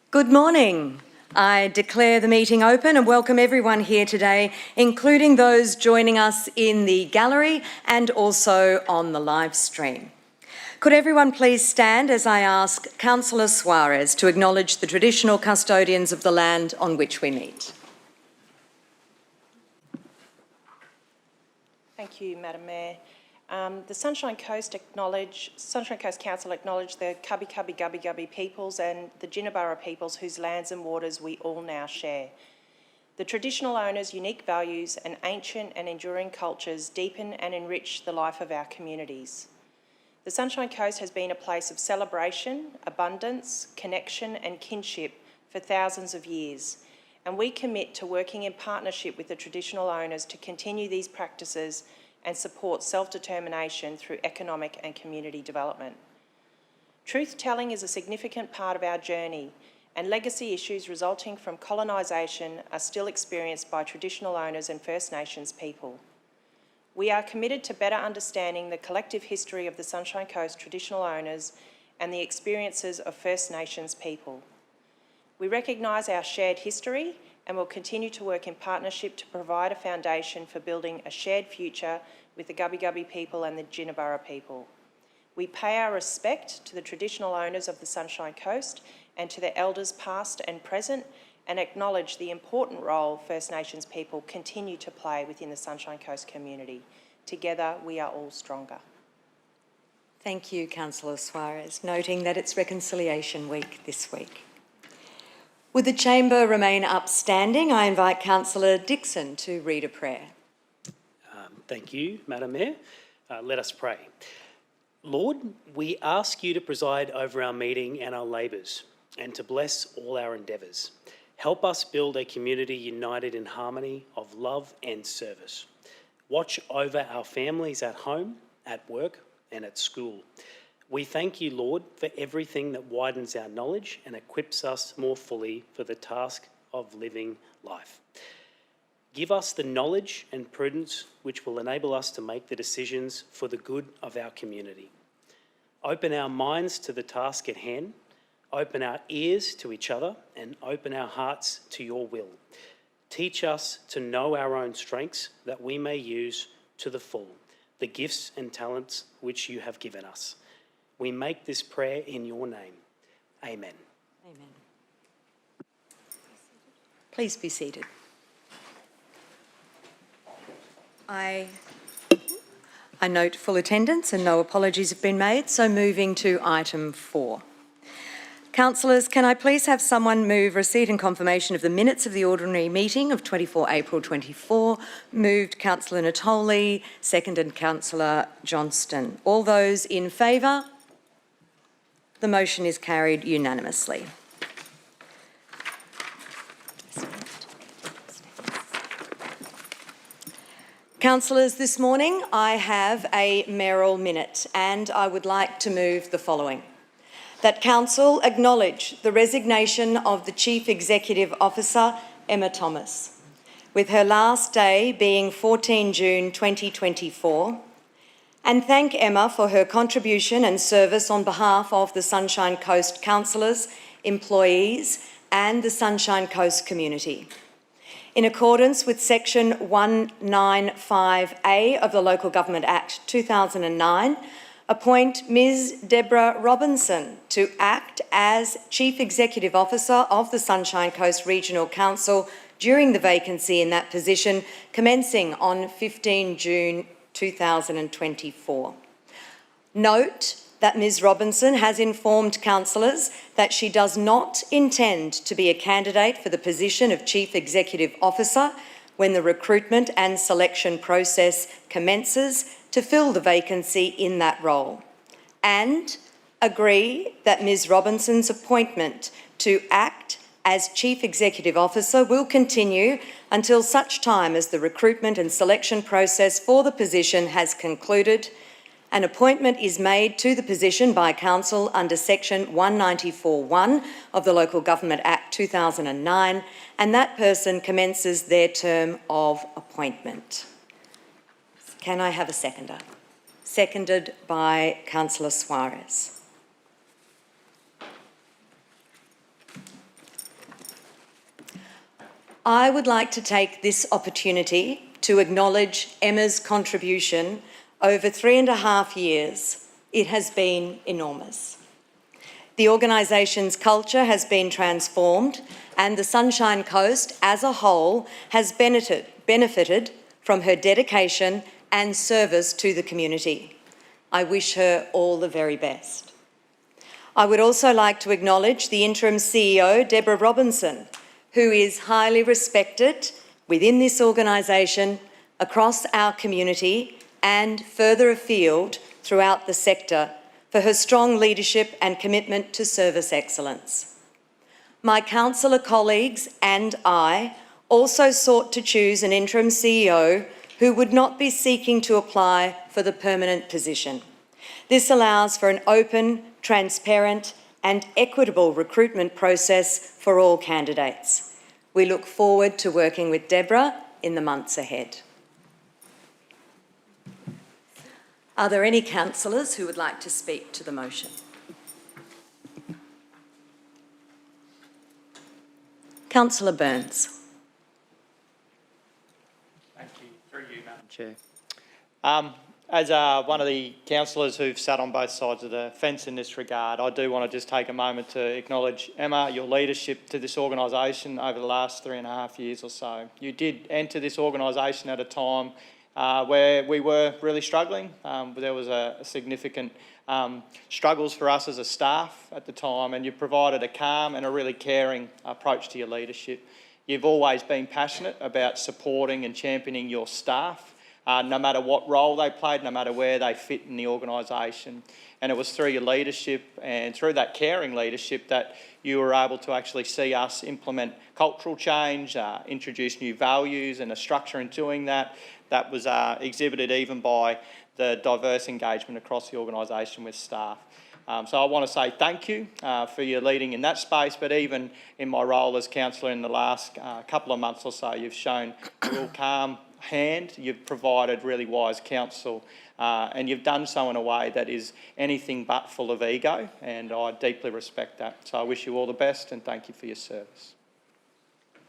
Good morning. I declare the meeting open and welcome everyone here today, including those joining us in the gallery and also on the live stream. Could everyone please stand as I ask Councillor Suarez to acknowledge the traditional custodians of the land on which we meet. Thank you, Madam Mayor. The Sunshine Coast Council acknowledge the Cubby Cubby Gubby Gubby peoples and the Jinnaburra peoples whose lands and waters we all now share. The traditional owners' unique values and ancient and enduring cultures deepen and enrich the life of our communities. The Sunshine Coast has been a place of celebration, abundance, connection and kinship for thousands of years, and we commit to working in partnership with the traditional owners to continue these practices and support self-determination through economic and community development. Truth-telling is a significant part of our journey, and legacy issues resulting from colonisation are still experienced by traditional owners and First Nations people. We are committed to better understanding the collective history of the Sunshine Coast traditional owners and the experiences of First Nations people. We recognise our shared history and will continue to work in partnership to provide a foundation for building a shared future with the Gubby Gubby people and the Jinnaburra people. We pay our respect to the traditional owners of the Sunshine Coast and to their elders past and present, and acknowledge the important role First Nations people continue to play within the Sunshine Coast community. Together, we are all stronger. Thank you, Councillor Suarez, noting that it's Reconciliation Week this week. Would the chamber remain upstanding? I invite Councillor Dixon to read a prayer. Thank you, Madam Mayor. Let us pray. Lord, we ask you to preside over our meeting and our labours and to bless all our endeavours. Help us build a community united in harmony of love and service. Watch over our families at home, at work and at school. We thank you, Lord, for everything that widens our knowledge and equips us more fully for the task of living life. Give us the knowledge and prudence which will enable us to make the decisions for the good of our community. Open our minds to the task at hand, open our ears to each other, and open our hearts to your will. Teach us to know our own strengths that we may use to the full the gifts and talents which you have given us. We make this prayer in your name. Amen. Amen. Please be seated. I note full attendance and no apologies have been made, so moving to item 4. Councillors, can I please have someone move receipt and confirmation of the minutes of the ordinary meeting of 24 April 24, moved Councillor Natoli, seconded Councillor Johnston. All those in favour? The motion is carried unanimously. Councillors, this morning I have a Mayoral Minute and I would like to move the following. That Council acknowledge the resignation of the Chief Executive Officer, Emma Thomas, with her last day being 14 June 2024, and thank Emma for her contribution and service on behalf of the Sunshine Coast councillors, employees and the Sunshine Coast community. In accordance with Section 195A of the Local Government Act 2009, appoint Ms Deborah Robinson to act as Chief Executive Officer of the Sunshine Coast Regional Council during the vacancy in that position, commencing on 15 June 2024. Note that Ms Robinson has informed councillors that she does not intend to be a candidate for the position of Chief Executive Officer when the recruitment and selection process commences to fill the vacancy in that role, and agree that Ms Robinson's appointment to act as Chief Executive Officer will continue until such time as the recruitment and selection process for the position has concluded. An appointment is made to the position by Council under Section 194(1) of the Local Government Act 2009, and that person commences their term of appointment. Can I have a seconder? Seconded by Councillor Suarez. I would like to take this opportunity to acknowledge Emma's contribution over 3.5 years. It has been enormous. The organisation's culture has been transformed and the Sunshine Coast as a whole has benefited from her dedication and service to the community. I wish her all the very best. I would also like to acknowledge the Interim CEO, Deborah Robinson, who is highly respected within this organisation, across our community and further afield throughout the sector, for her strong leadership and commitment to service excellence. My councillor colleagues and I also sought to choose an interim CEO who would not be seeking to apply for the permanent position. This allows for an open, transparent and equitable recruitment process for all candidates. We look forward to working with Deborah in the months ahead. Are there any councillors who would like to speak to the motion? Councillor Burns. Thank you. Through you, Madam Chair. As one of the councillors who've sat on both sides of the fence in this regard, I do want to just take a moment to acknowledge, Emma, your leadership to this organisation over the last 3.5 years or so. You did enter this organisation at a time where we were really struggling. There was a significant struggles for us as a staff at the time, and you provided a calm and a really caring approach to your leadership. You've always been passionate about supporting and championing your staff, no matter what role they played, no matter where they fit in the organisation. And it was through your leadership and through that caring leadership that you were able to actually see us implement cultural change, introduce new values and a structure in doing that. That was exhibited even by the diverse engagement across the organisation with staff. So I want to say thank you for your leading in that space, but even in my role as councillor in the last couple of months or so, you've shown a real calm hand, you've provided really wise counsel, and you've done so in a way that is anything but full of ego, and I deeply respect that. So I wish you all the best and thank you for your service.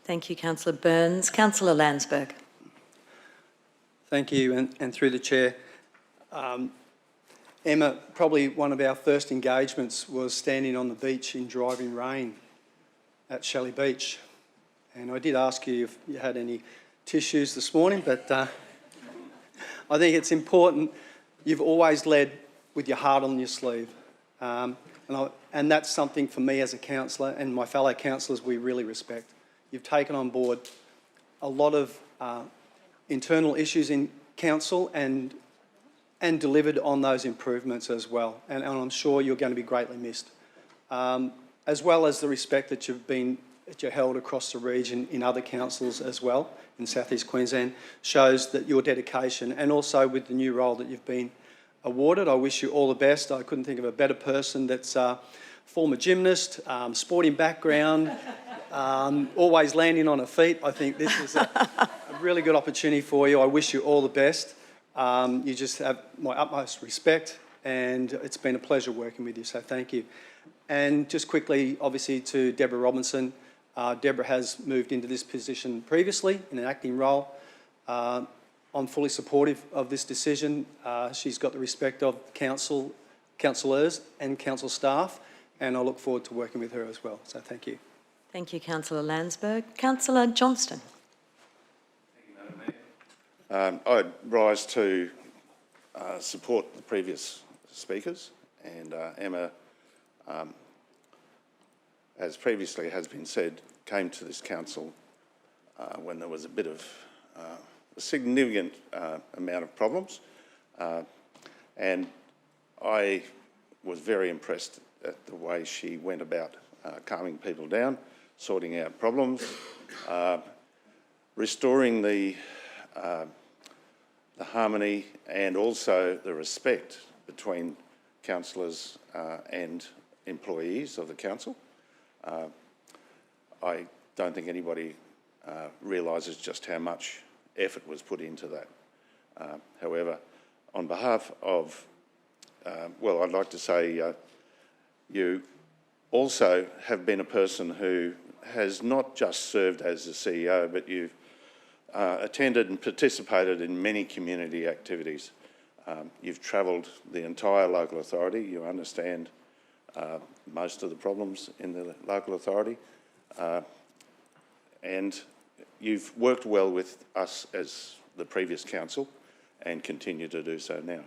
Thank you, Councillor Burns. Councillor Landsberg. Thank you, and through the chair. Emma, probably one of our first engagements was standing on the beach in driving rain at Shelley Beach. And I did ask you if you had any tissues this morning, but I think it's important. You've always led with your heart on your sleeve. And that's something for me as a councillor and my fellow councillors we really respect. You've taken on board a lot of internal issues in council and delivered on those improvements as well. And I'm sure you're going to be greatly missed. As well as the respect that you're held across the region in other councils as well in South East Queensland shows that your dedication, and also with the new role that you've been awarded. I wish you all the best. I couldn't think of a better person that's former gymnast, sporting background, always landing on her feet. I think this is a really good opportunity for you. I wish you all the best. You just have my utmost respect, and it's been a pleasure working with you, so thank you. And just quickly, obviously, to Deborah Robinson. Deborah has moved into this position previously in an acting role. I'm fully supportive of this decision. She's got the respect of councillors and council staff, and I look forward to working with her as well, so thank you. Thank you, Councillor Landsberg. Councillor Johnston. I'd rise to support the previous speakers, and Emma, as previously has been said, came to this council when there was a bit of a significant amount of problems, and I was very impressed at the way she went about calming people down, sorting out problems, restoring the harmony and also the respect between councillors and employees of the council. I don't think anybody realises just how much effort was put into that. However, on behalf of, well, I'd like to say you also have been a person who has not just served as the CEO, but you've attended and participated in many community activities. You've travelled the entire local authority. You understand most of the problems in the local authority. And you've worked well with us as the previous council and continue to do so now.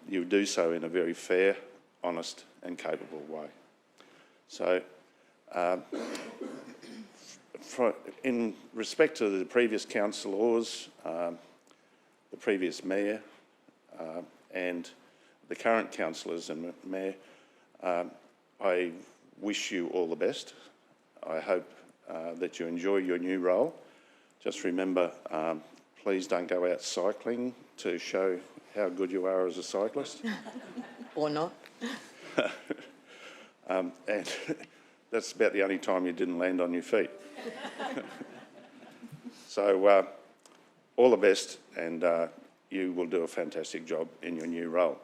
You do so in a very fair, honest and capable way. So, in respect to the previous councillors, the previous mayor and the current councillors and mayor, I wish you all the best. I hope that you enjoy your new role. Just remember, please don't go out cycling to show how good you are as a cyclist. Or not. And that's about the only time you didn't land on your feet. So all the best, and you will do a fantastic job in your new role.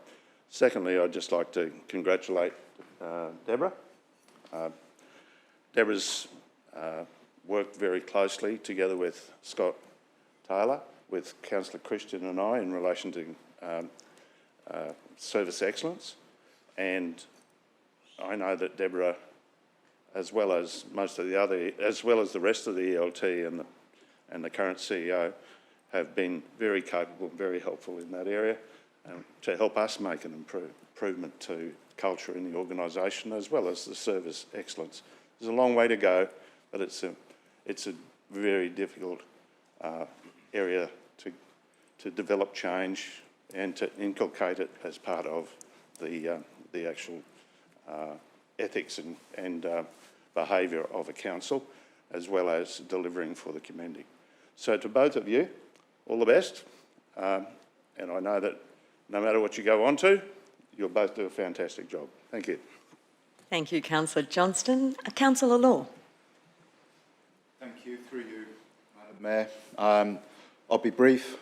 Secondly, I'd just like to congratulate Deborah. Deborah's worked very closely together with Scott Taylor, with Councillor Christian and I in relation to service excellence. And I know that Deborah, as well as most of the other, as well as the rest of the ELT and the current CEO, have been very capable, very helpful in that area, to help us make an improvement to culture in the organisation, as well as the service excellence. There's a long way to go, but it's a very difficult area to develop change and to inculcate it as part of the actual ethics and behaviour of a council, as well as delivering for the community. So to both of you, all the best. And I know that no matter what you go on to, you'll both do a fantastic job. Thank you. Thank you, Councillor Johnston. Councillor Law. Thank you, through you, Madam Mayor. I'll be brief.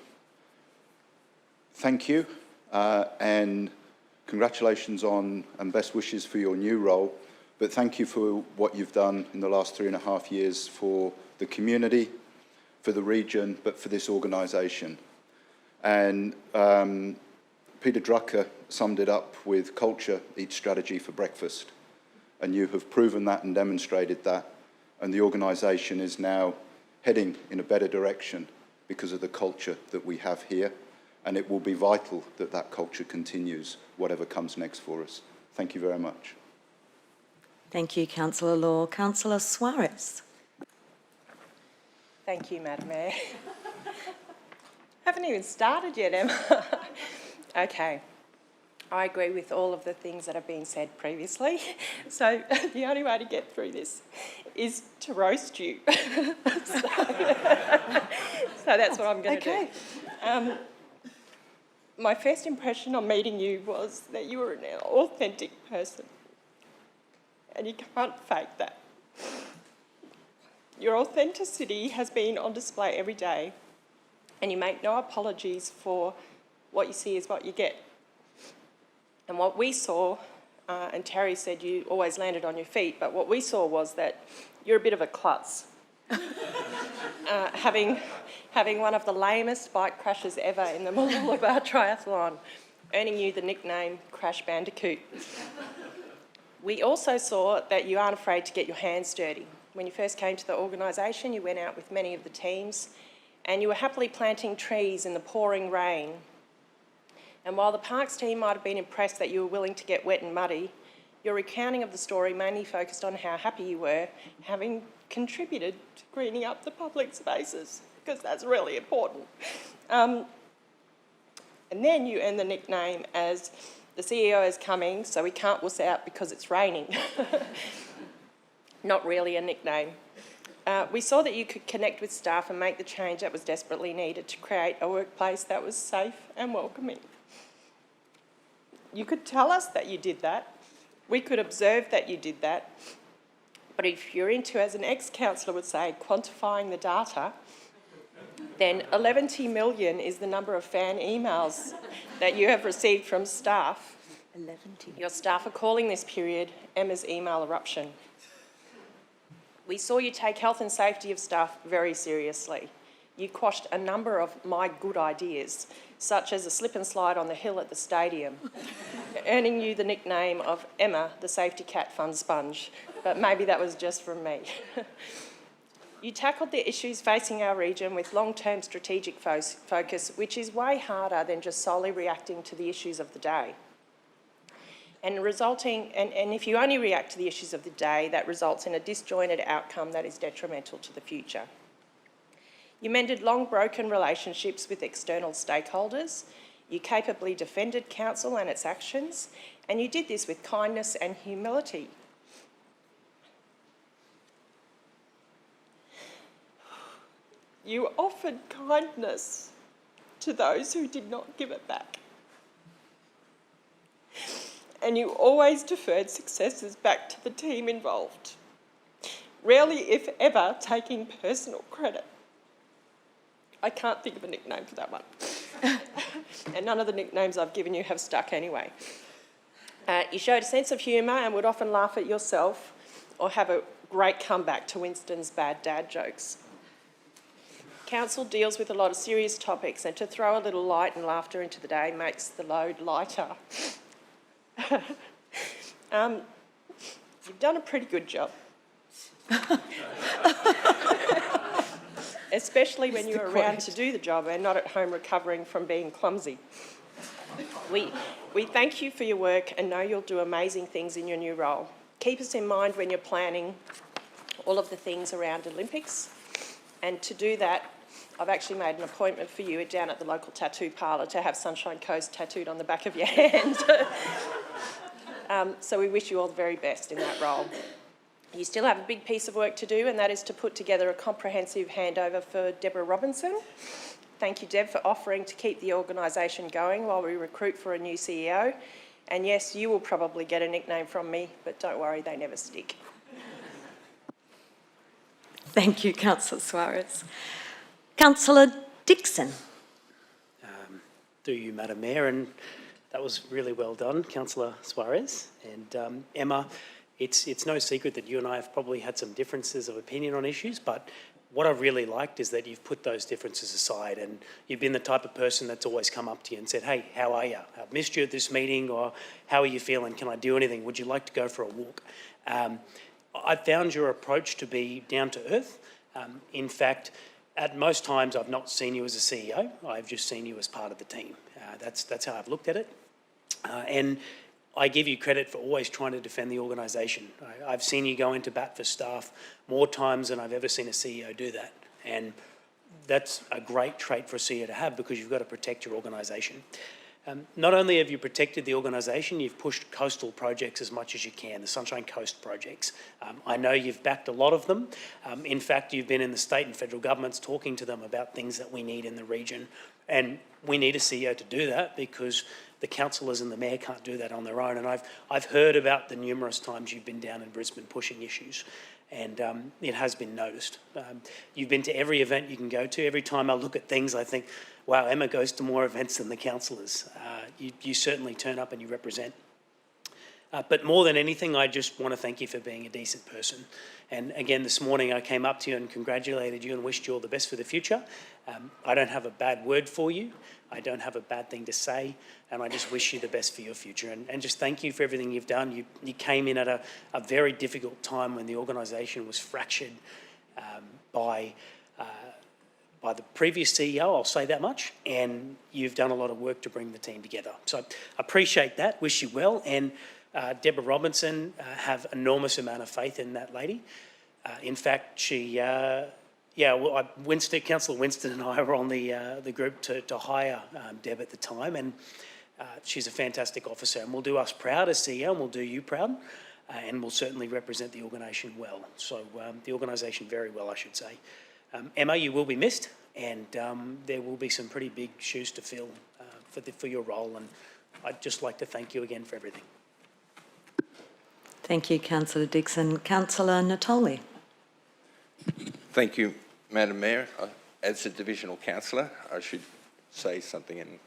Thank you, and congratulations on and best wishes for your new role. But thank you for what you've done in the last 3.5 years for the community, for the region, but for this organisation. And Peter Drucker summed it up with culture eats strategy for breakfast. And you have proven that and demonstrated that. And the organisation is now heading in a better direction because of the culture that we have here. And it will be vital that that culture continues, whatever comes next for us. Thank you very much. Thank you, Councillor Law. Councillor Suarez. Thank you, Madam Mayor. Haven't even started yet, Emma. Okay. I agree with all of the things that have been said previously. So the only way to get through this is to roast you. So that's what I'm going to do. My first impression on meeting you was that you were an authentic person, and you can't fake that. Your authenticity has been on display every day, and you make no apologies for what you see is what you get. And what we saw, and Terry said you always landed on your feet, but what we saw was that you're a bit of a klutz. Having one of the lamest bike crashes ever in the Mooloolaba triathlon, earning you the nickname Crash Bandicoot. We also saw that you aren't afraid to get your hands dirty. When you first came to the organisation, you went out with many of the teams and you were happily planting trees in the pouring rain. And while the Parks team might have been impressed that you were willing to get wet and muddy, your recounting of the story mainly focused on how happy you were having contributed to greening up the public spaces, because that's really important. And then you earned the nickname as the CEO is coming, so we can't wuss out because it's raining. Not really a nickname. We saw that you could connect with staff and make the change that was desperately needed to create a workplace that was safe and welcoming. You could tell us that you did that. We could observe that you did that. But if you're into, as an ex-councillor would say, quantifying the data, then 11 million is the number of fan emails that you have received from staff. 11. Your staff are calling this period Emma's email eruption. We saw you take health and safety of staff very seriously. You quashed a number of my good ideas, such as a slip and slide on the hill at the stadium, earning you the nickname of Emma, the safety cat fun sponge, but maybe that was just from me. You tackled the issues facing our region with long-term strategic focus, which is way harder than just solely reacting to the issues of the day. And if you only react to the issues of the day, that results in a disjointed outcome that is detrimental to the future. You mended long broken relationships with external stakeholders. You capably defended council and its actions, and you did this with kindness and humility. You offered kindness to those who did not give it back. And you always deferred successes back to the team involved, rarely, if ever, taking personal credit. I can't think of a nickname for that one. And none of the nicknames I've given you have stuck anyway. You showed a sense of humour and would often laugh at yourself or have a great comeback to Winston's bad dad jokes. Council deals with a lot of serious topics, and to throw a little light and laughter into the day makes the load lighter. You've done a pretty good job. Especially when you're around to do the job and not at home recovering from being clumsy. We thank you for your work and know you'll do amazing things in your new role. Keep us in mind when you're planning all of the things around Olympics. And to do that, I've actually made an appointment for you down at the local tattoo parlour to have Sunshine Coast tattooed on the back of your hand. So we wish you all the very best in that role. You still have a big piece of work to do, and that is to put together a comprehensive handover for Deborah Robinson. Thank you, Deb, for offering to keep the organisation going while we recruit for a new CEO. And yes, you will probably get a nickname from me, but don't worry, they never stick. Thank you, Councillor Suarez. Councillor Dixon. Do you, Madam Mayor, and that was really well done, Councillor Suarez. And Emma, it's no secret that you and I have probably had some differences of opinion on issues, but what I've really liked is that you've put those differences aside and you've been the type of person that's always come up to you and said, hey, how are you? I've missed you at this meeting, or how are you feeling? Can I do anything? Would you like to go for a walk? I found your approach to be down to earth. In fact, at most times I've not seen you as a CEO, I've just seen you as part of the team. That's how I've looked at it. And I give you credit for always trying to defend the organisation. I've seen you go into bat for staff more times than I've ever seen a CEO do that. And that's a great trait for a CEO to have, because you've got to protect your organisation. Not only have you protected the organisation, you've pushed coastal projects as much as you can, the Sunshine Coast projects. I know you've backed a lot of them. In fact, you've been in the state and federal governments talking to them about things that we need in the region. And we need a CEO to do that, because the councillors and the mayor can't do that on their own. And I've heard about the numerous times you've been down in Brisbane pushing issues, and it has been noticed. You've been to every event you can go to. Every time I look at things, I think, wow, Emma goes to more events than the councillors. You certainly turn up and you represent. But more than anything, I just want to thank you for being a decent person. And again, this morning I came up to you and congratulated you and wished you all the best for the future. I don't have a bad word for you. I don't have a bad thing to say, and I just wish you the best for your future. And just thank you for everything you've done. You came in at a very difficult time when the organisation was fractured by the previous CEO, I'll say that much, and you've done a lot of work to bring the team together. So I appreciate that, wish you well, and Deborah Robinson, have enormous amount of faith in that lady. In fact, she, Councillor Winston and I were on the group to hire Deb at the time, and she's a fantastic officer, and will do us proud as CEO, and will do you proud, and will certainly represent the organisation well. So the organisation very well, I should say. Emma, you will be missed, and there will be some pretty big shoes to fill for your role, and I'd just like to thank you again for everything. Thank you, Councillor Dixon. Councillor Natoli. Thank you, Madam Mayor. As a divisional councillor, I should say something, and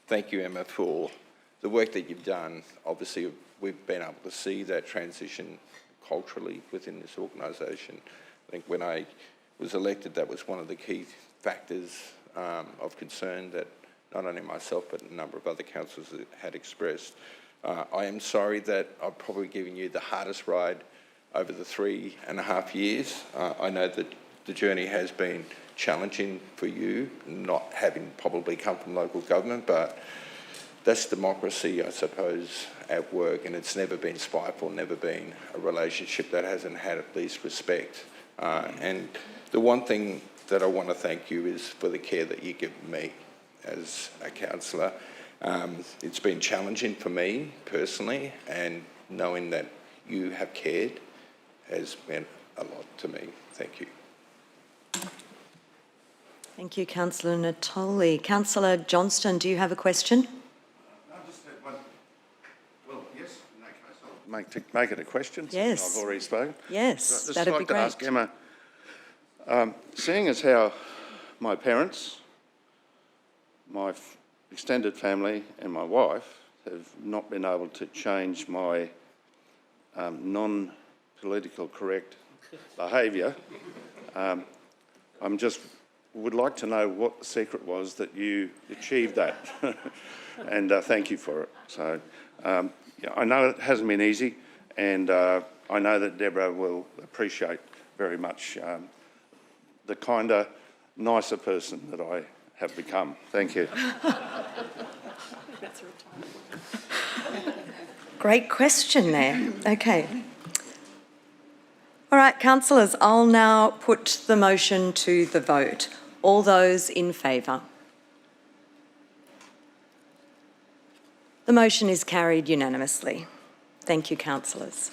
thank you, Emma, for the work that you've done. Obviously, we've been able to see that transition culturally within this organisation, think when I was elected, that was one of the key factors of concern that not only myself but a number of other councillors had expressed. I am sorry that I've probably given you the hardest ride over the 3.5 years. I know that the journey has been challenging for you, not having probably come from local government, but that's democracy, I suppose, at work, and it's never been spiteful, never been a relationship that hasn't had at least respect. And the one thing that I want to thank you is for the care that you give me as a councillor. It's been challenging for me personally, and knowing that you have cared has meant a lot to me. Thank you. Thank you, Councillor Natoli. Councillor Johnston, do you have a question? I just had one. Well, yes, in that case, I'll make it a question. Yes. Since I've already spoken. Yes, I'd that'd just be like to great. ask Emma, seeing as how my parents, my extended family and my wife have not been able to change my non-political correct behaviour, would like to know what the secret was that you achieved that, and thank you for it. So yeah, I know it hasn't been easy, and I know that Deborah will appreciate very much the kinder, nicer person that I have become. Thank you. Great question there. Okay. All right, councillors, I'll now put the motion to the vote. All those in favour? The motion is carried unanimously. Thank you, councillors.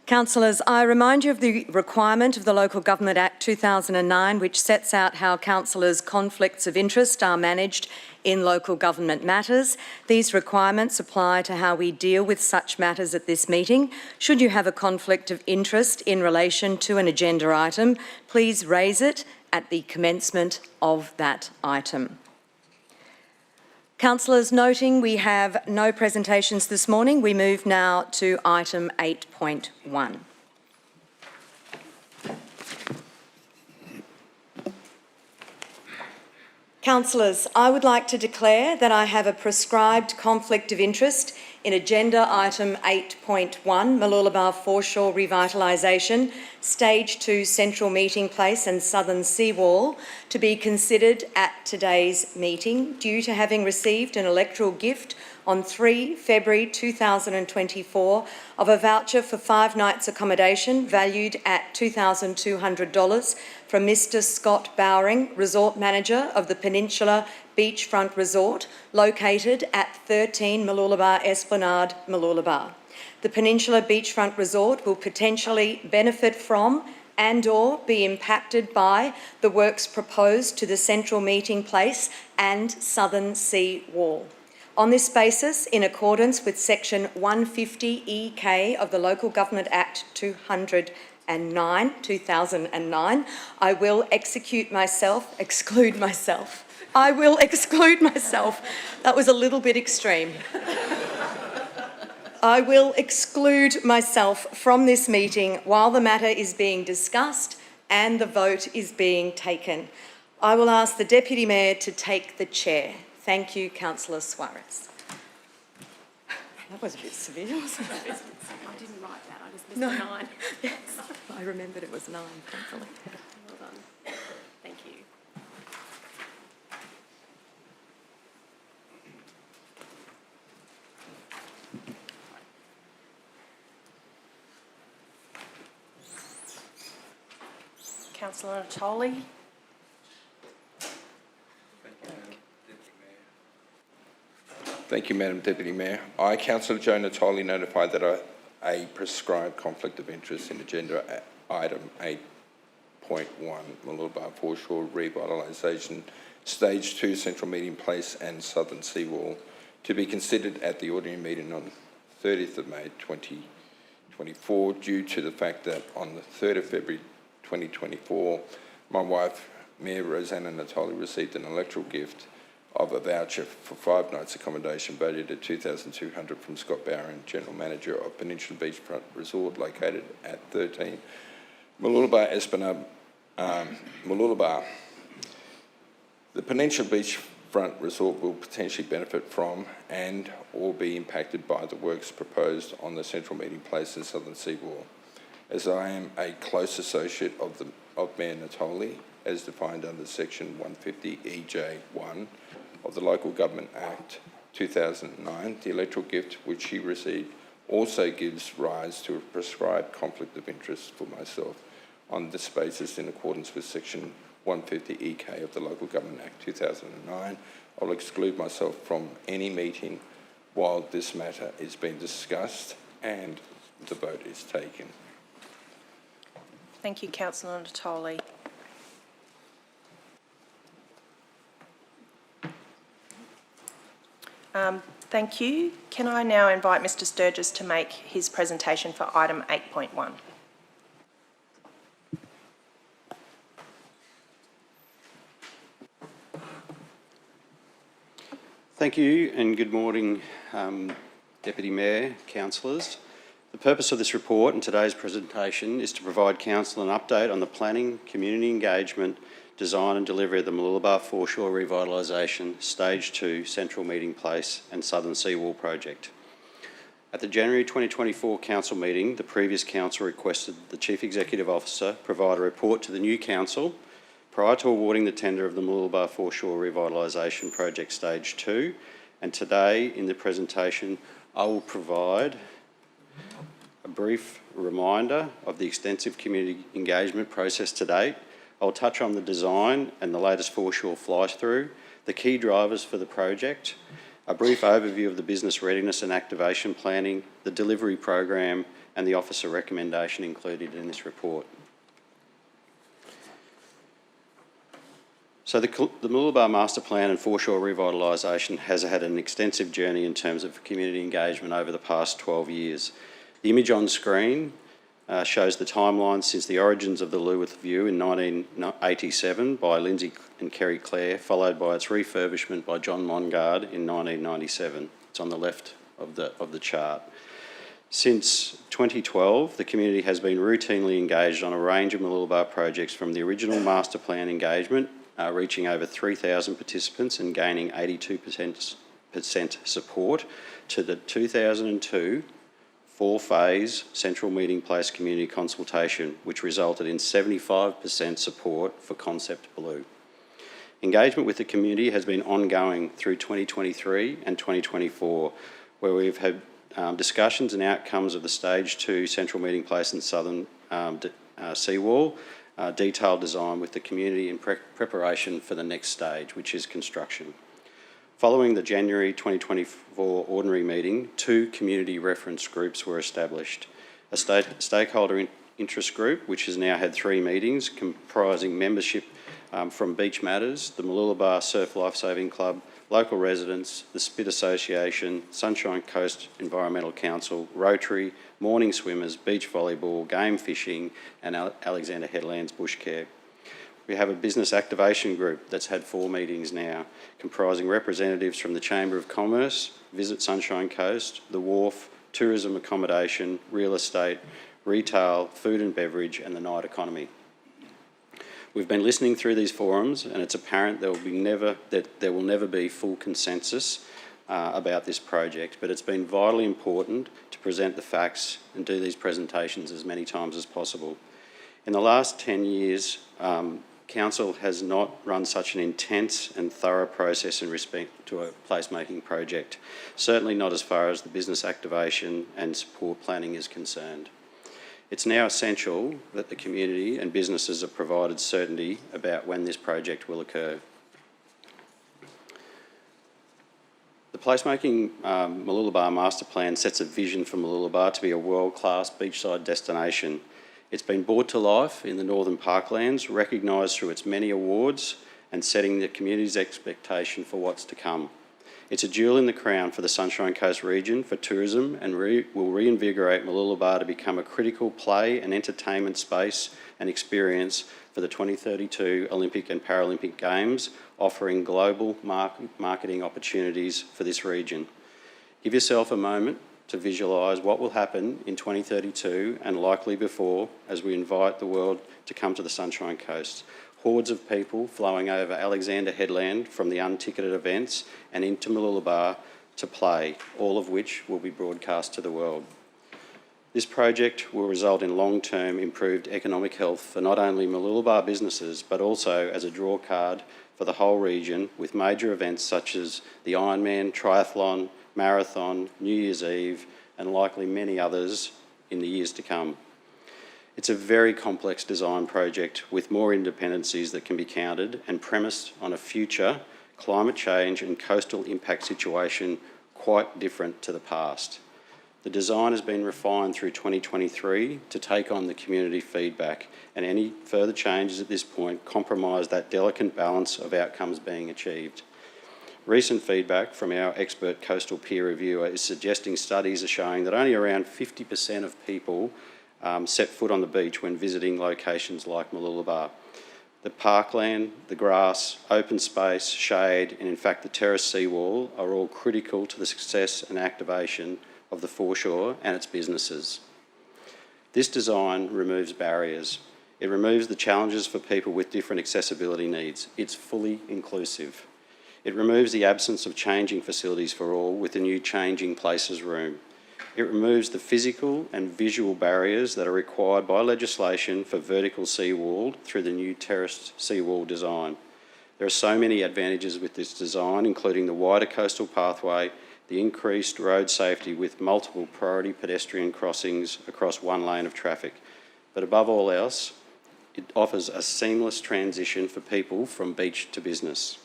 Councillors, I remind you of the requirement of the Local Government Act 2009, which sets out how councillors' conflicts of interest are managed in local government matters. These requirements apply to how we deal with such matters at this meeting. Should you have a conflict of interest in relation to an agenda item, please raise it at the commencement of that item. Councillors, noting we have no presentations this morning, we move now to item 8.1. Councillors, I would like to declare that I have a prescribed conflict of interest in agenda item 8.1, Mooloolaba Foreshore Revitalisation, Stage 2 Central Meeting Place and Southern Seawall, to be considered at today's meeting due to having received an electoral gift on 3 February 2024 of a voucher for 5 nights accommodation valued at $2,200 from Mr Scott Bowring, Resort Manager of the Peninsula Beachfront Resort, located at 13 Mooloolaba Esplanade, Mooloolaba. The Peninsula Beachfront Resort will potentially benefit from and/or be impacted by the works proposed to the Central Meeting Place and Southern Sea Wall. On this basis, in accordance with Section 150EK of the Local Government Act 2009, I will exclude myself. That was a little bit extreme. I will exclude myself from this meeting while the matter is being discussed and the vote is being taken. I will ask the Deputy Mayor to take the chair. Thank you, Councillor Suarez. That was a bit severe, wasn't it? I didn't write that, I just missed the 9. Yes, I remembered it was 9, thankfully. Well done. Thank you. Councillor Natoli. Thank you, Madam Deputy Mayor. I, Councillor Joe Natoli, notify that a prescribed conflict of interest in agenda item 8.1, Mooloolaba Foreshore Revitalisation, Stage 2 Central Meeting Place and Southern Seawall, to be considered at the ordinary meeting on 30th of May 2024, due to the fact that on the 3rd of February 2024, my wife, Mayor Rosanna Natoli, received an electoral gift of a voucher for 5 nights accommodation valued at $2,200 from Scott Barron, General Manager of Peninsula Beachfront Resort located at 13 Mooloolaba, Esplanade, Mooloolaba. The Peninsula Beachfront Resort will potentially benefit from and or be impacted by the works proposed on the central meeting place in Southern Seawall. As I am a close associate of Mayor Natoli, as defined under Section 150EJ1 of the Local Government Act 2009, the electoral gift which he received also gives rise to a prescribed conflict of interest for myself on this basis in accordance with Section 150EK of the Local Government Act 2009. I will exclude myself from any meeting while this matter is being discussed and the vote is taken. Thank you, Councillor Natoli. Thank you. Can I now invite Mr Sturgis to make his presentation for item 8.1? Thank you and good morning, Deputy Mayor, councillors. The purpose of this report and today's presentation is to provide council an update on the planning, community engagement, design and delivery of the Mooloolaba Foreshore Revitalisation Stage 2 Central Meeting Place and Southern Seawall project. At the January 2024 council meeting, the previous council requested the Chief Executive Officer provide a report to the new council prior to awarding the tender of the Mooloolaba Foreshore Revitalisation Project Stage 2, and today in the presentation I will provide a brief reminder of the extensive community engagement process to date. I'll touch on the design and the latest foreshore fly-through, the key drivers for the project, a brief overview of the business readiness and activation planning, the delivery program and the officer recommendation included in this report. So the Mooloolaba Master Plan and Foreshore Revitalisation has had an extensive journey in terms of community engagement over the past 12 years. The image on screen shows the timeline since the origins of the Leawood View in 1987 by Lindsay and Kerry Clare, followed by its refurbishment by John Mongard in 1997. It's on the left of the chart. Since 2012, the community has been routinely engaged on a range of Mooloolaba projects, from the original master plan engagement, reaching over 3,000 participants and gaining 82% support, to the 2002 4-phase Central Meeting Place community consultation, which resulted in 75% support for Concept Blue. Engagement with the community has been ongoing through 2023 and 2024, where we've had discussions and outcomes of the Stage 2 Central Meeting Place and Southern Seawall, detailed design with the community in preparation for the next stage, which is construction. Following the January 2024 ordinary meeting, 2 community reference groups were established. A stakeholder interest group, which has now had 3 meetings, comprising membership from Beach Matters, the Mooloolaba Surf Lifesaving Club, local residents, the Spit Association, Sunshine Coast Environmental Council, Rotary, Morning Swimmers, Beach Volleyball, Game Fishing and Alexander Headlands Bush Care. We have a business activation group that's had 4 meetings now, comprising representatives from the Chamber of Commerce, Visit Sunshine Coast, the Wharf, Tourism Accommodation, Real Estate, Retail, Food and Beverage and the Night Economy. We've been listening through these forums and it's apparent there will never be full consensus about this project, but it's been vitally important to present the facts and do these presentations as many times as possible. In the last 10 years, Council has not run such an intense and thorough process in respect to a placemaking project, certainly not as far as the business activation and support planning is concerned. It's now essential that the community and businesses are provided certainty about when this project will occur. The placemaking Mooloolaba Master Plan sets a vision for Mooloolaba to be a world-class beachside destination. It's been brought to life in the Northern Parklands, recognised through its many awards and setting the community's expectation for what's to come. It's a jewel in the crown for the Sunshine Coast region for tourism and will reinvigorate Mooloolaba to become a critical play and entertainment space and experience for the 2032 Olympic and Paralympic Games, offering global marketing opportunities for this region. Give yourself a moment to visualise what will happen in 2032 and likely before as we invite the world to come to the Sunshine Coast. Hordes of people flowing over Alexander Headland from the unticketed events and into Mooloolaba to play, all of which will be broadcast to the world. This project will result in long-term improved economic health for not only Mooloolaba businesses, but also as a draw card for the whole region with major events such as the Ironman, Triathlon, Marathon, New Year's Eve, and likely many others in the years to come. It's a very complex design project with more independencies that can be counted and premised on a future climate change and coastal impact situation quite different to the past. The design has been refined through 2023 to take on the community feedback, and any further changes at this point compromise that delicate balance of outcomes being achieved. Recent feedback from our expert coastal peer reviewer is suggesting studies are showing that only around 50% of people set foot on the beach when visiting locations like Mooloolaba. The parkland, the grass, open space, shade, and in fact the terraced seawall are all critical to the success and activation of the Foreshore and its businesses. This design removes barriers. It removes the challenges for people with different accessibility needs. It's fully inclusive. It removes the absence of changing facilities for all with the new changing places room. It removes the physical and visual barriers that are required by legislation for vertical seawall through the new terraced seawall design. There are so many advantages with this design, including the wider coastal pathway, the increased road safety with multiple priority pedestrian crossings across one lane of traffic. But above all else, it offers a seamless transition for people from beach to business.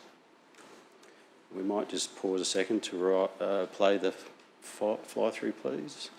We might just pause a second to play the fly through, please.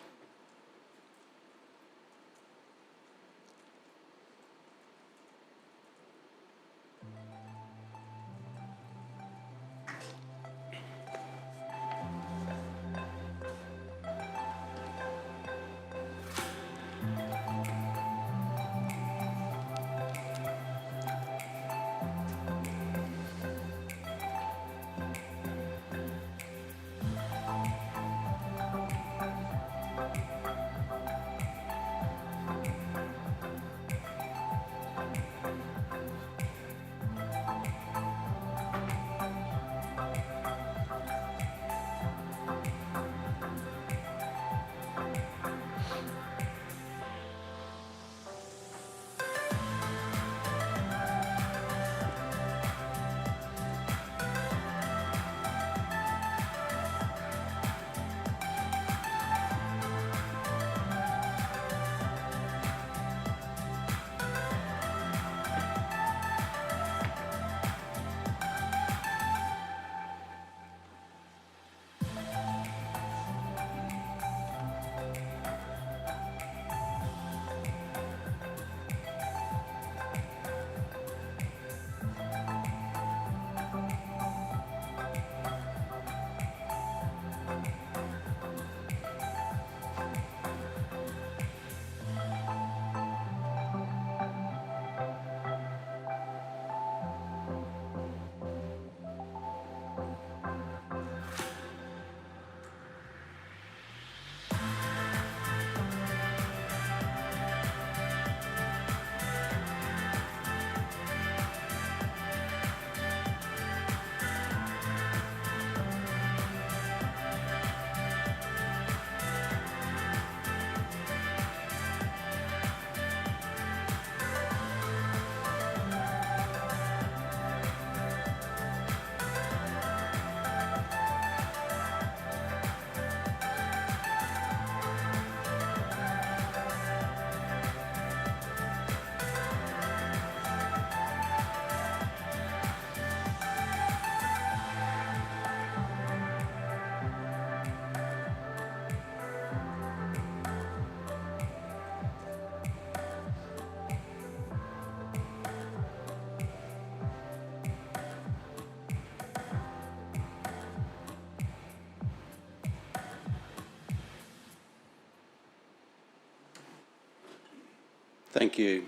Thank you.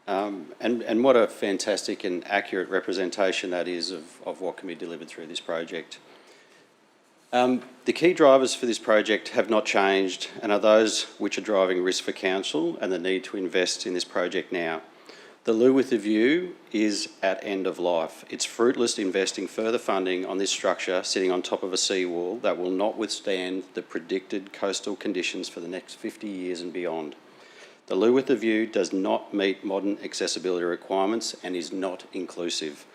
And what a fantastic and accurate representation that is of what can be delivered through this project. The key drivers for this project have not changed and are those which are driving risk for council and the need to invest in this project now. The loo with the view is at end of life. It's fruitless investing further funding on this structure sitting on top of a seawall that will not withstand the predicted coastal conditions for the next 50 years and beyond. The loo with the view does not meet modern accessibility requirements and is not inclusive.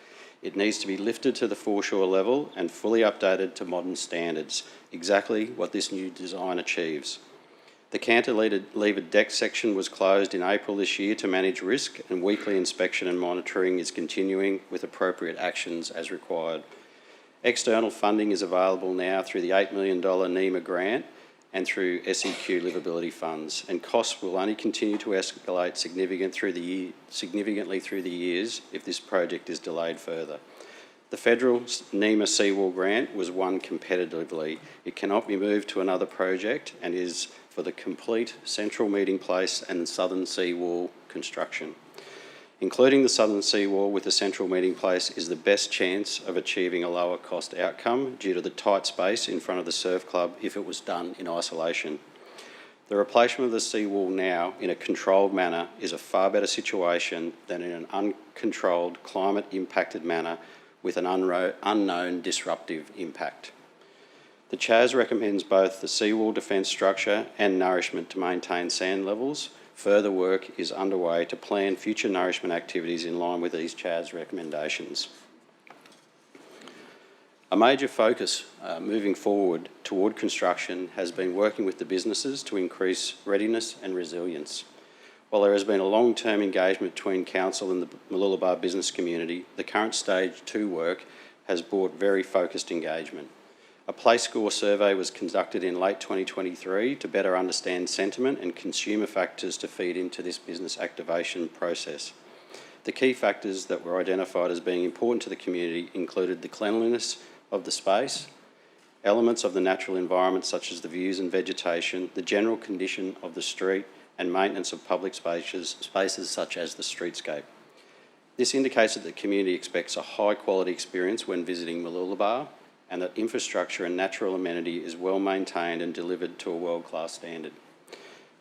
It needs to be lifted to the foreshore level and fully updated to modern standards, exactly what this new design achieves. The cantilevered deck section was closed in April this year to manage risk, and weekly inspection and monitoring is continuing with appropriate actions as required. External funding is available now through the $8 million NEMA grant and through SEQ livability funds, and costs will only continue to escalate significantly through the years if this project is delayed further. The federal NEMA Seawall grant was won competitively. It cannot be moved to another project and is for the complete central meeting place and southern seawall construction. Including the southern seawall with the central meeting place is the best chance of achieving a lower cost outcome due to the tight space in front of the surf club if it was done in isolation. The replacement of the seawall now in a controlled manner is a far better situation than in an uncontrolled, climate impacted manner with an unknown disruptive impact. The CHAS recommends both the seawall defence structure and nourishment to maintain sand levels. Further work is underway to plan future nourishment activities in line with these CHAS recommendations. A major focus moving forward toward construction has been working with the businesses to increase readiness and resilience. While there has been a long-term engagement between Council and the Mooloolaba business community, the current Stage 2 work has brought very focused engagement. A place score survey was conducted in late 2023 to better understand sentiment and consumer factors to feed into this business activation process. The key factors that were identified as being important to the community included the cleanliness of the space, elements of the natural environment such as the views and vegetation, the general condition of the street, and maintenance of public spaces such as the streetscape. This indicates that the community expects a high quality experience when visiting Mooloolaba, and that infrastructure and natural amenity is well maintained and delivered to a world-class standard.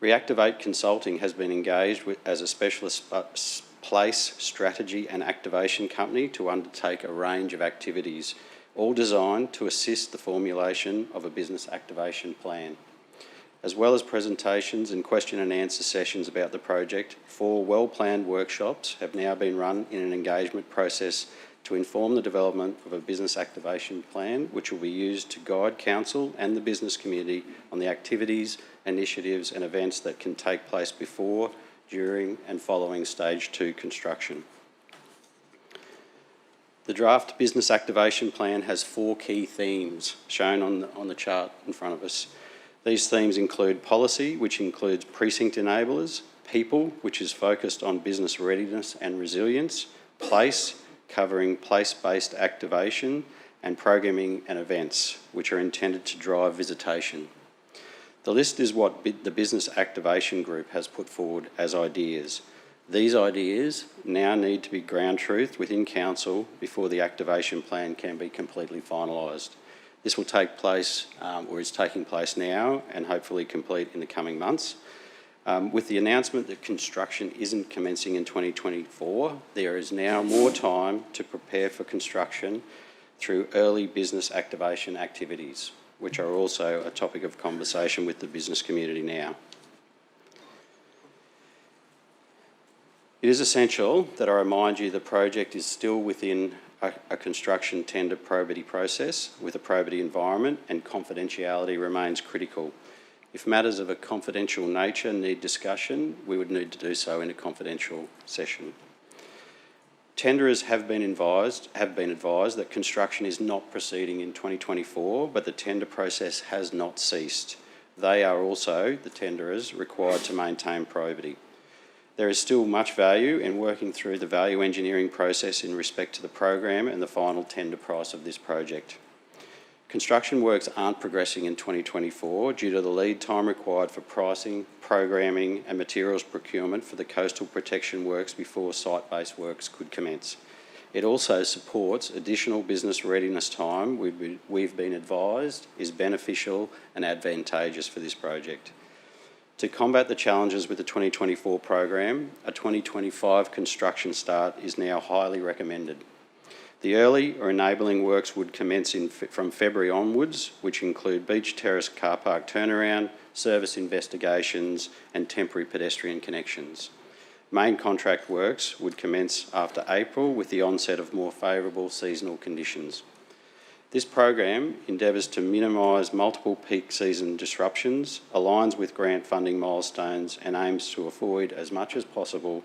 Reactivate Consulting has been engaged as a specialist place, strategy and activation company to undertake a range of activities, all designed to assist the formulation of a business activation plan. As well as presentations and question and answer sessions about the project, 4 well-planned workshops have now been run in an engagement process to inform the development of a business activation plan, which will be used to guide council and the business community on the activities, initiatives and events that can take place before, during and following Stage 2 construction. The draft business activation plan has 4 key themes shown on the chart in front of us. These themes include policy, which includes precinct enablers, people, which is focused on business readiness and resilience, place, covering place-based activation, and programming and events, which are intended to drive visitation. The list is what the Business Activation Group has put forward as ideas. These ideas now need to be ground truth within Council before the activation plan can be completely finalised. This will take place, or is taking place now, and hopefully complete in the coming months. With the announcement that construction isn't commencing in 2024, there is now more time to prepare for construction through early business activation activities, which are also a topic of conversation with the business community now. It is essential that I remind you the project is still within a construction tender probity process with a probity environment, and confidentiality remains critical. If matters of a confidential nature need discussion, we would need to do so in a confidential session. Tenderers have been advised that construction is not proceeding in 2024, but the tender process has not ceased. They are also, the tenderers, required to maintain probity. There is still much value in working through the value engineering process in respect to the program and the final tender price of this project. Construction works aren't progressing in 2024 due to the lead time required for pricing, programming and materials procurement for the coastal protection works before site-based works could commence. It also supports additional business readiness time we've been advised is beneficial and advantageous for this project. To combat the challenges with the 2024 program, a 2025 construction start is now highly recommended. The early or enabling works would commence from February onwards, which include beach terrace car park turnaround, service investigations and temporary pedestrian connections. Main contract works would commence after April with the onset of more favourable seasonal conditions. This program endeavours to minimise multiple peak season disruptions, aligns with grant funding milestones and aims to avoid as much as possible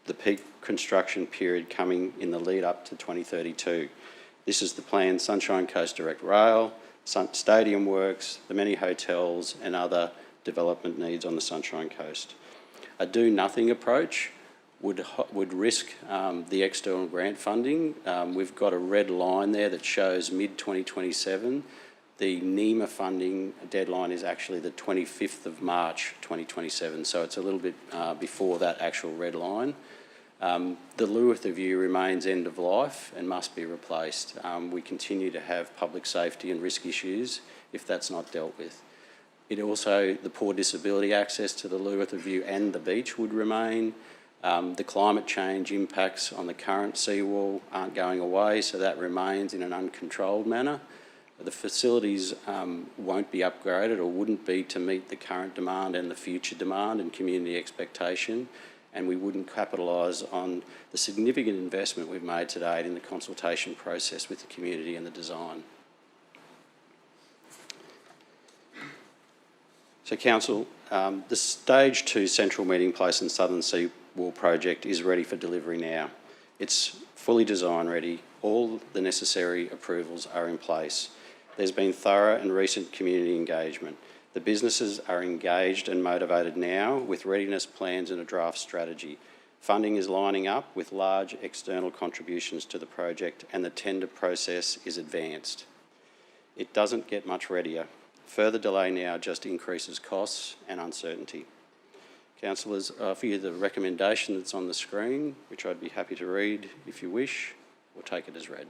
the peak construction period coming in the lead up to 2032. This is the planned Sunshine Coast Direct Rail, stadium works, the many hotels and other development needs on the Sunshine Coast. A do-nothing approach would risk the external grant funding. We've got a red line there that shows mid-2027. The NEMA funding deadline is actually the 25th of March 2027, so it's a little bit before that actual red line. The Leases review remains end of life and must be replaced. We continue to have public safety and risk issues if that's not dealt with. It also, the poor disability access to the Leases review and the beach would remain. The climate change impacts on the current seawall aren't going away, so that remains in an uncontrolled manner. The facilities won't be upgraded or wouldn't be to meet the current demand and the future demand and community expectation, and we wouldn't capitalise on the significant investment we've made to date in the consultation process with the community and the design. So Council, the Stage 2 Central Meeting Place and Southern Seawall project is ready for delivery now. It's fully design ready. All the necessary approvals are in place. There's been thorough and recent community engagement. The businesses are engaged and motivated now with readiness plans and a draft strategy. Funding is lining up with large external contributions to the project and the tender process is advanced. It doesn't get much readier. Further delay now just increases costs and uncertainty. Councillors, I offer you the recommendation that's on the screen, which I'd be happy to read if you wish, or take it as read.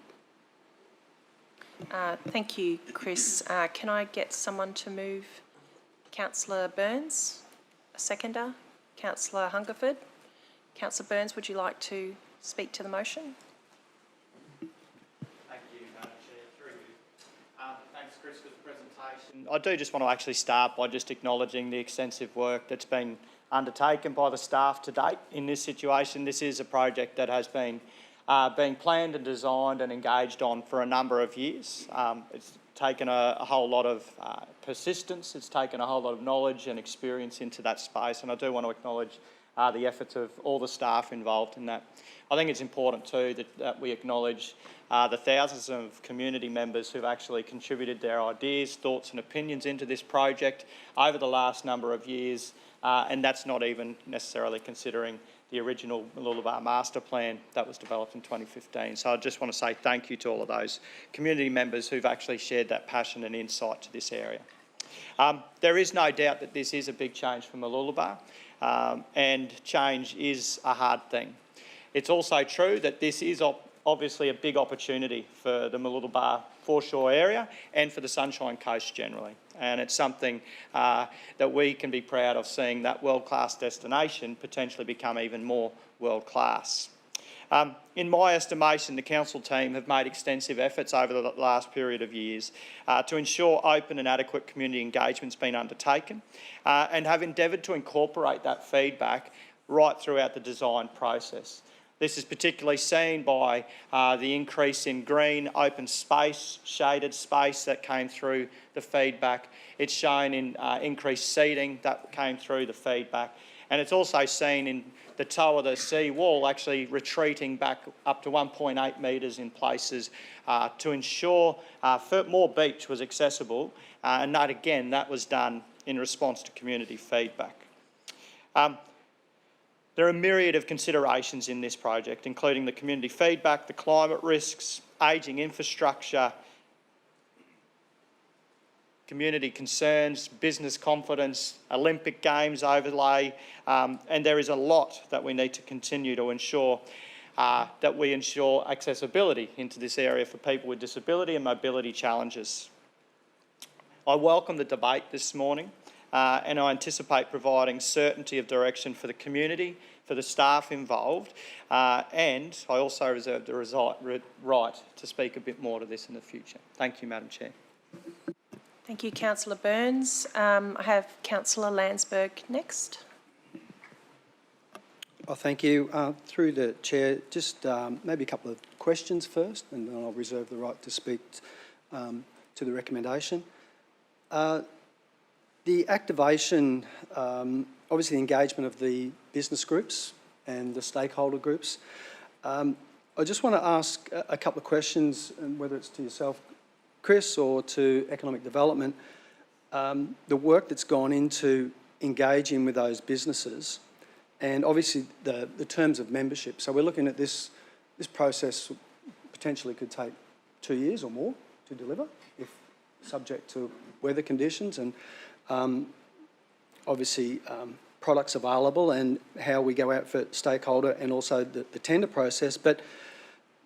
Thank you, Chris. Can I get someone to move? Councillor Burns, a seconder. Councillor Hungerford. Councillor Burns, would you like to speak to the motion? Thank you, Madam Chair. Through you. Thanks, Chris, for the presentation. I do just want to actually start by just acknowledging the extensive work that's been undertaken by the staff to date in this situation. This is a project that has been being planned and designed and engaged on for a number of years. It's taken a whole lot of persistence, it's taken a whole lot of knowledge and experience into that space, and I do want to acknowledge the efforts of all the staff involved in that. I think it's important too that we acknowledge the thousands of community members who've actually contributed their ideas, thoughts and opinions into this project over the last number of years, and that's not even necessarily considering the original Mooloolaba master plan that was developed in 2015. So I just want to say thank you to all of those community members who've actually shared that passion and insight to this area. There is no doubt that this is a big change for Mooloolaba, and change is a hard thing. It's also true that this is obviously a big opportunity for the Mooloolaba Foreshore area and for the Sunshine Coast generally. And it's something that we can be proud of, seeing that world-class destination potentially become even more world-class. In my estimation, the council team have made extensive efforts over the last period of years to ensure open and adequate community engagement's been undertaken, and have endeavoured to incorporate that feedback right throughout the design process. This is particularly seen by the increase in green, open space, shaded space that came through the feedback. It's shown in increased seating that came through the feedback. And it's also seen in the toe of the seawall actually retreating back up to 1.8 metres in places to ensure more beach was accessible. And that, again, that was done in response to community feedback. There are a myriad of considerations in this project, including the community feedback, the climate risks, ageing infrastructure, community concerns, business confidence, Olympic Games overlay, and there is a lot that we need to continue to ensure that we ensure accessibility into this area for people with disability and mobility challenges. I welcome the debate this morning and I anticipate providing certainty of direction for the community, for the staff involved, and I also reserve the right to speak a bit more to this in the future. Thank you, Madam Chair. Thank you, Councillor Burns. I have Councillor Landsberg next. Oh, thank you. Through the Chair, just maybe a couple of questions first, and then I'll reserve the right to speak to the recommendation. The activation, obviously the engagement of the business groups and the stakeholder groups. I just want to ask a couple of questions, and whether it's to yourself, Chris, or to economic development. The work that's gone into engaging with those businesses, and obviously the terms of membership. So we're looking at this process potentially could take 2 years or more to deliver, if subject to weather conditions and obviously products available and how we go out for stakeholder and also the tender process. But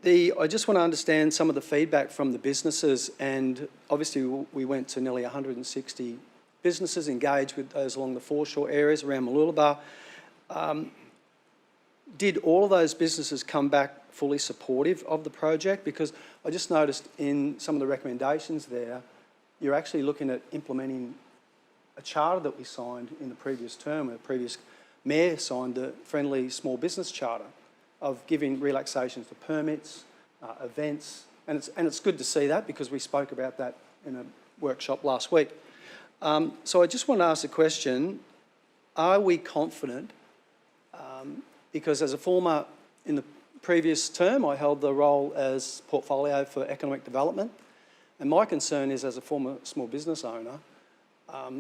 I just want to understand some of the feedback from the businesses, and obviously we went to nearly 160 businesses engaged with those along the foreshore areas around Mooloolaba. Did all of those businesses come back fully supportive of the project? Because I just noticed in some of the recommendations there, you're actually looking at implementing a charter that we signed in the previous term, where the previous mayor signed the Friendly Small Business Charter of giving relaxations to permits, events, and it's good to see that, because we spoke about that in a workshop last week. So I just want to ask the question, are we confident, because as a former, in the previous term, I held the role as portfolio for economic development, and my concern is, as a former small business owner, are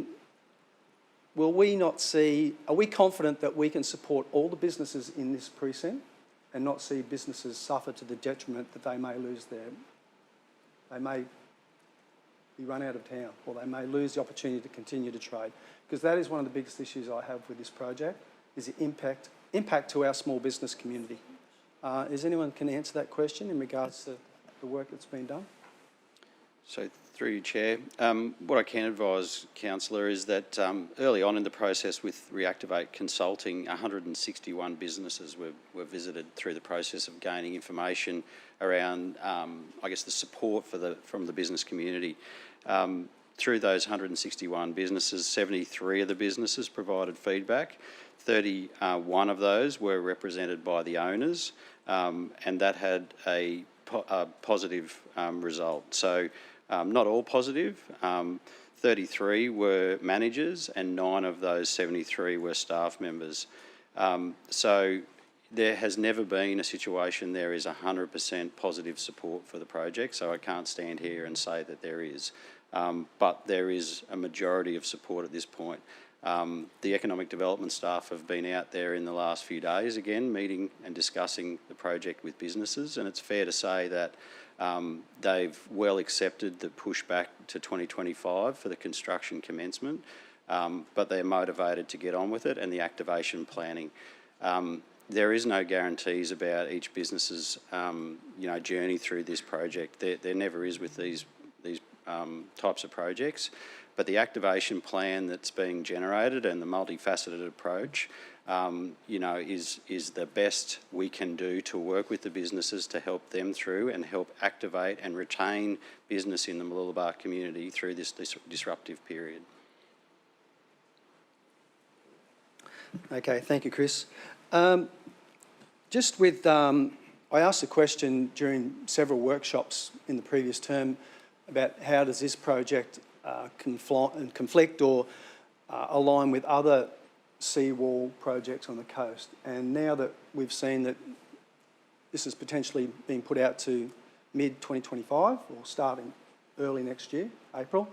we confident that we can support all the businesses in this precinct and not see businesses suffer to the detriment that they may be run out of town, or they may lose the opportunity to continue to trade? Because that is one of the biggest issues I have with this project, is the impact to our small business community. Is anyone can answer that question in regards to the work that's been done? So through you, Chair, what I can advise, Councillor, is that early on in the process with Reactivate Consulting, 161 businesses were visited through the process of gaining information around, I guess, the support from the business community. Through those 161 businesses, 73 of the businesses provided feedback. 31 of those were represented by the owners, and that had a positive result. So not all positive. 33 were managers, and 9 of those 73 were staff members. So there has never been a situation there is 100% positive support for the project, so I can't stand here and say that there is. But there is a majority of support at this point. The economic development staff have been out there in the last few days, again, meeting and discussing the project with businesses, and it's fair to say that they've well accepted the pushback to 2025 for the construction commencement, but they're motivated to get on with it, and the activation planning. There is no guarantees about each business's journey through this project. There never is with these types of projects, but the activation plan that's being generated and the multifaceted approach is the best we can do to work with the businesses to help them through and help activate and retain business in the Mooloolaba community through this disruptive period. Okay, thank you, Chris. Just with, I asked a question during several workshops in the previous term about how does this project conflict or align with other seawall projects on the coast. And now that we've seen that this is potentially being put out to mid-2025 or starting early next year, April,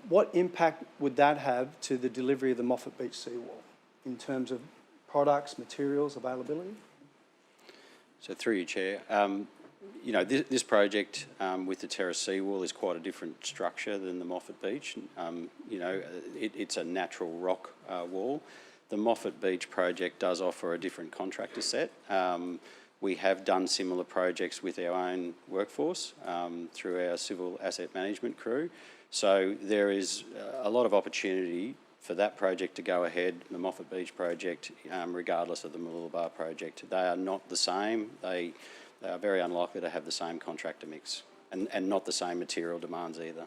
what impact would that have to the delivery of the Moffat Beach seawall in terms of products, materials, availability? So through you, Chair, You know, this project with the terrace seawall is quite a different structure than the Moffat Beach. You know, it's a natural rock wall. The Moffat Beach project does offer a different contractor set. We have done similar projects with our own workforce through our civil asset management crew. So there is a lot of opportunity for that project to go ahead, the Moffat Beach project, regardless of the Mooloolaba project. They are not the same. They are very unlikely to have the same contractor mix and not the same material demands either.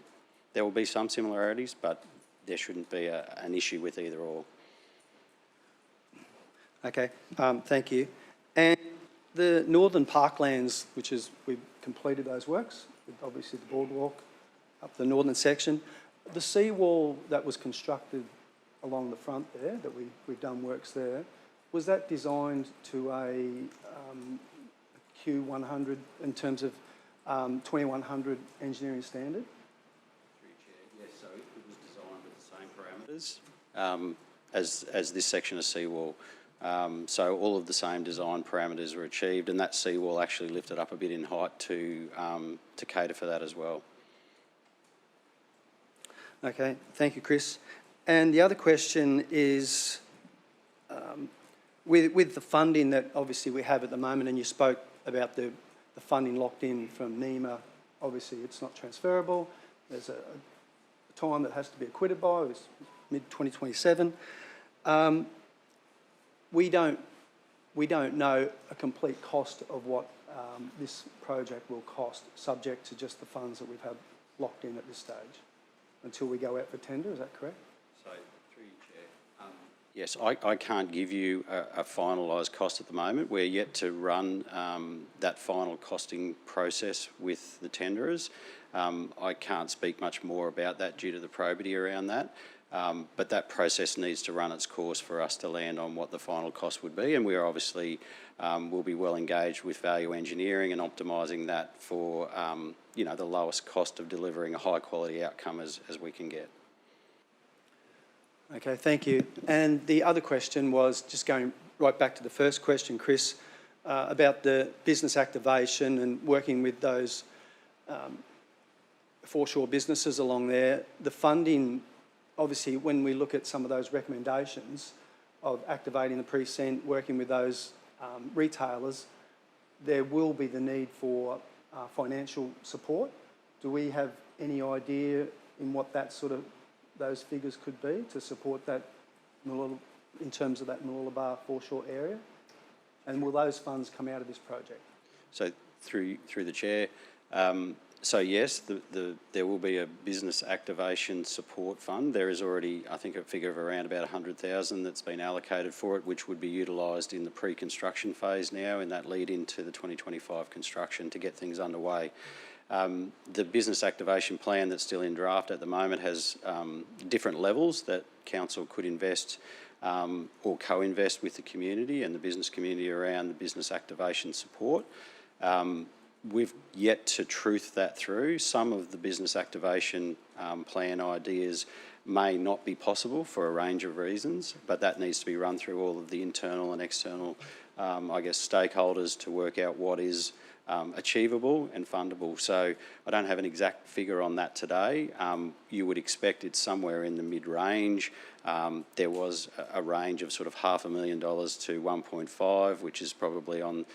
There will be some similarities, but there shouldn't be an issue with either or. Okay, thank you. And the Northern Parklands, which is, we've completed those works, obviously the boardwalk up the northern section. The seawall that was constructed along the front there, that we've done works there, was that designed to a Q100 in terms of 2100 engineering standard? Yes, so it was designed with the same parameters as this section of seawall. So all of the same design parameters were achieved, and that seawall actually lifted up a bit in height to cater for that as well. Okay, thank you, Chris. And the other question is, with the funding that obviously we have at the moment, and you spoke about the funding locked in from NEMA, obviously it's not transferable. There's a time that has to be acquitted by, it's mid-2027. We don't know a complete cost of what this project will cost, subject to just the funds that we've had locked in at this stage, until we go out for tender, is that correct? So, through you, Chair. Yes, I can't give you a finalised cost at the moment. We're yet to run that final costing process with the tenderers. I can't speak much more about that due to the probity around that. But that process needs to run its course for us to land on what the final cost would be, and we are obviously will be well engaged with value engineering and optimising that for you know, the lowest cost of delivering a high quality outcome as we can get. Okay, thank you. And the other question was, just going right back to the first question, Chris, about the business activation and working with those foreshore businesses along there. The funding, obviously, when we look at some of those recommendations of activating the precinct, working with those retailers, there will be the need for financial support. Do we have any idea in what that sort of, those figures could be to support that in terms of that Mooloolaba foreshore area? And will those funds come out of this project? So through the Chair, so yes, there will be a business activation support fund. There is already, I think, a figure of around about 100,000 that's been allocated for it, which would be utilised in the pre-construction phase now, in that lead into the 2025 construction to get things underway. The business activation plan that's still in draft at the moment has different levels that council could invest or co-invest with the community and the business community around the business activation support. We've yet to truth that through. Some of the business activation plan ideas may not be possible for a range of reasons, but that needs to be run through all of the internal and external, I guess, stakeholders to work out what is achievable and fundable. So I don't have an exact figure on that today. You would expect it's somewhere in the mid-range. There was a range of sort of $500,000 to 1.5, which is probably on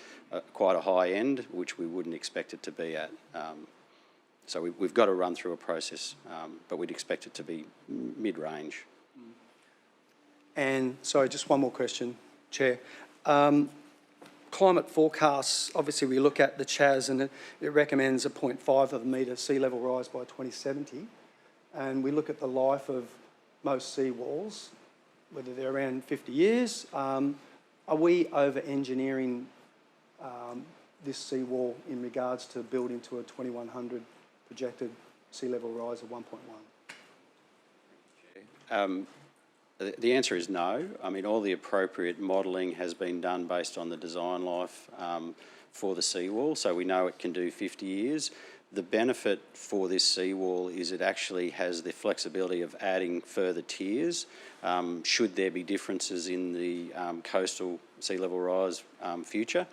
quite a high end, which we wouldn't expect it to be at. So we've got to run through a process, but we'd expect it to be mid-range. And sorry, just one more question, Chair. Climate forecasts, obviously we look at the CHAS and it recommends a 0.5 of a metre sea level rise by 2070. And we look at the life of most seawalls, whether they're around 50 years. Are we over-engineering this seawall in regards to building to a 2100 projected sea level rise of 1.1? The answer is no. I mean, all the appropriate modelling has been done based on the design life for the seawall, so we know it can do 50 years. The benefit for this seawall is it actually has the flexibility of adding further tiers should there be differences in the coastal sea level rise future.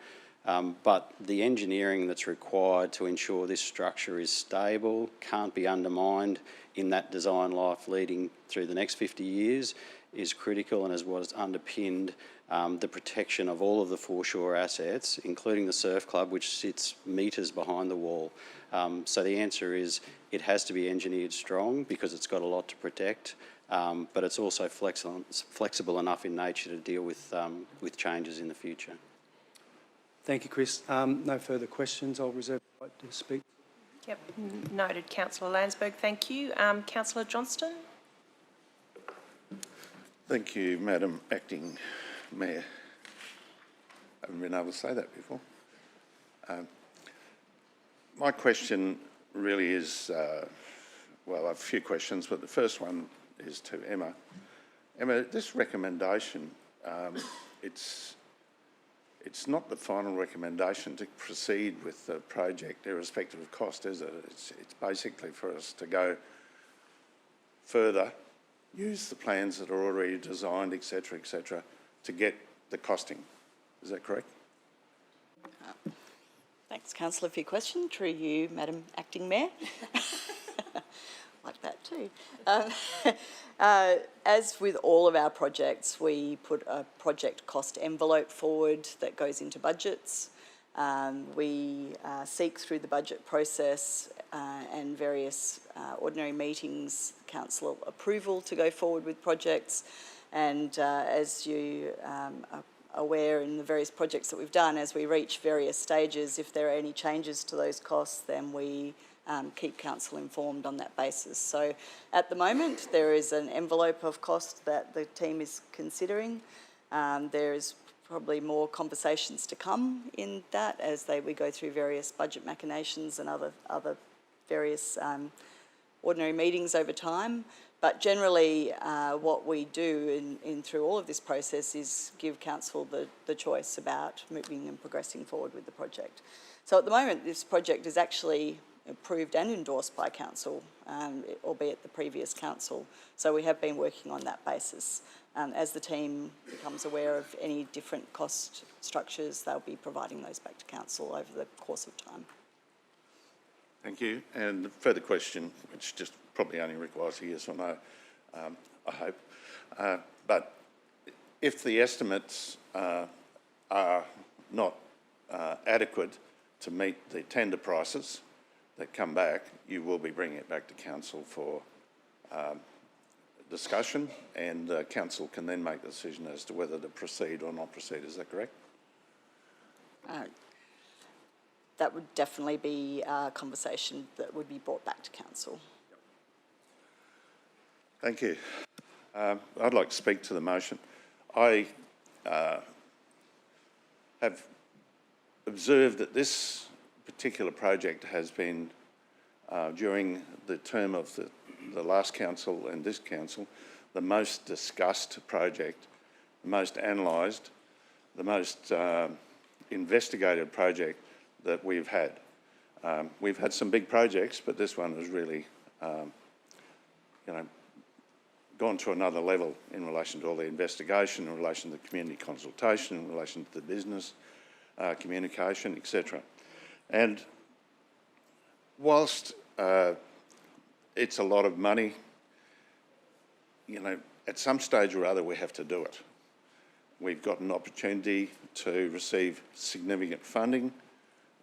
But the engineering that's required to ensure this structure is stable, can't be undermined in that design life leading through the next 50 years is critical, and is what has underpinned the protection of all of the foreshore assets, including the surf club, which sits metres behind the wall. So the answer is it has to be engineered strong because it's got a lot to protect, but it's also flexible enough in nature to deal with changes in the future. Thank you, Chris. No further questions. I'll reserve the right to speak. Yep, noted, Councillor Landsberg. Thank you. Councillor Johnston. Thank you, Madam Acting Mayor. I haven't been able to say that before. My question really is, well, I have a few questions, but the first one is to Emma. Emma, this recommendation, it's not the final recommendation to proceed with the project irrespective of cost, is it? It's basically for us to go further, use the plans that are already designed, et cetera, to get the costing. Is that correct? Thanks, Councillor, for your question. Through you, Madam Acting Mayor. Like that too. As with all of our projects, we put a project cost envelope forward that goes into budgets. We seek through the budget process and various ordinary meetings council approval to go forward with projects. And as you are aware in the various projects that we've done, as we reach various stages, if there are any changes to those costs, then we keep council informed on that basis. So at the moment, there is an envelope of cost that the team is considering. There is probably more conversations to come in that as we go through various budget machinations and other various ordinary meetings over time. But generally, what we do in through all of this process is give council the choice about moving and progressing forward with the project. So at the moment, this project is actually approved and endorsed by council, albeit the previous council. So we have been working on that basis. As the team becomes aware of any different cost structures, they'll be providing those back to council over the course of time. Thank you. And the further question, which just probably only requires a yes or no, I hope. But if the estimates are not adequate to meet the tender prices that come back, you will be bringing it back to council for discussion, and council can then make the decision as to whether to proceed or not proceed. Is that correct? That would definitely be a conversation that would be brought back to council. Thank you. I'd like to speak to the motion. I have observed that this particular project has been, during the term of the last council and this council, the most discussed project, the most analysed, the most investigated project that we've had. We've had some big projects, but this one has really, gone to another level in relation to all the investigation, in relation to the community consultation, in relation to the business communication, etc. And whilst it's a lot of money, at some stage or other we have to do it. We've got an opportunity to receive significant funding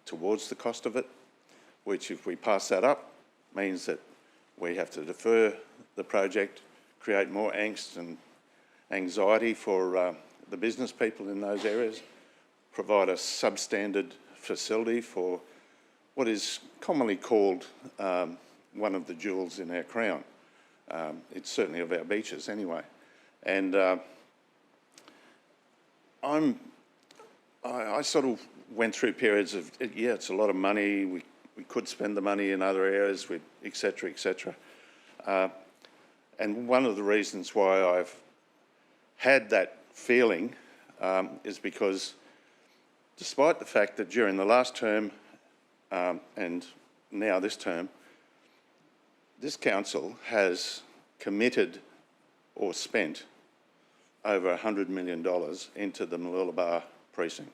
towards the cost of it, which if we pass that up means that we have to defer the project, create more angst and anxiety for the business people in those areas, provide a substandard facility for what is commonly called one of the jewels in our crown. It's certainly of our beaches anyway. And I sort of went through periods of, yeah, it's a lot of money, we could spend the money in other areas, et cetera, et cetera. And one of the reasons why I've had that feeling is because despite the fact that during the last term and now this term, this council has committed or spent over $100 million into the Mooloolaba precinct.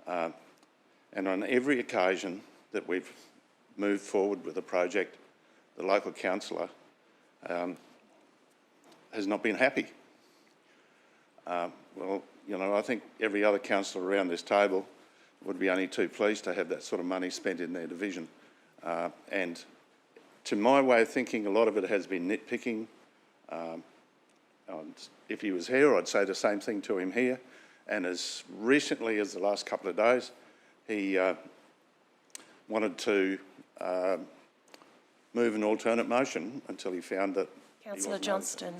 And on every occasion that we've moved forward with a project, the local councillor has not been happy. Well, you know, I think every other councillor around this table would be only too pleased to have that sort of money spent in their division. And to my way of thinking, a lot of it has been nitpicking. If he was here, I'd say the same thing to him here. And as recently as the last couple of days, he wanted to move an alternate motion until he found that. Councillor Johnston,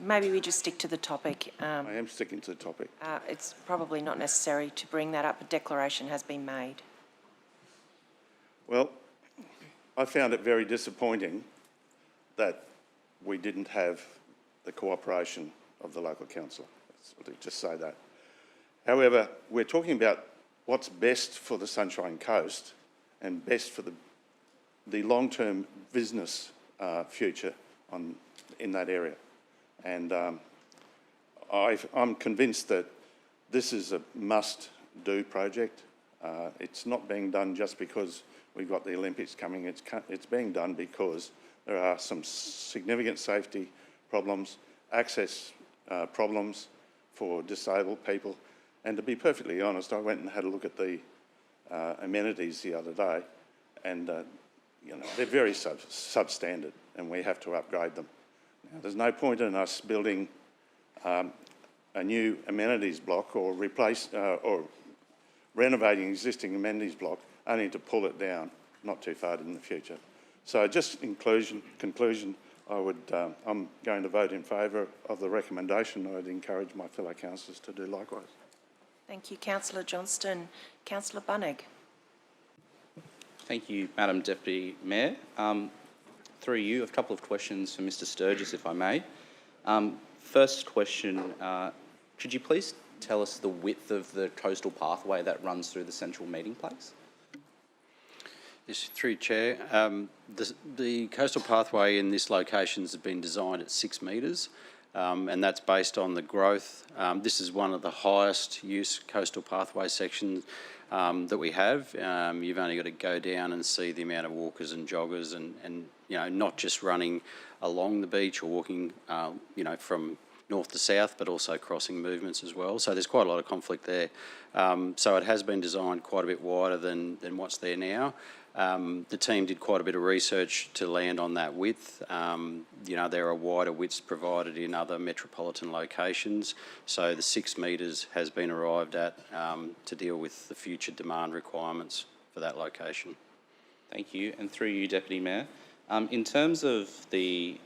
maybe we just stick to the topic. I am sticking to the topic. It's probably not necessary to bring that up. A declaration has been made. Well, I found it very disappointing that we didn't have the cooperation of the local council. I'll just say that. However, we're talking about what's best for the Sunshine Coast and best for the long-term business future in that area. And I'm convinced that this is a must-do project. It's not being done just because we've got the Olympics coming. It's being done because there are some significant safety problems, access problems for disabled people. And to be perfectly honest, I went and had a look at the amenities the other day, and you know, they're very substandard, and we have to upgrade them. Now, there's no point in us building a new amenities block or renovating existing amenities block only to pull it down not too far in the future. So just in conclusion, I'm going to vote in favour of the recommendation. I would encourage my fellow councillors to do likewise. Thank you, Councillor Johnston. Councillor Bunnig. Thank you, Madam Deputy Mayor. Through you, a couple of questions for Mr Sturgis, if I may. First question, could you please tell us the width of the coastal pathway that runs through the central meeting place? Yes, through you, Chair. The coastal pathway in this location has been designed at 6 metres, and that's based on the growth. This is one of the highest use coastal pathway sections that we have. You've only got to go down and see the amount of walkers and joggers and you know, not just running along the beach or walking, you know, from north to south, but also crossing movements as well. So there's quite a lot of conflict there. So it has been designed quite a bit wider than what's there now. The team did quite a bit of research to land on that width. You know, there are wider widths provided in other metropolitan locations. So the 6 metres has been arrived at to deal with the future demand requirements for that location. Thank you. And through you, Deputy Mayor, in terms of the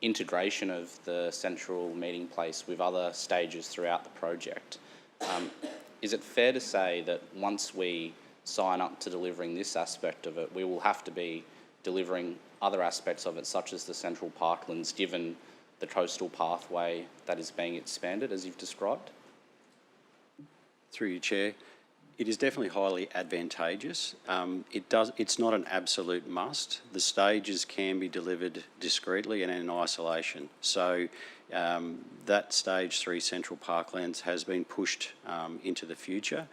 integration of the central meeting place with other stages throughout the project, is it fair to say that once we sign up to delivering this aspect of it, we will have to be delivering other aspects of it, such as the central parklands, given the coastal pathway that is being expanded, as you've described? Through you, Chair. It is definitely highly advantageous. It's not an absolute must. The stages can be delivered discreetly and in isolation. So that stage 3 central parklands has been pushed into the future.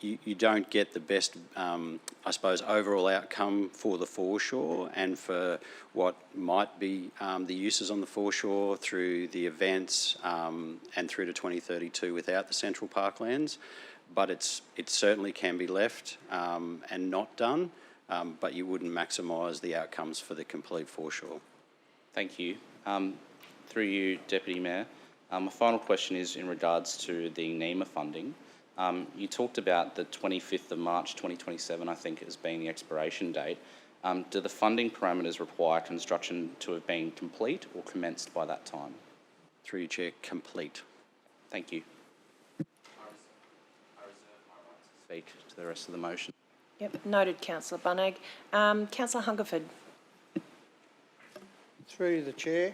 You don't get the best, I suppose, overall outcome for the foreshore and for what might be the uses on the foreshore through the events and through to 2032 without the central parklands. But it certainly can be left and not done, but you wouldn't maximise the outcomes for the complete foreshore. Thank you. Through you, Deputy Mayor, my final question is in regards to the NEMA funding. You talked about the 25th of March 2027, I think, as being the expiration date. Do the funding parameters require construction to have been complete or commenced by that time? Through you, Chair, complete. Thank you. Speak to the rest of the motion. Yep, noted, Councillor Bunnig. Councillor Hungerford. Through the Chair,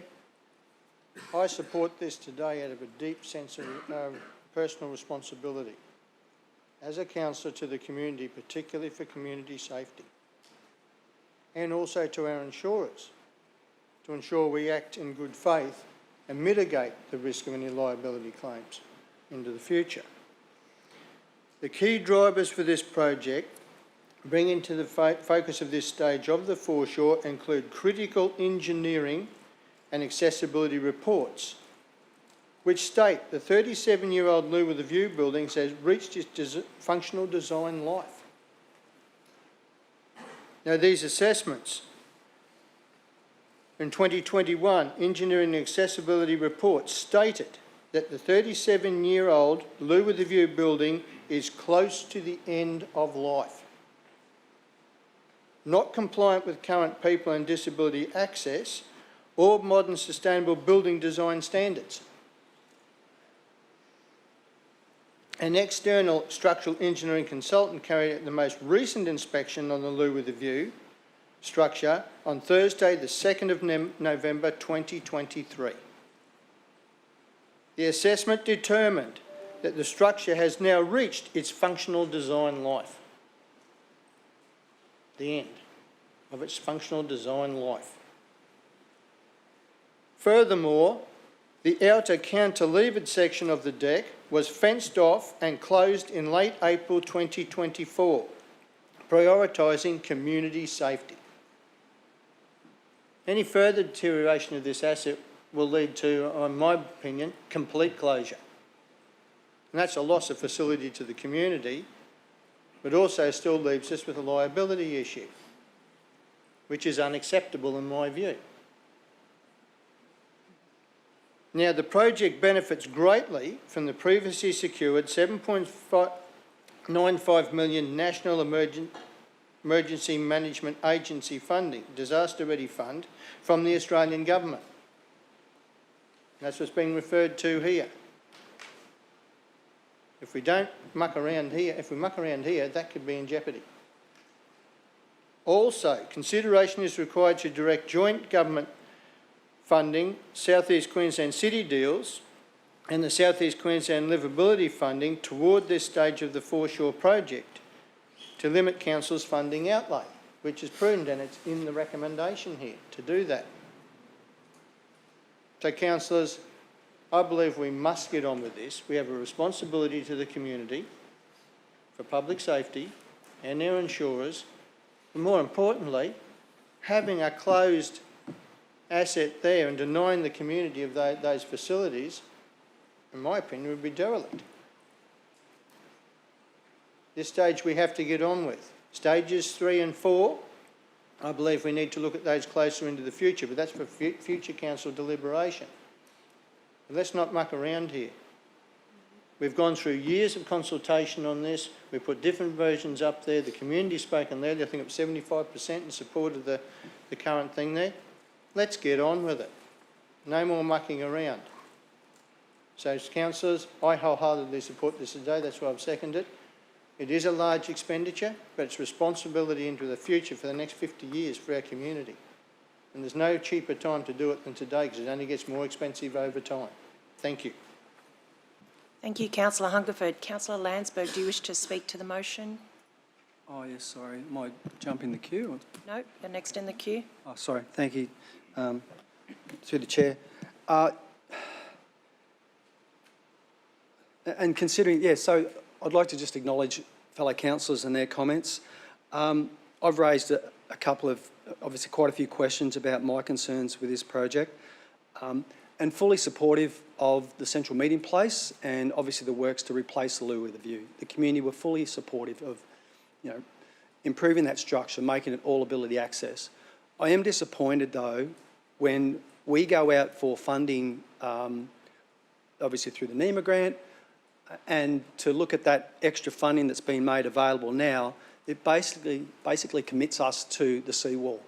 I support this today out of a deep sense of personal responsibility as a councillor to the community, particularly for community safety, and also to our insurers, to ensure we act in good faith and mitigate the risk of any liability claims into the future. The key drivers for this project, bringing to the focus of this stage of the foreshore, include critical engineering and accessibility reports, which state the 37-year-old Lou with a View building has reached its functional design life. Now, these assessments in 2021, engineering and accessibility reports stated that the 37-year-old Lou with a View building is close to the end of life, not compliant with current people and disability access or modern sustainable building design standards. An external structural engineering consultant carried out the most recent inspection on the Lou with a View structure on Thursday, the 2nd of November 2023. The assessment determined that the structure has now reached its functional design life. The end of its functional design life. Furthermore, the outer cantilevered section of the deck was fenced off and closed in late April 2024, prioritising community safety. Any further deterioration of this asset will lead to, in my opinion, complete closure. And that's a loss of facility to the community, but also still leaves us with a liability issue, which is unacceptable in my view. Now, the project benefits greatly from the previously secured $7.95 million National Emergency Management Agency funding, Disaster Ready Fund, from the Australian Government. That's what's being referred to here. If we don't muck around here, that could be in jeopardy. Also, consideration is required to direct joint government funding, South East Queensland City deals and the South East Queensland Livability funding toward this stage of the Foreshore project to limit council's funding outlay, which is prudent, and it's in the recommendation here to do that. So, councillors, I believe we must get on with this. We have a responsibility to the community for public safety and our insurers, and more importantly, having a closed asset there and denying the community of those facilities, in my opinion, would be derelict. This stage we have to get on with. Stages 3 and 4, I believe we need to look at those closer into the future, but that's for future council deliberation. But let's not muck around here. We've gone through years of consultation on this. We put different versions up there. The community's spoken there. I think it was 75% in support of the current thing there. Let's get on with it. No more mucking around. So, as councillors, I wholeheartedly support this today. That's why I've seconded it. It is a large expenditure, but it's responsibility into the future for the next 50 years for our community. And there's no cheaper time to do it than today, because it only gets more expensive over time. Thank you. Thank you, Councillor Hungerford. Councillor Landsberg, do you wish to speak to the motion? Oh, yes, sorry. Might jump in the queue? No, you're next in the queue. Oh, sorry. Thank you. Through the chair. And considering, so I'd like to just acknowledge fellow councillors and their comments. I've raised a couple of, obviously quite a few questions about my concerns with this project, and fully supportive of the central meeting place and obviously the works to replace the Lou with a View. The community were fully supportive of, improving that structure, making it all ability access. I am disappointed though when we go out for funding, obviously through the NEMA grant, and to look at that extra funding that's been made available now, it basically commits us to the seawall.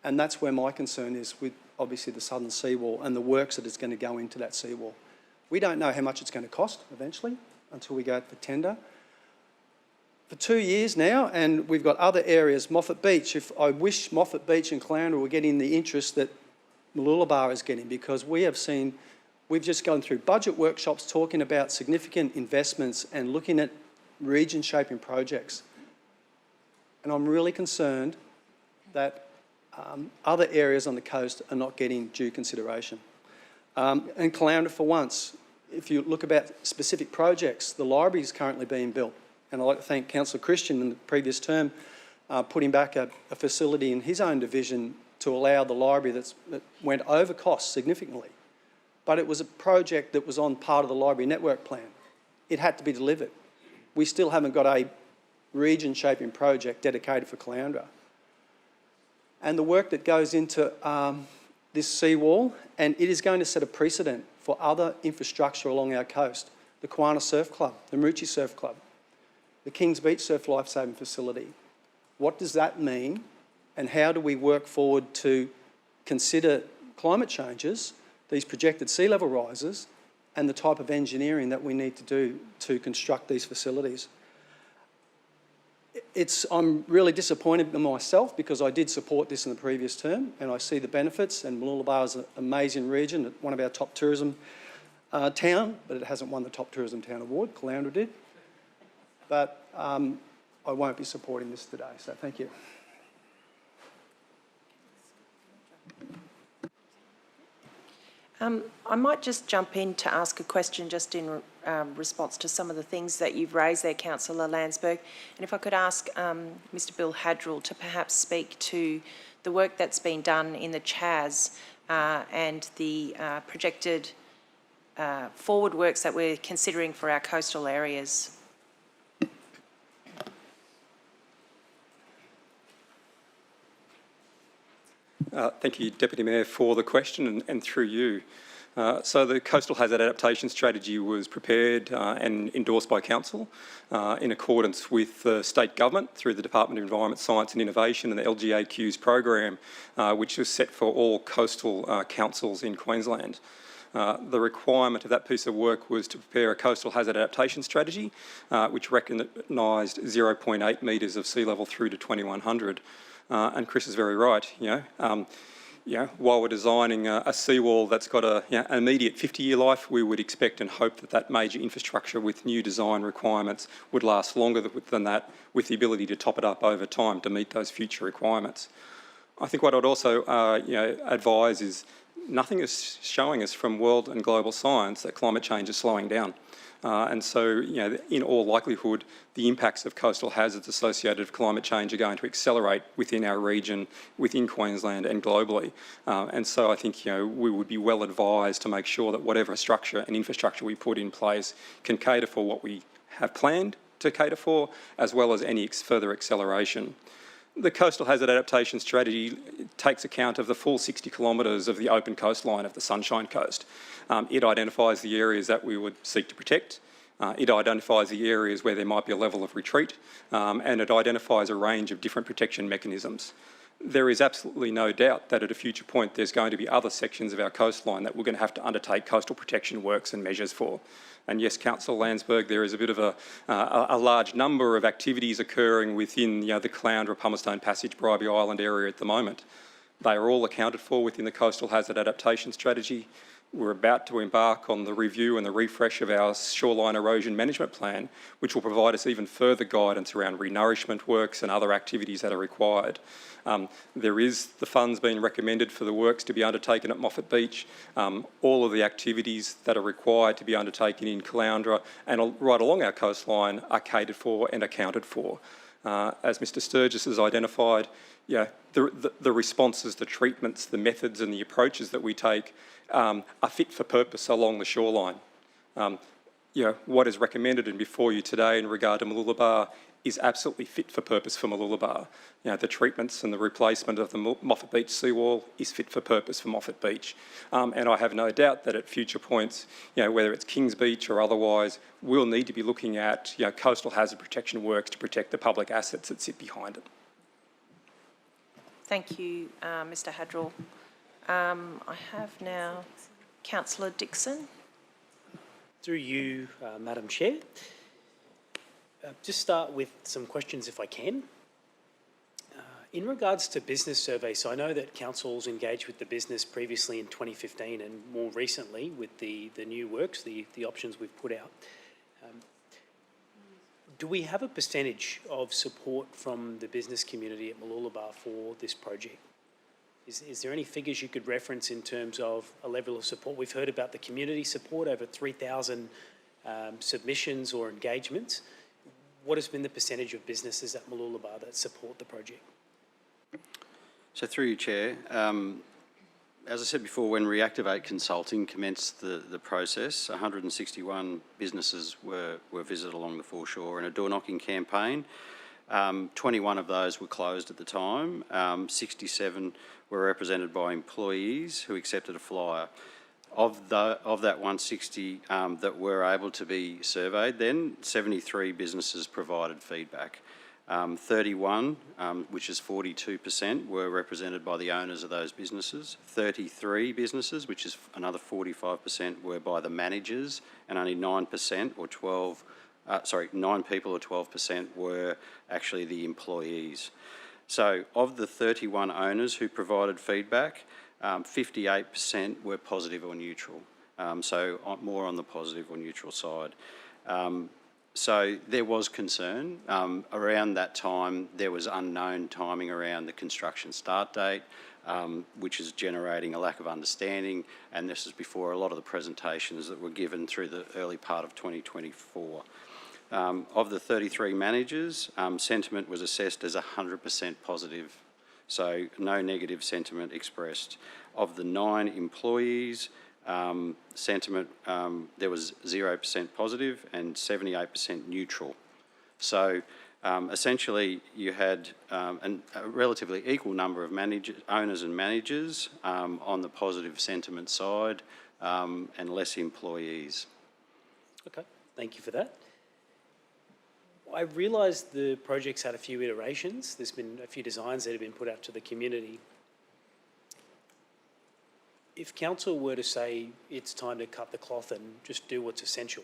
And that's where my concern is with obviously the southern seawall and the works that is going to go into that seawall. We don't know how much it's going to cost eventually until we go out for tender. For 2 years now, and we've got other areas, Moffat Beach. I wish Moffat Beach and Caloundra were getting the interest that Mooloolaba is getting, because we've just gone through budget workshops talking about significant investments and looking at region-shaping projects. And I'm really concerned that other areas on the coast are not getting due consideration. And Caloundra, for once, if you look about specific projects, the library is currently being built. And I'd like to thank Councillor Christian in the previous term putting back a facility in his own division to allow the library that went over cost significantly. But it was a project that was on part of the library network plan. It had to be delivered. We still haven't got a region-shaping project dedicated for Caloundra. And the work that goes into this seawall, and it is going to set a precedent for other infrastructure along our coast. The Warana Surf Club, the Maroochydore Surf Club, the Kings Beach Surf Lifesaving Facility. What does that mean, and how do we work forward to consider climate changes, these projected sea level rises, and the type of engineering that we need to do to construct these facilities? I'm really disappointed in myself because I did support this in the previous term and I see the benefits, and Mooloolaba is an amazing region, one of our top tourism town, but it hasn't won the top tourism town award, Caloundra did. But I won't be supporting this today, so thank you. I might just jump in to ask a question just in response to some of the things that you've raised there, Councillor Landsberg. And if I could ask Mr Bill Hadrill to perhaps speak to the work that's been done in the CHAS and the projected forward works that we're considering for our coastal areas. Thank you, Deputy Mayor, for the question and through you. So the Coastal Hazard Adaptation Strategy was prepared and endorsed by Council in accordance with the State Government through the Department of Environment, Science and Innovation and the LGAQ's program, which was set for all coastal councils in Queensland. The requirement of that piece of work was to prepare a coastal hazard adaptation strategy, which recognised 0.8 metres of sea level through to 2100. And Chris is very right, while we're designing a seawall that's got an immediate 50-year life, we would expect and hope that that major infrastructure with new design requirements would last longer than that, with the ability to top it up over time to meet those future requirements. I think what I'd also advise is nothing is showing us from world and global science that climate change is slowing down. And so, in all likelihood, the impacts of coastal hazards associated with climate change are going to accelerate within our region, within Queensland and globally. And so I think, we would be well advised to make sure that whatever structure and infrastructure we put in place can cater for what we have planned to cater for, as well as any further acceleration. The Coastal Hazard Adaptation Strategy takes account of the full 60 kilometres of the open coastline of the Sunshine Coast. It identifies the areas that we would seek to protect. It identifies the areas where there might be a level of retreat, and it identifies a range of different protection mechanisms. There is absolutely no doubt that at a future point there's going to be other sections of our coastline that we're going to have to undertake coastal protection works and measures for. And yes, Councillor Landsberg, there is a bit of a large number of activities occurring within the Caloundra, Pumicestone Passage, Bribie Island area at the moment. They are all accounted for within the Coastal Hazard Adaptation Strategy. We're about to embark on the review and the refresh of our shoreline erosion management plan, which will provide us even further guidance around renourishment works and other activities that are required. There is the funds being recommended for the works to be undertaken at Moffat Beach. All of the activities that are required to be undertaken in Caloundra and right along our coastline are catered for and accounted for. As Mr Sturgis has identified, the responses, the treatments, the methods and the approaches that we take are fit for purpose along the shoreline. What is recommended and before you today in regard to Mooloolaba is absolutely fit for purpose for Mooloolaba. The treatments and the replacement of the Moffat Beach seawall is fit for purpose for Moffat Beach. And I have no doubt that at future points, whether it's Kings Beach or otherwise, we'll need to be looking at coastal hazard protection works to protect the public assets that sit behind it. Thank you, Mr Hadrill. I have now Councillor Dixon. Through you, Madam Chair. Just start with some questions if I can. In regards to business surveys, so I know that councils engaged with the business previously in 2015 and more recently with the new works, the options we've put out. Do we have a percentage of support from the business community at Mooloolaba for this project? Is there any figures you could reference in terms of a level of support? We've heard about the community support, over 3,000 submissions or engagements. What has been the percentage of businesses at Mooloolaba that support the project? So through you, Chair, as I said before, when Reactivate Consulting commenced the process, 161 businesses were visited along the foreshore in a door-knocking campaign. 21 of those were closed at the time. 67 were represented by employees who accepted a flyer. Of that 160 that were able to be surveyed then, 73 businesses provided feedback. 31, which is 42%, were represented by the owners of those businesses. 33 businesses, which is another 45%, were by the managers, and only 9% or 12, 9 people or 12% were actually the employees. So of the 31 owners who provided feedback, 58% were positive or neutral. So more on the positive or neutral side. So there was concern. Around that time, there was unknown timing around the construction start date, which is generating a lack of understanding, and this is before a lot of the presentations that were given through the early part of 2024. Of the 33 managers, sentiment was assessed as 100% positive, so no negative sentiment expressed. Of the 9 employees, sentiment, there was 0% positive and 78% neutral. So essentially you had a relatively equal number of owners and managers on the positive sentiment side and less employees. Okay, thank you for that. I realise the project's had a few iterations. There's been a few designs that have been put out to the community. If council were to say it's time to cut the cloth and just do what's essential,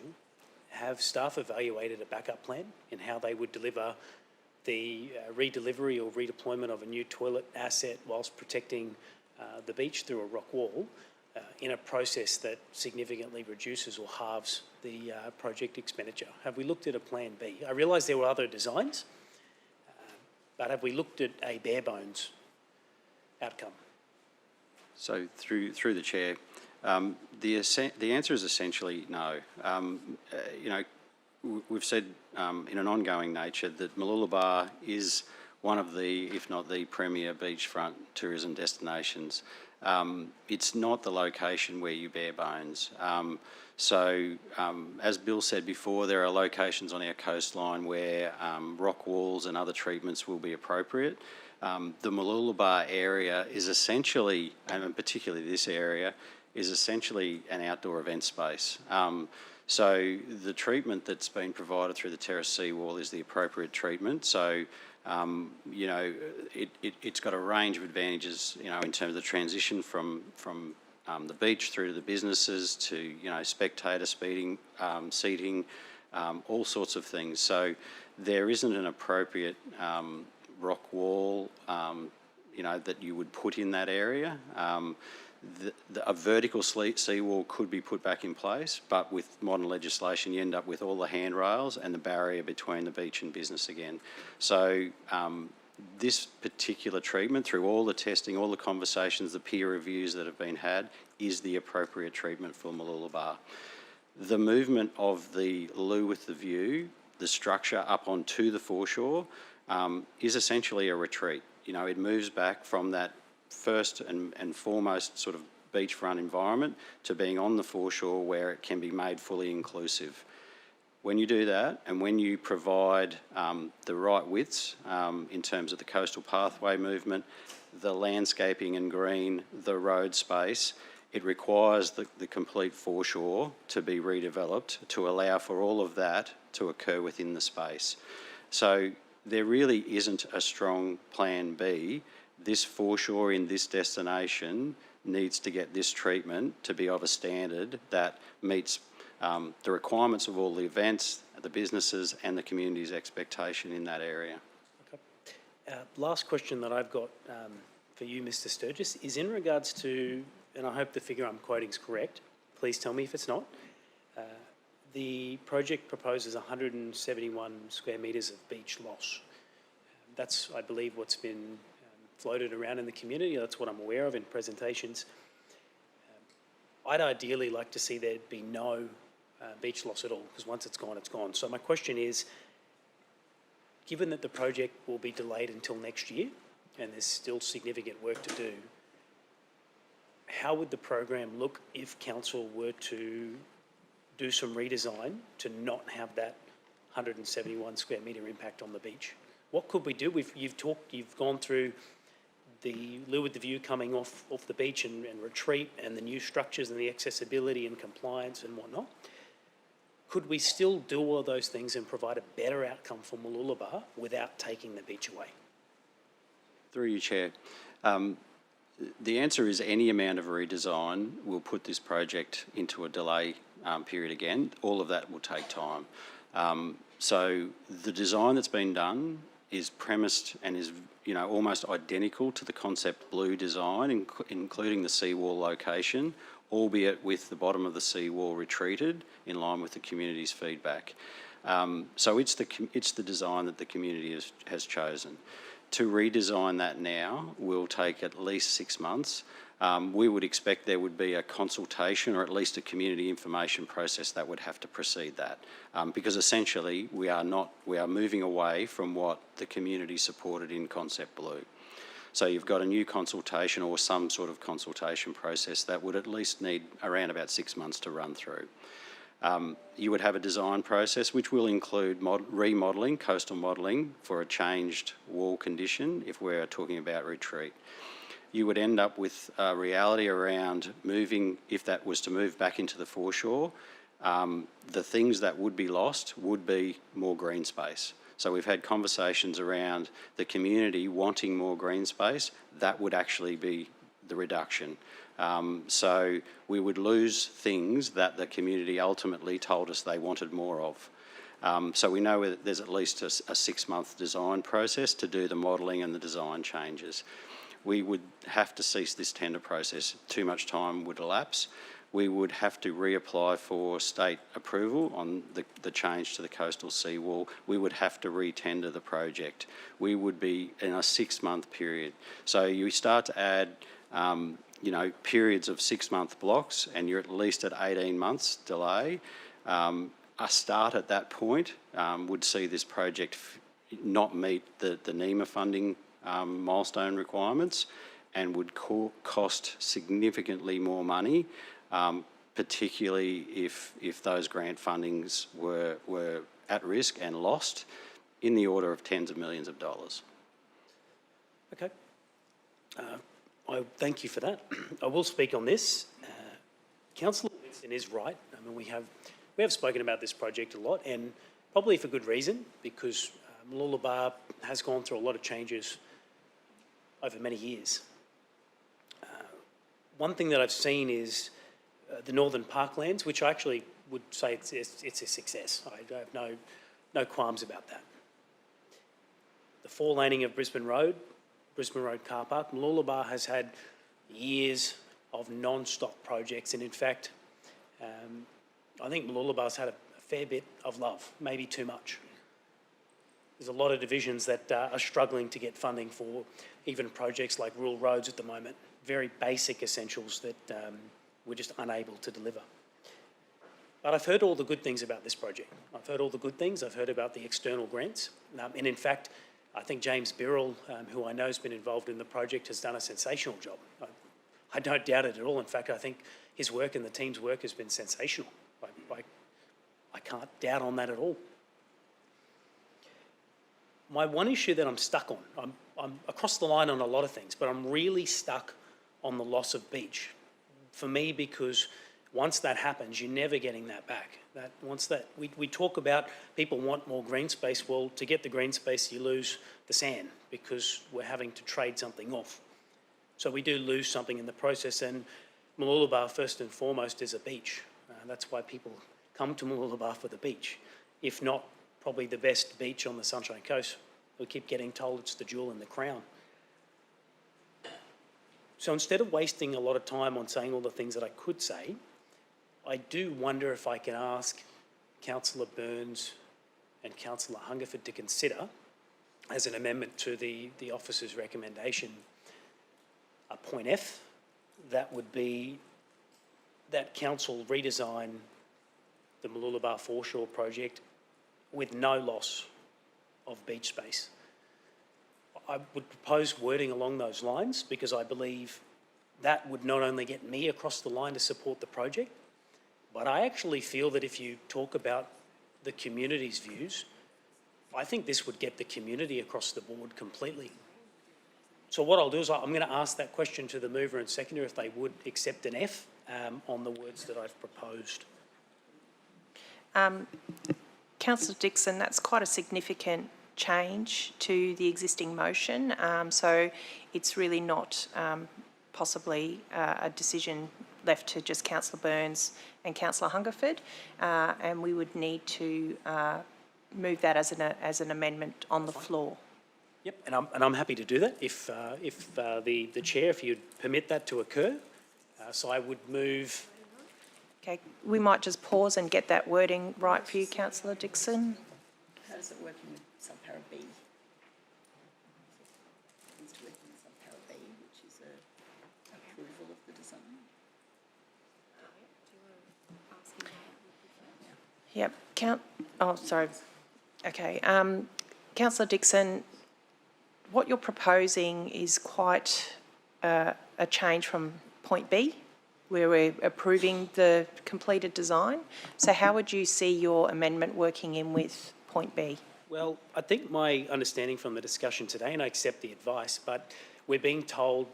have staff evaluated a backup plan in how they would deliver the redelivery or redeployment of a new toilet asset whilst protecting the beach through a rock wall in a process that significantly reduces or halves the project expenditure? Have we looked at a plan B? I realise there were other designs, but have we looked at a bare bones outcome? So through the chair, the answer is essentially no. You know, we've said in an ongoing nature that Mooloolaba is one of the, if not the premier beachfront tourism destinations. It's not the location where you bare bones. As Bill said before, there are locations on our coastline where rock walls and other treatments will be appropriate. The Mooloolaba area is essentially, and particularly this area, is essentially an outdoor event space. So the treatment that's been provided through the terrace seawall is the appropriate treatment. So, you know, it's got a range of advantages, you know, in terms of the transition from the beach through to the businesses to, you know, spectator seating, all sorts of things. So there isn't an appropriate rock wall, you know, that you would put in that area. A vertical seawall could be put back in place, but with modern legislation you end up with all the handrails and the barrier between the beach and business again. So this particular treatment, through all the testing, all the conversations, the peer reviews that have been had, is the appropriate treatment for Mooloolaba. The movement of the loo with the view, the structure up onto the foreshore, is essentially a retreat. You know, it moves back from that first and foremost sort of beachfront environment to being on the foreshore where it can be made fully inclusive. When you do that and when you provide the right widths in terms of the coastal pathway movement, the landscaping and green, the road space, it requires the complete foreshore to be redeveloped to allow for all of that to occur within the space. So there really isn't a strong plan B. This foreshore in this destination needs to get this treatment to be of a standard that meets the requirements of all the events, the businesses and the community's expectation in that area. Okay. Last question that I've got for you, Mr. Sturgis, is in regards to, and I hope the figure I'm quoting is correct, please tell me if it's not, the project proposes 171 square metres of beach loss. That's, I believe, what's been floated around in the community. That's what I'm aware of in presentations. I'd ideally like to see there be no beach loss at all, because once it's gone, it's gone. So my question is, given that the project will be delayed until next year, and there's still significant work to do, how would the program look if council were to do some redesign to not have that 171 square metre impact on the beach? What could we do? You've gone through the loo with the view coming off the beach and retreat, and the new structures and the accessibility and compliance and whatnot. Could we still do all of those things and provide a better outcome for Mooloolaba without taking the beach away? Through you, Chair. The answer is any amount of redesign will put this project into a delay period again. All of that will take time. So the design that's been done is premised and is, almost identical to the concept blue design, including the seawall location, albeit with the bottom of the seawall retreated in line with the community's feedback. So it's the design that the community has chosen. To redesign that now will take at least 6 months. We would expect there would be a consultation or at least a community information process that would have to precede that, because essentially we are moving away from what the community supported in Concept Blue. So you've got a new consultation or some sort of consultation process that would at least need around about 6 months to run through. You would have a design process which will include remodelling, coastal modelling for a changed wall condition if we're talking about retreat. You would end up with a reality around moving, if that was to move back into the foreshore, the things that would be lost would be more green space. So we've had conversations around the community wanting more green space. That would actually be the reduction. So we would lose things that the community ultimately told us they wanted more of. So we know that there's at least a 6-month design process to do the modelling and the design changes. We would have to cease this tender process. Too much time would elapse. We would have to reapply for state approval on the change to the coastal seawall. We would have to re-tender the project. We would be in a 6-month period. So you start to add periods of 6-month blocks, and you're at least at 18 months delay. A start at that point would see this project not meet the NEMA funding milestone requirements, and would cost significantly more money, particularly if those grant fundings were at risk and lost, in the order of tens of millions of dollars. Okay. I thank you for that. I will speak on this. Councillor Winston is right. I mean, we have spoken about this project a lot, and probably for good reason, because Mooloolaba has gone through a lot of changes over many years. One thing that I've seen is the Northern Parklands, which I actually would say it's a success. I have no qualms about that. The 4-laning of Brisbane Road car park, Mooloolaba has had years of non-stop projects, and in fact, I think Mooloolaba's had a fair bit of love, maybe too much. There's a lot of divisions that are struggling to get funding for even projects like rural roads at the moment, very basic essentials that we're just unable to deliver. But I've heard all the good things about this project. I've heard all the good things. I've heard about the external grants. And in fact, I think James Birrell, who I know has been involved in the project, has done a sensational job. I don't doubt it at all. In fact, I think his work and the team's work has been sensational. I can't doubt on that at all. My one issue that I'm stuck on, I'm across the line on a lot of things, but I'm really stuck on the loss of beach. For me, because once that happens, you're never getting that back. We talk about people want more green space. Well, to get the green space, you lose the sand because we're having to trade something off. So we do lose something in the process, and Mooloolaba, first and foremost, is a beach. That's why people come to Mooloolaba for the beach. If not, probably the best beach on the Sunshine Coast. We keep getting told it's the jewel in the crown. So instead of wasting a lot of time on saying all the things that I could say, I do wonder if I can ask Councillor Burns and Councillor Hungerford to consider as an amendment to the officer's recommendation, a point F, that would be that council redesign the Mooloolaba Foreshore project with no loss of beach space. I would propose wording along those lines because I believe that would not only get me across the line to support the project, but I actually feel that if you talk about the community's views, I think this would get the community across the board completely. So what I'll do is I'm going to ask that question to the mover and seconder if they would accept an F on the words that I've proposed. Councillor Dixon, that's quite a significant change to the existing motion. So it's really not possibly a decision left to just Councillor Burns and Councillor Hungerford, and we would need to move that as an amendment on the floor. Yep, and I'm happy to do that if the chair, if you'd permit that to occur. So I would move. Okay, we might just pause and get that wording right for you, Councillor Dixon. How does it work in subpara B? It's to work in subpara B, which is a approval of the design. Yep. Oh, sorry. Okay. Councillor Dixon, what you're proposing is quite a change from point B, where we're approving the completed design. So how would you see your amendment working in with point B? Well, I think my understanding from the discussion today, and I accept the advice, but we're being told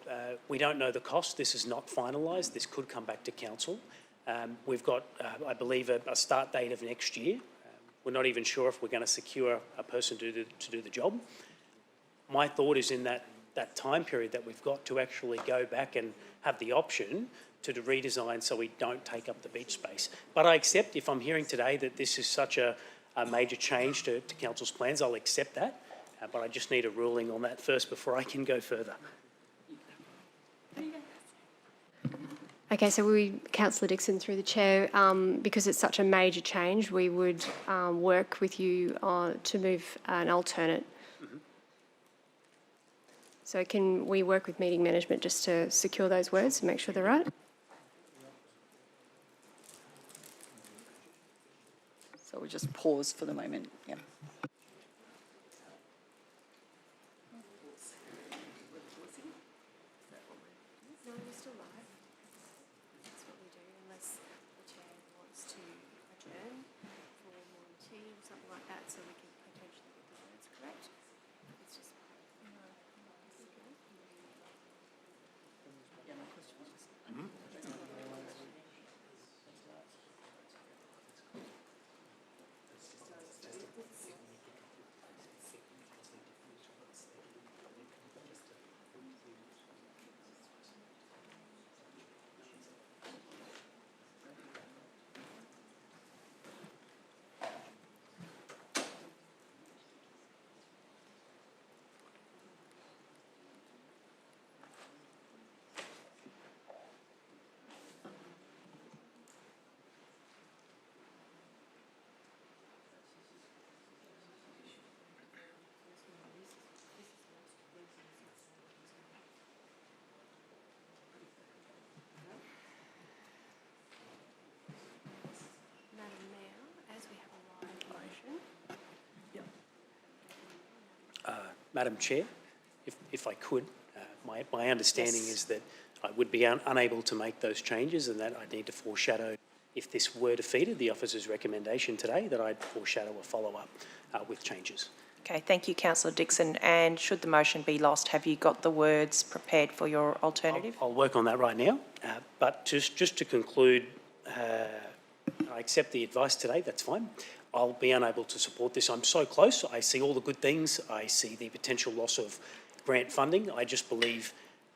we don't know the cost. This is not finalised. This could come back to council. We've got, I believe, a start date of next year. We're not even sure if we're going to secure a person to do the job. My thought is in that time period that we've got to actually go back and have the option to redesign so we don't take up the beach space. But I accept, if I'm hearing today that this is such a major change to council's plans, I'll accept that. But I just need a ruling on that first before I can go further. Okay, so Councillor Dixon, through the chair, because it's such a major change, we would work with you to move an alternate. Mm-hmm. So can we work with meeting management just to secure those words and make sure they're right? So we'll just pause for the moment. Yeah. No, we're still live. That's what we do, unless the chair wants to adjourn for more tea or something like that, so we can potentially get the words correct. It's just Madam Chair, if I could, my understanding is that I would be unable to make those changes and that I'd need to foreshadow, if this were defeated, the officer's recommendation today, that I'd foreshadow a follow-up with changes. Okay, thank you, Councillor Dixon. And should the motion be lost, have you got the words prepared for your alternative? I'll work on that right now. But just to conclude, I accept the advice today, that's fine. I'll be unable to support this. I'm so close. I see all the good things. I see the potential loss of grant funding. I just believe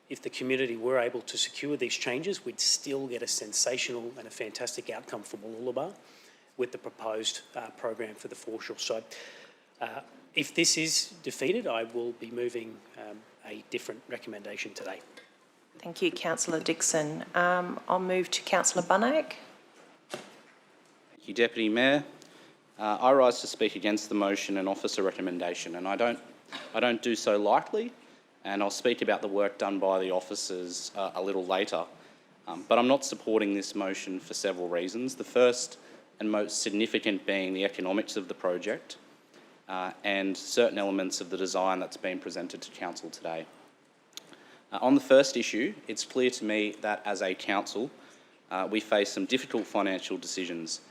if the community were able to secure these changes, we'd still get a sensational and a fantastic outcome for Mooloolaba with the proposed program for the foreshore. So if this is defeated, I will be moving a different recommendation today. Thank you, Councillor Dixon. I'll move to Councillor Bunnag. Thank you, Deputy Mayor. I rise to speak against the motion and officer recommendation, and I don't I don't do so lightly, and I'll speak about the work done by the officers a little later. But I'm not supporting this motion for several reasons. The first and most significant being the economics of the project and certain elements of the design that's been presented to Council today. On the first issue, it's clear to me that as a council, we face some difficult financial decisions.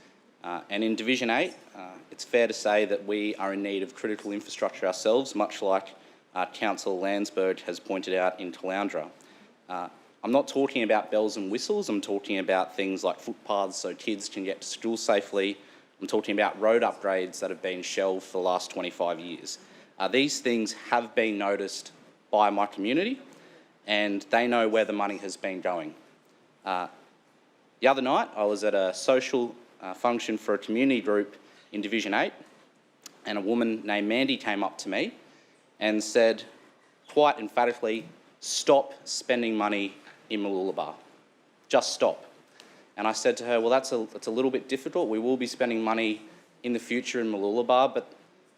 And in Division 8, it's fair to say that we are in need of critical infrastructure ourselves, much like Councillor Landsberg has pointed out in Caloundra. I'm not talking about bells and whistles, I'm talking about things like footpaths so kids can get to school safely. I'm talking about road upgrades that have been shelved for the last 25 years. These things have been noticed by my community, and they know where the money has been going. The other night, I was at a social function for a community group in Division 8, and a woman named Mandy came up to me and said, quite emphatically, stop spending money in Mooloolaba. Just stop. And I said to her, well, that's a little bit difficult. We will be spending money in the future in Mooloolaba, but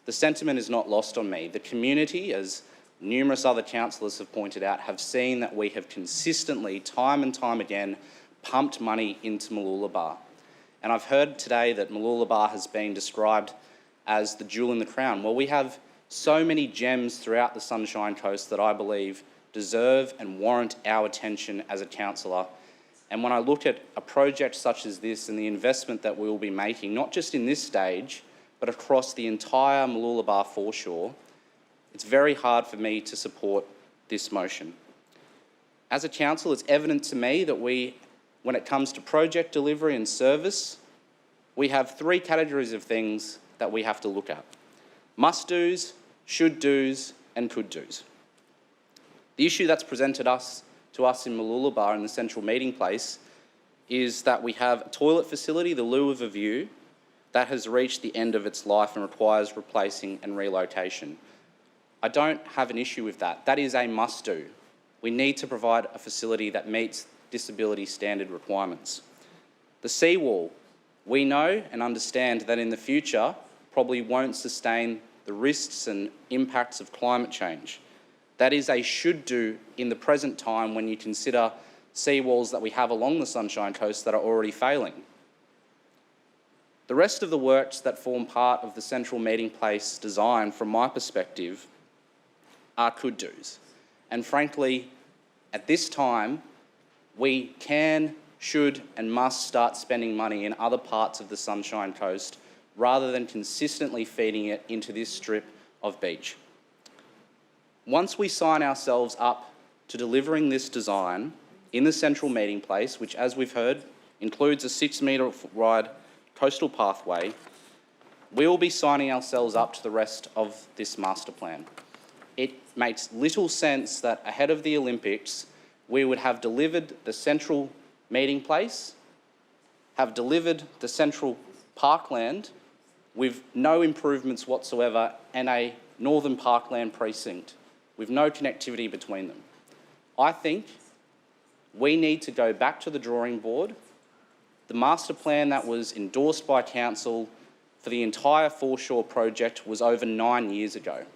the sentiment is not lost on me. The community, as numerous other councillors have pointed out, have seen that we have consistently, time and time again, pumped money into Mooloolaba. And I've heard today that Mooloolaba has been described as the jewel in the crown. Well, we have so many gems throughout the Sunshine Coast that I believe deserve and warrant our attention as a councillor. And when I look at a project such as this and the investment that we will be making, not just in this stage, but across the entire Mooloolaba foreshore, it's very hard for me to support this motion. As a council, it's evident to me that when it comes to project delivery and service, we have three categories of things that we have to look at: must-dos, should-dos, and could-dos. The issue that's presented to us in Mooloolaba in the central meeting place is that we have a toilet facility, the Loo of a View, that has reached the end of its life and requires replacing and relocation. I don't have an issue with that. That is a must-do. We need to provide a facility that meets disability standard requirements. The Seawall, we know and understand that in the future probably won't sustain the risks and impacts of climate change. That is a should-do in the present time when you consider seawalls that we have along the Sunshine Coast that are already failing. The rest of the works that form part of the central meeting place design, from my perspective, are could-dos. And frankly, at this time, we can, should and must start spending money in other parts of the Sunshine Coast rather than consistently feeding it into this strip of beach. Once we sign ourselves up to delivering this design in the central meeting place, which, as we've heard, includes a 6-metre wide coastal pathway, we will be signing ourselves up to the rest of this master plan. It makes little sense that ahead of the Olympics, we would have delivered the central meeting place, have delivered the central parkland with no improvements whatsoever, and a northern parkland precinct with no connectivity between them. I think we need to go back to the drawing board. The master plan that was endorsed by council for the entire Foreshore project was over 9 years ago,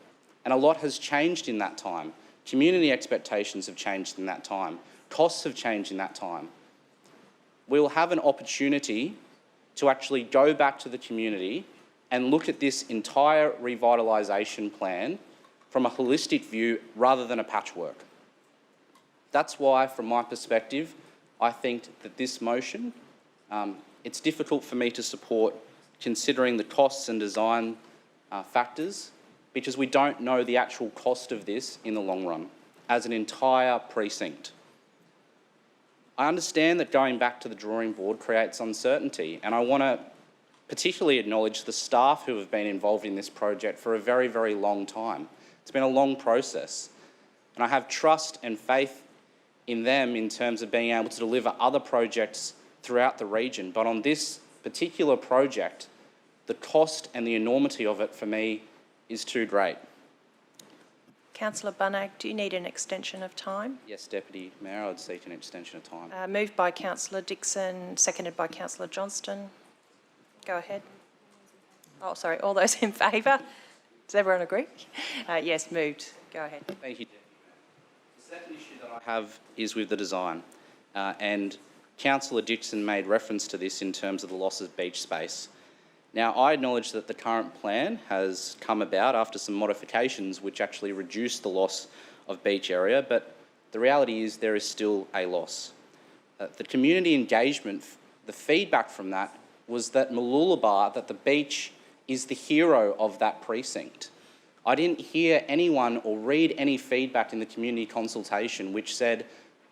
and a lot has changed in that time. Community expectations have changed in that time. Costs have changed in that time. We'll have an opportunity to actually go back to the community and look at this entire revitalisation plan from a holistic view rather than a patchwork. That's why, from my perspective, I think that this motion, it's difficult for me to support considering the costs and design factors, because we don't know the actual cost of this in the long run as an entire precinct. I understand that going back to the drawing board creates uncertainty, and I want to particularly acknowledge the staff who have been involved in this project for a very, very long time. It's been a long process, and I have trust and faith in them in terms of being able to deliver other projects throughout the region. But on this particular project, the cost and the enormity of it for me is too great. Councillor Bunag, do you need an extension of time? Yes, Deputy Mayor, I'd seek an extension of time. Moved by Councillor Dixon, seconded by Councillor Johnston. Go ahead. Oh, sorry, all those in favour? Does everyone agree? Yes, moved. Go ahead. Thank you, Deputy Mayor. The second issue that I have is with the design, and Councillor Dixon made reference to this in terms of the loss of beach space. Now, I acknowledge that the current plan has come about after some modifications which actually reduced the loss of beach area, but the reality is there is still a loss. The community engagement, the feedback from that was that Mooloolaba, that the beach is the hero of that precinct. I didn't hear anyone or read any feedback in the community consultation which said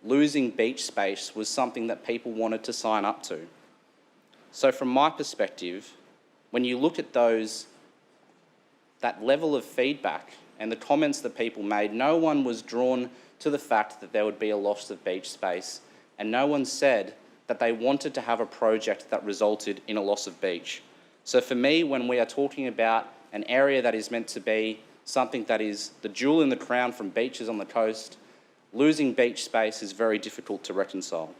losing beach space was something that people wanted to sign up to. So from my perspective, when you look at that level of feedback and the comments that people made, no one was drawn to the fact that there would be a loss of beach space, and no one said that they wanted to have a project that resulted in a loss of beach. So for me, when we are talking about an area that is meant to be something that is the jewel in the crown from beaches on the coast, losing beach space is very difficult to reconcile.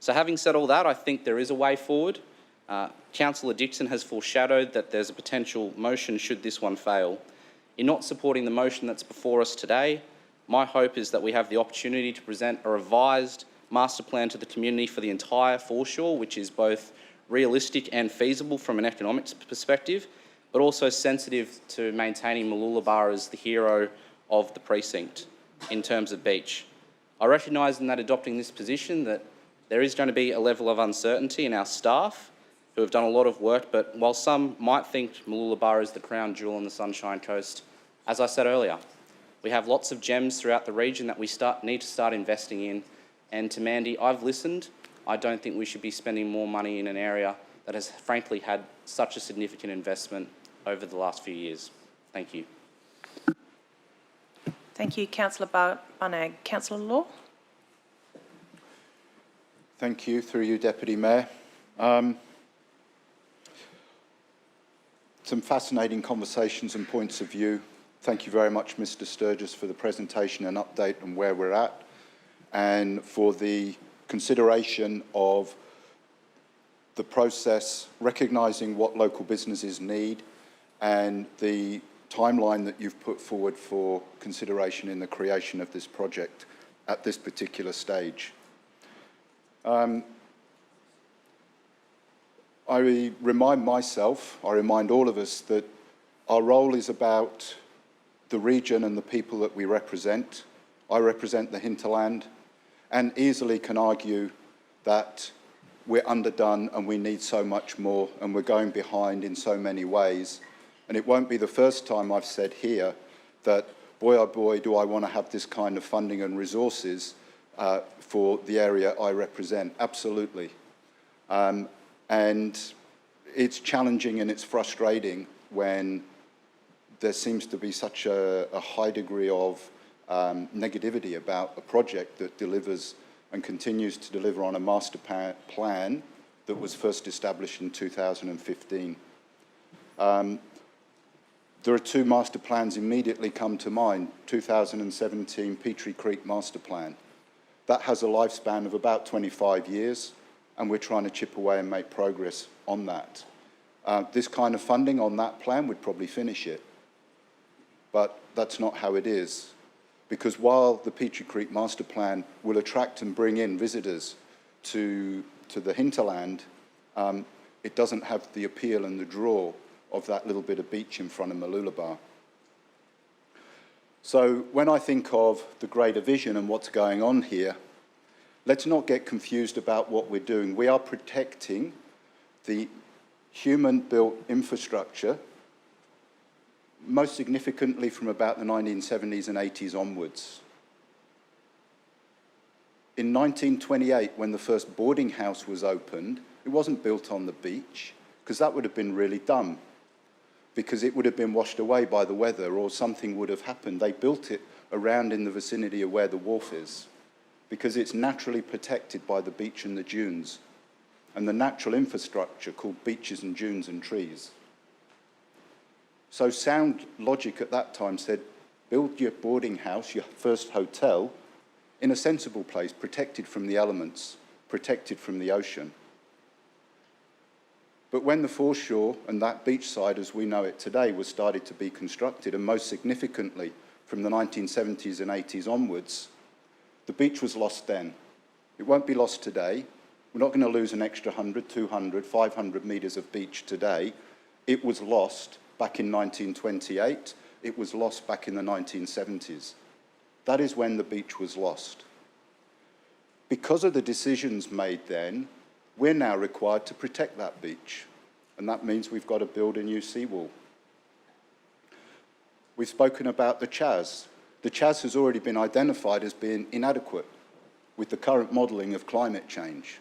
So having said all that, I think there is a way forward. Councillor Dixon has foreshadowed that there's a potential motion should this one fail. In not supporting the motion that's before us today, my hope is that we have the opportunity to present a revised master plan to the community for the entire foreshore, which is both realistic and feasible from an economics perspective, but also sensitive to maintaining Mooloolaba as the hero of the precinct in terms of beach. I recognise in that adopting this position that there is going to be a level of uncertainty in our staff who have done a lot of work, but while some might think Mooloolaba is the crown jewel on the Sunshine Coast, as I said earlier, we have lots of gems throughout the region that we need to start investing in. And to Mandy, I've listened. I don't think we should be spending more money in an area that has frankly had such a significant investment over the last few years. Thank you. Thank you, Councillor Barnag. Councillor Law? Thank you, through you, Deputy Mayor. Some fascinating conversations and points of view. Thank you very much, Mr. Sturgis, for the presentation and update on where we're at, and for the consideration of the process, recognising what local businesses need, and the timeline that you've put forward for consideration in the creation of this project at this particular stage. I remind myself, I remind all of us that our role is about the region and the people that we represent. I represent the hinterland and easily can argue that we're underdone and we need so much more and we're going behind in so many ways. And it won't be the first time I've said here that, boy, oh boy, do I want to have this kind of funding and resources for the area I represent. Absolutely. And it's challenging and it's frustrating when there seems to be such a high degree of negativity about a project that delivers and continues to deliver on a master plan that was first established in 2015. There are two master plans immediately come to mind. 2017 Petrie Creek Master Plan. That has a lifespan of about 25 years, and we're trying to chip away and make progress on that. This kind of funding on that plan would probably finish it, but that's not how it is. Because while the Petrie Creek Master Plan will attract and bring in visitors to the hinterland, it doesn't have the appeal and the draw of that little bit of beach in front of Mooloolaba. So when I think of the greater vision and what's going on here, let's not get confused about what we're doing. We are protecting the human-built infrastructure, most significantly from about the 1970s and 80s onwards. In 1928, when the first boarding house was opened, it wasn't built on the beach, because that would have been really dumb, because it would have been washed away by the weather or something would have happened. They built it around in the vicinity of where the wharf is, because it's naturally protected by the beach and the dunes, and the natural infrastructure called beaches and dunes and trees. So sound logic at that time said, build your boarding house, your first hotel, in a sensible place, protected from the elements, protected from the ocean. But when the foreshore and that beachside as we know it today was started to be constructed, and most significantly from the 1970s and 80s onwards, the beach was lost then. It won't be lost today. We're not going to lose an extra 100, 200, 500 metres of beach today. It was lost back in 1928. It was lost back in the 1970s. That is when the beach was lost. Because of the decisions made then, we're now required to protect that beach. And that means we've got to build a new seawall. We've spoken about the CHAS. The CHAS has already been identified as being inadequate with the current modelling of climate change.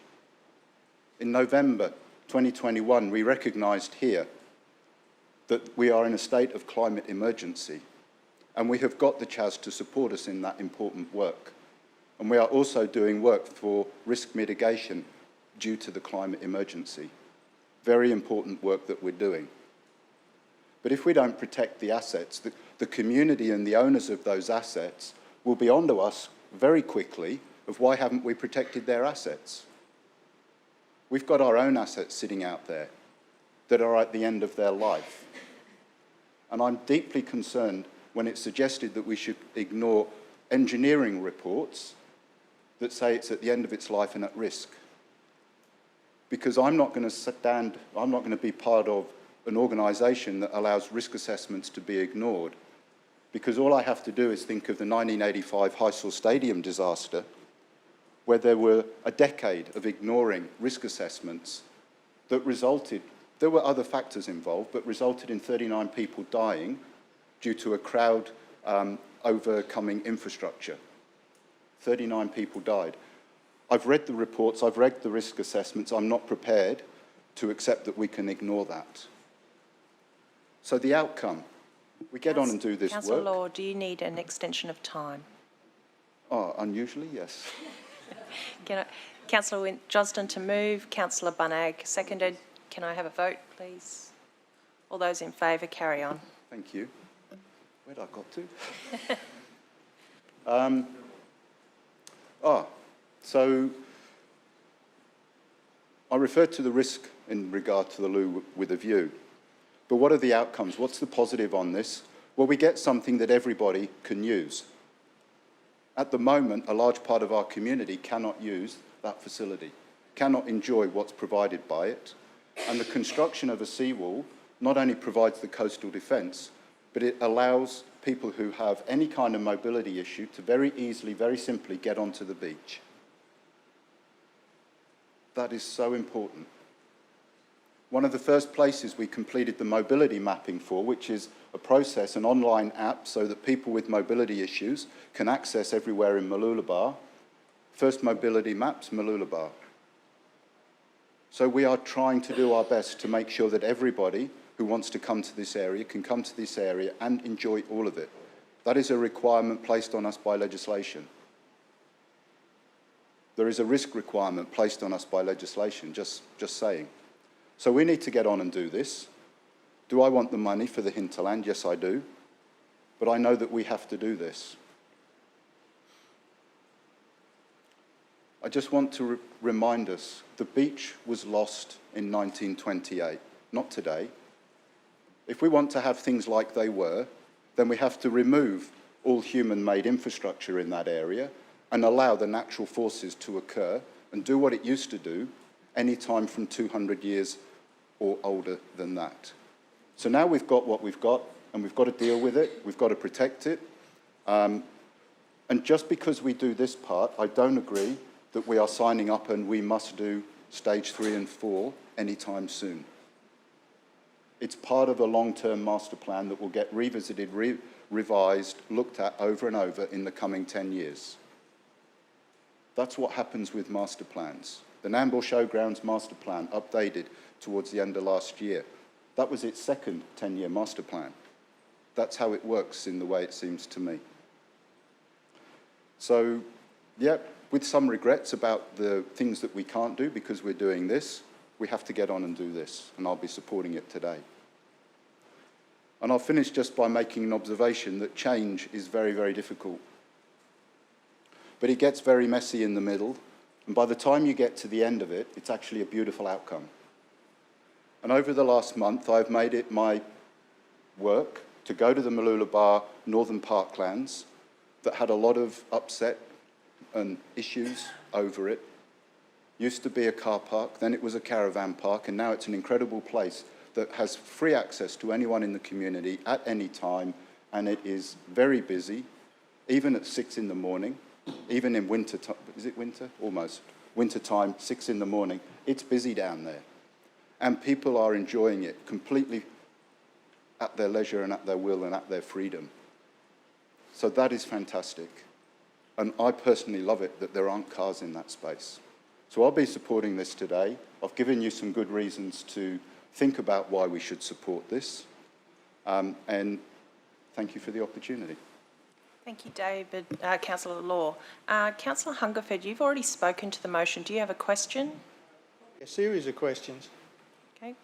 In November 2021, we recognised here that we are in a state of climate emergency, and we have got the CHAS to support us in that important work. And we are also doing work for risk mitigation due to the climate emergency. Very important work that we're doing. But if we don't protect the assets, the community and the owners of those assets will be onto us very quickly of why haven't we protected their assets. We've got our own assets sitting out there that are at the end of their life. And I'm deeply concerned when it's suggested that we should ignore engineering reports that say it's at the end of its life and at risk. Because I'm not going to be part of an organisation that allows risk assessments to be ignored. Because all I have to do is think of the 1985 Heysel Stadium disaster, where there were a decade of ignoring risk assessments that resulted, there were other factors involved, but resulted in 39 people dying due to a crowd overcoming infrastructure. 39 people died. I've read the reports, I've read the risk assessments, I'm not prepared to accept that we can ignore that. So the outcome, we get on and do this Councillor work. Law, do you need an extension of time? Oh, unusually, yes. Councillor Johnston to move, Councillor Bunag seconded. Can I have a vote, please? All those in favour, carry on. Thank you. Where'd I got to? So I referred to the risk in regard to the loo with a view. But what are the outcomes? What's the positive on this? Well, we get something that everybody can use. At the moment, a large part of our community cannot use that facility, cannot enjoy what's provided by it. And the construction of a seawall not only provides the coastal defence, but it allows people who have any kind of mobility issue to very easily, very simply get onto the beach. That is so important. One of the first places we completed the mobility mapping for, which is a process, an online app, so that people with mobility issues can access everywhere in Mooloolaba. First mobility maps, Mooloolaba. So we are trying to do our best to make sure that everybody who wants to come to this area can come to this area and enjoy all of it. That is a requirement placed on us by legislation. There is a risk requirement placed on us by legislation, just saying. So we need to get on and do this. Do I want the money for the hinterland? Yes, I do. But I know that we have to do this. I just want to remind us, the beach was lost in 1928, not today. If we want to have things like they were, then we have to remove all human-made infrastructure in that area and allow the natural forces to occur and do what it used to do any time from 200 years or older than that. So now we've got what we've got, and we've got to deal with it, we've got to protect it. And just because we do this part, I don't agree that we are signing up and we must do stage 3 and 4 anytime soon. It's part of a long-term master plan that will get revisited, revised, looked at over and over in the coming 10 years. That's what happens with master plans. The Nambour Showgrounds master plan, updated towards the end of last year. That was its second 10-year master plan. That's how it works in the way it seems to me. So, yeah, with some regrets about the things that we can't do because we're doing this, we have to get on and do this, and I'll be supporting it today. And I'll finish just by making an observation that change is very, very difficult. But it gets very messy in the middle, and by the time you get to the end of it, it's actually a beautiful outcome. And over the last month, I've made it my work to go to the Mooloolaba Northern Parklands that had a lot of upset and issues over it. Used to be a car park, then it was a caravan park, and now it's an incredible place that has free access to anyone in the community at any time, and it is very busy, even at 6 in the morning, even in winter time. Is it winter? Almost. Winter time, 6 in the morning. It's busy down there. And people are enjoying it completely at their leisure and at their will and at their freedom. So that is fantastic. And I personally love it that there aren't cars in that space. So I'll be supporting this today. I've given you some good reasons to think about why we should support this. And thank you for the opportunity. Thank you, David. Councillor Law. Councillor Hungerford, you've already spoken to the motion. Do you have a question? A series of questions. Okay.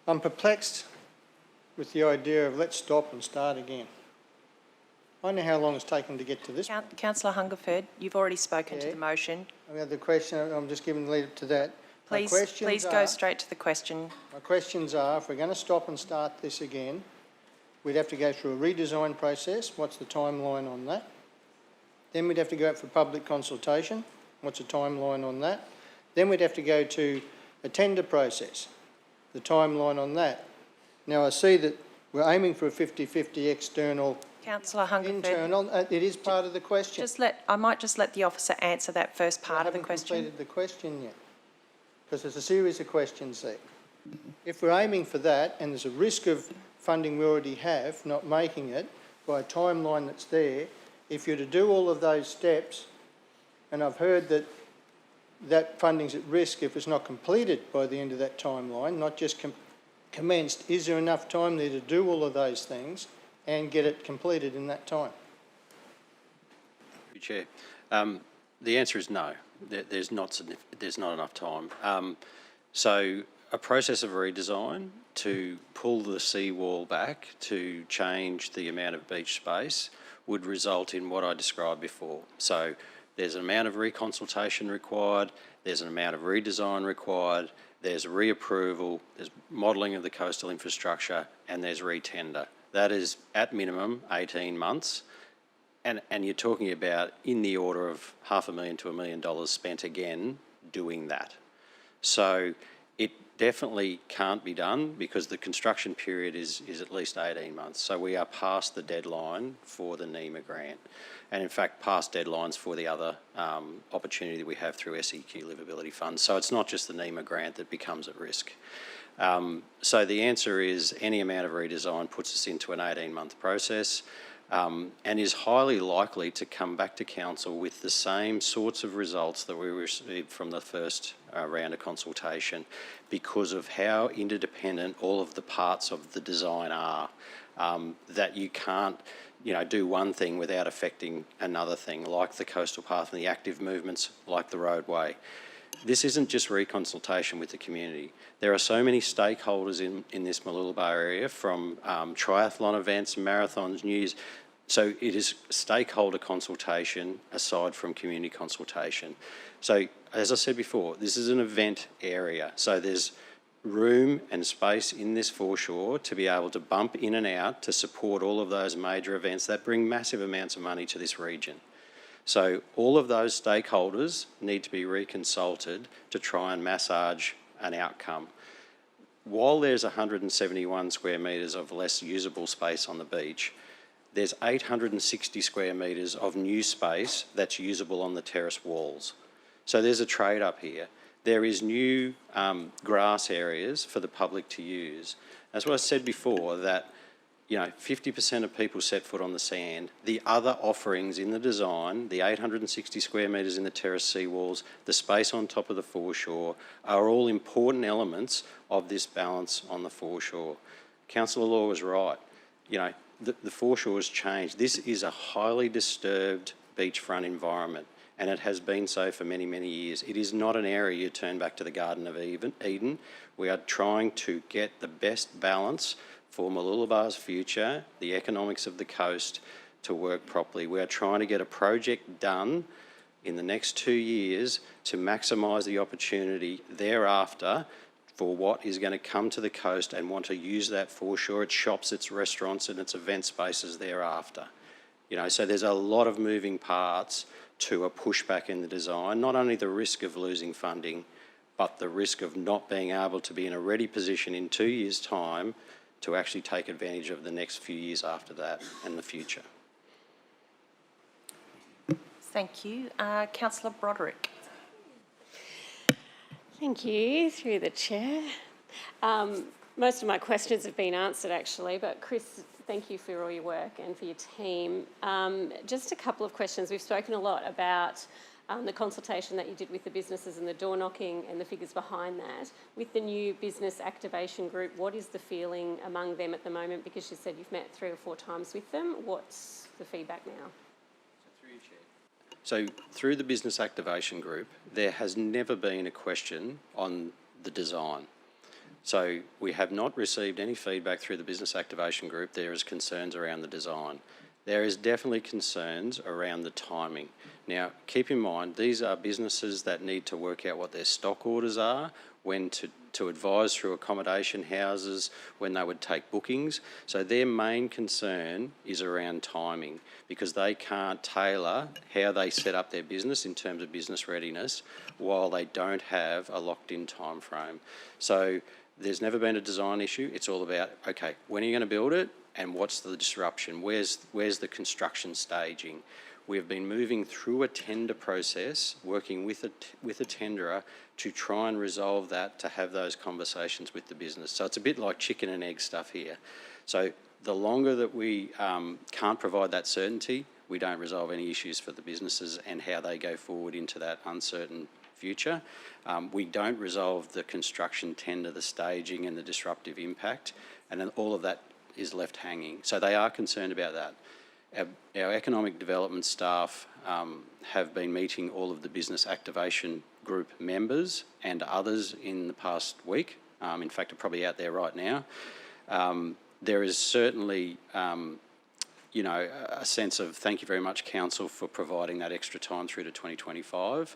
I'm perplexed with the idea of let's stop and start again. I know how long it's taken to get to this. Councillor Hungerford, you've already spoken to the motion. I have the question, I'm just giving the lead up to that. Please go straight to the question. My questions are, if we're going to stop and start this again, we'd have to go through a redesign process. What's the timeline on that? Then we'd have to go out for public consultation. What's the timeline on that? Then we'd have to go to a tender process. The timeline on that. Now I see that we're aiming for a 50-50 external. Councillor Hungerford. Internal. It is part of the question. I might just let the officer answer that first part of the question. I haven't completed the question yet, because there's a series of questions there. If we're aiming for that, and there's a risk of funding we already have, not making it, by a timeline that's there, if you're to do all of those steps, and I've heard that that funding's at risk if it's not completed by the end of that timeline, not just commenced, is there enough time there to do all of those things and get it completed in that time? Chair, the answer is no. There's not enough time. So a process of redesign to pull the seawall back to change the amount of beach space would result in what I described before. So there's an amount of reconsultation required, there's an amount of redesign required, there's reapproval, there's modelling of the coastal infrastructure, and there's retender. That is at minimum 18 months. And you're talking about in the order of $500,000 to $1 million spent again doing that. So it definitely can't be done because the construction period is at least 18 months. So we are past the deadline for the NEMA grant. And in fact, past deadlines for the other opportunity that we have through SEQ Livability Funds. So it's not just the NEMA grant that becomes at risk. So the answer is any amount of redesign puts us into an 18-month process. And is highly likely to come back to council with the same sorts of results that we received from the first round of consultation because of how interdependent all of the parts of the design are, that you can't do one thing without affecting another thing, like the coastal path and the active movements, like the roadway. This isn't just reconsultation with the community. There are so many stakeholders in this Mooloolaba area, from triathlon events, marathons, news. So it is stakeholder consultation aside from community consultation. So as I said before, this is an event area. So there's room and space in this foreshore to be able to bump in and out to support all of those major events that bring massive amounts of money to this region. So all of those stakeholders need to be reconsulted to try and massage an outcome. While there's 171 square metres of less usable space on the beach, there's 860 square metres of new space that's usable on the terrace walls. So there's a trade up here. There is new grass areas for the public to use. As what I said before, that 50% of people set foot on the sand. The other offerings in the design, the 860 square metres in the terrace seawalls, the space on top of the foreshore, are all important elements of this balance on the foreshore. Councillor Law was right. The foreshore has changed. This is a highly disturbed beachfront environment, and it has been so for many, many years. It is not an area you turn back to the Garden of Eden. We are trying to get the best balance for Mooloolaba's future, the economics of the coast, to work properly. We are trying to get a project done in the next 2 years to maximise the opportunity thereafter for what is going to come to the coast and want to use that foreshore, its shops, its restaurants and its event spaces thereafter. You know, so there's a lot of moving parts to a pushback in the design, not only the risk of losing funding, but the risk of not being able to be in a ready position in 2 years' time to actually take advantage of the next few years after that and the future. Thank you. Councillor Broderick. Thank you, through the chair. Most of my questions have been answered actually, but Chris, thank you for all your work and for your team. Just a couple of questions. We've spoken a lot about the consultation that you did with the businesses and the door knocking and the figures behind that. With the new business activation group, what is the feeling among them at the moment? Because you said you've met 3 or 4 times with them. What's the feedback now? So through the business activation group, there has never been a question on the design. So we have not received any feedback through the business activation group. There is concerns around the design. There is definitely concerns around the timing. Now, keep in mind, these are businesses that need to work out what their stock orders are, when to advise through accommodation houses, when they would take bookings. So their main concern is around timing, because they can't tailor how they set up their business in terms of business readiness while they don't have a locked-in time frame. So there's never been a design issue. It's all about, okay, when are you going to build it and what's the disruption? Where's the construction staging? We've been moving through a tender process, working with a tenderer to try and resolve that, to have those conversations with the business. So it's a bit like chicken and egg stuff here. So the longer that we can't provide that certainty, we don't resolve any issues for the businesses and how they go forward into that uncertain future. We don't resolve the construction tender, the staging and the disruptive impact, and then all of that is left hanging. So they are concerned about that. Our economic development staff have been meeting all of the business activation group members and others in the past week. In fact, are probably out there right now. There is certainly, you know, a sense of thank you very much, Council, for providing that extra time through to 2025,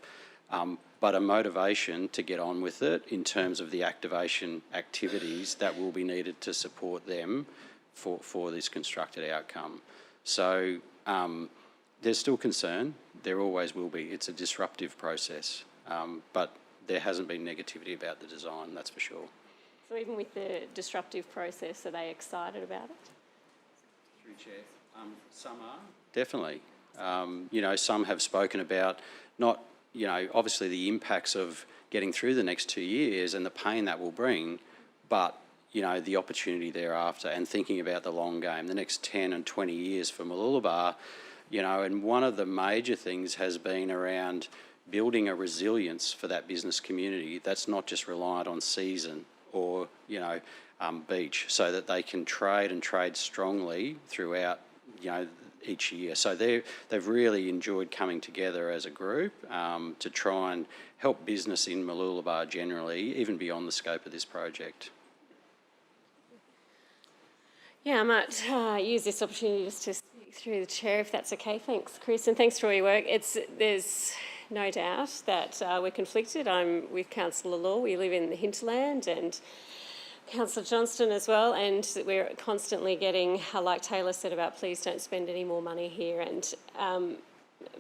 but a motivation to get on with it in terms of the activation activities that will be needed to support them for this constructed outcome. So there's still concern. There always will be. It's a disruptive process, but there hasn't been negativity about the design, that's for sure. So even with the disruptive process, are they excited about it? Through Chair, some are. Definitely. You know, some have spoken about not, you know, obviously the impacts of getting through the next 2 years and the pain that will bring, but you know, the opportunity thereafter and thinking about the long game, the next 10 and 20 years for Mooloolaba, you know, and one of the major things has been around building a resilience for that business community that's not just reliant on season or, you know, beach, so that they can trade and trade strongly throughout, you know, each year. So they've really enjoyed coming together as a group to try and help business in Mooloolaba generally, even beyond the scope of this project. Yeah, I might use this opportunity just to speak through the chair, if that's okay. Thanks, Chris, and thanks for all your work. There's no doubt that we're conflicted. I'm with Councillor Law. We live in the hinterland, and Councillor Johnston as well, and we're constantly getting, like Taylor said about please don't spend any more money here. And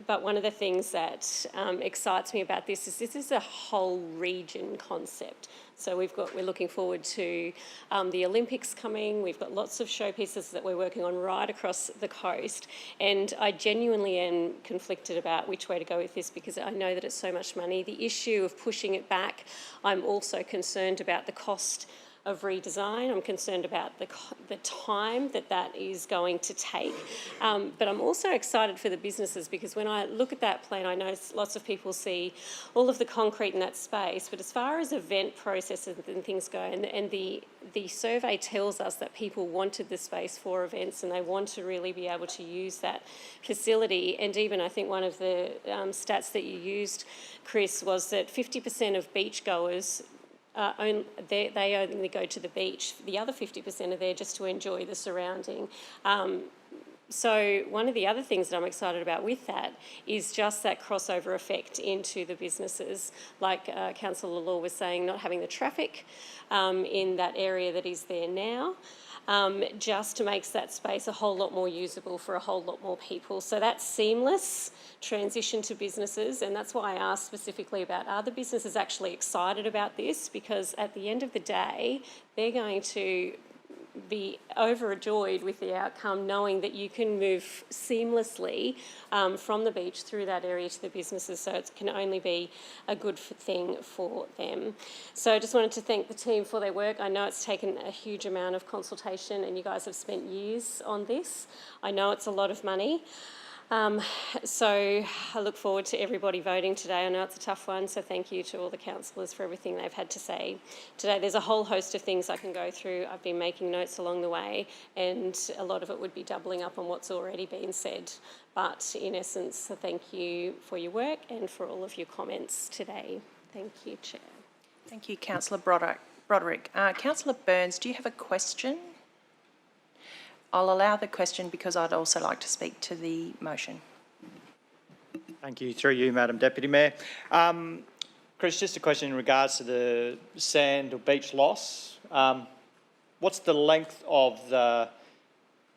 but one of the things that excites me about this is a whole region concept. So we're looking forward to the Olympics coming. We've got lots of showpieces that we're working on right across the coast. And I genuinely am conflicted about which way to go with this, because I know that it's so much money. The issue of pushing it back, I'm also concerned about the cost of redesign. I'm concerned about the time that is going to take. But I'm also excited for the businesses, because when I look at that plan, I know lots of people see all of the concrete in that space, but as far as event processes and things go, and the survey tells us that people wanted the space for events and they want to really be able to use that facility. And even I think one of the stats that you used, Chris, was that 50% of beachgoers they only go to the beach. The other 50% are there just to enjoy the surrounding So one of the other things that I'm excited about with that is just that crossover effect into the businesses, like Councillor Law was saying, not having the traffic in that area that is there now. Just makes that space a whole lot more usable for a whole lot more people. So that seamless transition to businesses, and that's why I asked specifically about, are the businesses actually excited about this? Because at the end of the day, they're going to be overjoyed with the outcome, knowing that you can move seamlessly from the beach through that area to the businesses, so it can only be a good thing for them. So I just wanted to thank the team for their work. I know it's taken a huge amount of consultation and you guys have spent years on this. I know it's a lot of money. So I look forward to everybody voting today. I know it's a tough one, so thank you to all the councillors for everything they've had to say today. There's a whole host of things I can go through. I've been making notes along the way, and a lot of it would be doubling up on what's already been said. But in essence, thank you for your work and for all of your comments today. Thank you, Chair. Thank you, Councillor Broderick. Councillor Burns, do you have a question? I'll allow the question because I'd also like to speak to the motion. Thank you. Through you, Madam Deputy Mayor. Chris, just a question in regards to the sand or beach loss. What's the length of the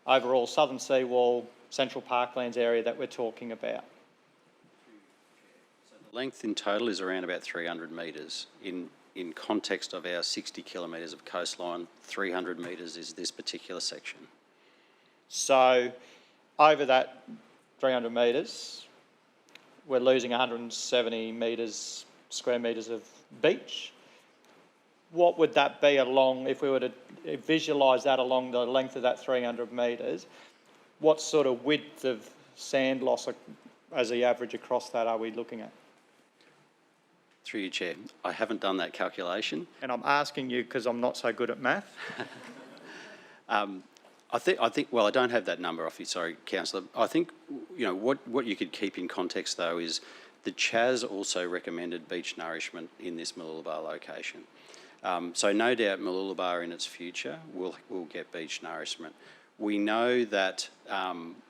overall southern seawall, central parklands area that we're talking about? So the length in total is around about 300 metres. In context of our 60 kilometres of coastline, 300 metres is this particular section. So over that 300 metres, we're losing 170 square metres of beach. What would that be along, if we were to visualise that along the length of that 300 metres, what sort of width of sand loss as the average across that are we looking at? Through you, Chair. I haven't done that calculation. And I'm asking you because I'm not so good at math. I think. Well, I don't have that number off you. Sorry, Councillor. I think what you could keep in context though is the CHAS also recommended beach nourishment in this Mooloolaba location. So no doubt Mooloolaba in its future will get beach nourishment. We know that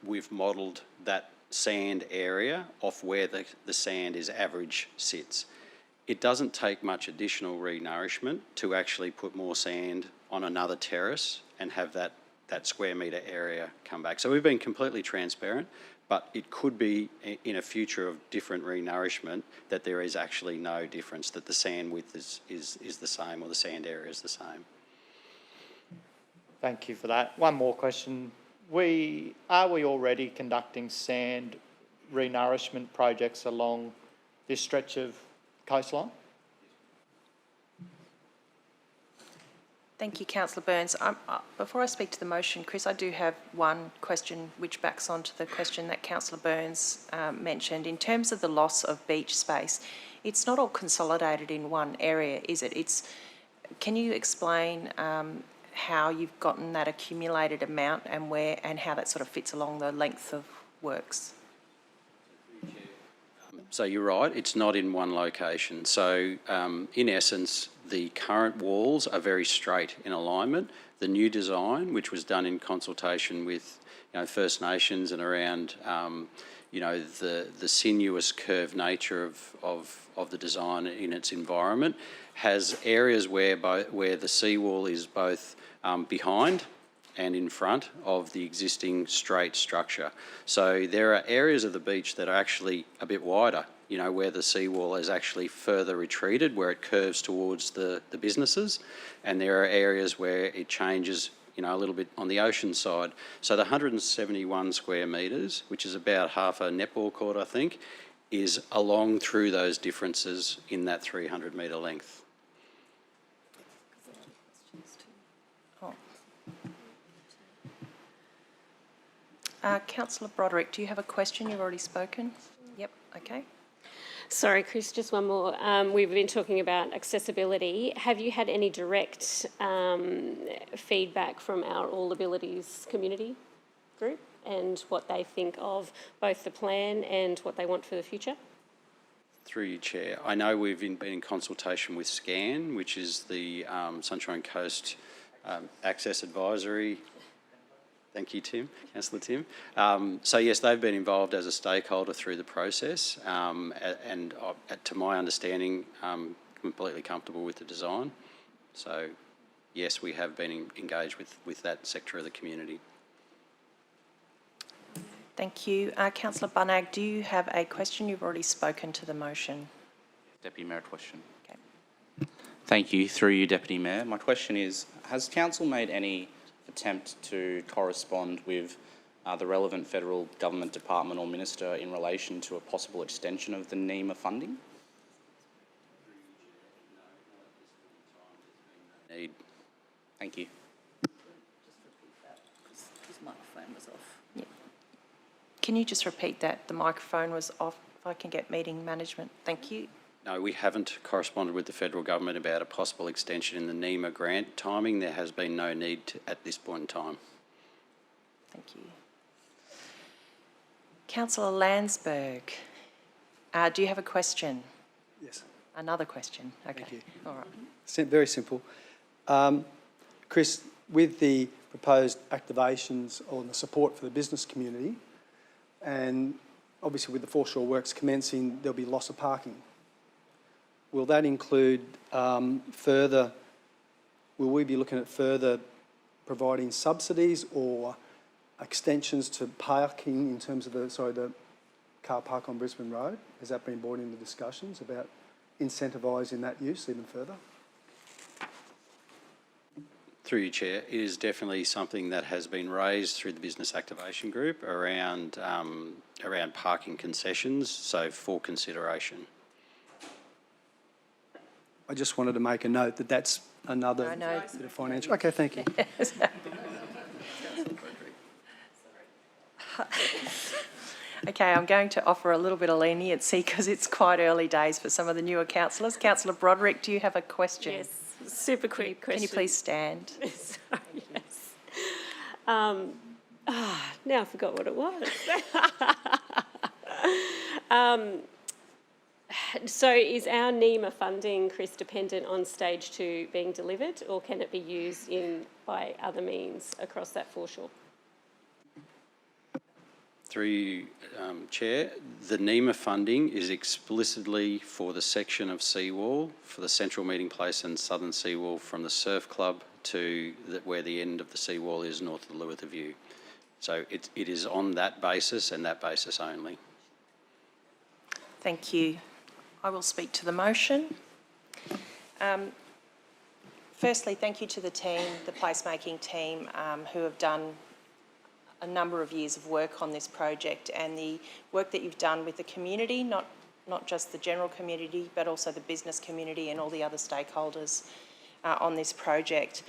we've modelled that sand area off where the sand is average sits. It doesn't take much additional re-nourishment to actually put more sand on another terrace and have that square metre area come back. So we've been completely transparent, but it could be in a future of different re-nourishment that there is actually no difference, that the sand width is the same or the sand area is the same. Thank you for that. One more question. Are we already conducting sand re-nourishment projects along this stretch of coastline? Thank you, Councillor Burns. Before I speak to the motion, Chris, I do have one question which backs onto the question that Councillor Burns mentioned. In terms of the loss of beach space, it's not all consolidated in one area, is it? Can you explain how you've gotten that accumulated amount and where and how that sort of fits along the length of works? So you're right, it's not in one location. So in essence, the current walls are very straight in alignment. The new design, which was done in consultation with First Nations and around the sinuous curved nature of the design in its environment, has areas where the seawall is both behind and in front of the existing straight structure. So there are areas of the beach that are actually a bit wider, where the seawall is actually further retreated, where it curves towards the businesses, and there are areas where it changes, a little bit on the ocean side. So the 171 square metres, which is about half a netball court, I think, is along through those differences in that 300 metre length. Councillor Broderick, do you have a question? You've already spoken. Yep, okay. Sorry, Chris, just one more. We've been talking about accessibility. Have you had any direct feedback from our All Abilities community group and what they think of both the plan and what they want for the future? Through you, Chair. I know we've been in consultation with SCAN, which is the Sunshine Coast Access Advisory Thank you, Tim, Councillor Tim. So yes, they've been involved as a stakeholder through the process, and to my understanding, completely comfortable with the design. So yes, we have been engaged with that sector of the community. Thank you. Councillor Bunnag, do you have a question? You've already spoken to the motion. Deputy Mayor, a question. Okay. Thank you. Through you, Deputy Mayor. My question is, has Council made any attempt to correspond with the relevant federal government department or minister in relation to a possible extension of the NEMA funding? Need. Thank you. His microphone was off. Yeah. Can you just repeat that? The microphone was off. If I can get meeting management. Thank you. No, we haven't corresponded with the federal government about a possible extension in the NEMA grant timing. There has been no need at this point in time. Thank you. Councillor Landsberg, do you have a question? Yes. Another question? Okay. Thank you. All right. Very simple. Chris, with the proposed activations on the support for the business community, and obviously with the Foreshore works commencing, there'll be loss of parking. Will that include will we be looking at further providing subsidies or extensions to parking in terms of the car park on Brisbane Road? Has that been brought into discussions about incentivising that use even further? Through you, Chair, it is definitely something that has been raised through the Business Activation Group around parking concessions, so for consideration. I just wanted to make a note that that's another bit of financial. Okay, thank you. Okay, I'm going to offer a little bit of leniency because it's quite early days for some of the newer councillors. Councillor Broderick, do you have a question? Yes, super quick question. Can you please stand? Sorry, yes. Now I forgot what it was. So is our NEMA funding, Chris, dependent on stage 2 being delivered, or can it be used by other means across that foreshore? Through you, Chair, the NEMA funding is explicitly for the section of Seawall, for the central meeting place and southern Seawall from the surf club to where the end of the Seawall is north of the Lewitha View. So it is on that basis and that basis only. Thank you. I will speak to the motion. Firstly, thank you to the team, the placemaking team, who have done a number of years of work on this project, and the work that you've done with the community, not just the general community, but also the business community and all the other stakeholders on this project.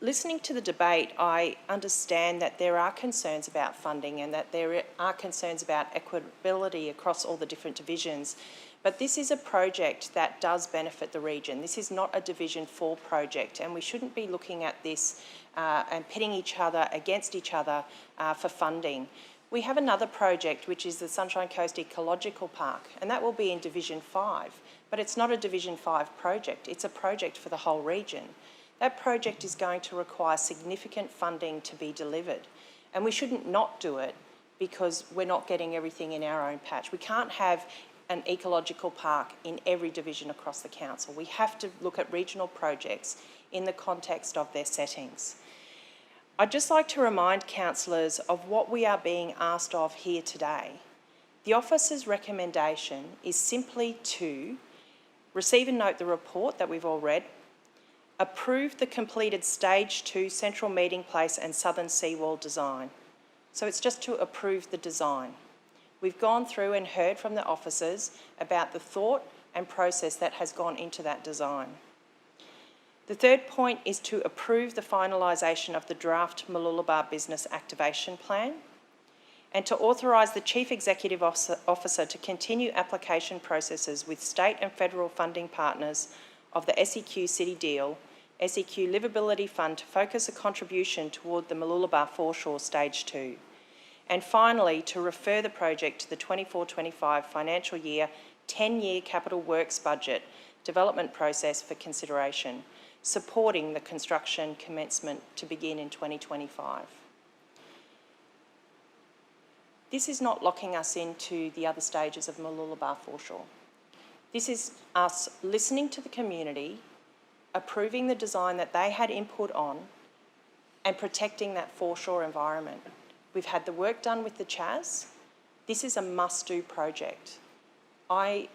Listening to the debate, I understand that there are concerns about funding and that there are concerns about equitability across all the different divisions. But this is a project that does benefit the region. This is not a Division 4 project, and we shouldn't be looking at this and pitting each other against each other for funding. We have another project, which is the Sunshine Coast Ecological Park, and that will be in Division 5. But it's not a Division 5 project. It's a project for the whole region. That project is going to require significant funding to be delivered, and we shouldn't not do it because we're not getting everything in our own patch. We can't have an ecological park in every division across the council. We have to look at regional projects in the context of their settings. I'd just like to remind councillors of what we are being asked of here today. The officer's recommendation is simply to receive and note the report that we've all read, approve the completed Stage 2 Central Meeting Place and Southern Seawall design. So it's just to approve the design. We've gone through and heard from the officers about the thought and process that has gone into that design. The third point is to approve the finalisation of the draft Mooloolaba Business Activation Plan and to authorise the Chief Executive Officer to continue application processes with state and federal funding partners of the SEQ City Deal, SEQ Livability Fund to focus a contribution toward the Mooloolaba Foreshore Stage 2. And finally, to refer the project to the 24-25 financial year 10-year capital works budget development process for consideration, supporting the construction commencement to begin in 2025. This is not locking us into the other stages of Mooloolaba Foreshore. This is us listening to the community, approving the design that they had input on, and protecting that foreshore environment. We've had the work done with the CHAS. This is a must-do project. I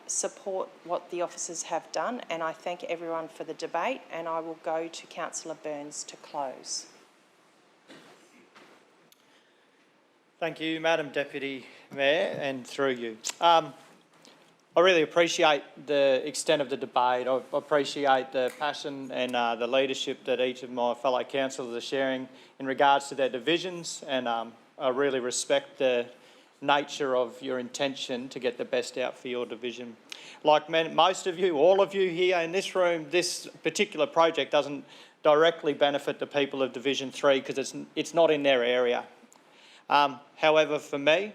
support what the officers have done, and I thank everyone for the debate, and I will go to Councillor Burns to close. Thank you, Madam Deputy Mayor, and through you. I really appreciate the extent of the debate. I appreciate the passion and the leadership that each of my fellow councillors are sharing in regards to their divisions, and I really respect the nature of your intention to get the best out for your division. Like most of you, all of you here in this room, this particular project doesn't directly benefit the people of Division 3 because it's not in their area. However, for me,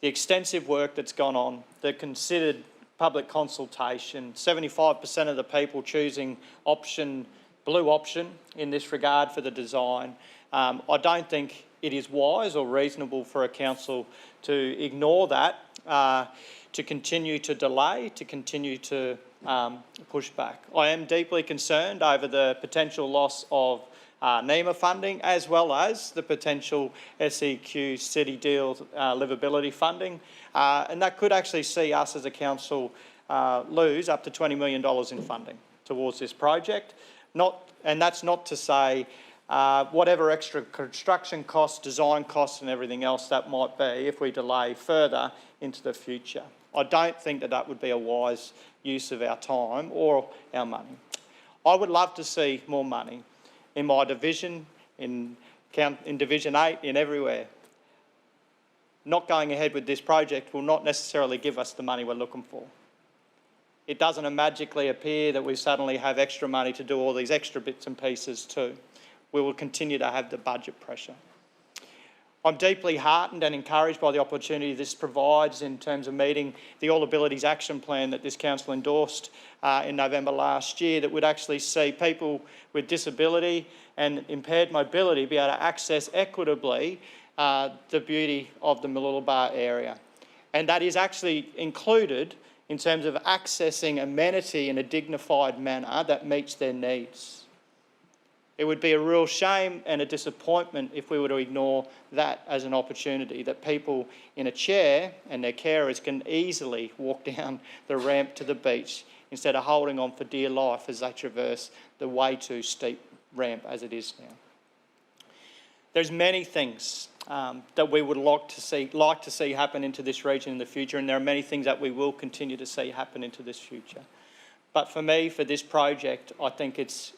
the extensive work that's gone on, the considered public consultation, 75% of the people choosing blue option in this regard for the design, I don't think it is wise or reasonable for a council to ignore that, to continue to delay, to continue to push back. I am deeply concerned over the potential loss of NEMA funding, as well as the potential SEQ City Deal livability funding, and that could actually see us as a council lose up to $20 million in funding towards this project. And that's not to say whatever extra construction costs, design costs and everything else that might be if we delay further into the future. I don't think that that would be a wise use of our time or our money. I would love to see more money in my division, in Division 8, in everywhere. Not going ahead with this project will not necessarily give us the money we're looking for. It doesn't magically appear that we suddenly have extra money to do all these extra bits and pieces too. We will continue to have the budget pressure. I'm deeply heartened and encouraged by the opportunity this provides in terms of meeting the All Abilities Action Plan that this council endorsed in November last year, that would actually see people with disability and impaired mobility be able to access equitably the beauty of the Mooloolaba area. And that is actually included in terms of accessing amenity in a dignified manner that meets their needs. It would be a real shame and a disappointment if we were to ignore that as an opportunity, that people in a chair and their carers can easily walk down the ramp to the beach instead of holding on for dear life as they traverse the way too steep ramp as it is now. There's many things that we would like to see happen into this region in the future, and there are many things that we will continue to see happen into this future. But for me, for this project, I think it's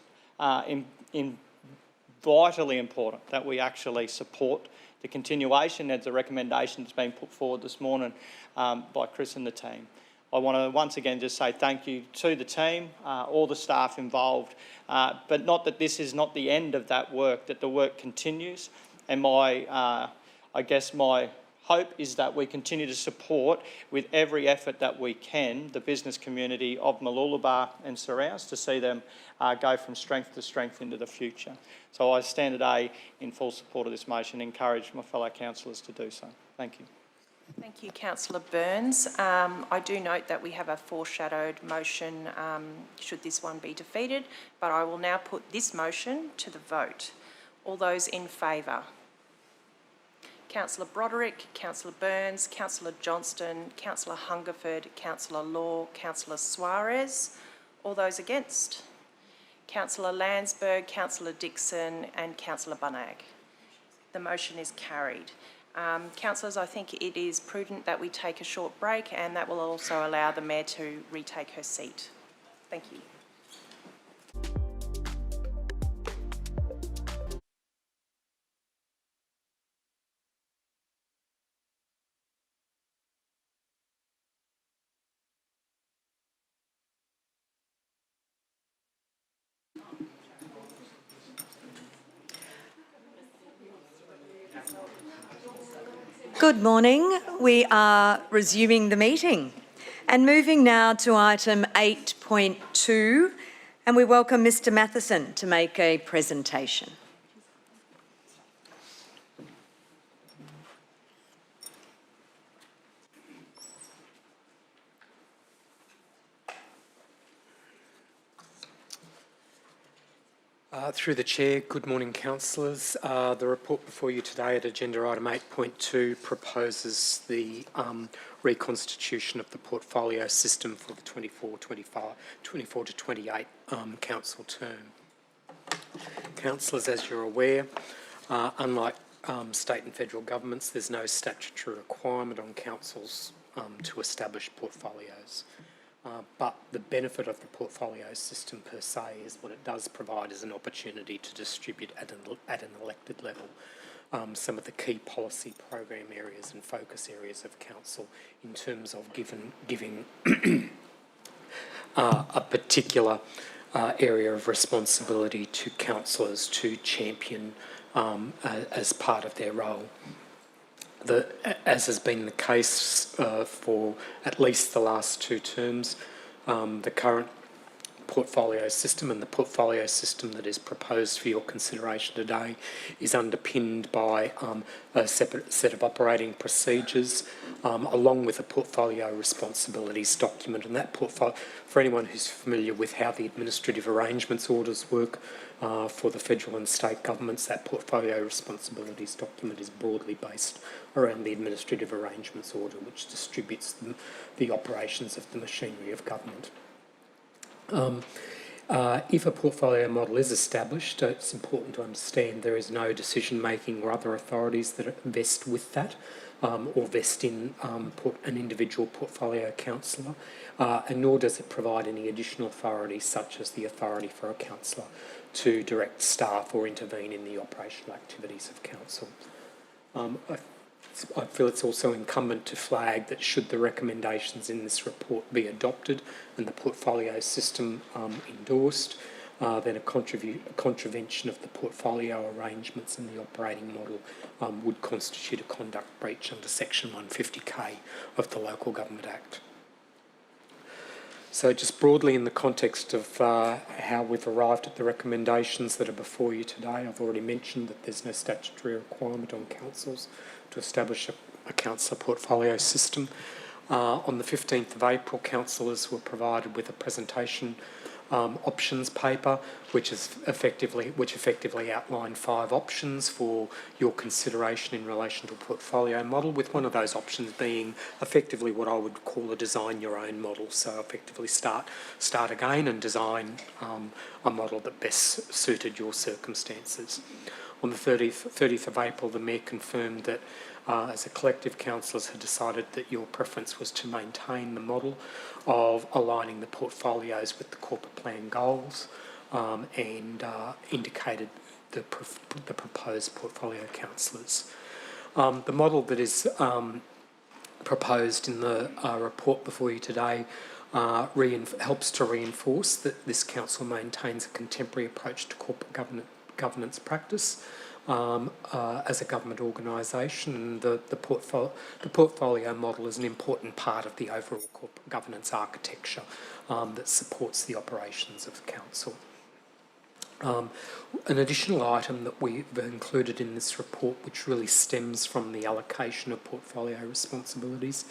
vitally important that we actually support the continuation as the recommendation that's been put forward this morning by Chris and the team. I want to once again just say thank you to the team, all the staff involved, but not that this is not the end of that work, that the work continues. And I guess my hope is that we continue to support with every effort that we can the business community of Mooloolaba and surrounds to see them go from strength to strength into the future. So I stand today in full support of this motion and encourage my fellow councillors to do so. Thank you. Thank you, Councillor Burns. I do note that we have a foreshadowed motion should this one be defeated, but I will now put this motion to the vote. All those in favour? Councillor Broderick, Councillor Burns, Councillor Johnston, Councillor Hungerford, Councillor Law, Councillor Suarez. All those against? Councillor Landsberg, Councillor Dixon and Councillor Bunag. The motion is carried. Councillors, I think it is prudent that we take a short break, and that will also allow the Mayor to retake her seat. Thank you. Good morning. We are resuming the meeting and moving now to item 8.2, and we welcome Mr Matheson to make a presentation. Through the Chair, good morning councillors. The report before you today at agenda item 8.2 proposes the reconstitution of the portfolio system for the 24 to 28 council term. Councillors, as you're aware, unlike state and federal governments, there's no statutory requirement on councils to establish portfolios. But the benefit of the portfolio system per se is what it does provide is an opportunity to distribute at an elected level some of the key policy program areas and focus areas of council in terms of giving a particular area of responsibility to councillors to champion as part of their role. As has been the case for at least the last two terms, the current portfolio system and the portfolio system that is proposed for your consideration today is underpinned by a separate set of operating procedures along with a portfolio responsibilities document. And that portfolio, for anyone who's familiar with how the administrative arrangements orders work for the federal and state governments, that portfolio responsibilities document is broadly based around the administrative arrangements order, which distributes the operations of the machinery of government. If a portfolio model is established, it's important to understand there is no decision-making or other authorities that vest with that or vest in an individual portfolio councillor, and nor does it provide any additional authorities such as the authority for a councillor to direct staff or intervene in the operational activities of council. I feel it's also incumbent to flag that should the recommendations in this report be adopted and the portfolio system endorsed, then a contravention of the portfolio arrangements and the operating model would constitute a conduct breach under Section 150K of the Local Government Act. So just broadly in the context of how we've arrived at the recommendations that are before you today, I've already mentioned that there's no statutory requirement on councils to establish a council portfolio system. On the 15th of April, councillors were provided with a presentation options paper, which effectively outlined 5 options for your consideration in relation to a portfolio model, with one of those options being effectively what I would call a design your own model. So effectively start again and design a model that best suited your circumstances. On the 30th of April, the Mayor confirmed that as a collective, councillors had decided that your preference was to maintain the model of aligning the portfolios with the corporate plan goals and indicated the proposed portfolio councillors. The model that is proposed in the report before you today helps to reinforce that this council maintains a contemporary approach to corporate governance practice as a government organisation, and the portfolio model is an important part of the overall corporate governance architecture that supports the operations of the council. An additional item that we've included in this report, which really stems from the allocation of portfolio responsibilities,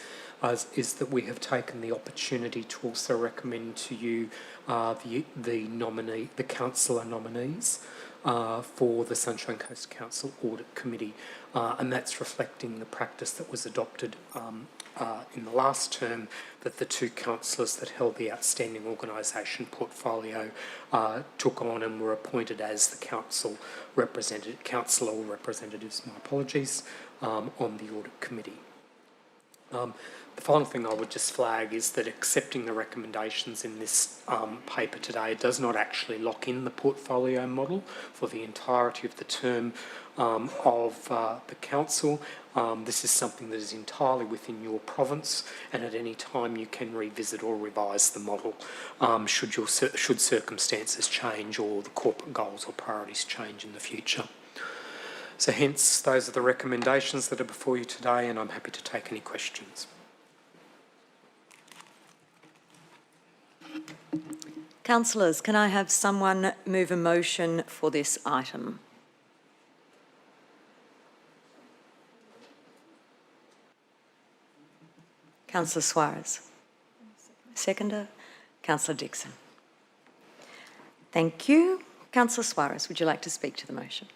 is that we have taken the opportunity to also recommend to you the councillor nominees for the Sunshine Coast Council Audit Committee, and that's reflecting the practice that was adopted in the last term, that the 2 councillors that held the outstanding organisation portfolio took on and were appointed as the councillor representatives, my apologies, on the Audit Committee. The final thing I would just flag is that accepting the recommendations in this paper today does not actually lock in the portfolio model for the entirety of the term of the council. This is something that is entirely within your province, and at any time you can revisit or revise the model should circumstances change or the corporate goals or priorities change in the future. So hence, those are the recommendations that are before you today, and I'm happy to take any questions. Councillors, can I have someone move a motion for this item? Councillor Suarez. Seconder, Councillor Dixon. Thank you. Councillor Suarez, would you like to speak to the motion?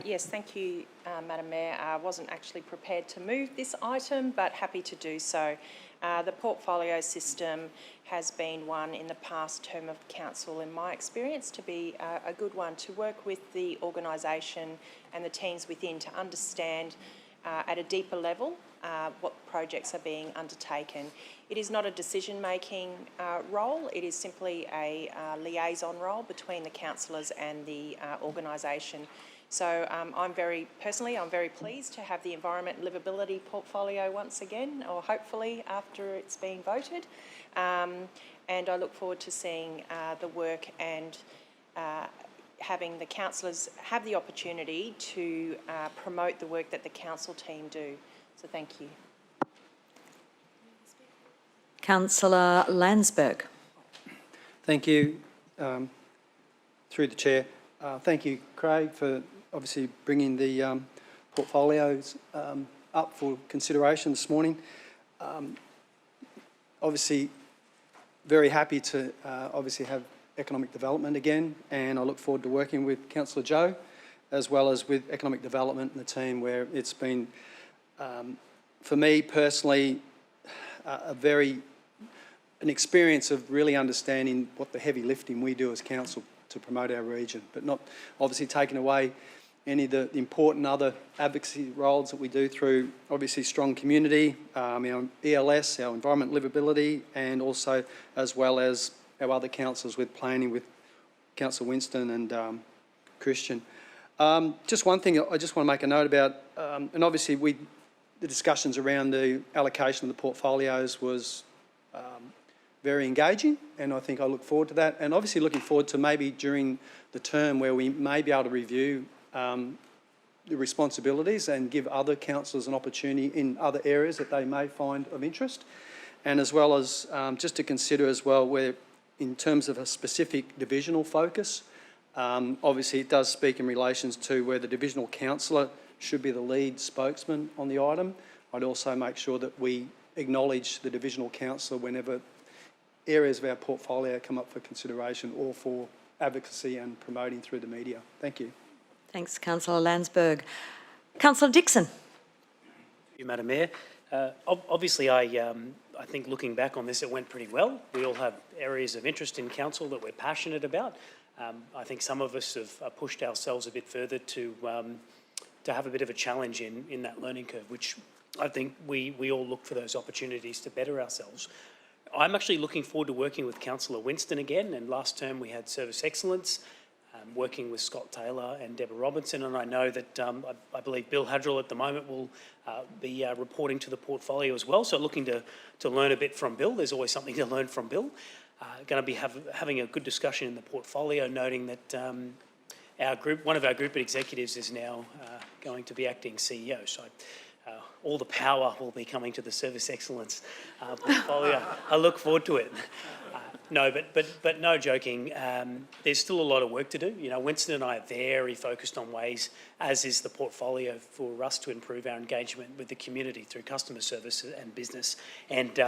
Yes, thank you, Madam Mayor. I wasn't actually prepared to move this item, but happy to do so. The portfolio system has been one in the past term of council, in my experience, to be a good one to work with the organisation and the teams within to understand at a deeper level what projects are being undertaken. It is not a decision-making role, it is simply a liaison role between the councillors and the organisation. So I'm very pleased to have the environment and livability portfolio once again, or hopefully after it's been voted. And I look forward to seeing the work and having the councillors have the opportunity to promote the work that the council team do. So thank you. Councillor Landsberg. Thank you. Through the chair. Thank you, Craig, for obviously bringing the portfolios up for consideration this morning. Obviously, very happy to obviously have economic development again, and I look forward to working with Councillor Joe, as well as with economic development and the team, where it's been, for me personally, an experience of really understanding what the heavy lifting we do as council to promote our region, but not obviously taking away any of the important other advocacy roles that we do through obviously strong community, our ELS, our environment livability, and also as well as our other councillors with planning with Councillor Winston and Christian. Just one thing I just want to make a note about, and obviously the discussions around the allocation of the portfolios was very engaging, and I think I look forward to that, and obviously looking forward to maybe during the term where we may be able to review the responsibilities and give other councillors an opportunity in other areas that they may find of interest, and as well as just to consider as well where in terms of a specific divisional focus, obviously it does speak in relation to where the divisional councillor should be the lead spokesman on the item. I'd also make sure that we acknowledge the divisional councillor whenever areas of our portfolio come up for consideration or for advocacy and promoting through the media. Thank you. Thanks, Councillor Landsberg. Councillor Dixon. Thank you, Madam Mayor. Obviously, I think looking back on this, it went pretty well. We all have areas of interest in council that we're passionate about. I think some of us have pushed ourselves a bit further to have a bit of a challenge in that learning curve, which I think we all look for those opportunities to better ourselves. I'm actually looking forward to working with Councillor Winston again, and last term we had Service Excellence, working with Scott Taylor and Deborah Robinson, and I know that I believe Bill Hadrill at the moment will be reporting to the portfolio as well, so looking to learn a bit from Bill. There's always something to learn from Bill. Going to be having a good discussion in the portfolio, noting that one of our group executives is now going to be acting CEO, so all the power will be coming to the Service Excellence portfolio. I look forward to it. No, but no joking. There's still a lot of work to do. You know, Winston and I are very focused on ways, as is the portfolio, for us to improve our engagement with the community through customer service and business. And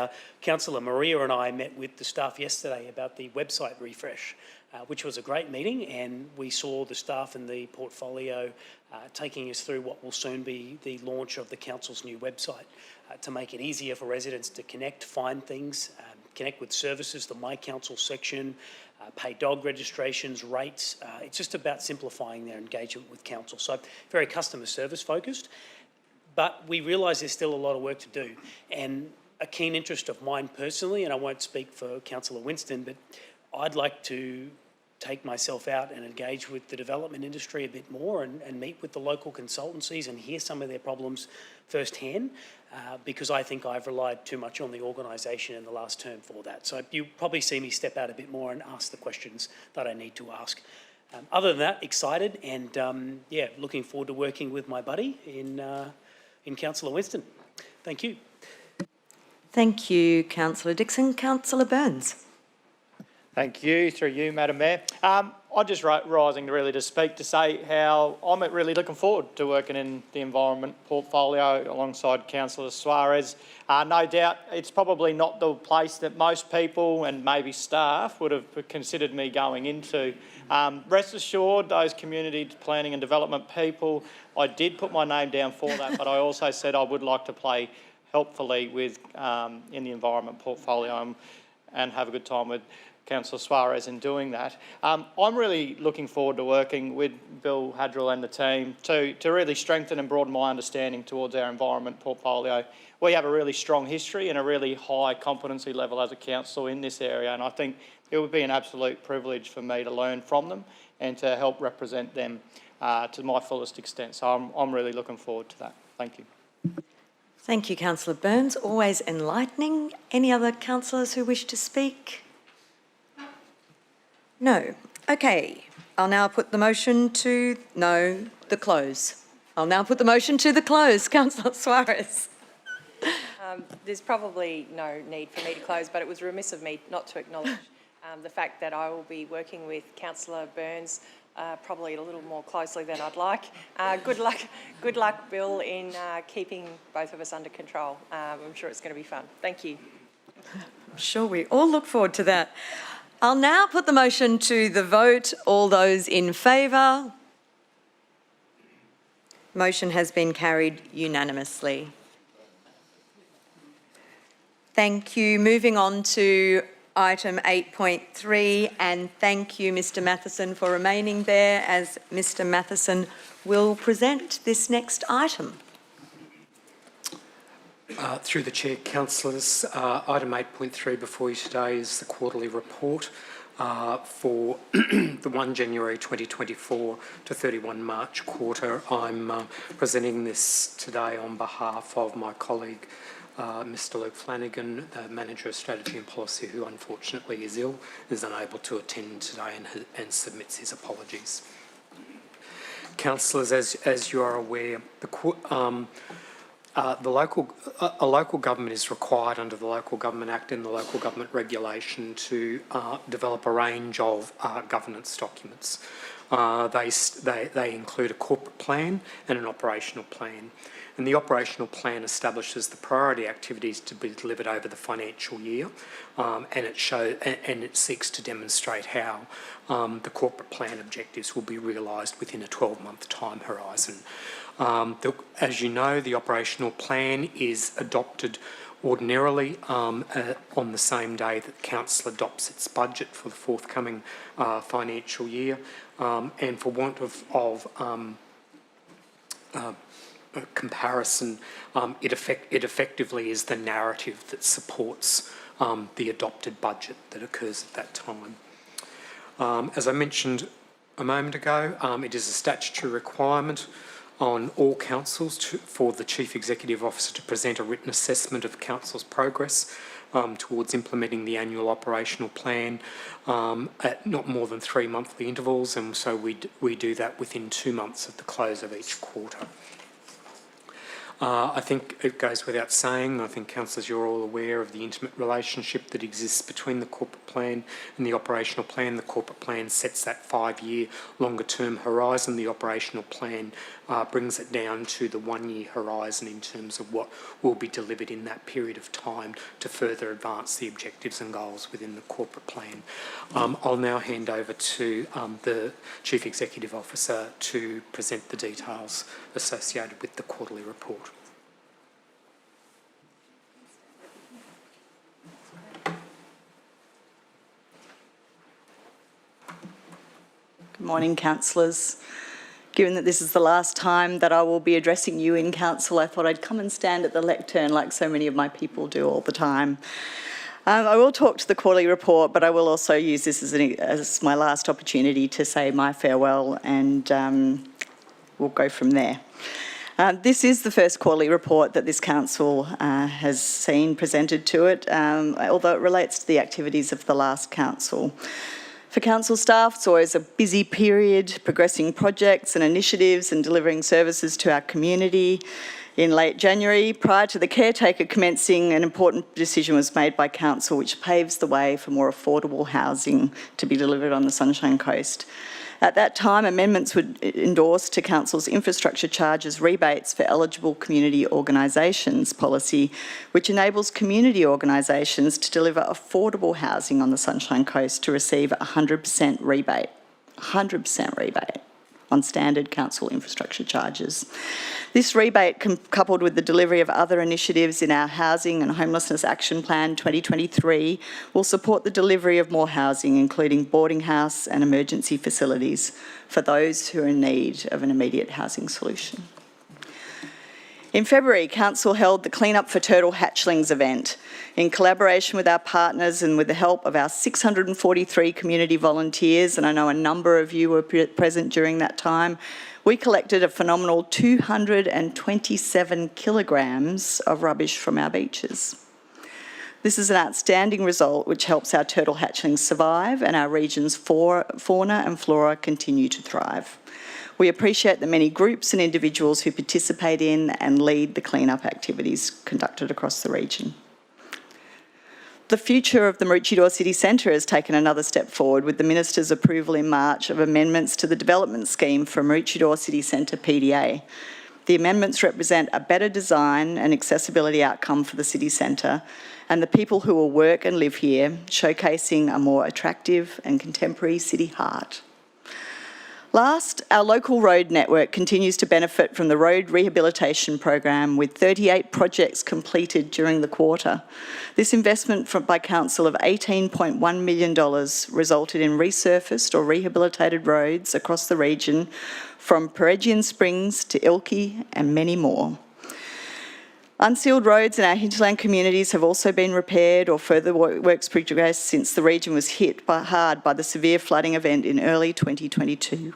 Councillor Maria and I met with the staff yesterday about the website refresh, which was a great meeting, and we saw the staff and the portfolio taking us through what will soon be the launch of the council's new website to make it easier for residents to connect, find things, connect with services, the My Council section, pay dog registrations, rates. It's just about simplifying their engagement with council. So very customer service focused, but we realise there's still a lot of work to do. And a keen interest of mine personally, and I won't speak for Councillor Winston, but I'd like to take myself out and engage with the development industry a bit more and meet with the local consultancies and hear some of their problems firsthand, because I think I've relied too much on the organisation in the last term for that. So you probably see me step out a bit more and ask the questions that I need to ask. Other than that, excited and yeah, looking forward to working with my buddy in Councillor Winston. Thank you. Thank you, Councillor Dixon. Councillor Burns. Thank you, through you, Madam Mayor. I'm just rising really to speak to say how I'm really looking forward to working in the environment portfolio alongside Councillor Suarez. No doubt it's probably not the place that most people and maybe staff would have considered me going into. Rest assured, those community planning and development people, I did put my name down for that, but I also said I would like to play helpfully with in the environment portfolio and have a good time with Councillor Suarez in doing that. I'm really looking forward to working with Bill Hadrill and the team to really strengthen and broaden my understanding towards our environment portfolio. We have a really strong history and a really high competency level as a council in this area, and I think it would be an absolute privilege for me to learn from them and to help represent them to my fullest extent. So I'm really looking forward to that. Thank you. Thank you, Councillor Burns. Always enlightening. Any other councillors who wish to speak? No. Okay. I'll now put the motion to the close. I'll now put the motion to the close. Councillor Suarez. There's probably no need for me to close, but it was remiss of me not to acknowledge the fact that I will be working with Councillor Burns probably a little more closely than I'd like. Good luck, Bill, in keeping both of us under control. I'm sure it's going to be fun. Thank you. I'm sure we all look forward to that. I'll now put the motion to the vote. All those in favour? Motion has been carried unanimously. Thank you. Moving on to item 8.3, and thank you, Mr Matheson, for remaining there as Mr Matheson will present this next item. Through the Chair, councillors, item 8.3 before you today is the quarterly report for the 1 January 2024 to 31 March quarter. I'm presenting this today on behalf of my colleague, Mr Luke Flanagan, the Manager of Strategy and Policy, who unfortunately is ill, is unable to attend today and submits his apologies. Councillors, as you are aware, a local government is required under the Local Government Act and the Local Government Regulation to develop a range of governance documents. They include a corporate plan and an operational plan. And the operational plan establishes the priority activities to be delivered over the financial year, and it seeks to demonstrate how the corporate plan objectives will be realised within a 12-month time horizon. As you know, the operational plan is adopted ordinarily on the same day that Council adopts its budget for the forthcoming financial year, and for want of a comparison, it effectively is the narrative that supports the adopted budget that occurs at that time. As I mentioned a moment ago, it is a statutory requirement on all councils for the Chief Executive Officer to present a written assessment of council's progress towards implementing the annual operational plan at not more than 3 monthly intervals, and so we do that within 2 months of the close of each quarter. I think it goes without saying, I think councillors, you're all aware of the intimate relationship that exists between the corporate plan and the operational plan. The corporate plan sets that 5-year longer term horizon. The operational plan brings it down to the 1-year horizon in terms of what will be delivered in that period of time to further advance the objectives and goals within the corporate plan. I'll now hand over to the Chief Executive Officer to present the details associated with the quarterly report. Good morning, councillors. Given that this is the last time that I will be addressing you in council, I thought I'd come and stand at the lectern like so many of my people do all the time. I will talk to the quarterly report, but I will also use this as my last opportunity to say my farewell, and we'll go from there. This is the first quarterly report that this council has seen presented to it, although it relates to the activities of the last council. For council staff, it's always a busy period, progressing projects and initiatives and delivering services to our community. In late January, prior to the caretaker commencing, an important decision was made by Council which paves the way for more affordable housing to be delivered on the Sunshine Coast. At that time, amendments were endorsed to Council's infrastructure charges rebates for eligible community organisations policy, which enables community organisations to deliver affordable housing on the Sunshine Coast to receive 100% rebate. 100% rebate on standard council infrastructure charges. This rebate, coupled with the delivery of other initiatives in our Housing and Homelessness Action Plan 2023, will support the delivery of more housing, including boarding house and emergency facilities for those who are in need of an immediate housing solution. In February, Council held the Clean Up for Turtle Hatchlings event. In collaboration with our partners and with the help of our 643 community volunteers, and I know a number of you were present during that time, we collected a phenomenal 227 kilograms of rubbish from our beaches. This is an outstanding result which helps our turtle hatchlings survive and our region's fauna and flora continue to thrive. We appreciate the many groups and individuals who participate in and lead the clean-up activities conducted across the region. The future of the Maroochydore City Centre has taken another step forward with the Minister's approval in March of amendments to the development scheme for Maroochydore City Centre PDA. The amendments represent a better design and accessibility outcome for the city centre and the people who will work and live here, showcasing a more attractive and contemporary city heart. Last, our local road network continues to benefit from the road rehabilitation program with 38 projects completed during the quarter. This investment by Council of $18.1 million resulted in resurfaced or rehabilitated roads across the region from Peregian Springs to Ilkley and many more. Unsealed roads in our hinterland communities have also been repaired or further works progressed since the region was hit hard by the severe flooding event in early 2022.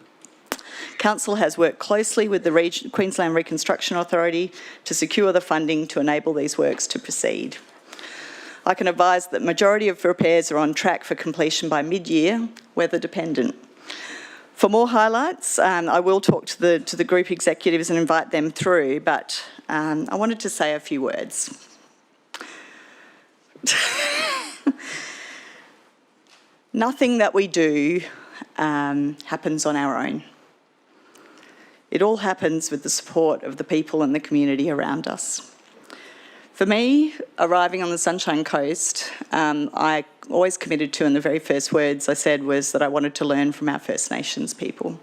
Council has worked closely with the Queensland Reconstruction Authority to secure the funding to enable these works to proceed. I can advise that the majority of repairs are on track for completion by mid-year, weather dependent. For more highlights, I will talk to the group executives and invite them through, but I wanted to say a few words. Nothing that we do happens on our own. It all happens with the support of the people and the community around us. For me, arriving on the Sunshine Coast, I always committed to, and the very first words I said was that I wanted to learn from our First Nations people.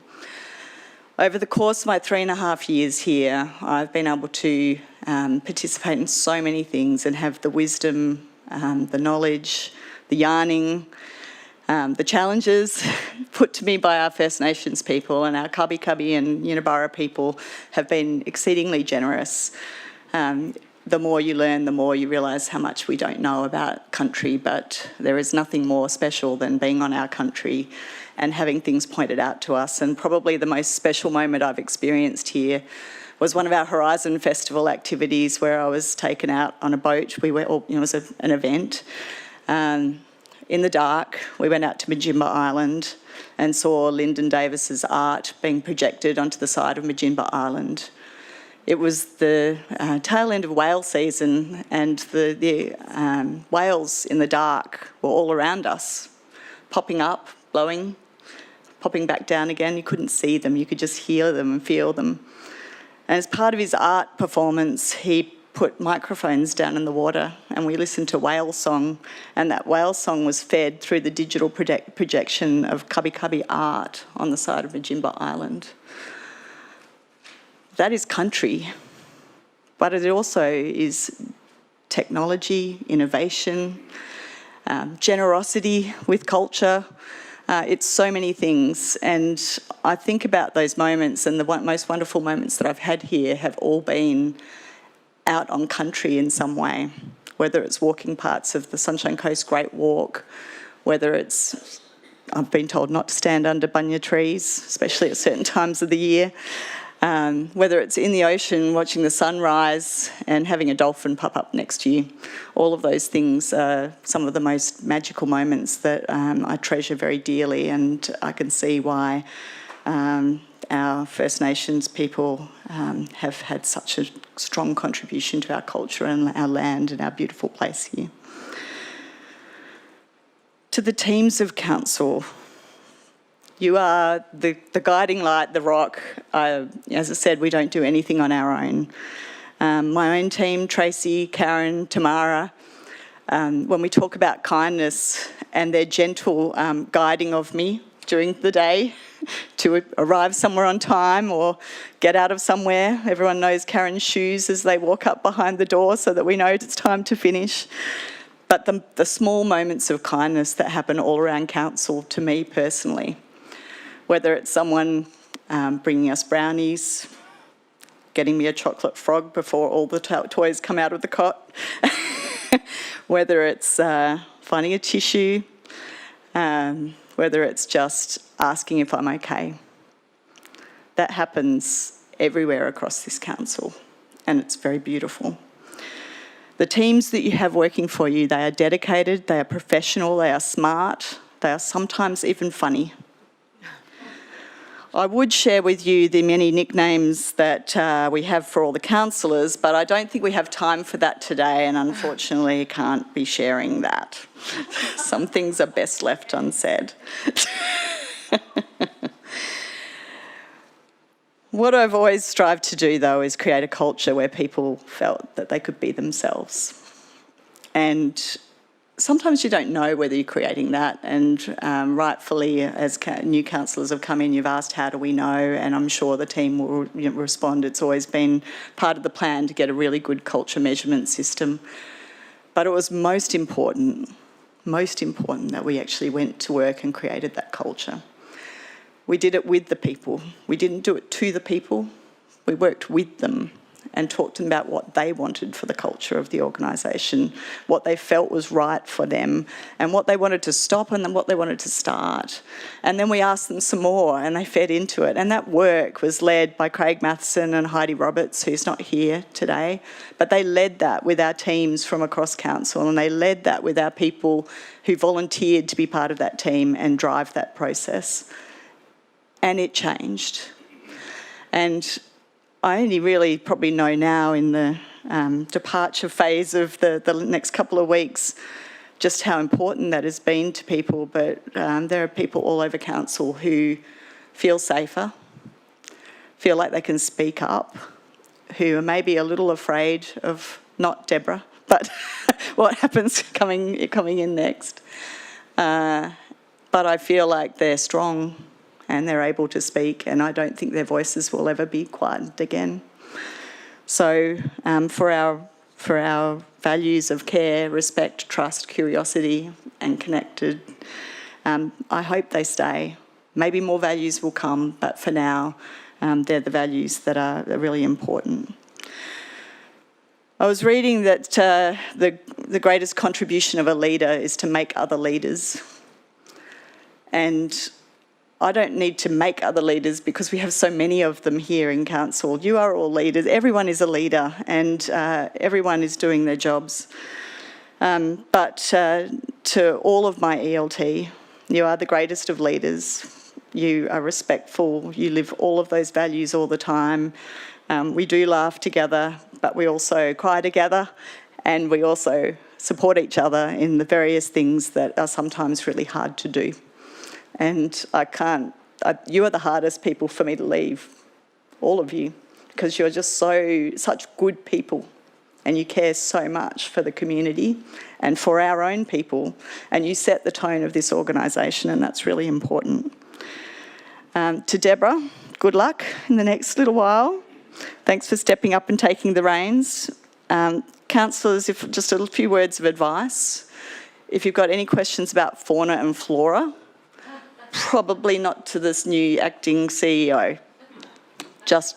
Over the course of my 3.5 years here, I've been able to participate in so many things and have the wisdom, the knowledge, the yarning, the challenges put to me by our First Nations people, and our Kabi Kabi and Unibara people have been exceedingly generous. The more you learn, the more you realise how much we don't know about country, but there is nothing more special than being on our country and having things pointed out to us. And probably the most special moment I've experienced here was one of our Horizon Festival activities where I was taken out on a boat. It was an event. In the dark, we went out to Majimba Island and saw Lyndon Davis's art being projected onto the side of Majimba Island. It was the tail end of whale season, and the whales in the dark were all around us, popping up, blowing, popping back down again. You couldn't see them, you could just hear them and feel them. And as part of his art performance, he put microphones down in the water and we listened to whale song, and that whale song was fed through the digital projection of Kabi Kabi art on the side of Majimba Island. That is country, but it also is technology, innovation, generosity with culture. It's so many things, and I think about those moments, and the most wonderful moments that I've had here have all been out on country in some way, whether it's walking parts of the Sunshine Coast Great Walk, whether it's, I've been told not to stand under bunya trees, especially at certain times of the year, whether it's in the ocean watching the sunrise and having a dolphin pop up next to you. All of those things are some of the most magical moments that I treasure very dearly, and I can see why our First Nations people have had such a strong contribution to our culture and our land and our beautiful place here. To the teams of council, you are the guiding light, the rock. As I said, we don't do anything on our own. My own team, Tracy, Karen, Tamara, when we talk about kindness and their gentle guiding of me during the day to arrive somewhere on time or get out of somewhere. Everyone knows Karen's shoes as they walk up behind the door so that we know it's time to finish. But the small moments of kindness that happen all around council to me personally, whether it's someone bringing us brownies, getting me a chocolate frog before all the toys come out of the cot, whether it's finding a tissue, whether it's just asking if I'm okay. That happens everywhere across this council, and it's very beautiful. The teams that you have working for you, they are dedicated, they are professional, they are smart, they are sometimes even funny. I would share with you the many nicknames that we have for all the councillors, but I don't think we have time for that today, and unfortunately can't be sharing that. Some things are best left unsaid. What I've always strived to do, though, is create a culture where people felt that they could be themselves. And sometimes you don't know whether you're creating that, and rightfully, as new councillors have come in, you've asked, how do we know? And I'm sure the team will respond. It's always been part of the plan to get a really good culture measurement system. But it was most important that we actually went to work and created that culture. We did it with the people. We didn't do it to the people. We worked with them and talked to them about what they wanted for the culture of the organisation, what they felt was right for them, and what they wanted to stop and then what they wanted to start. And then we asked them some more and they fed into it. And that work was led by Craig Matheson and Heidi Roberts, who's not here today, but they led that with our teams from across council, and they led that with our people who volunteered to be part of that team and drive that process. And it changed. And I only really probably know now in the departure phase of the next couple of weeks just how important that has been to people, but there are people all over council who feel safer, feel like they can speak up, who are maybe a little afraid of, not Deborah, but what happens coming in next. But I feel like they're strong and they're able to speak, and I don't think their voices will ever be quieted again. So for our values of care, respect, trust, curiosity and connected, I hope they stay. Maybe more values will come, but for now, they're the values that are really important. I was reading that the greatest contribution of a leader is to make other leaders. And I don't need to make other leaders because we have so many of them here in council. You are all leaders. Everyone is a leader, and everyone is doing their jobs. But to all of my ELT, you are the greatest of leaders. You are respectful. You live all of those values all the time. We do laugh together, but we also cry together, and we also support each other in the various things that are sometimes really hard to do. And you are the hardest people for me to leave, all of you, because you're just such good people, and you care so much for the community and for our own people, and you set the tone of this organisation, and that's really important. To Deborah, good luck in the next little while. Thanks for stepping up and taking the reins. Councillors, just a few words of advice. If you've got any questions about fauna and flora, probably not to this new acting CEO. Just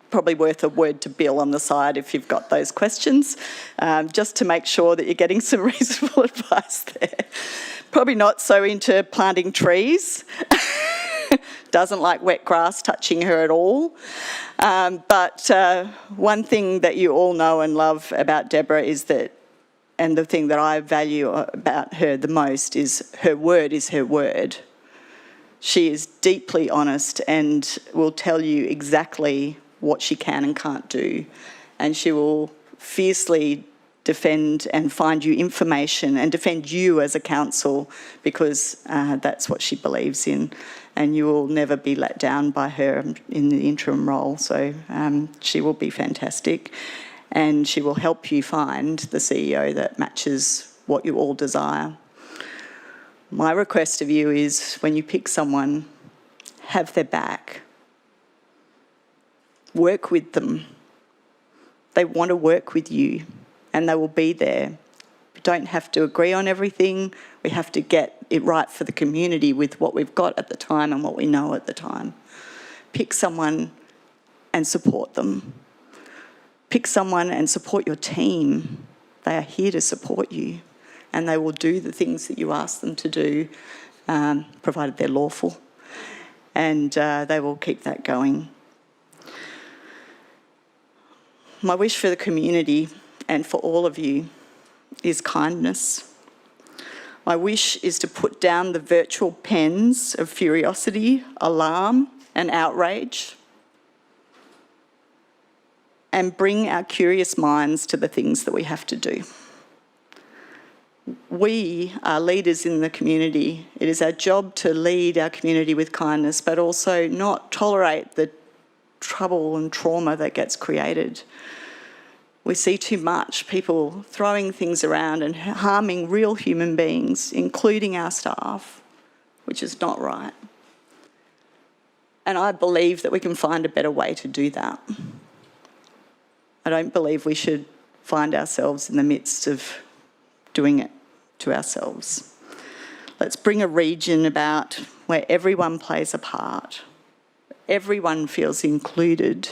probably worth a word to Bill on the side if you've got those questions, just to make sure that you're getting some reasonable advice there. Probably not so into planting trees. Doesn't like wet grass touching her at all. But one thing that you all know and love about Deborah is that, and the thing that I value about her the most is her word is her word. She is deeply honest and will tell you exactly what she can and can't do, and she will fiercely defend and find you information and defend you as a council, because that's what she believes in, and you will never be let down by her in the interim role. So she will be fantastic, and she will help you find the CEO that matches what you all desire. My request of you is, when you pick someone, have their back. Work with them. They want to work with you, and they will be there. We don't have to agree on everything. We have to get it right for the community with what we've got at the time and what we know at the time. Pick someone and support them. Pick someone and support your team. They are here to support you, and they will do the things that you ask them to do, provided they're lawful, and they will keep that going. My wish for the community and for all of you is kindness. My wish is to put down the virtual pens of furiosity, alarm and outrage, and bring our curious minds to the things that we have to do. We are leaders in the community. It is our job to lead our community with kindness, but also not tolerate the trouble and trauma that gets created. We see too much people throwing things around and harming real human beings, including our staff, which is not right. And I believe that we can find a better way to do that. I don't believe we should find ourselves in the midst of doing it to ourselves. Let's bring a region about where everyone plays a part, everyone feels included,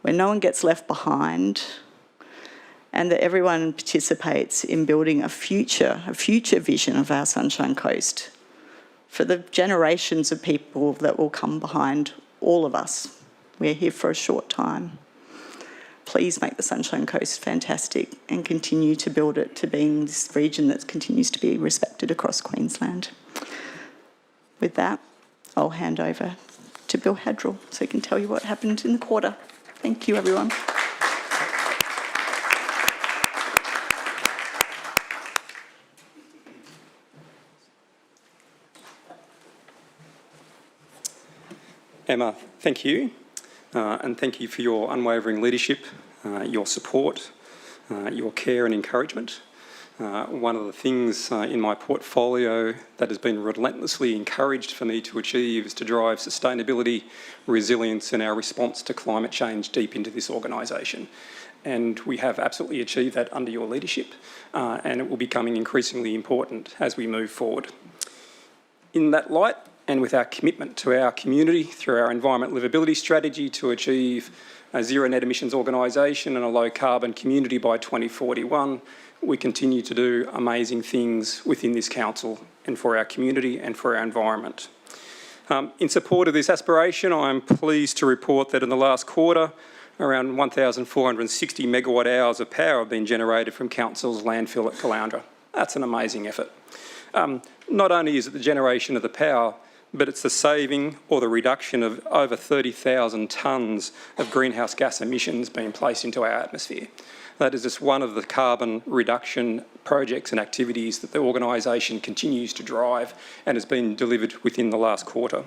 where no one gets left behind, and that everyone participates in building a future vision of our Sunshine Coast for the generations of people that will come behind all of us. We're here for a short time. Please make the Sunshine Coast fantastic and continue to build it to being this region that continues to be respected across Queensland. With that, I'll hand over to Bill Hadrill so he can tell you what happened in the quarter. Thank you, everyone. Emma, thank you. And thank you for your unwavering leadership, your support, your care and encouragement. One of the things in my portfolio that has been relentlessly encouraged for me to achieve is to drive sustainability, resilience and our response to climate change deep into this organisation. And we have absolutely achieved that under your leadership, and it will be becoming increasingly important as we move forward. In that light, and with our commitment to our community through our environment livability strategy to achieve a zero net emissions organisation and a low carbon community by 2041, we continue to do amazing things within this council and for our community and for our environment. In support of this aspiration, I am pleased to report that in the last quarter, around 1,460 megawatt hours of power have been generated from council's landfill at Caloundra. That's an amazing effort. Not only is it the generation of the power, but it's the saving or the reduction of over 30,000 tonnes of greenhouse gas emissions being placed into our atmosphere. That is just one of the carbon reduction projects and activities that the organisation continues to drive and has been delivered within the last quarter.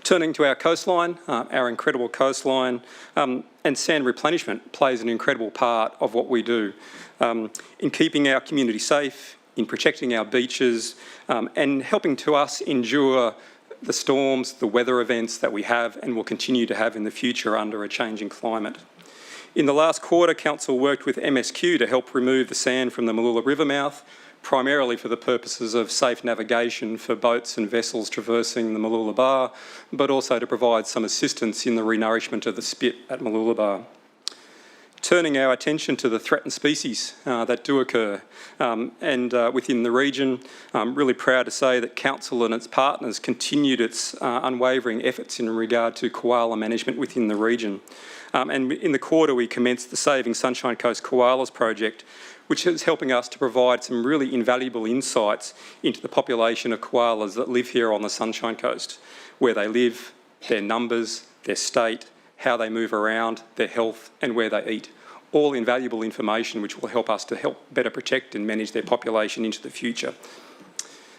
Turning to our coastline, our incredible coastline, and sand replenishment plays an incredible part of what we do in keeping our community safe, in protecting our beaches, and helping to us endure the storms, the weather events that we have and will continue to have in the future under a changing climate. In the last quarter, Council worked with MSQ to help remove the sand from the Mooloolaba River mouth, primarily for the purposes of safe navigation for boats and vessels traversing the Mooloolaba, but also to provide some assistance in the renourishment of the spit at Mooloolaba. Turning our attention to the threatened species that do occur and within the region, I'm really proud to say that Council and its partners continued its unwavering efforts in regard to koala management within the region. And in the quarter we commenced the Saving Sunshine Coast Koalas project, which is helping us to provide some really invaluable insights into the population of koalas that live here on the Sunshine Coast, where they live, their numbers, their state, how they move around, their health and where they eat. All invaluable information which will help us to help better protect and manage their population into the future.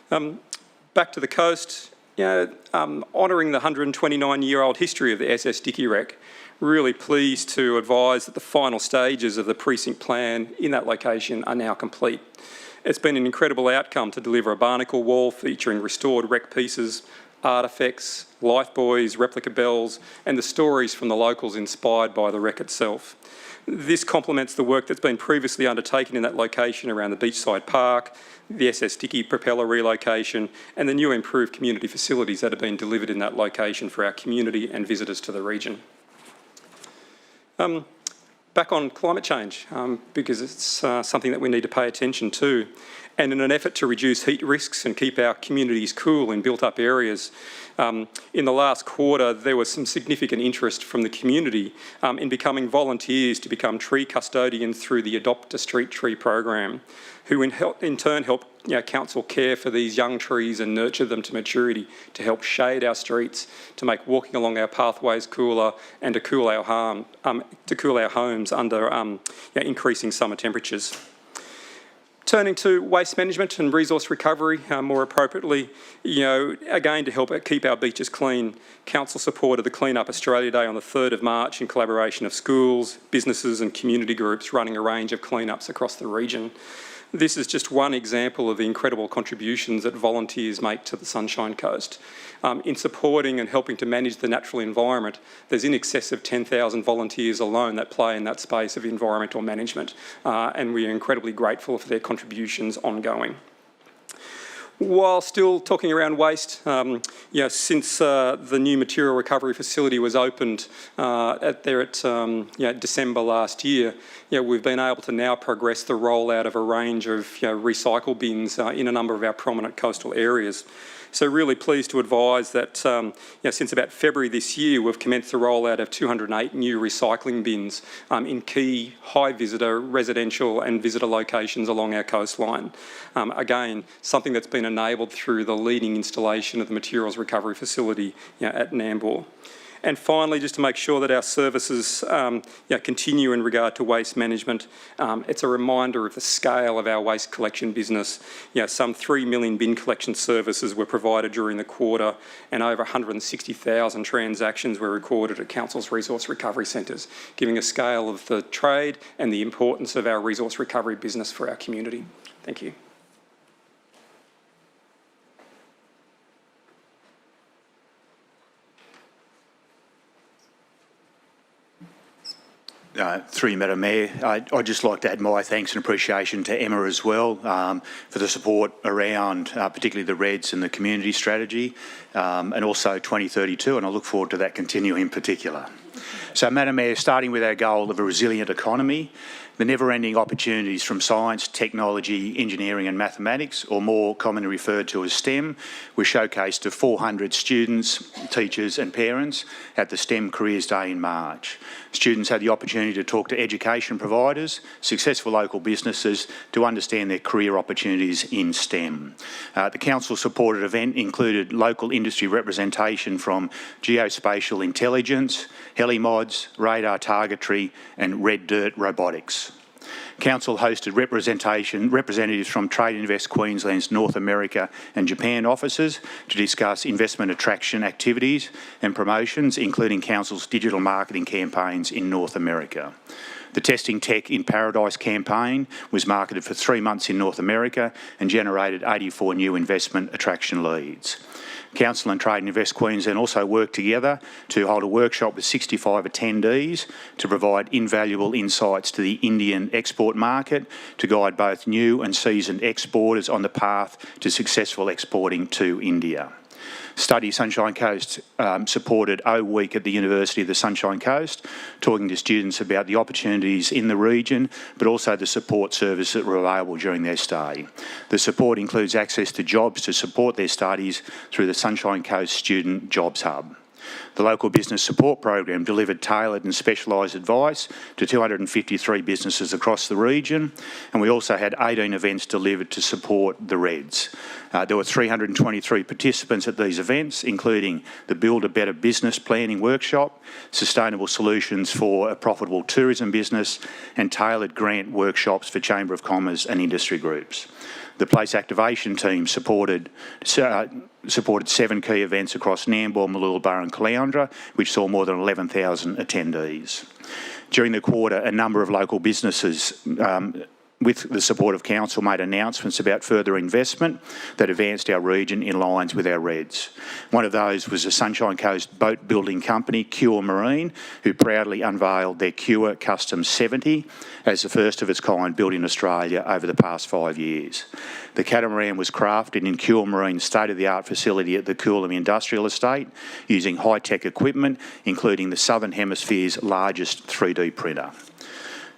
Back to the coast, honouring the 129-year-old history of the SS Dickey Wreck, really pleased to advise that the final stages of the precinct plan in that location are now complete. It's been an incredible outcome to deliver a barnacle wall featuring restored wreck pieces, artefacts, life buoys, replica bells, and the stories from the locals inspired by the wreck itself. This complements the work that's been previously undertaken in that location around the beachside park, the SS Dickey propeller relocation, and the new improved community facilities that have been delivered in that location for our community and visitors to the region. Back on climate change, because it's something that we need to pay attention to. And in an effort to reduce heat risks and keep our communities cool in built-up areas, in the last quarter there was some significant interest from the community in becoming volunteers to become tree custodians through the Adopt a Street Tree program, who in turn help council care for these young trees and nurture them to maturity to help shade our streets, to make walking along our pathways cooler, and to cool our homes under increasing summer temperatures. Turning to waste management and resource recovery, more appropriately, again to help keep our beaches clean, Council supported the Clean Up Australia Day on the 3rd of March in collaboration of schools, businesses and community groups running a range of cleanups across the region. This is just one example of the incredible contributions that volunteers make to the Sunshine Coast. In supporting and helping to manage the natural environment, there's in excess of 10,000 volunteers alone that play in that space of environmental management, and we are incredibly grateful for their contributions ongoing. While still talking around waste, since the new material recovery facility was opened December last year, we've been able to now progress the rollout of a range of recycle bins in a number of our prominent coastal areas. So really pleased to advise that since about February this year, we've commenced the rollout of 208 new recycling bins in key high visitor residential and visitor locations along our coastline. Again, something that's been enabled through the leading installation of the materials recovery facility at Nambour. And finally, just to make sure that our services continue in regard to waste management, it's a reminder of the scale of our waste collection business. Some 3 million bin collection services were provided during the quarter, and over 160,000 transactions were recorded at Council's resource recovery centres, giving a scale of the trade and the importance of our resource recovery business for our community. Thank you. Through you, Madam Mayor, I'd just like to add my thanks and appreciation to Emma as well for the support around particularly the REDS and the community strategy and also 2032, and I look forward to that continuing in particular. So, Madam Mayor, starting with our goal of a resilient economy, the never-ending opportunities from science, technology, engineering and mathematics, or more commonly referred to as STEM, were showcased to 400 students, teachers and parents at the STEM Careers Day in March. Students had the opportunity to talk to education providers, successful local businesses to understand their career opportunities in STEM. The council-supported event included local industry representation from geospatial intelligence, helimods, radar targetry and red dirt robotics. Council hosted representatives from Trade Invest Queensland's North America and Japan offices to discuss investment attraction activities and promotions, including Council's digital marketing campaigns in North America. The Testing Tech in Paradise campaign was marketed for 3 months in North America and generated 84 new investment attraction leads. Council and Trade Invest Queensland also worked together to hold a workshop with 65 attendees to provide invaluable insights to the Indian export market to guide both new and seasoned exporters on the path to successful exporting to India. Study Sunshine Coast supported O Week at the University of the Sunshine Coast, talking to students about the opportunities in the region, but also the support services that were available during their stay. The support includes access to jobs to support their studies through the Sunshine Coast Student Jobs Hub. The Local Business Support Program delivered tailored and specialised advice to 253 businesses across the region, and we also had 18 events delivered to support the Reds. There were 323 participants at these events, including the Build a Better Business Planning Workshop, Sustainable Solutions for a Profitable Tourism Business, and tailored grant workshops for Chamber of Commerce and industry groups. The Place Activation team supported 7 key events across Nambour, Mooloolaba and Caloundra, which saw more than 11,000 attendees. During the quarter, a number of local businesses with the support of Council, made announcements about further investment that advanced our region in lines with our Reds. One of those was the Sunshine Coast boat building company, Cure Marine, who proudly unveiled their Cure Custom 70 as the first of its kind built in Australia over the past 5 years. The catamaran was crafted in Cure Marine's state-of-the-art facility at the Coolum Industrial Estate, using high-tech equipment, including the Southern Hemisphere's largest 3D printer.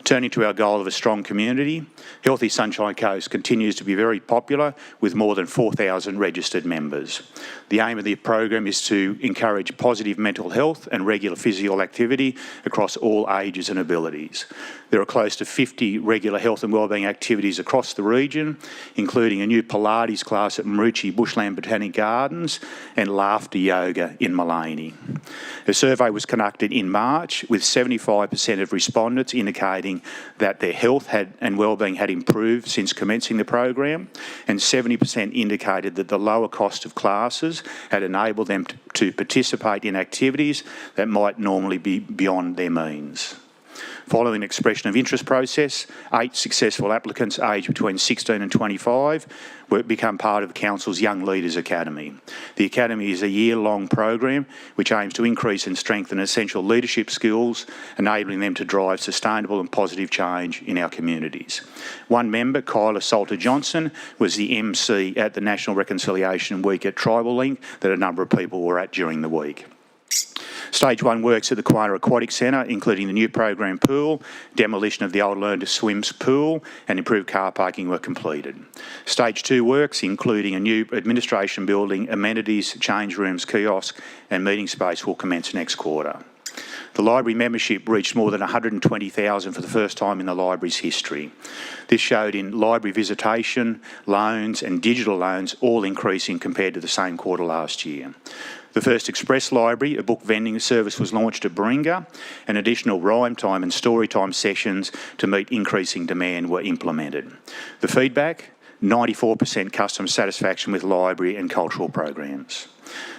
Turning to our goal of a strong community, Healthy Sunshine Coast continues to be very popular with more than 4,000 registered members. The aim of the program is to encourage positive mental health and regular physical activity across all ages and abilities. There are close to 50 regular health and wellbeing activities across the region, including a new Pilates class at Maroochydore Bushland Botanic Gardens and laughter yoga in Maleny. A survey was conducted in March with 75% of respondents indicating that their health and wellbeing had improved since commencing the program, and 70% indicated that the lower cost of classes had enabled them to participate in activities that might normally be beyond their means. Following an expression of interest process, 8 successful applicants aged between 16 and 25 become part of the Council's Young Leaders Academy. The Academy is a year-long program which aims to increase and strengthen essential leadership skills, enabling them to drive sustainable and positive change in our communities. One member, Kyla Salter-Johnson, was the MC at the National Reconciliation Week at Tribal Link that a number of people were at during the week. Stage 1 works at the Quarry Aquatic Centre, including the new program pool, demolition of the old Learn to Swim's pool and improved car parking were completed. Stage 2 works, including a new administration building, amenities, change rooms, kiosk and meeting space, will commence next quarter. The library membership reached more than 120,000 for the first time in the library's history. This showed in library visitation, loans and digital loans all increasing compared to the same quarter last year. The first Express Library, a book vending service, was launched at Baringa, and additional rhyme time and story time sessions to meet increasing demand were implemented. The feedback, 94% customer satisfaction with library and cultural programs.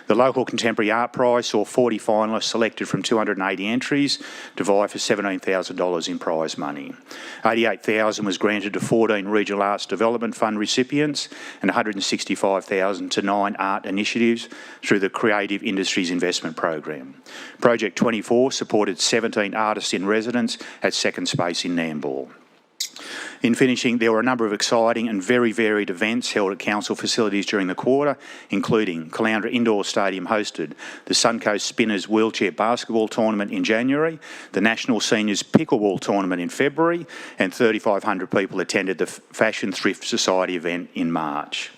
The local Contemporary Art Prize saw 40 finalists selected from 280 entries to vie for $17,000 in prize money. $88,000 was granted to 14 Regional Arts Development Fund recipients and $165,000 to 9 art initiatives through the Creative Industries Investment Program. Project 24 supported 17 artists in residence at Second Space in Nambour. In finishing, there were a number of exciting and very varied events held at council facilities during the quarter, including Caloundra Indoor Stadium hosted the Suncoast Spinners Wheelchair Basketball Tournament in January, the National Seniors Pickleball Tournament in February, and 3,500 people attended the Fashion Thrift Society event in March.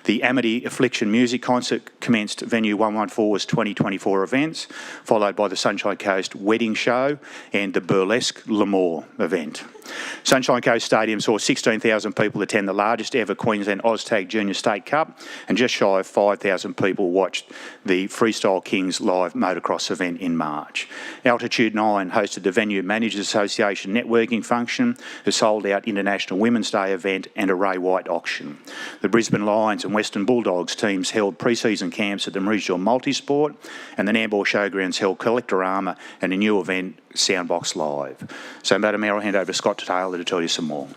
The Amity Affliction Music Concert commenced Venue 114's 2024 events, followed by the Sunshine Coast Wedding Show and the Burlesque L'Amour event. Sunshine Coast Stadium saw 16,000 people attend the largest ever Queensland Oztag Junior State Cup, and just shy of 5,000 people watched the Freestyle Kings live motocross event in March. Altitude 9 hosted the Venue Managers Association networking function, a sold-out International Women's Day event and a Ray White auction. The Brisbane Lions and Western Bulldogs teams held pre-season camps at the Maroochydore Multisport, and the Nambour Showgrounds held Collectorama and a new event, Soundbox Live. So, Madam Mayor, I'll hand over to Scott Taylor to tell you some more.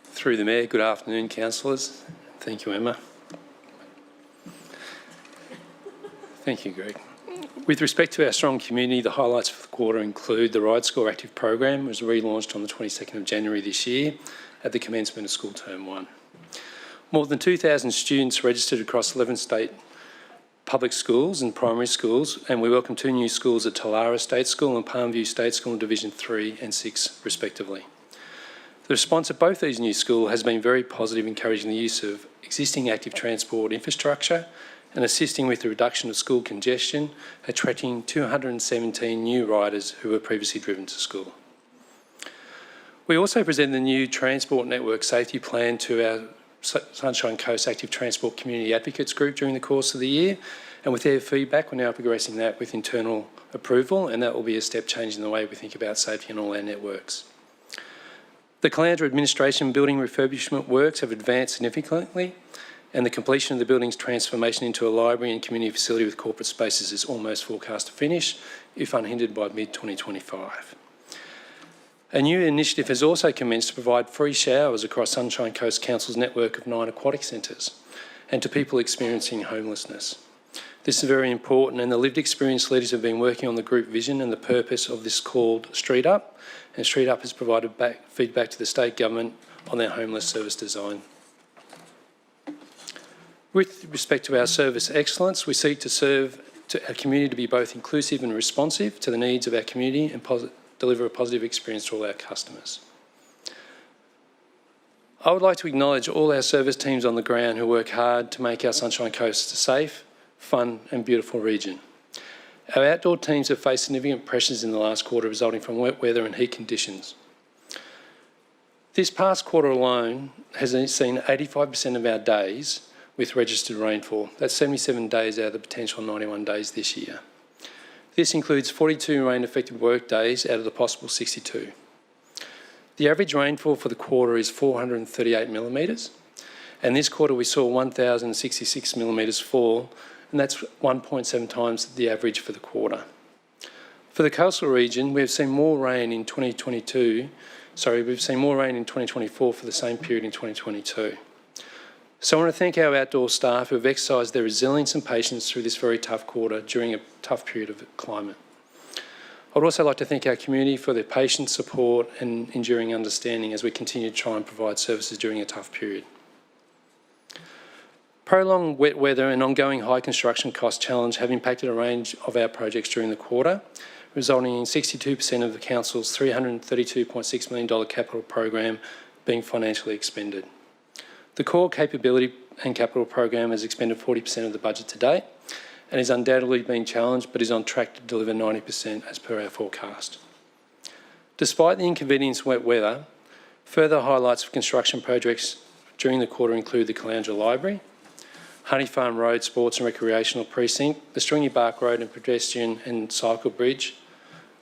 Through the Mayor, good afternoon, councillors. Thank you, Emma. Thank you, Greg. With respect to our strong community, the highlights for the quarter include the Ride Score Active program was relaunched on the 22nd of January this year at the commencement of school term 1. More than 2,000 students registered across 11 state public schools and primary schools, and we welcome 2 new schools at Talara State School and Palmview State School in Division 3 and 6 respectively. The response at both these new schools has been very positive, encouraging the use of existing active transport infrastructure and assisting with the reduction of school congestion, attracting 217 new riders who were previously driven to school. We also presented the new Transport Network Safety Plan to our Sunshine Coast Active Transport Community Advocates Group during the course of the year, and with their feedback, we're now progressing that with internal approval, and that will be a step change in the way we think about safety on all our networks. The Caloundra Administration building refurbishment works have advanced significantly, and the completion of the building's transformation into a library and community facility with corporate spaces is almost forecast to finish, if unhindered, by mid-2025. A new initiative has also commenced to provide free showers across Sunshine Coast Council's network of 9 aquatic centres and to people experiencing homelessness. This is very important, and the lived experience leaders have been working on the group vision and the purpose of this called Street Up, and Street Up has provided feedback to the state government on their homeless service design. With respect to our service excellence, we seek to serve our community to be both inclusive and responsive to the needs of our community and deliver a positive experience to all our customers. I would like to acknowledge all our service teams on the ground who work hard to make our Sunshine Coast a safe, fun and beautiful region. Our outdoor teams have faced significant pressures in the last quarter resulting from wet weather and heat conditions. This past quarter alone has seen 85% of our days with registered rainfall. That's 77 days out of the potential 91 days this year. This includes 42 rain-affected work days out of the possible 62. The average rainfall for the quarter is 438 millimetres, and this quarter we saw 1,066 millimetres fall, and that's 1.7 times the average for the quarter. For the coastal region, we've seen more rain in 2024 for the same period in 2022. So I want to thank our outdoor staff who have exercised their resilience and patience through this very tough quarter during a tough period of climate. I'd also like to thank our community for their patience, support and enduring understanding as we continue to try and provide services during a tough period. Prolonged wet weather and ongoing high construction cost challenge have impacted a range of our projects during the quarter, resulting in 62% of the Council's $332.6 million capital program being financially expended. The core capability and capital program has expended 40% of the budget to date and is undoubtedly being challenged, but is on track to deliver 90% as per our forecast. Despite the inconvenience of wet weather, further highlights of construction projects during the quarter include the Caloundra Library, Honey Farm Road Sports and Recreational Precinct, the Stringy Bark Road and Pedestrian and Cycle Bridge,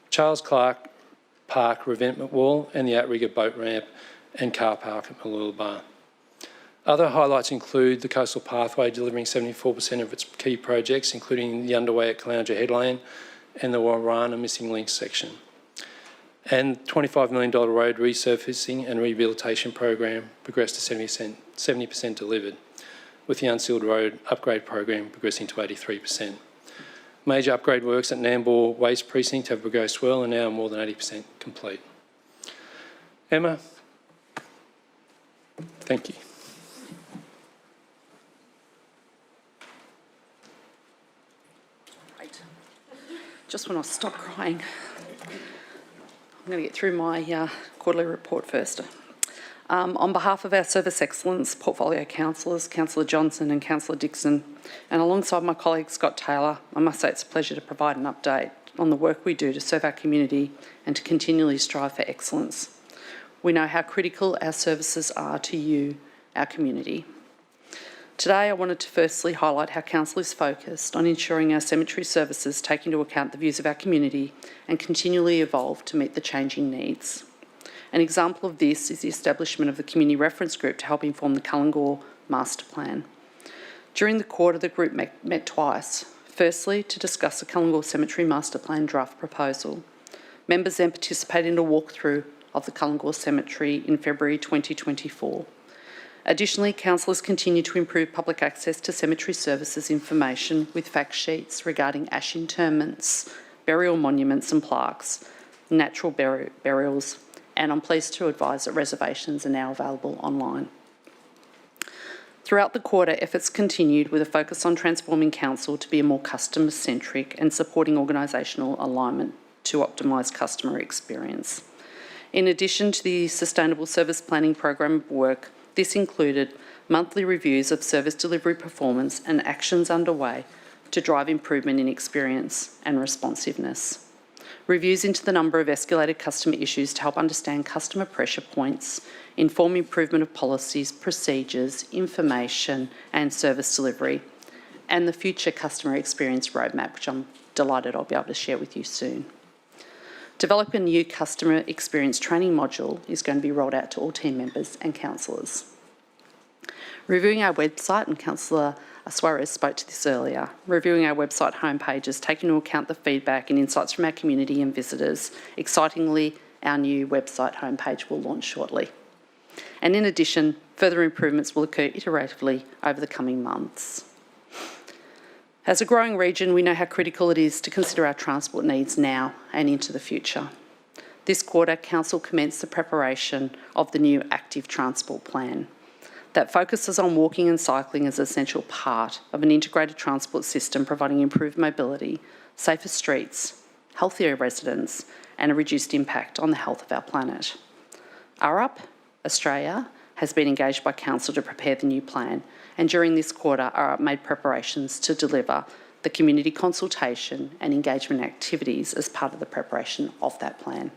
Charles Clark Park Revetment Wall and the Outrigger Boat Ramp and Car Park at Mooloolaba. Other highlights include the Coastal Pathway delivering 74% of its key projects, including the underway at Caloundra Headland and the Warana Missing Links section, and $25 million road resurfacing and rehabilitation program progressed to 70% delivered, with the Unsealed Road upgrade program progressing to 83%. Major upgrade works at Nambour Waste Precinct have progressed well and now are more than 80% complete. Emma, thank you. Just when I stop crying, I'm going to get through my quarterly report first. On behalf of our Service Excellence Portfolio Councillors, Councillor Johnson and Councillor Dixon, and alongside my colleague Scott Taylor, I must say it's a pleasure to provide an update on the work we do to serve our community and to continually strive for excellence. We know how critical our services are to you, our community. Today, I wanted to firstly highlight how Council is focused on ensuring our cemetery services take into account the views of our community and continually evolve to meet the changing needs. An example of this is the establishment of the Community Reference Group to help inform the Cullengore Master Plan. During the quarter, the group met twice. Firstly, to discuss the Cullengore Cemetery Master Plan draft proposal. Members then participated in a walkthrough of the Cullengore Cemetery in February 2024. Additionally, councillors continue to improve public access to cemetery services information with fact sheets regarding ash interments, burial monuments and plaques, natural burials, and I'm pleased to advise that reservations are now available online. Throughout the quarter, efforts continued with a focus on transforming council to be a more customer-centric and supporting organisational alignment to optimise customer experience. In addition to the Sustainable Service Planning Program of work, this included monthly reviews of service delivery performance and actions underway to drive improvement in experience and responsiveness. Reviews into the number of escalated customer issues to help understand customer pressure points, inform improvement of policies, procedures, information and service delivery, and the future customer experience roadmap, which I'm delighted I'll be able to share with you soon. Develop a new customer experience training module is going to be rolled out to all team members and councillors. Reviewing our website, and Councillor Suarez spoke to this earlier, reviewing our website homepages, taking into account the feedback and insights from our community and visitors. Excitingly, our new website homepage will launch shortly. And in addition, further improvements will occur iteratively over the coming months. As a growing region, we know how critical it is to consider our transport needs now and into the future. This quarter, Council commenced the preparation of the new active transport plan that focuses on walking and cycling as an essential part of an integrated transport system, providing improved mobility, safer streets, healthier residents, and a reduced impact on the health of our planet. Arup Australia has been engaged by Council to prepare the new plan, and during this quarter, Arup made preparations to deliver the community consultation and engagement activities as part of the preparation of that plan.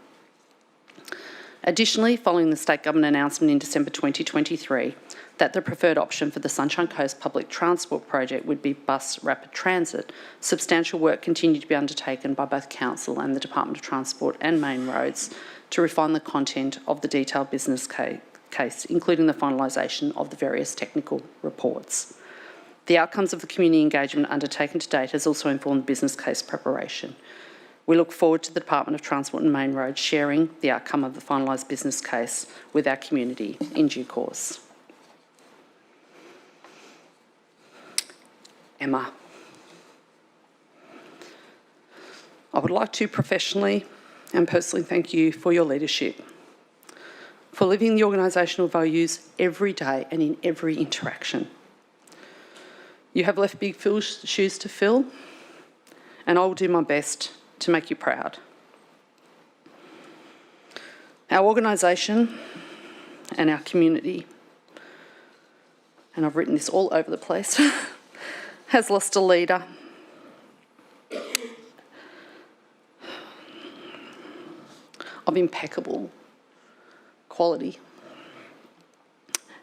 Additionally, following the State Government announcement in December 2023 that the preferred option for the Sunshine Coast Public Transport Project would be bus rapid transit, substantial work continued to be undertaken by both Council and the Department of Transport and Main Roads to refine the content of the detailed business case, including the finalisation of the various technical reports. The outcomes of the community engagement undertaken to date has also informed business case preparation. We look forward to the Department of Transport and Main Roads sharing the outcome of the finalised business case with our community in due course. Emma, I would like to professionally and personally thank you for your leadership, for living the organisational values every day and in every interaction. You have left big shoes to fill, and I will do my best to make you proud. Our organisation and our community, and I've written this all over the place, has lost a leader of impeccable quality.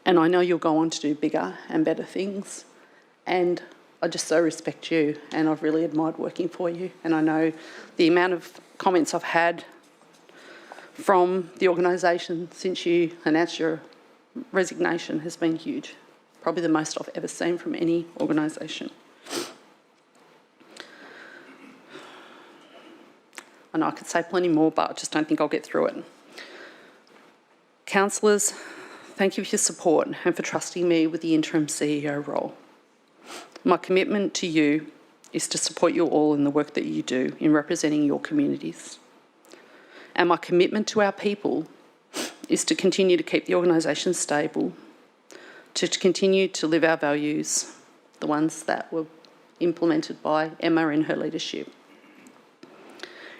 And I know you'll go on to do bigger and better things. And I just so respect you, and I've really admired working for you. And I know the amount of comments I've had from the organisation since you announced your resignation has been huge. Probably the most I've ever seen from any organisation. I know I could say plenty more, but I just don't think I'll get through it. Councillors, thank you for your support and for trusting me with the interim CEO role. My commitment to you is to support you all in the work that you do in representing your communities. And my commitment to our people is to continue to keep the organisation stable, to continue to live our values, the ones that were implemented by Emma in her leadership,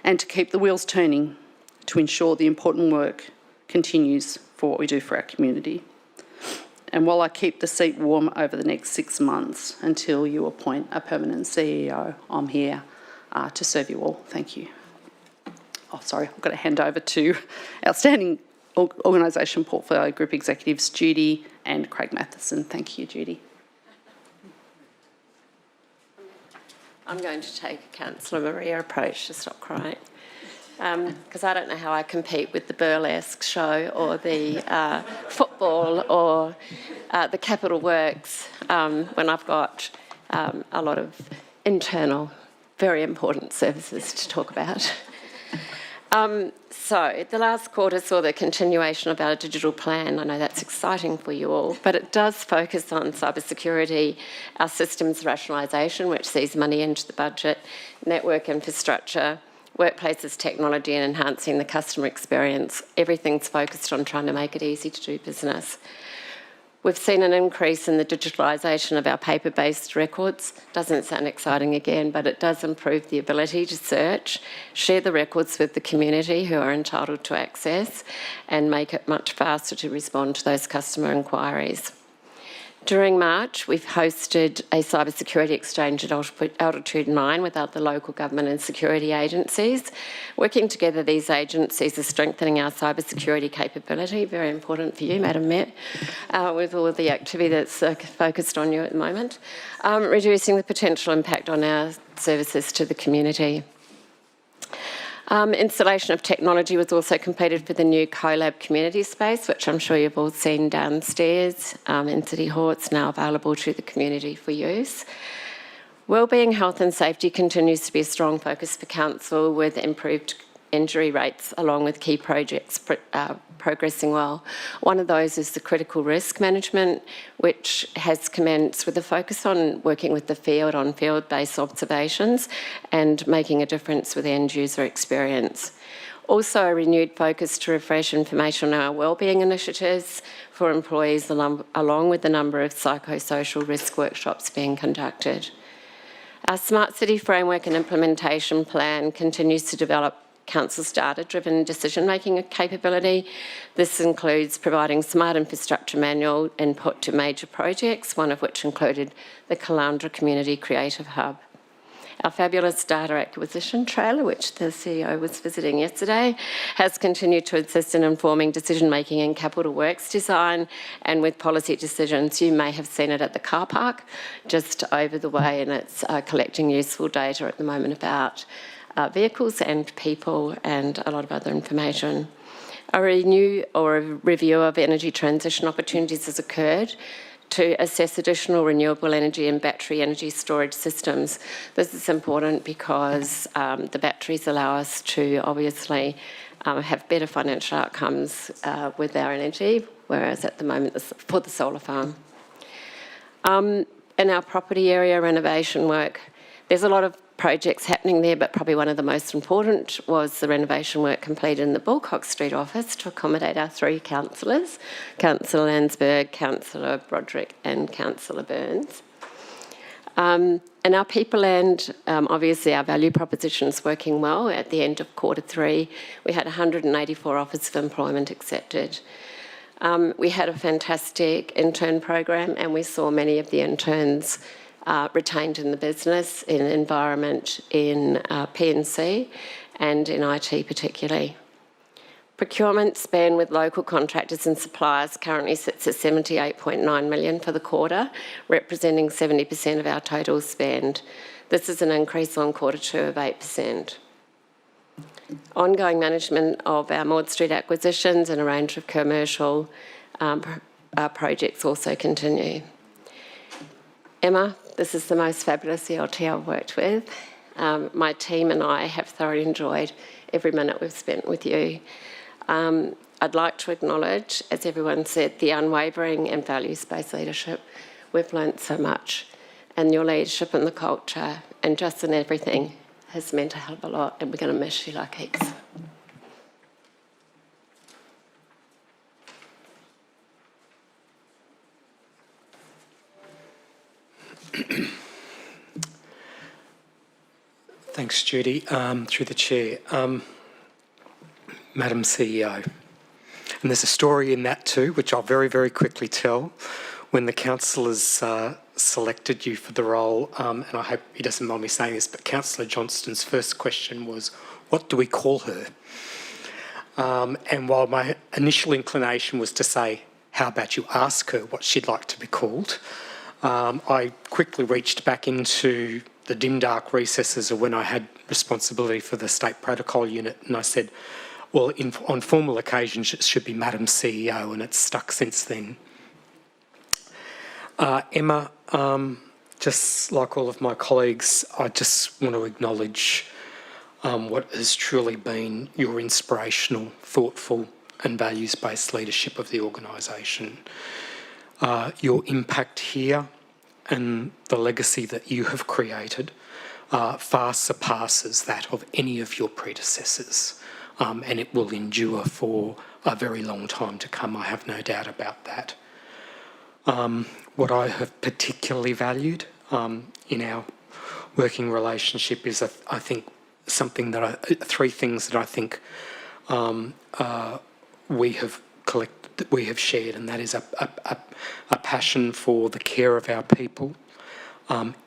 and to keep the wheels turning to ensure the important work continues for what we do for our community. And while I keep the seat warm over the next 6 months until you appoint a permanent CEO, I'm here to serve you all. Thank you. Oh, sorry, I've got to hand over to outstanding organisation portfolio group executives, Judy and Craig Matheson. Thank you, Judy. I'm going to take Councillor Maria approach to stop crying, because I don't know how I compete with the burlesque show or the football or the capital works when I've got a lot of internal, very important services to talk about. So the last quarter saw the continuation of our digital plan. I know that's exciting for you all, but it does focus on cybersecurity, our systems rationalisation, which sees money into the budget, network infrastructure, workplaces technology and enhancing the customer experience. Everything's focused on trying to make it easy to do business. We've seen an increase in the digitalisation of our paper-based records. Doesn't sound exciting again, but it does improve the ability to search, share the records with the community who are entitled to access, and make it much faster to respond to those customer inquiries. During March, we've hosted a cybersecurity exchange at Altitude 9 with other local government and security agencies. Working together, these agencies are strengthening our cybersecurity capability, very important for you, Madam Mayor, with all of the activity that's focused on you at the moment, reducing the potential impact on our services to the community. Installation of technology was also completed for the new CoLab community space, which I'm sure you've all seen downstairs in City Hall. It's now available to the community for use. Wellbeing, health and safety continues to be a strong focus for Council, with improved injury rates along with key projects progressing well. One of those is the critical risk management, which has commenced with a focus on working with the field on field-based observations and making a difference with end user experience. Also a renewed focus to refresh information on our wellbeing initiatives for employees, along with the number of psychosocial risk workshops being conducted. Our Smart City Framework and Implementation Plan continues to develop Council's data-driven decision-making capability. This includes providing smart infrastructure manual input to major projects, one of which included the Caloundra Community Creative Hub. Our fabulous data acquisition trailer, which the CEO was visiting yesterday, has continued to assist in informing decision-making in capital works design and with policy decisions. You may have seen it at the car park just over the way, and it's collecting useful data at the moment about vehicles and people and a lot of other information. A review of energy transition opportunities has occurred to assess additional renewable energy and battery energy storage systems. This is important because the batteries allow us to obviously have better financial outcomes with our energy, whereas at the moment for the solar farm. In our property area renovation work, there's a lot of projects happening there, but probably one of the most important was the renovation work completed in the Bulcock Street office to accommodate our three councillors, Councillor Landsberg, Councillor Broderick and Councillor Burns. In our people and obviously our value proposition is working well. At the end of Q3, we had 184 offers of employment accepted. We had a fantastic intern program, and we saw many of the interns retained in the business, in environment, in P&C and in IT particularly. Procurement spend with local contractors and suppliers currently sits at $78.9 million for the quarter, representing 70% of our total spend. This is an increase on Q2 of 8%. Ongoing management of our Maud Street acquisitions and a range of commercial projects also continue. Emma, this is the most fabulous ELT I've worked with. My team and I have thoroughly enjoyed every minute we've spent with you. I'd like to acknowledge, as everyone said, the unwavering and values-based leadership. We've learnt so much, and your leadership and the culture and just in everything has meant a hell of a lot, and we're going to miss you like heaps. Thanks, Judy. Through the chair. Madam CEO, and there's a story in that too, which I'll very, very quickly tell. When the councillors selected you for the role, and I hope he doesn't mind me saying this, but Councillor Johnston's first question was, what do we call her? And while my initial inclination was to say, how about you ask her what she'd like to be called, I quickly reached back into the dim, dark recesses of when I had responsibility for the State Protocol Unit, and I said, well, on formal occasions, it should be Madam CEO, and it's stuck since then. Emma, just like all of my colleagues, I just want to acknowledge what has truly been your inspirational, thoughtful and values-based leadership of the organisation. Your impact here and the legacy that you have created far surpasses that of any of your predecessors, and it will endure for a very long time to come, I have no doubt about that. What I have particularly valued in our working relationship is, I think, three things that I think we have shared, and that is a passion for the care of our people,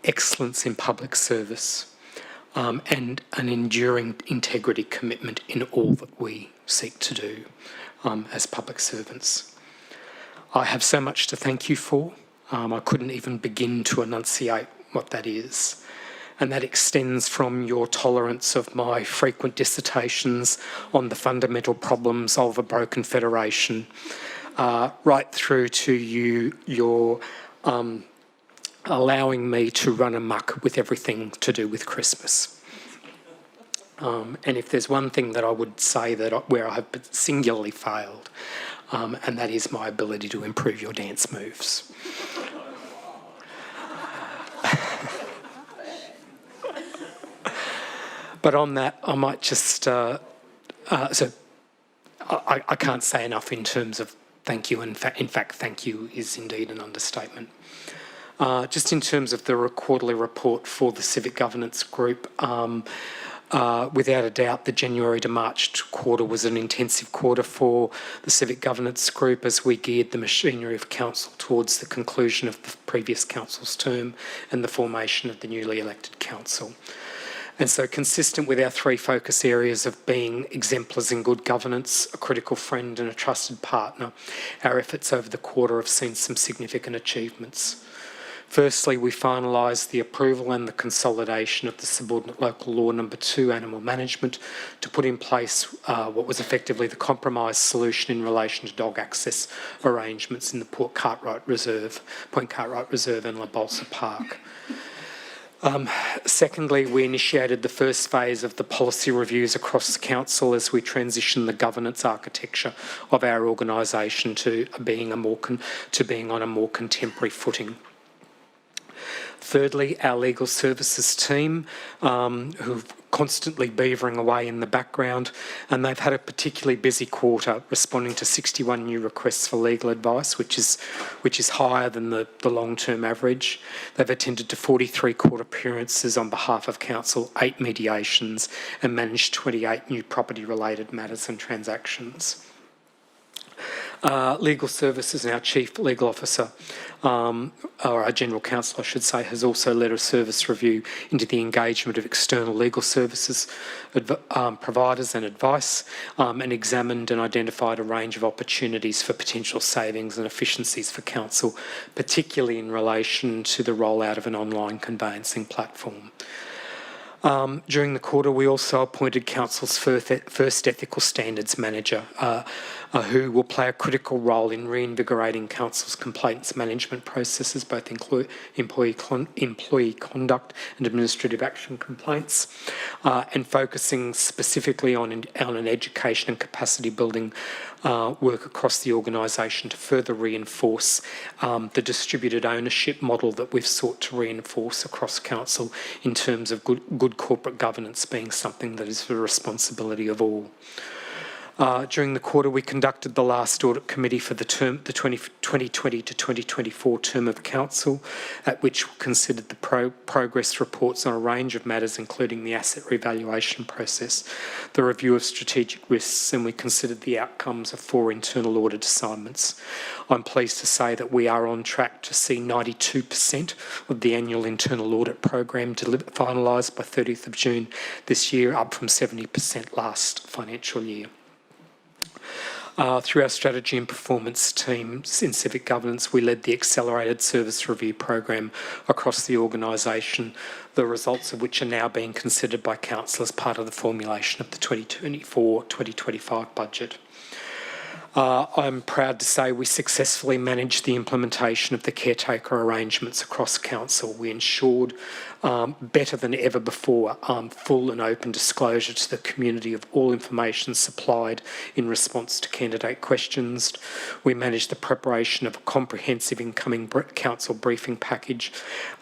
excellence in public service, and an enduring integrity commitment in all that we seek to do as public servants. I have so much to thank you for. I couldn't even begin to enunciate what that is. And that extends from your tolerance of my frequent dissertations on the fundamental problems of a broken federation, right through to your allowing me to run amok with everything to do with Christmas. And if there's one thing that I would say where I have singularly failed, and that is my ability to improve your dance moves. But on that, I might just, I can't say enough in terms of thank you. In fact, thank you is indeed an understatement. Just in terms of the quarterly report for the Civic Governance Group, without a doubt, the January to March quarter was an intensive quarter for the Civic Governance Group as we geared the machinery of Council towards the conclusion of the previous Council's term and the formation of the newly elected Council. And so, consistent with our three focus areas of being exemplars in good governance, a critical friend and a trusted partner, our efforts over the quarter have seen some significant achievements. Firstly, we finalised the approval and the consolidation of the Subordinate Local Law No. 2 Animal Management to put in place what was effectively the compromise solution in relation to dog access arrangements in the Point Cartwright Reserve and La Balsa Park. Secondly, we initiated the first phase of the policy reviews across the Council as we transition the governance architecture of our organisation to being on a more contemporary footing. Thirdly, our legal services team, who've constantly beavering away in the background, and they've had a particularly busy quarter, responding to 61 new requests for legal advice, which is higher than the long-term average. They've attended to 43 court appearances on behalf of Council, 8 mediations, and managed 28 new property-related matters and transactions. Legal Services and our Chief Legal Officer, or our General Counsel, I should say, has also led a service review into the engagement of external legal services providers and advice, and examined and identified a range of opportunities for potential savings and efficiencies for Council, particularly in relation to the rollout of an online conveyancing platform. During the quarter, we also appointed Council's first Ethical Standards Manager, who will play a critical role in reinvigorating Council's complaints management processes, both employee conduct and administrative action complaints, and focusing specifically on an education and capacity building work across the organisation to further reinforce the distributed ownership model that we've sought to reinforce across Council in terms of good corporate governance being something that is the responsibility of all. During the quarter, we conducted the last audit committee for the 2020 to 2024 term of Council, at which we considered the progress reports on a range of matters, including the asset revaluation process, the review of strategic risks, and we considered the outcomes of 4 internal audit assignments. I'm pleased to say that we are on track to see 92% of the annual internal audit program finalised by 30th of June this year, up from 70% last financial year. Through our strategy and performance teams in civic governance, we led the accelerated service review program across the organisation, the results of which are now being considered by Council as part of the formulation of the 2024-2025 budget. I'm proud to say we successfully managed the implementation of the caretaker arrangements across Council. We ensured better than ever before full and open disclosure to the community of all information supplied in response to candidate questions. We managed the preparation of a comprehensive incoming Council briefing package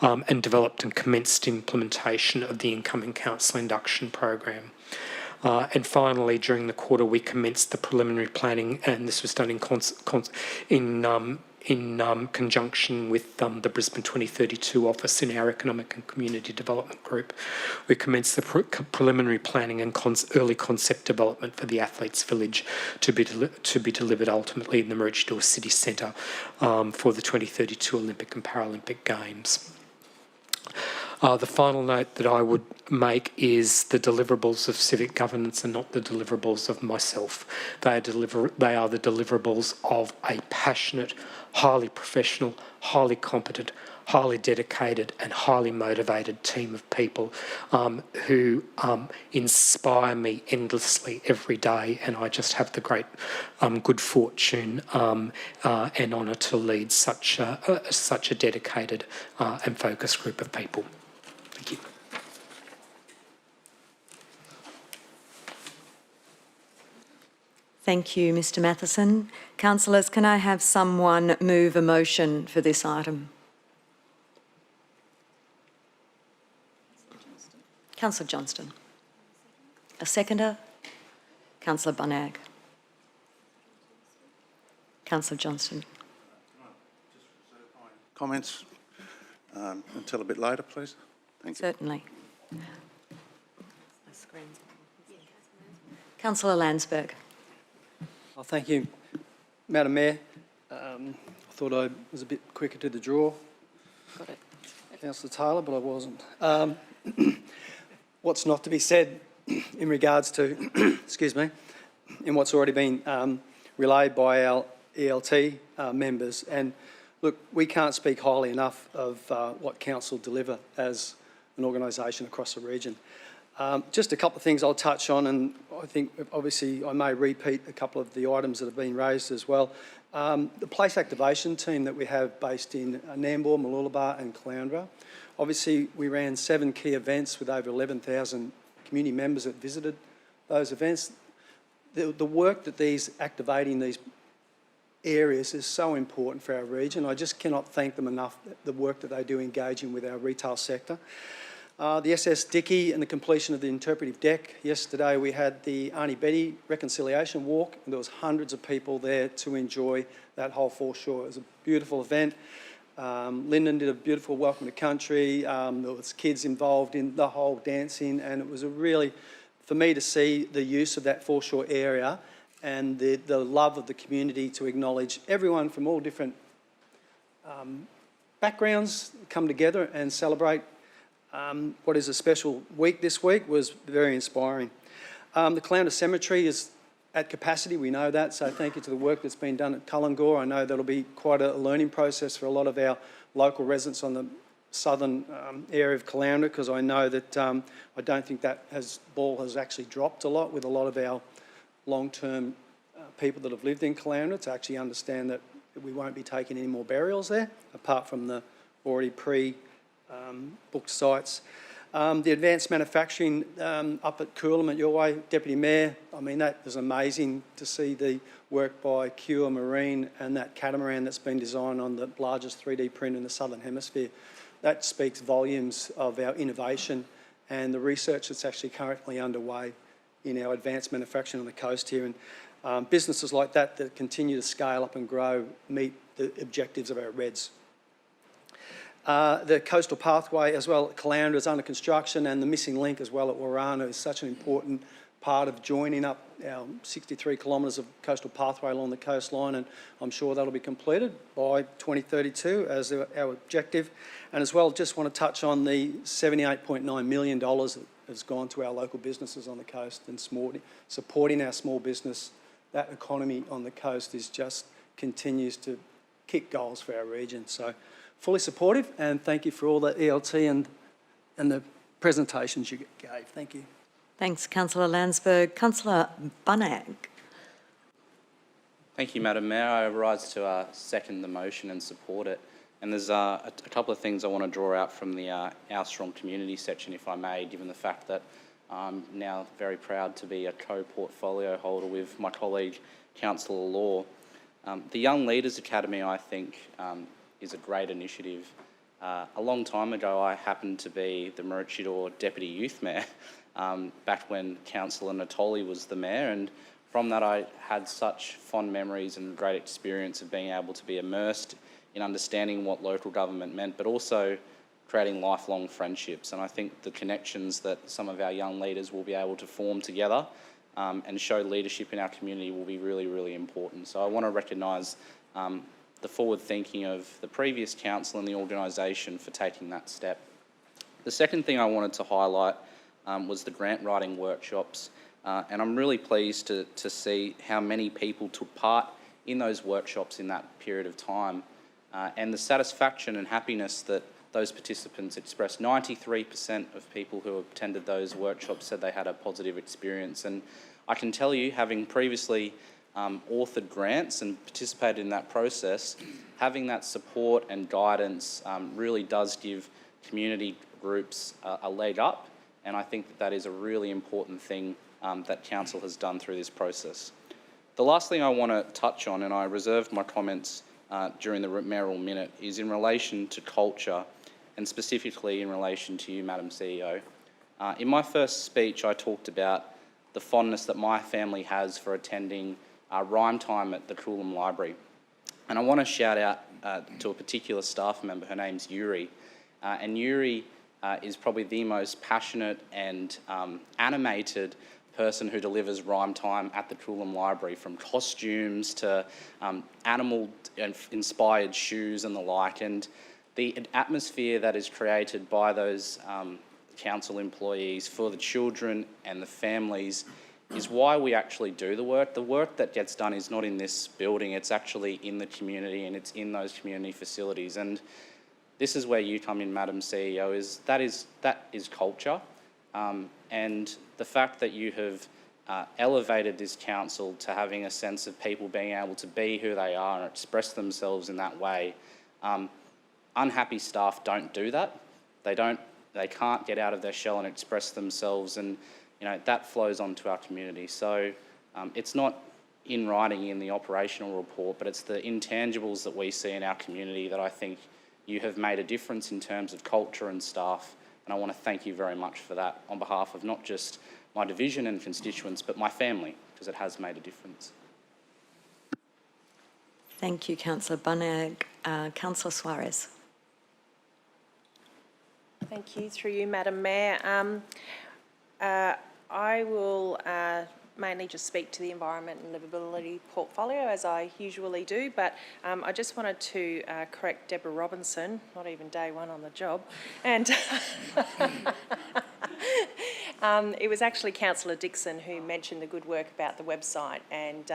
and developed and commenced implementation of the incoming Council induction program. And finally, during the quarter, we commenced the preliminary planning, and this was done in conjunction with the Brisbane 2032 office in our Economic and Community Development Group. We commenced the preliminary planning and early concept development for the Athletes Village to be delivered ultimately in the Maroochydore City Centre for the 2032 Olympic and Paralympic Games. The final note that I would make is the deliverables of civic governance are not the deliverables of myself. They are the deliverables of a passionate, highly professional, highly competent, highly dedicated and highly motivated team of people who inspire me endlessly every day, and I just have the great good fortune and honour to lead such a dedicated and focused group of people. Thank you. Thank you, Mr Matheson. Councillors, can I have someone move a motion for this item? Councillor Johnston. A seconder? Councillor Bunag. Councillor Johnston. Comments until a bit later, please. Thank you. Certainly. Councillor Landsberg. Oh, thank you, Madam Mayor. I thought I was a bit quicker to the draw. Got it. Councillor Taylor, but I wasn't. What's not to be said in regards to, excuse me, in what's already been relayed by our ELT members. And look, we can't speak highly enough of what council deliver as an organisation across the region. Just a couple of things I'll touch on, and I think obviously I may repeat a couple of the items that have been raised as well. The place activation team that we have based in Nambour, Mooloolaba and Caloundra. Obviously we ran 7 key events with over 11,000 community members that visited those events. The work that activating these areas is so important for our region. I just cannot thank them enough, the work that they do engaging with our retail sector. The SS Dickey and the completion of the interpretive deck. Yesterday we had the Auntie Betty reconciliation walk, and there was hundreds of people there to enjoy that whole Foreshore. It was a beautiful event. Lyndon did a beautiful welcome to country. There was kids involved in the whole dancing, and it was a really, for me to see the use of that Foreshore area and the love of the community to acknowledge everyone from all different backgrounds come together and celebrate what is a special week this week was very inspiring. The Caloundra Cemetery is at capacity, we know that, so thank you to the work that's been done at Tullangore. I know that'll be quite a learning process for a lot of our local residents on the southern area of Caloundra, because I know that I don't think that ball has actually dropped a lot with a lot of our long-term people that have lived in Caloundra to actually understand that we won't be taking any more burials there, apart from the already booked sites. The advanced manufacturing up at Coolum at your way, Deputy Mayor, I mean, that is amazing to see the work by Cure Marine and that catamaran that's been designed on the largest 3D print in the Southern Hemisphere. That speaks volumes of our innovation and the research that's actually currently underway in our advanced manufacturing on the coast here. And businesses like that that continue to scale up and grow meet the objectives of our REDs. The coastal pathway as well at Caloundra is under construction, and the missing link as well at Warana is such an important part of joining up our 63 kilometres of coastal pathway along the coastline, and I'm sure that'll be completed by 2032 as our objective. And as well, just want to touch on the $78.9 million that has gone to our local businesses on the coast and supporting our small business. That economy on the coast is just continues to kick goals for our region. So fully supportive, and thank you for all the ELT and the presentations you gave. Thank you. Thanks, Councillor Landsberg. Councillor Bunag. Thank you, Madam Mayor. I rise to second the motion and support it. And there's a couple of things I want to draw out from the Our Strong Community section, if I may, given the fact that I'm now very proud to be a co-portfolio holder with my colleague, Councillor Law. The Young Leaders Academy, I think, is a great initiative. A long time ago, I happened to be the Maroochydore Deputy Youth Mayor, back when Councillor Natoli was the Mayor, and from that, I had such fond memories and great experience of being able to be immersed in understanding what local government meant, but also creating lifelong friendships. And I think the connections that some of our young leaders will be able to form together and show leadership in our community will be really, really important. So I want to recognise the forward thinking of the previous council and the organisation for taking that step. The second thing I wanted to highlight was the grant writing workshops. And I'm really pleased to see how many people took part in those workshops in that period of time, and the satisfaction and happiness that those participants expressed. 93% of people who attended those workshops said they had a positive experience. And I can tell you, having previously authored grants and participated in that process, having that support and guidance really does give community groups a leg up, and I think that is a really important thing that Council has done through this process. The last thing I want to touch on, and I reserved my comments during the Mayoral Minute, is in relation to culture, and specifically in relation to you, Madam CEO. In my first speech, I talked about the fondness that my family has for attending rhyme time at the Coolum Library. And I want to shout out to a particular staff member. Her name's Yuri. And Yuri is probably the most passionate and animated person who delivers rhyme time at the Coolum Library, from costumes to animal-inspired shoes and the like. And the atmosphere that is created by those council employees for the children and the families is why we actually do the work. The work that gets done is not in this building, it's actually in the community, and it's in those community facilities. And this is where you come in, Madam CEO, that is culture. And the fact that you have elevated this council to having a sense of people being able to be who they are and express themselves in that way. Unhappy staff don't do that. They can't get out of their shell and express themselves, and that flows onto our community. So it's not in writing in the operational report, but it's the intangibles that we see in our community that I think you have made a difference in terms of culture and staff. And I want to thank you very much for that on behalf of not just my division and constituents, but my family, because it has made a difference. Thank you, Councillor Bunag. Councillor Suarez. Thank you. Through you, Madam Mayor. I will mainly just speak to the environment and livability portfolio, as I usually do, but I just wanted to correct Deborah Robinson, not even day one on the job, and it was actually Councillor Dixon who mentioned the good work about the website, and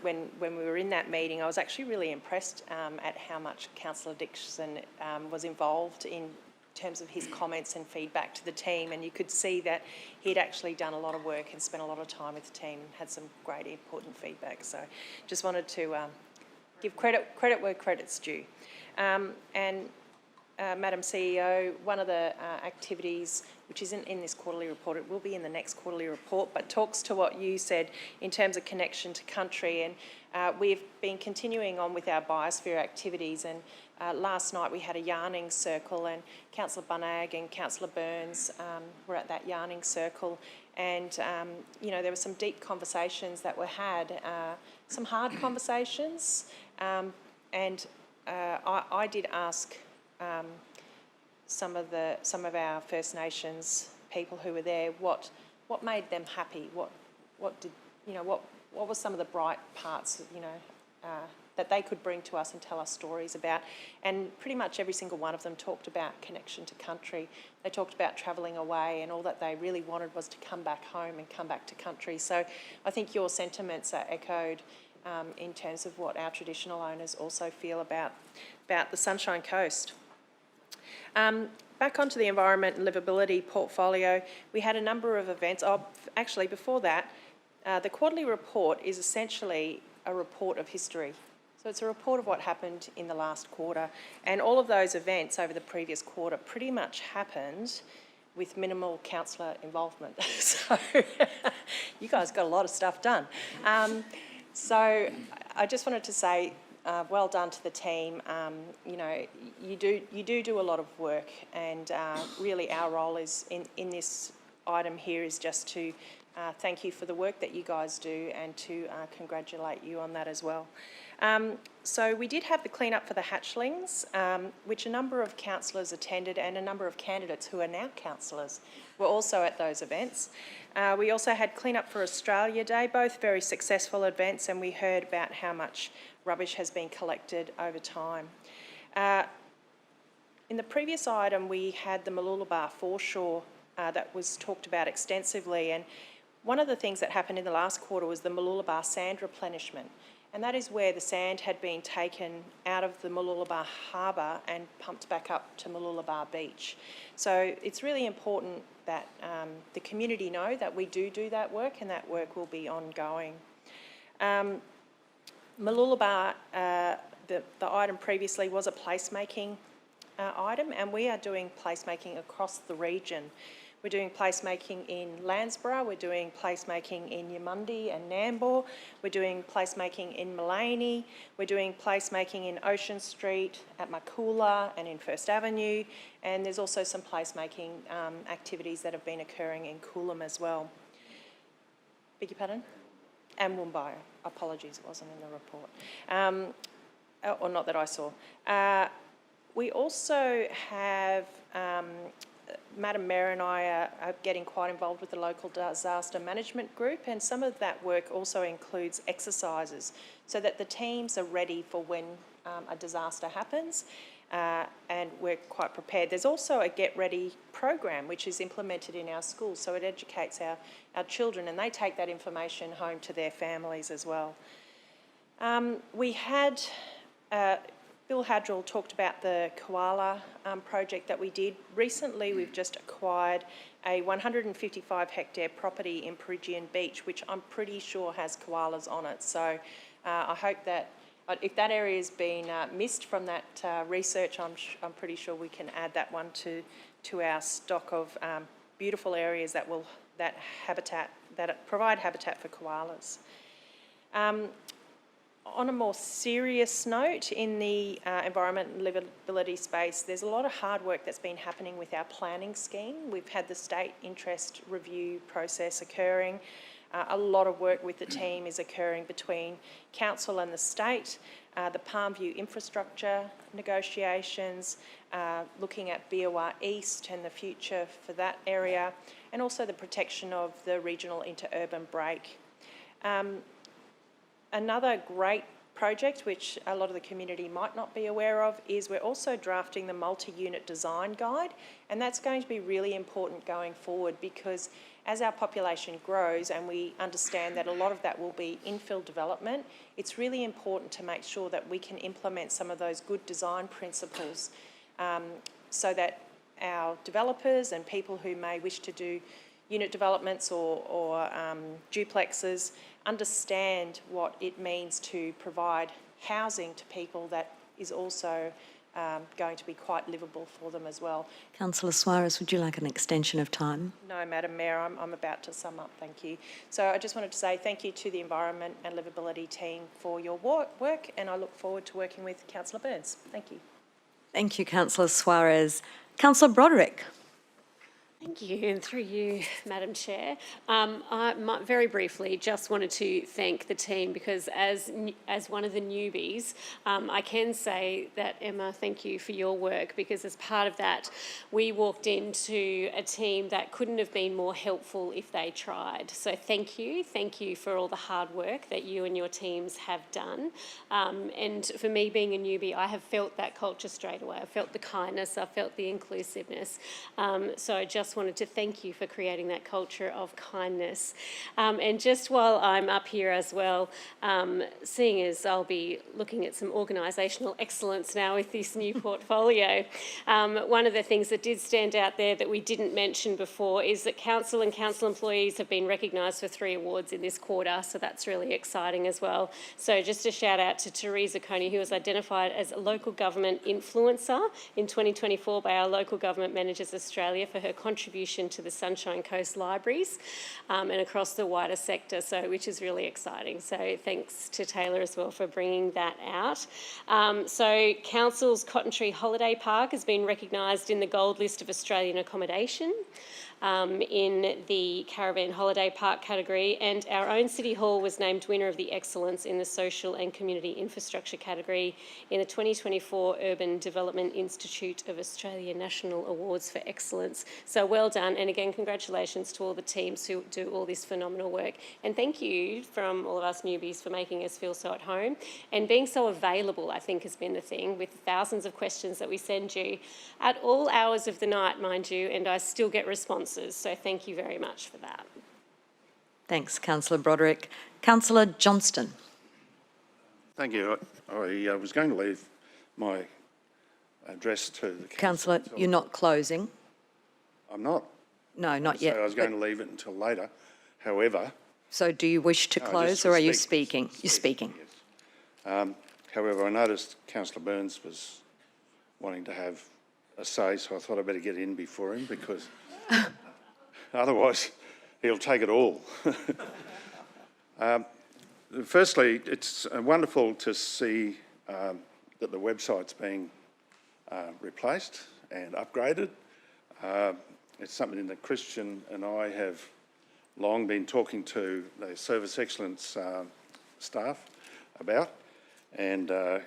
when we were in that meeting, I was actually really impressed at how much Councillor Dixon was involved in terms of his comments and feedback to the team, and you could see that he'd actually done a lot of work and spent a lot of time with the team and had some great important feedback. So just wanted to give credit where credit's due. Madam CEO, one of the activities which isn't in this quarterly report, it will be in the next quarterly report, but talks to what you said in terms of connection to country. And we've been continuing on with our biosphere activities, and last night we had a yarning circle, and Councillor Bunag and Councillor Burns were at that yarning circle, and there were some deep conversations that were had, some hard conversations, and I did ask some of our First Nations people who were there what made them happy, what was some of the bright parts, that they could bring to us and tell us stories about. And pretty much every single one of them talked about connection to country. They talked about travelling away, and all that they really wanted was to come back home and come back to country. So I think your sentiments are echoed in terms of what our traditional owners also feel about the Sunshine Coast. Back onto the environment and livability portfolio, we had a number of events. Actually, before that, the quarterly report is essentially a report of history. So it's a report of what happened in the last quarter, and all of those events over the previous quarter pretty much happened with minimal councillor involvement. So you guys got a lot of stuff done. So I just wanted to say well done to the team. You do a lot of work, and really our role is in this item here is just to thank you for the work that you guys do and to congratulate you on that as well. So we did have the clean-up for the hatchlings, which a number of councillors attended, and a number of candidates who are now councillors were also at those events. We also had Clean-up for Australia Day, both very successful events, and we heard about how much rubbish has been collected over time. In the previous item, we had the Mooloolaba Foreshore that was talked about extensively, and one of the things that happened in the last quarter was the Mooloolaba sand replenishment, and that is where the sand had been taken out of the Mooloolaba harbour and pumped back up to Mooloolaba beach. So it's really important that the community know that we do that work, and that work will be ongoing. Mooloolaba, the item previously was a placemaking item, and we are doing placemaking across the region. We're doing placemaking in Landsborough, we're doing placemaking in Yamundi and Nambour, we're doing placemaking in Maleny, we're doing placemaking in Ocean Street, at Makula and in First Avenue, and there's also some placemaking activities that have been occurring in Coolum as well. Beg your pardon? And Woombye. Apologies, it wasn't in the report. Or not that I saw. We also have Madam Mayor and I are getting quite involved with the local disaster management group, and some of that work also includes exercises so that the teams are ready for when a disaster happens, and we're quite prepared. There's also a Get Ready program which is implemented in our schools, so it educates our children, and they take that information home to their families as well. We had Bill Hadrill talked about the koala project that we did. Recently, we've just acquired a 155 hectare property in Peregian Beach, which I'm pretty sure has koalas on it. So I hope that if that area has been missed from that research, I'm pretty sure we can add that one to our stock of beautiful areas that provide habitat for koalas. On a more serious note, in the environment and livability space, there's a lot of hard work that's been happening with our planning scheme. We've had the state interest review process occurring. A lot of work with the team is occurring between council and the state, the Palmview infrastructure negotiations, looking at BOR East and the future for that area, and also the protection of the regional interurban break. Another great project, which a lot of the community might not be aware of, is we're also drafting the multi-unit design guide, and that's going to be really important going forward, because as our population grows and we understand that a lot of that will be infill development, it's really important to make sure that we can implement some of those good design principles so that our developers and people who may wish to do unit developments or duplexes understand what it means to provide housing to people that is also going to be quite livable for them as well. Councillor Suarez, would you like an extension of time? No, Madam Mayor, I'm about to sum up, thank you. So I just wanted to say thank you to the Environment and Livability team for your work, and I look forward to working with Councillor Burns. Thank you. Thank you, Councillor Suarez. Councillor Broderick. Thank you, and through you, Madam Chair. I very briefly just wanted to thank the team, because as one of the newbies, I can say that, Emma, thank you for your work, because as part of that, we walked into a team that couldn't have been more helpful if they tried. So thank you for all the hard work that you and your teams have done. And for me, being a newbie, I have felt that culture straight away. I felt the kindness, I felt the inclusiveness. So I just wanted to thank you for creating that culture of kindness. And just while I'm up here as well, seeing as I'll be looking at some organisational excellence now with this new portfolio, one of the things that did stand out there that we didn't mention before is that council and council employees have been recognised for 3 awards in this quarter, so that's really exciting as well. So just a shout out to Teresa Coney, who was identified as a local government influencer in 2024 by our Local Government Managers Australia for her contribution to the Sunshine Coast Libraries and across the wider sector, which is really exciting. So thanks to Taylor as well for bringing that out. So Council's Cotton Tree Holiday Park has been recognised in the Gold List of Australian Accommodation. in the Caravan Holiday Park category, and our own City Hall was named winner of the Excellence in the Social and Community Infrastructure category in the 2024 Urban Development Institute of Australia National Awards for Excellence. So well done, and again, congratulations to all the teams who do all this phenomenal work. And thank you from all of us newbies for making us feel so at home and being so available, I think has been the thing, with thousands of questions that we send you at all hours of the night, mind you, and I still get responses. So thank you very much for that. Thanks, Councillor Broderick. Councillor Johnston. Thank you. I was going to leave my address to the council. Councillor, you're not closing? I'm not. No, not yet. So I was going to leave it until later. However... So do you wish to close or are you speaking? You're speaking. Yes. However, I noticed Councillor Burns was wanting to have a say, so I thought I'd better get in before him because otherwise he'll take it all. Firstly, it's wonderful to see that the website's being replaced and upgraded. It's something that Christian and I have long been talking to the Service Excellence staff about, and I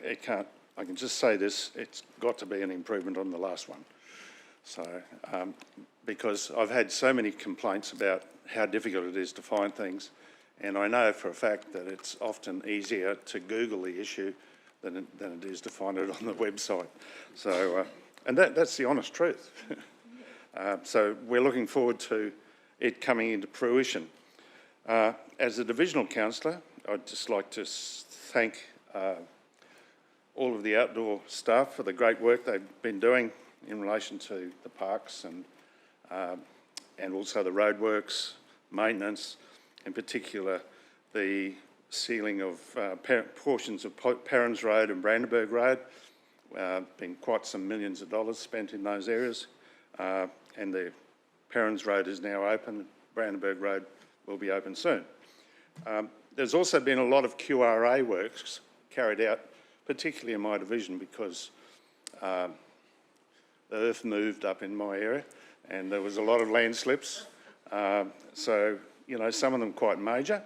can just say this, it's got to be an improvement on the last one. So, because I've had so many complaints about how difficult it is to find things, and I know for a fact that it's often easier to Google the issue than it is to find it on the website. So, and that's the honest truth. So we're looking forward to it coming into fruition. As a divisional councillor, I'd just like to thank all of the outdoor staff for the great work they've been doing in relation to the parks and also the roadworks, maintenance, in particular the sealing of portions of Perrins Road and Brandenburg Road. Been quite some millions of dollars spent in those areas, and the Perrins Road is now open. Brandenburg Road will be open soon. There's also been a lot of QRA works carried out, particularly in my division, because the earth moved up in my area and there was a lot of landslips. So, you know, some of them quite major,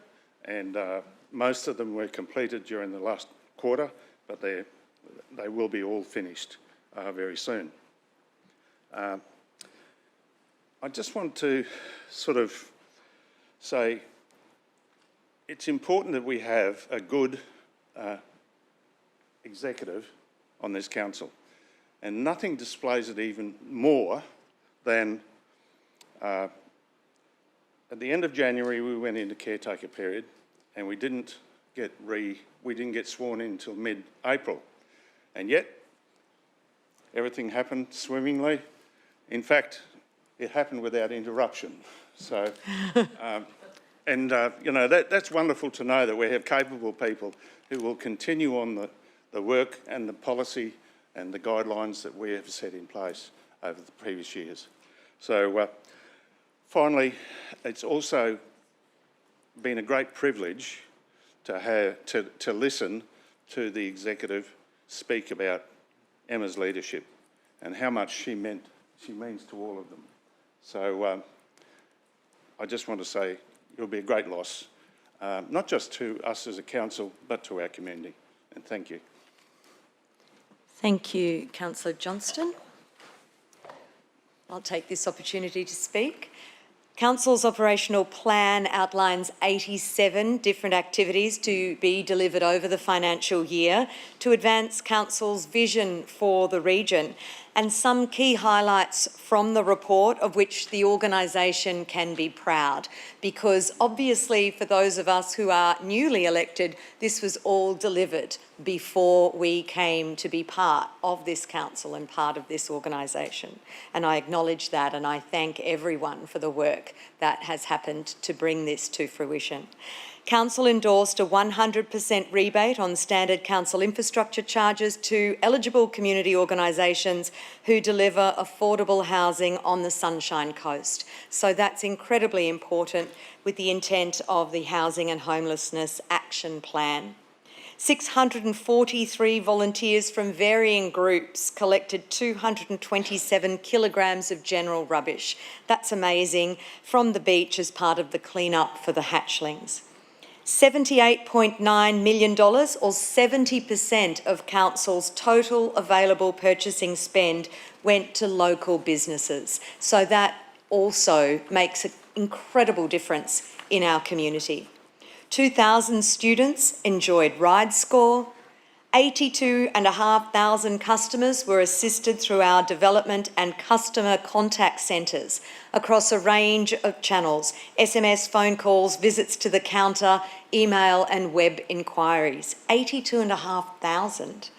and most of them were completed during the last quarter, but they will be all finished very soon. I just want to sort of say it's important that we have a good executive on this council, and nothing displays it even more than at the end of January we went into caretaker period, and we didn't get sworn in until mid-April, and yet everything happened swimmingly. In fact, it happened without interruption. So, you know, that's wonderful to know that we have capable people who will continue on the work and the policy and the guidelines that we have set in place over the previous years. So, finally, it's also been a great privilege to listen to the executive speak about Emma's leadership and how much she means to all of them. So I just want to say it'll be a great loss, not just to us as a council, but to our community. And thank you. Thank you, Councillor Johnston. I'll take this opportunity to speak. Council's operational plan outlines 87 different activities to be delivered over the financial year to advance Council's vision for the region, and some key highlights from the report of which the organisation can be proud, because obviously for those of us who are newly elected, this was all delivered before we came to be part of this council and part of this organisation. And I acknowledge that, and I thank everyone for the work that has happened to bring this to fruition. Council endorsed a 100% rebate on standard council infrastructure charges to eligible community organisations who deliver affordable housing on the Sunshine Coast. So that's incredibly important with the intent of the Housing and Homelessness Action Plan. 643 volunteers from varying groups collected 227 kilograms of general rubbish. That's amazing, from the beach as part of the clean-up for the hatchlings. $78.9 million, or 70% of council's total available purchasing spend, went to local businesses. So that also makes an incredible difference in our community. 2,000 students enjoyed Ride Score. 82,500 customers were assisted through our development and customer contact centres across a range of channels: SMS, phone calls, visits to the counter, email and web inquiries. 82,500.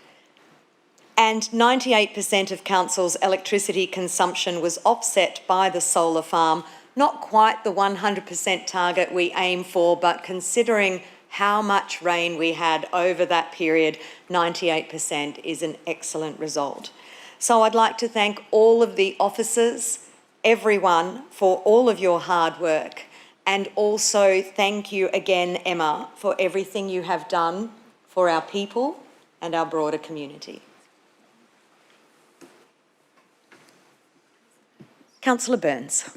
And 98% of council's electricity consumption was offset by the solar farm. Not quite the 100% target we aim for, but considering how much rain we had over that period, 98% is an excellent result. So I'd like to thank all of the officers, everyone, for all of your hard work, and also thank you again, Emma, for everything you have done for our people and our broader community. Councillor Burns.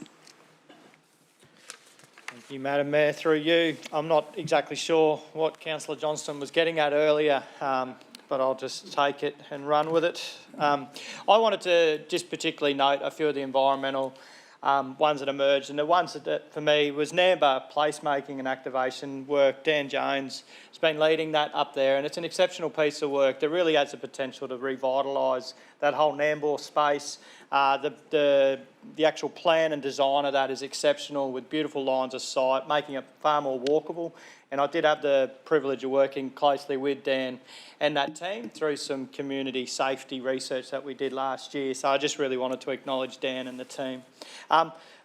Thank you, Madam Mayor. Through you, I'm not exactly sure what Councillor Johnston was getting at earlier, but I'll just take it and run with it. I wanted to just particularly note a few of the environmental ones that emerged, and the ones that for me was NAMBA placemaking and activation work. Dan Jones has been leading that up there, and it's an exceptional piece of work that really has the potential to revitalise that whole Nambour space. The actual plan and design of that is exceptional, with beautiful lines of sight, making it far more walkable. And I did have the privilege of working closely with Dan and that team through some community safety research that we did last year. So I just really wanted to acknowledge Dan and the team.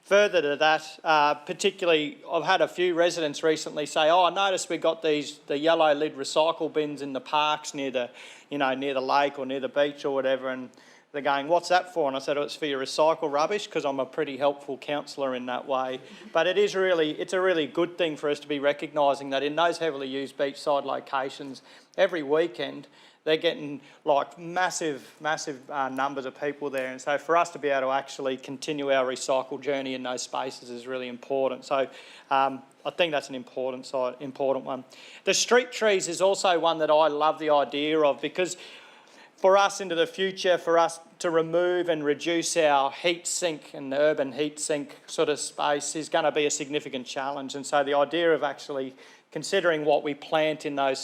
Further to that, particularly, I've had a few residents recently say, "Oh, I noticed we got the yellow lid recycle bins in the parks near the, near the lake or near the beach or whatever," and they're going, "What's that for?" And I said, "Oh, it's for your recycle rubbish," because I'm a pretty helpful councillor in that way. But it's a really good thing for us to be recognising that in those heavily used beachside locations, every weekend they're getting like massive numbers of people there. And so for us to be able to actually continue our recycle journey in those spaces is really important. So I think that's an important one. The street trees is also one that I love the idea of, because for us into the future, for us to remove and reduce our heat sink and the urban heat sink sort of space is going to be a significant challenge. And so the idea of actually considering what we plant in our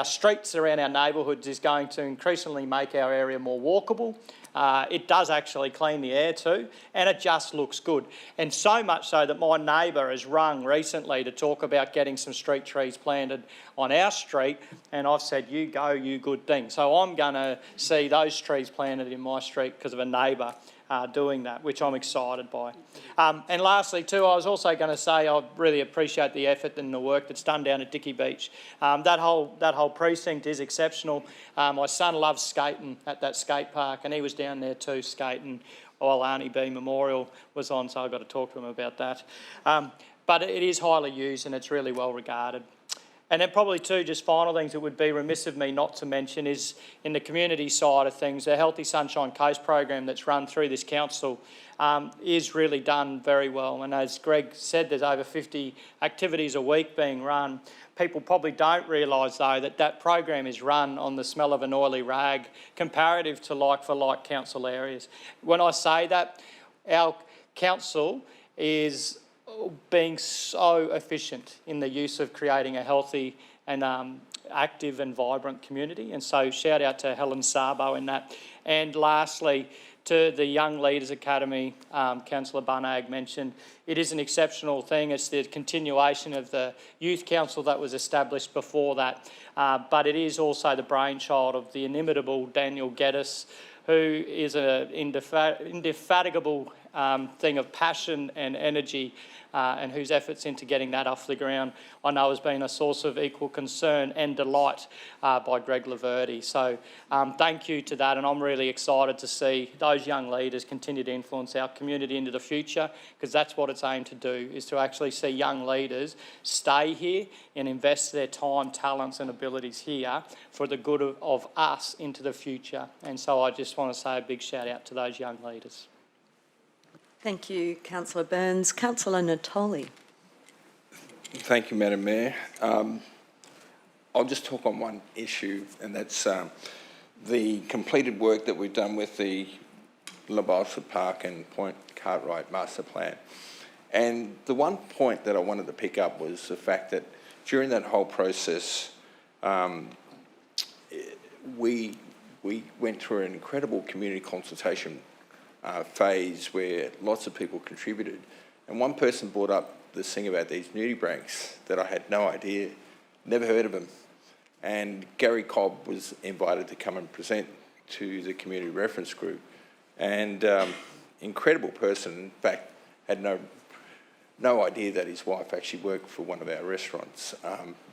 streets around our neighbourhoods is going to increasingly make our area more walkable. It does actually clean the air too, and it just looks good. And so much so that my neighbour has rung recently to talk about getting some street trees planted on our street, and I've said, "You go, you good thing." So I'm going to see those trees planted in my street because of a neighbour doing that, which I'm excited by. And lastly too, I was also going to say I really appreciate the effort and the work that's done down at Dicky Beach. That whole precinct is exceptional. My son loves skating at that skate park, and he was down there too skating while Arnie B Memorial was on, so I've got to talk to him about that. But it is highly used and it's really well regarded. And then probably two just final things it would be remiss of me not to mention is in the community side of things, the Healthy Sunshine Coast program that's run through this council is really done very well. And as Greg said, there's over 50 activities a week being run. People probably don't realise though that program is run on the smell of an oily rag comparative to like-for-like council areas. When I say that, our council is being so efficient in the use of creating a healthy and active and vibrant community. And so shout out to Helen Sabo in that. And lastly, to the Young Leaders Academy, Councillor Bunag mentioned, it is an exceptional thing. It's the continuation of the youth council that was established before that. But it is also the brainchild of the inimitable Daniel Geddes, who is an indefatigable thing of passion and energy, and whose efforts into getting that off the ground, I know has been a source of equal concern and delight by Greg Laverty. So thank you to that, and I'm really excited to see those young leaders continue to influence our community into the future, because that's what it's aimed to do, is to actually see young leaders stay here and invest their time, talents and abilities here for the good of us into the future. And so I just want to say a big shout out to those young leaders. Thank you, Councillor Burns. Councillor Natoli. Thank you, Madam Mayor. I'll just talk on one issue, and that's the completed work that we've done with the Leases Park and Point Cartwright Master Plan. And the one point that I wanted to pick up was the fact that during that whole process, we went through an incredible community consultation phase where lots of people contributed. And one person brought up this thing about these nudibranchs that I had no idea, never heard of them. And Gary Cobb was invited to come and present to the community reference group. And incredible person, in fact, had no idea that his wife actually worked for one of our restaurants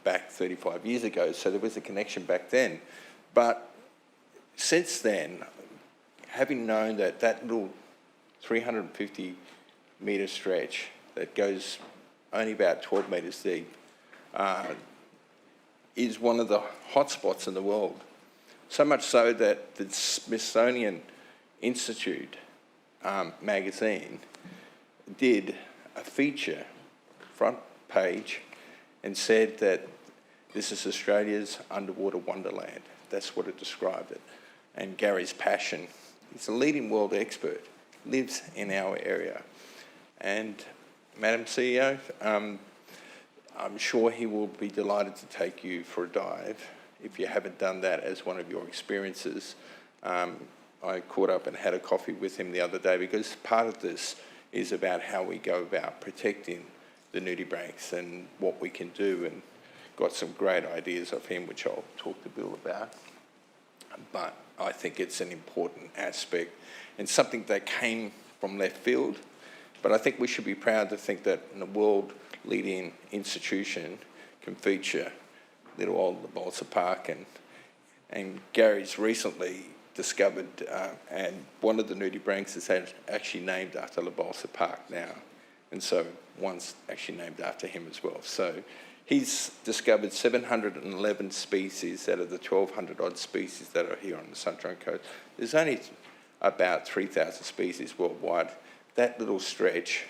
back 35 years ago. So there was a connection back then. But since then, having known that that little 350 metre stretch that goes only about 12 metres deep is one of the hotspots in the world. So much so that the Smithsonian Institute magazine did a feature, front page, and said that this is Australia's underwater wonderland. That's what it described it. And Gary's passion, he's a leading world expert, lives in our area. And Madam CEO, I'm sure he will be delighted to take you for a dive if you haven't done that as one of your experiences. I caught up and had a coffee with him the other day, because part of this is about how we go about protecting the nudibranchs and what we can do, and got some great ideas of him, which I'll talk to Bill about. But I think it's an important aspect and something that came from left field. But I think we should be proud to think that a world-leading institution can feature little old Leases Park, and Gary's recently discovered, and one of the nudibranchs is actually named after Leases Park now, and so one's actually named after him as well. So he's discovered 711 species out of the 1,200 odd species that are here on the Sunshine Coast. There's only about 3,000 species worldwide. That little stretch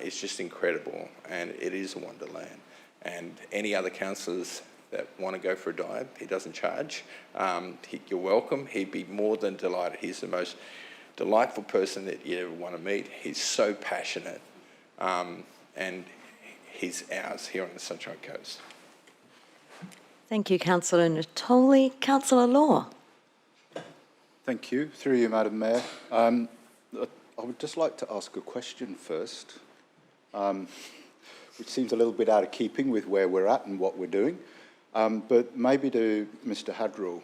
is just incredible, and it is a wonderland. And any other councillors that want to go for a dive, he doesn't charge. You're welcome. He'd be more than delighted. He's the most delightful person that you ever want to meet. He's so passionate, and he's ours here on the Sunshine Coast. Thank you, Councillor Natoli. Councillor Law. Thank you. Through you, Madam Mayor. I would just like to ask a question first, which seems a little bit out of keeping with where we're at and what we're doing. But maybe to Mr. Hadrell,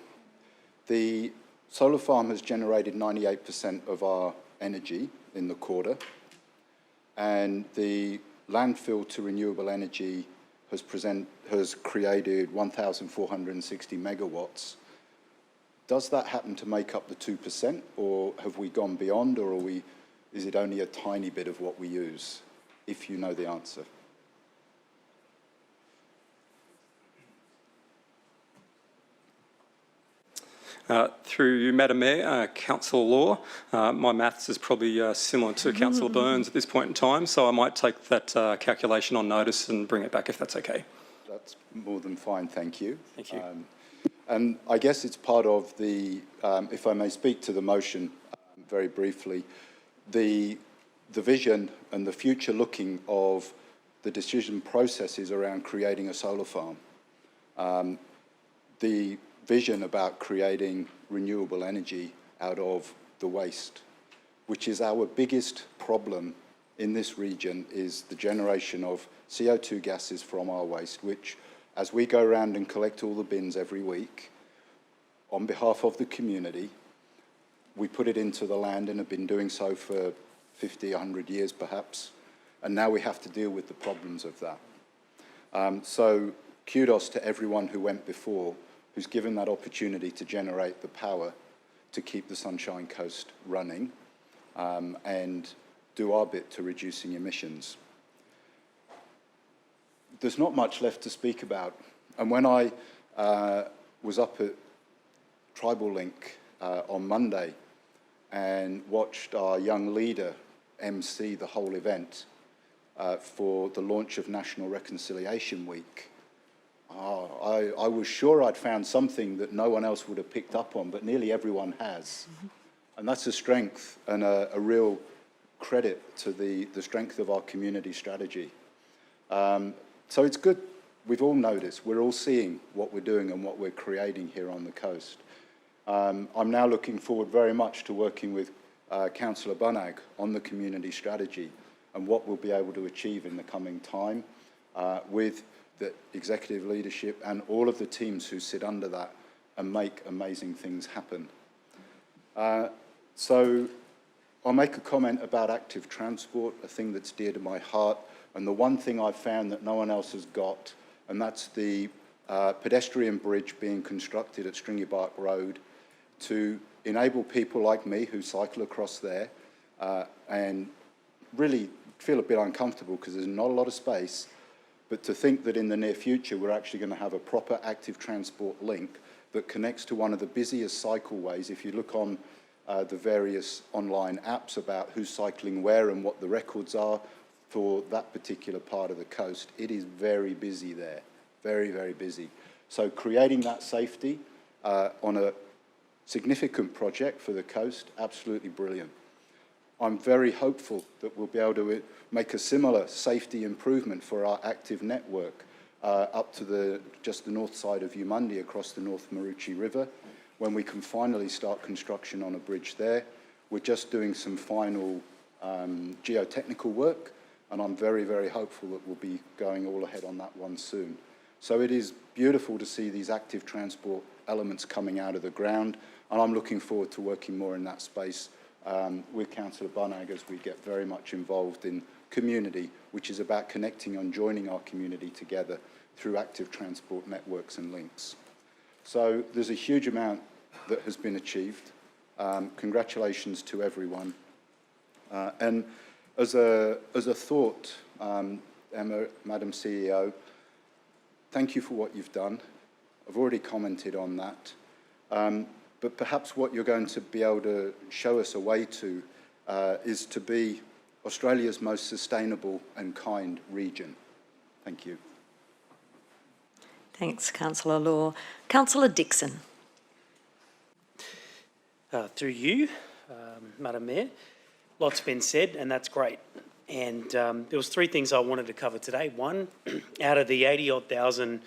the solar farm has generated 98% of our energy in the quarter, and the landfill to renewable energy has created 1,460 megawatts. Does that happen to make up the 2%, or have we gone beyond, or is it only a tiny bit of what we use, if you know the answer? Through you, Madam Mayor, Councillor Law, my maths is probably similar to Councillor Burns at this point in time, so I might take that calculation on notice and bring it back if that's okay. That's more than fine, thank you. Thank you. And I guess it's part of the, if I may speak to the motion very briefly, the vision and the future looking of the decision processes around creating a solar farm. The vision about creating renewable energy out of the waste, which is our biggest problem in this region, is the generation of CO2 gases from our waste, which, as we go around and collect all the bins every week, on behalf of the community, we put it into the land and have been doing so for 50, 100 years perhaps, and now we have to deal with the problems of that. So kudos to everyone who went before, who's given that opportunity to generate the power to keep the Sunshine Coast running and do our bit to reducing emissions. There's not much left to speak about. And when I was up at Tribal Link on Monday and watched our young leader MC the whole event for the launch of National Reconciliation Week, I was sure I'd found something that no one else would have picked up on, but nearly everyone has. And that's a strength and a real credit to the strength of our community strategy. So it's good. We've all noticed. We're all seeing what we're doing and what we're creating here on the coast. I'm now looking forward very much to working with Councillor Bunag on the community strategy and what we'll be able to achieve in the coming time with the executive leadership and all of the teams who sit under that and make amazing things happen. So I'll make a comment about active transport, a thing that's dear to my heart, and the one thing I've found that no one else has got, and that's the pedestrian bridge being constructed at Stringybark Road to enable people like me who cycle across there and really feel a bit uncomfortable because there's not a lot of space, but to think that in the near future we're actually going to have a proper active transport link that connects to one of the busiest cycleways. If you look on the various online apps about who's cycling where and what the records are for that particular part of the coast, it is very busy there, very, very busy. So creating that safety on a significant project for the coast, absolutely brilliant. I'm very hopeful that we'll be able to make a similar safety improvement for our active network up to just the north side of Eumundi across the North Maroochy River, when we can finally start construction on a bridge there. We're just doing some final geotechnical work, and I'm very, very hopeful that we'll be going all ahead on that one soon. So it is beautiful to see these active transport elements coming out of the ground, and I'm looking forward to working more in that space with Councillor Bunag as we get very much involved in community, which is about connecting and joining our community together through active transport networks and links. So there's a huge amount that has been achieved. Congratulations to everyone. And as a thought, Emma, Madam CEO, thank you for what you've done. I've already commented on that. But perhaps what you're going to be able to show us a way to is to be Australia's most sustainable and kind region. Thank you. Thanks, Councillor Law. Councillor Dixon. Through you, Madam Mayor, lots been said, and that's great. And there was three things I wanted to cover today. One, out of the 80-odd thousand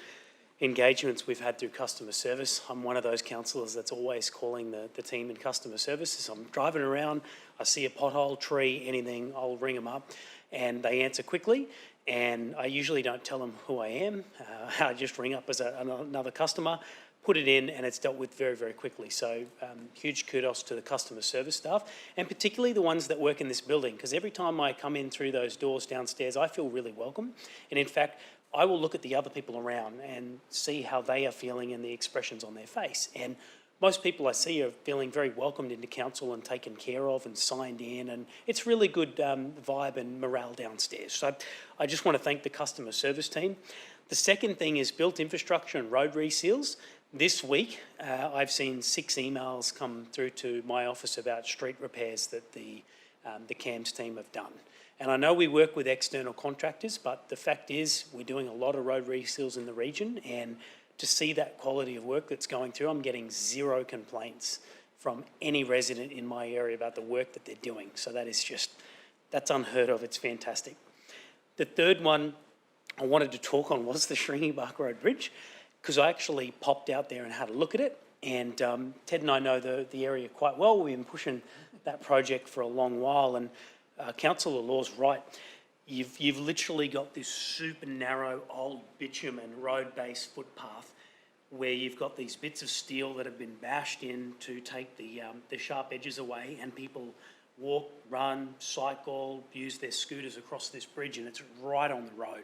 engagements we've had through customer service, I'm one of those councillors that's always calling the team in customer services. I'm driving around, I see a pothole, tree, anything, I'll ring them up, and they answer quickly. And I usually don't tell them who I am. I just ring up as another customer, put it in, and it's dealt with very, very quickly. So huge kudos to the customer service staff, and particularly the ones that work in this building, because every time I come in through those doors downstairs, I feel really welcome. And in fact, I will look at the other people around and see how they are feeling and the expressions on their face. And most people I see are feeling very welcomed into council and taken care of and signed in, and it's really good vibe and morale downstairs. So I just want to thank the customer service team. The second thing is built infrastructure and road reseals. This week, I've seen 6 emails come through to my office about street repairs that the CAMS team have done. And I know we work with external contractors, but the fact is we're doing a lot of road reseals in the region, and to see that quality of work that's going through, I'm getting 0 complaints from any resident in my area about the work that they're doing. So that is just, that's unheard of. It's fantastic. The third one I wanted to talk on was the Stringybark Road Bridge, because I actually popped out there and had a look at it. And Ted and I know the area quite well. We've been pushing that project for a long while, and Councillor Law's right. You've literally got this super narrow old bitumen road-based footpath where you've got these bits of steel that have been bashed in to take the sharp edges away, and people walk, run, cycle, use their scooters across this bridge, and it's right on the road.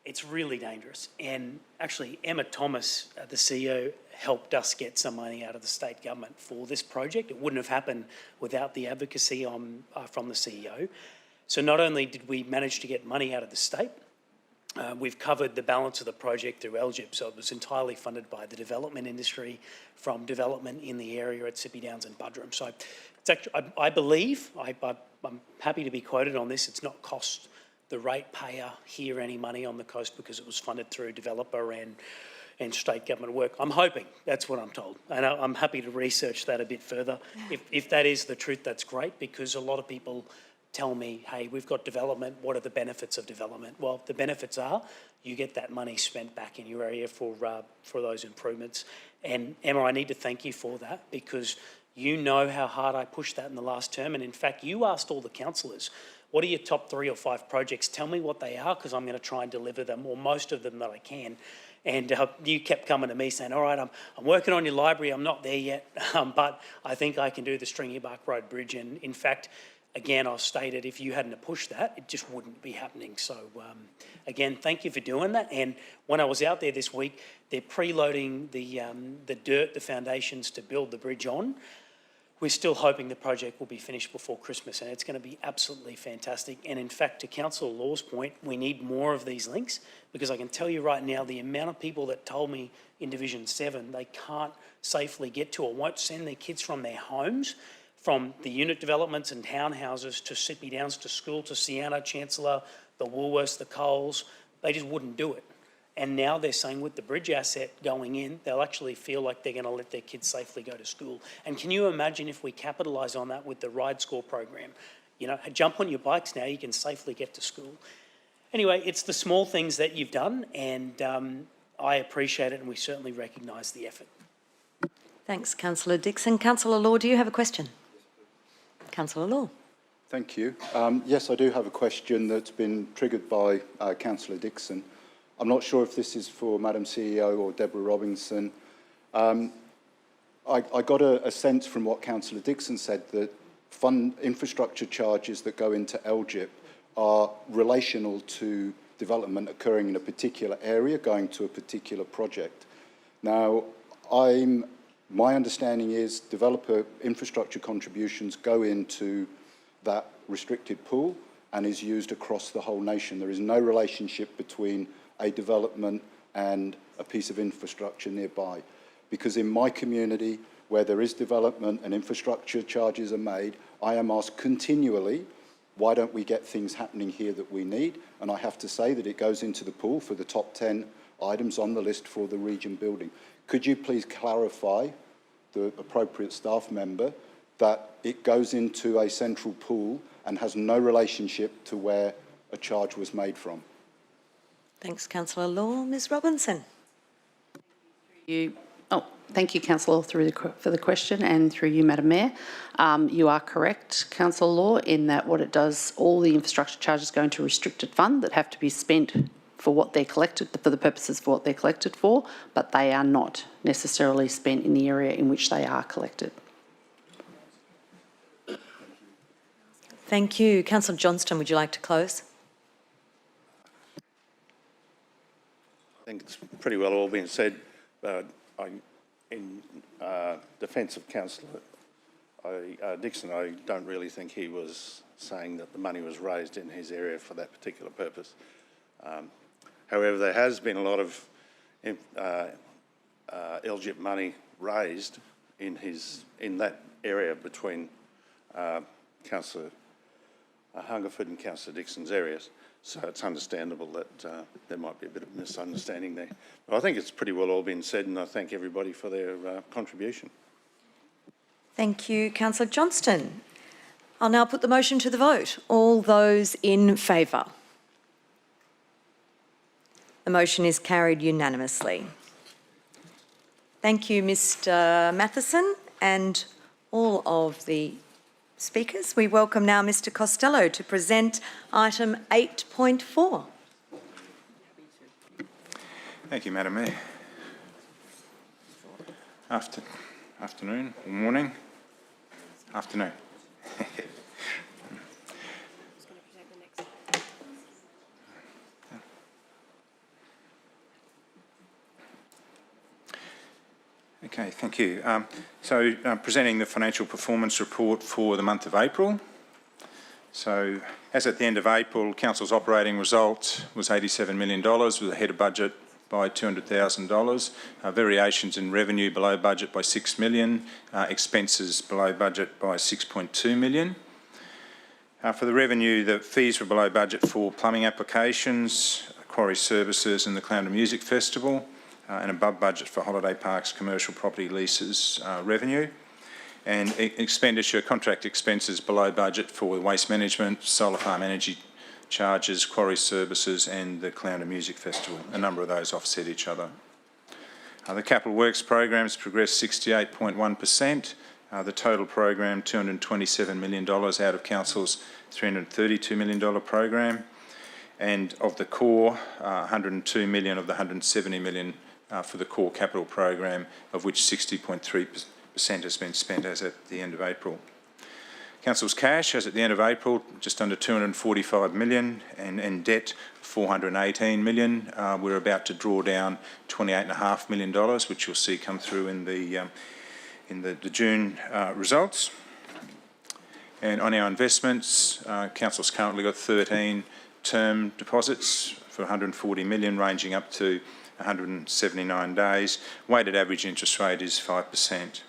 It's really dangerous. And actually, Emma Thomas, the CEO, helped us get some money out of the state government for this project. It wouldn't have happened without the advocacy from the CEO. So not only did we manage to get money out of the state, we've covered the balance of the project through LGIP, so it was entirely funded by the development industry from development in the area at Sippy Downs and Buderim. So it's actually, I believe, I'm happy to be quoted on this, it's not cost the ratepayer here any money on the coast because it was funded through developer and state government work. I'm hoping, that's what I'm told. And I'm happy to research that a bit further. If that is the truth, that's great, because a lot of people tell me, hey, we've got development, what are the benefits of development? Well, the benefits are you get that money spent back in your area for those improvements. And Emma, I need to thank you for that, because you know how hard I pushed that in the last term. And in fact, you asked all the councillors, what are your top 3 or 5 projects? Tell me what they are, because I'm going to try and deliver them, or most of them that I can. And you kept coming to me saying, all right, I'm working on your library, I'm not there yet, but I think I can do the Stringy Bark Road Bridge. And in fact, again, I've stated if you hadn't pushed that, it just wouldn't be happening. So again, thank you for doing that. And when I was out there this week, they're preloading the dirt, the foundations to build the bridge on. We're still hoping the project will be finished before Christmas, and it's going to be absolutely fantastic. And in fact, to Councillor Law's point, we need more of these links, because I can tell you right now, the amount of people that told me in Division 7 they can't safely get to or won't send their kids from their homes, from the unit developments and townhouses to Sippy Downs to school to Sienna, Chancellor, the Woolworths, the Coles, they just wouldn't do it. And now they're saying with the bridge asset going in, they'll actually feel like they're going to let their kids safely go to school. And can you imagine if we capitalise on that with the Ride Score program? You know, jump on your bikes now, you can safely get to school. Anyway, it's the small things that you've done, and I appreciate it, and we certainly recognise the effort. Thanks, Councillor Dixon. Councillor Law, do you have a question? Councillor Law. Thank you. Yes, I do have a question that's been triggered by Councillor Dixon. I'm not sure if this is for Madam CEO or Deborah Robinson. I got a sense from what Councillor Dixon said that infrastructure charges that go into LGIP are relational to development occurring in a particular area, going to a particular project. Now, my understanding is developer infrastructure contributions go into that restricted pool and is used across the whole nation. There is no relationship between a development and a piece of infrastructure nearby. Because in my community, where there is development and infrastructure charges are made, I am asked continually, why don't we get things happening here that we need? And I have to say that it goes into the pool for the top 10 items on the list for the region building. Could you please clarify, the appropriate staff member, that it goes into a central pool and has no relationship to where a charge was made from? Thanks, Councillor Law. Ms Robinson. Thank you, Councillor, for the question, and through you, Madam Mayor. You are correct, Councillor Law, in that what it does, all the infrastructure charges go into a restricted fund that have to be spent for what they're collected, for the purposes for what they're collected for, but they are not necessarily spent in the area in which they are collected. Thank you. Councillor Johnston, would you like to close? I think it's pretty well all been said. In defence of Councillor Dixon, I don't really think he was saying that the money was raised in his area for that particular purpose. However, there has been a lot of LGIP money raised in that area between Councillor Hungerford and Councillor Dixon's areas. So it's understandable that there might be a bit of misunderstanding there. But I think it's pretty well all been said, and I thank everybody for their contribution. Thank you, Councillor Johnston. I'll now put the motion to the vote. All those in favour? The motion is carried unanimously. Thank you, Mr Matheson, and all of the speakers. We welcome now Mr Costello to present item 8.4. Thank you, Madam Mayor. Afternoon, morning, afternoon. Okay, thank you. Presenting the financial performance report for the month of April. So, as at the end of April, Council's operating result was $87 million, was ahead of budget by $200,000. Variations in revenue below budget by $6 million, expenses below budget by $6.2 million. For the revenue, the fees were below budget for plumbing applications, Quarry services and the Clown Music Festival, and above budget for holiday parks, commercial property leases revenue. And expenditure, contract expenses below budget for waste management, solar farm energy charges, Quarry services and the Clown Music Festival. A number of those offset each other. The capital works programs progressed 68.1%. The total program, $227 million out of Council's $332 million program. And of the core, $102 million of the $170 million for the core capital program, of which 60.3% has been spent as at the end of April. Council's cash, as at the end of April, just under $245 million, and debt, $418 million. We're about to draw down $28.5 million, which you'll see come through in the June results. And on our investments, Council's currently got 13 term deposits for $140 million, ranging up to 179 days. Weighted average interest rate is 5%.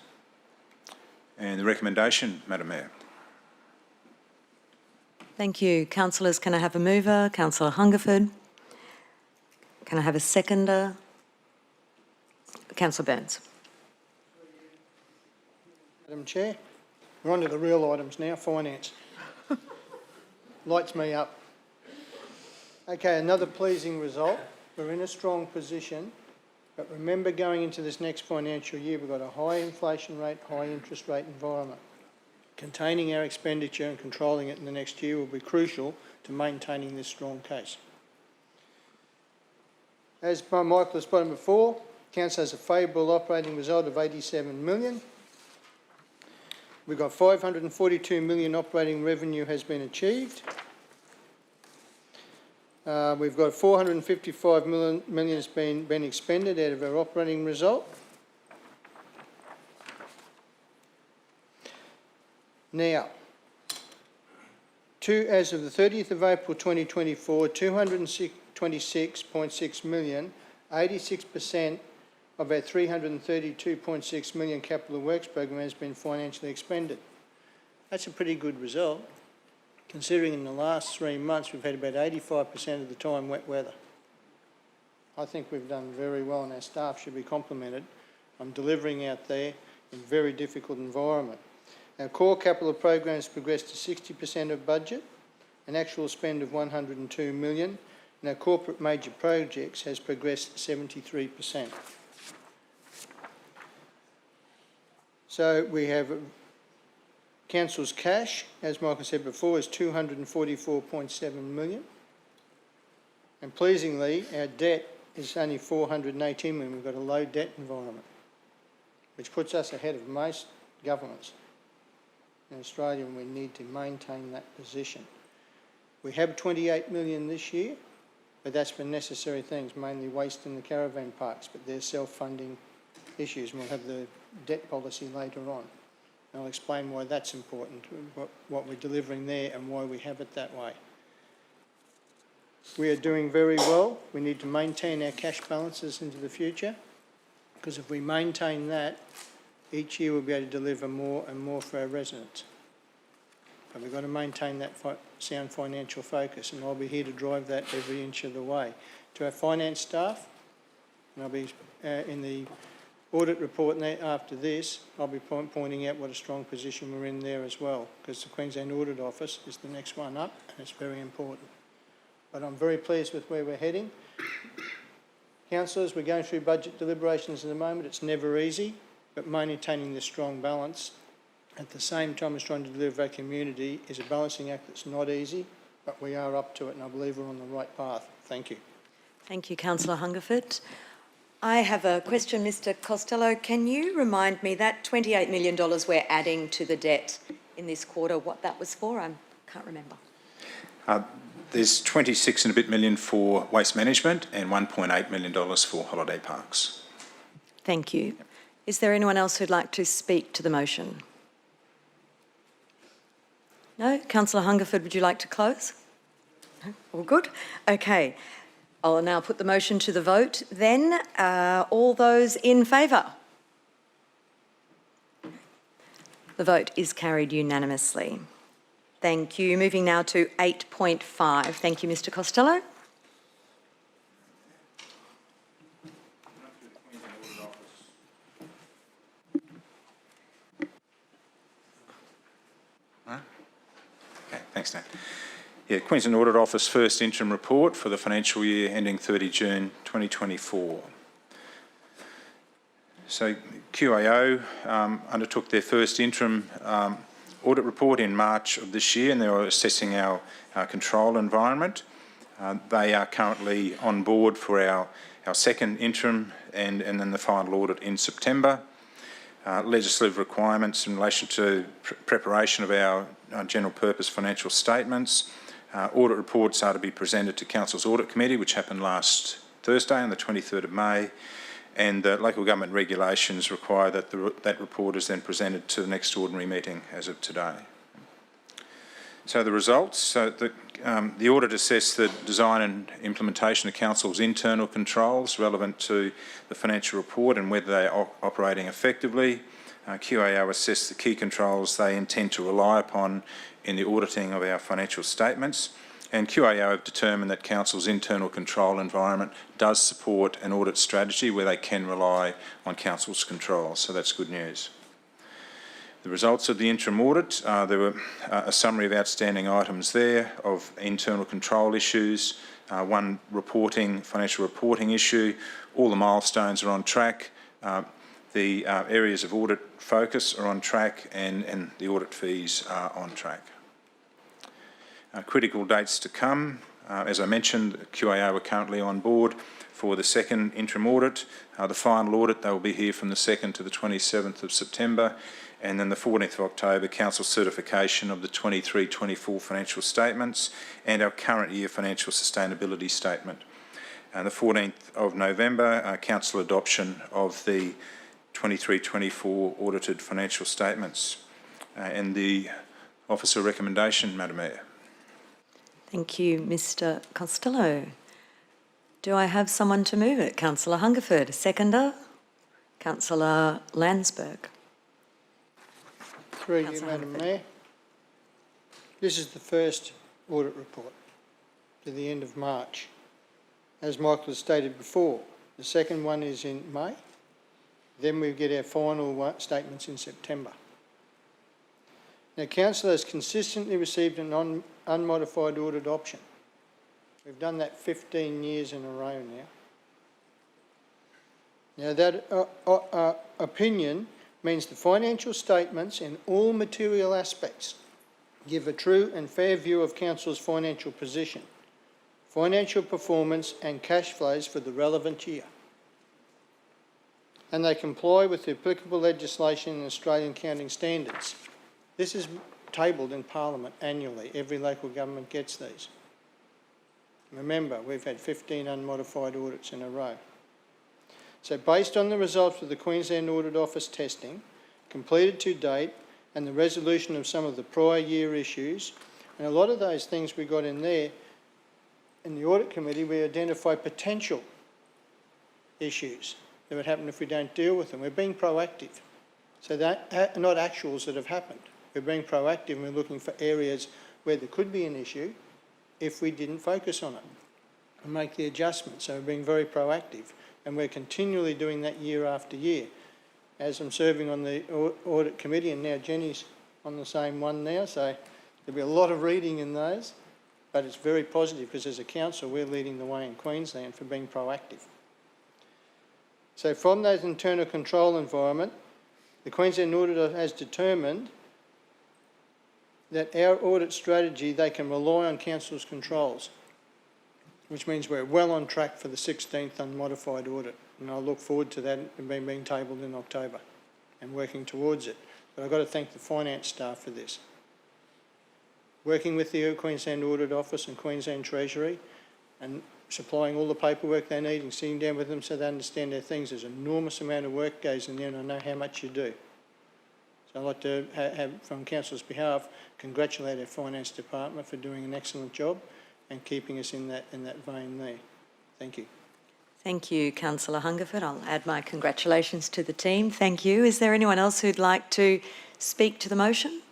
And the recommendation, Madam Mayor. Thank you. Councillors, can I have a mover? Councillor Hungerford. Can I have a seconder? Councillor Burns. Madam Chair, we're on to the real items now, finance. Lights me up. Okay, another pleasing result. We're in a strong position, but remember, going into this next financial year, we've got a high inflation rate, high interest rate environment. Containing our expenditure and controlling it in the next year will be crucial to maintaining this strong case. As Michael has spoken before, Council has a favourable operating result of $87 million. We've got $542 million operating revenue has been achieved. We've got $455 million has been expended out of our operating result. Now, as of the 30th of April 2024, $226.6 million, 86% of our $332.6 million capital works program has been financially expended. That's a pretty good result, considering in the last 3 months we've had about 85% of the time wet weather. I think we've done very well, and our staff should be complimented on delivering out there in a very difficult environment. Our core capital program has progressed to 60% of budget, an actual spend of $102 million, and our corporate major projects has progressed 73%. So we have Council's cash, as Michael said before, is $244.7 million. And pleasingly, our debt is only $418 million. We've got a low debt environment, which puts us ahead of most governments in Australia, and we need to maintain that position. We have $28 million this year, but that's for necessary things, mainly waste in the caravan parks, but they're self-funding issues, and we'll have the debt policy later on. And I'll explain why that's important, what we're delivering there and why we have it that way. We are doing very well. We need to maintain our cash balances into the future, because if we maintain that, each year we'll be able to deliver more and more for our residents. But we've got to maintain that sound financial focus, and I'll be here to drive that every inch of the way. To our finance staff, and I'll be in the audit report after this, I'll be pointing out what a strong position we're in there as well, because the Queensland Audit Office is the next one up, and it's very important. But I'm very pleased with where we're heading. Councillors, we're going through budget deliberations at the moment. It's never easy, but maintaining this strong balance at the same time as trying to deliver our community is a balancing act that's not easy, but we are up to it, and I believe we're on the right path. Thank you. Thank you, Councillor Hungerford. I have a question, Mr. Costello. Can you remind me that $28 million we're adding to the debt in this quarter what that was for? I can't remember. There's 26 and a bit million for waste management and $1.8 million for holiday parks. Thank you. Is there anyone else who'd like to speak to the motion? No? Councillor Hungerford, would you like to close? No? All good? Okay. I'll now put the motion to the vote then. All those in favour? The vote is carried unanimously. Thank you. Moving now to 8.5. Thank you, Mr Costello. Okay, thanks, Nat. Yeah, Queensland Audit Office first interim report for the financial year ending 30 June 2024. So QAO undertook their first interim audit report in March of this year, and they were assessing our control environment. They are currently on board for our second interim and then the final audit in September. Legislative requirements in relation to preparation of our general purpose financial statements. Audit reports are to be presented to Council's Audit Committee, which happened last Thursday on the 23rd of May, and local government regulations require that that report is then presented to the next ordinary meeting as of today. So the results, the audit assessed the design and implementation of Council's internal controls relevant to the financial report and whether they are operating effectively. QAO assessed the key controls they intend to rely upon in the auditing of our financial statements, and QAO have determined that Council's internal control environment does support an audit strategy where they can rely on Council's controls, so that's good news. The results of the interim audit, there were a summary of outstanding items there of internal control issues, one financial reporting issue. All the milestones are on track. The areas of audit focus are on track, and the audit fees are on track. Critical dates to come. As I mentioned, QAO are currently on board for the second interim audit. The final audit, they will be here from the 2nd to the 27th of September. And then the 14th of October, Council certification of the 23-24 financial statements and our current year financial sustainability statement. And the 14th of November, Council adoption of the 23-24 audited financial statements. And the Officer recommendation, Madam Mayor. Thank you, Mr Costello. Do I have someone to move it? Councillor Hungerford, seconder. Councillor Landsberg. Through you, Madam Mayor. This is the first audit report to the end of March. As Michael has stated before, the second one is in May. Then we get our final statements in September. Now, Council has consistently received an unmodified audit option. We've done that 15 years in a row now. Now, that opinion means the financial statements in all material aspects give a true and fair view of Council's financial position, financial performance and cash flows for the relevant year. And they comply with the applicable legislation and Australian accounting standards. This is tabled in Parliament annually. Every local government gets these. Remember, we've had 15 unmodified audits in a row. So based on the results of the Queensland Audit Office testing, completed to date, and the resolution of some of the prior year issues, and a lot of those things we got in there, in the Audit Committee, we identify potential issues that would happen if we don't deal with them. We're being proactive. So that not actuals that have happened. We're being proactive and we're looking for areas where there could be an issue if we didn't focus on it and make the adjustments. So we're being very proactive. And we're continually doing that year after year. As I'm serving on the Audit Committee, and now Jenny's on the same one now, so there'll be a lot of reading in those, but it's very positive because as a council, we're leading the way in Queensland for being proactive. So from that internal control environment, the Queensland Auditor has determined that our audit strategy, they can rely on Council's controls, which means we're well on track for the 16th unmodified audit. And I look forward to that being tabled in October. and working towards it. But I've got to thank the finance staff for this. Working with the Queensland Audit Office and Queensland Treasury and supplying all the paperwork they need and sitting down with them so they understand their things. There's an enormous amount of work goes in there, and I know how much you do. So I'd like to have, from Council's behalf, congratulate our Finance Department for doing an excellent job and keeping us in that vein there. Thank you. Thank you, Councillor Hungerford. I'll add my congratulations to the team. Thank you. Is there anyone else who'd like to speak to the motion?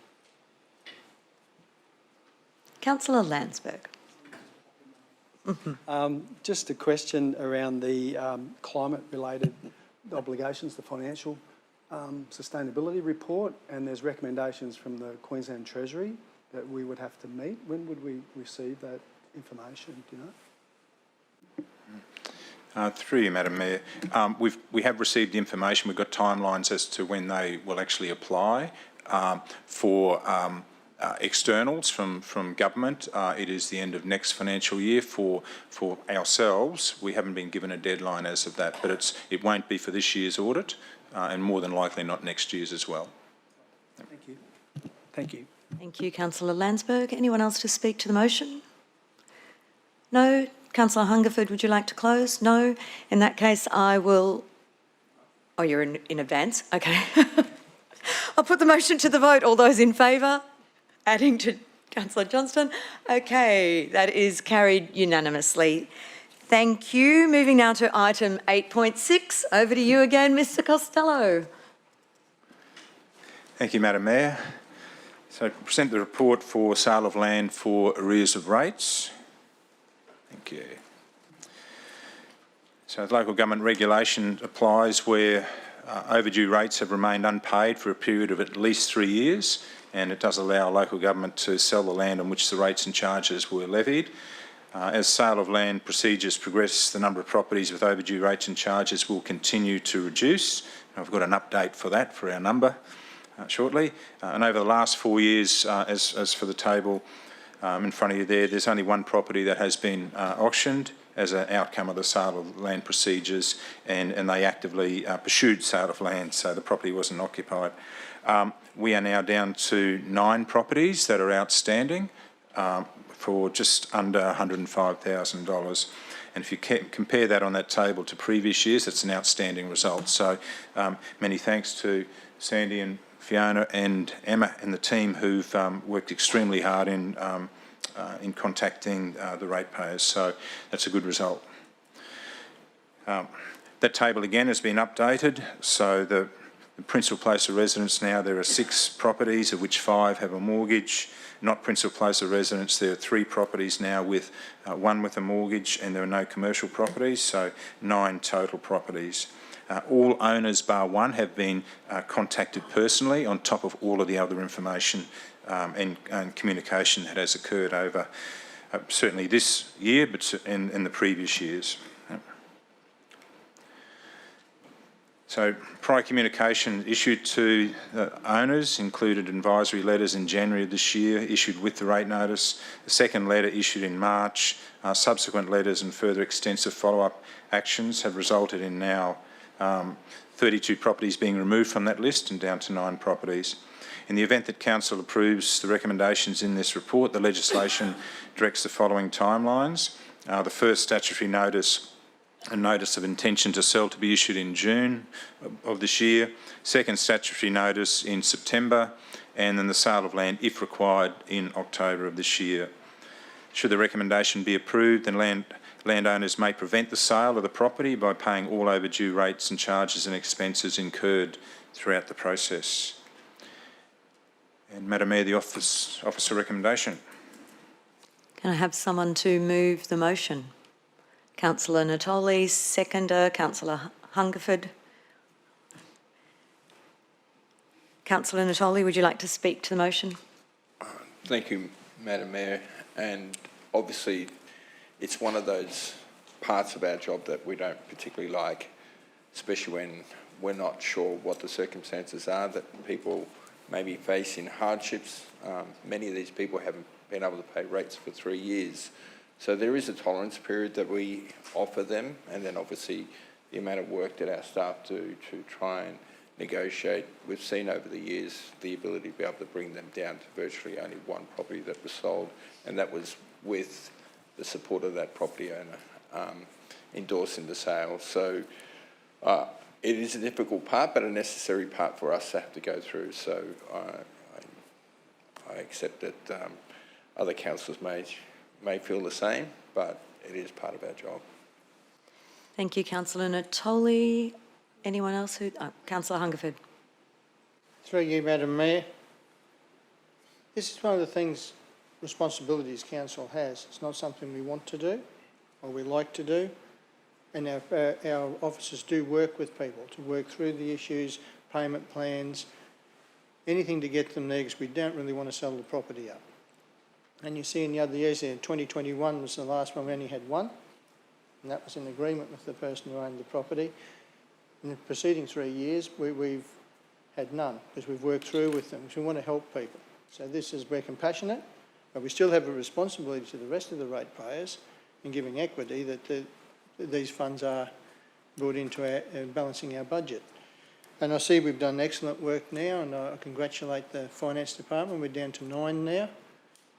Councillor Landsberg. Just a question around the climate-related obligations, the financial sustainability report, and there's recommendations from the Queensland Treasury that we would have to meet. When would we receive that information, do you know? Through you, Madam Mayor. We have received information. We've got timelines as to when they will actually apply for externals from government. It is the end of next financial year for ourselves. We haven't been given a deadline as of that, but it won't be for this year's audit, and more than likely not next year's as well. Thank you. Thank you. Thank you, Councillor Landsberg. Anyone else to speak to the motion? No? Councillor Hungerford, would you like to close? No? In that case, I will... Oh, you're in advance? Okay. I'll put the motion to the vote. All those in favour? Adding to Councillor Johnston. Okay, that is carried unanimously. Thank you. Moving now to item 8.6. Over to you again, Mr Costello. Thank you, Madam Mayor. So I present the report for sale of land for arrears of rates. Thank you. So the local government regulation applies where overdue rates have remained unpaid for a period of at least 3 years, and it does allow local government to sell the land on which the rates and charges were levied. As sale of land procedures progress, the number of properties with overdue rates and charges will continue to reduce. I've got an update for that, for our number, shortly. And over the last 4 years, as for the table in front of you there, there's only one property that has been auctioned as an outcome of the sale of land procedures, and they actively pursued sale of land, so the property wasn't occupied. We are now down to 9 properties that are outstanding for just under $105,000. And if you compare that on that table to previous years, it's an outstanding result. So many thanks to Sandy and Fiona and Emma and the team who've worked extremely hard in contacting the ratepayers. So that's a good result. That table again has been updated. So the principal place of residence now, there are 6 properties, of which 5 have a mortgage. Not principal place of residence, there are 3 properties now with 1 with a mortgage, and there are no commercial properties, so 9 total properties. All owners bar 1 have been contacted personally, on top of all of the other information and communication that has occurred over certainly this year, but in the previous years. So prior communication issued to the owners included advisory letters in January of this year, issued with the rate notice. The second letter issued in March. Subsequent letters and further extensive follow-up actions have resulted in now 32 properties being removed from that list and down to 9 properties. In the event that Council approves the recommendations in this report, the legislation directs the following timelines. The first statutory notice, a notice of intention to sell, to be issued in June of this year. Second statutory notice in September, and then the sale of land, if required, in October of this year. Should the recommendation be approved, then landowners may prevent the sale of the property by paying all overdue rates and charges and expenses incurred throughout the process. And Madam Mayor, the officer recommendation. Can I have someone to move the motion? Councillor Natoli, seconder. Councillor Hungerford. Councillor Natoli, would you like to speak to the motion? Thank you, Madam Mayor. And obviously, it's one of those parts of our job that we don't particularly like, especially when we're not sure what the circumstances are that people may be facing hardships. Many of these people haven't been able to pay rates for 3 years. So there is a tolerance period that we offer them, and then obviously the amount of work that our staff do to try and negotiate. We've seen over the years the ability to be able to bring them down to virtually only one property that was sold, and that was with the support of that property owner endorsing the sale. So it is a difficult part, but a necessary part for us to have to go through. So I accept that other councillors may feel the same, but it is part of our job. Thank you, Councillor Natoli. Anyone else who... Councillor Hungerford. Through you, Madam Mayor. This is one of the things, responsibilities council has. It's not something we want to do or we like to do. And our officers do work with people to work through the issues, payment plans, anything to get them there, because we don't really want to sell the property up. And you see in the other years there, 2021 was the last one, we only had one, and that was in agreement with the person who owned the property. In the preceding 3 years, we've had none, because we've worked through with them, because we want to help people. So this is, we're compassionate, but we still have a responsibility to the rest of the ratepayers in giving equity that these funds are brought into our balancing our budget. And I see we've done excellent work now, and I congratulate the Finance Department. We're down to 9 now.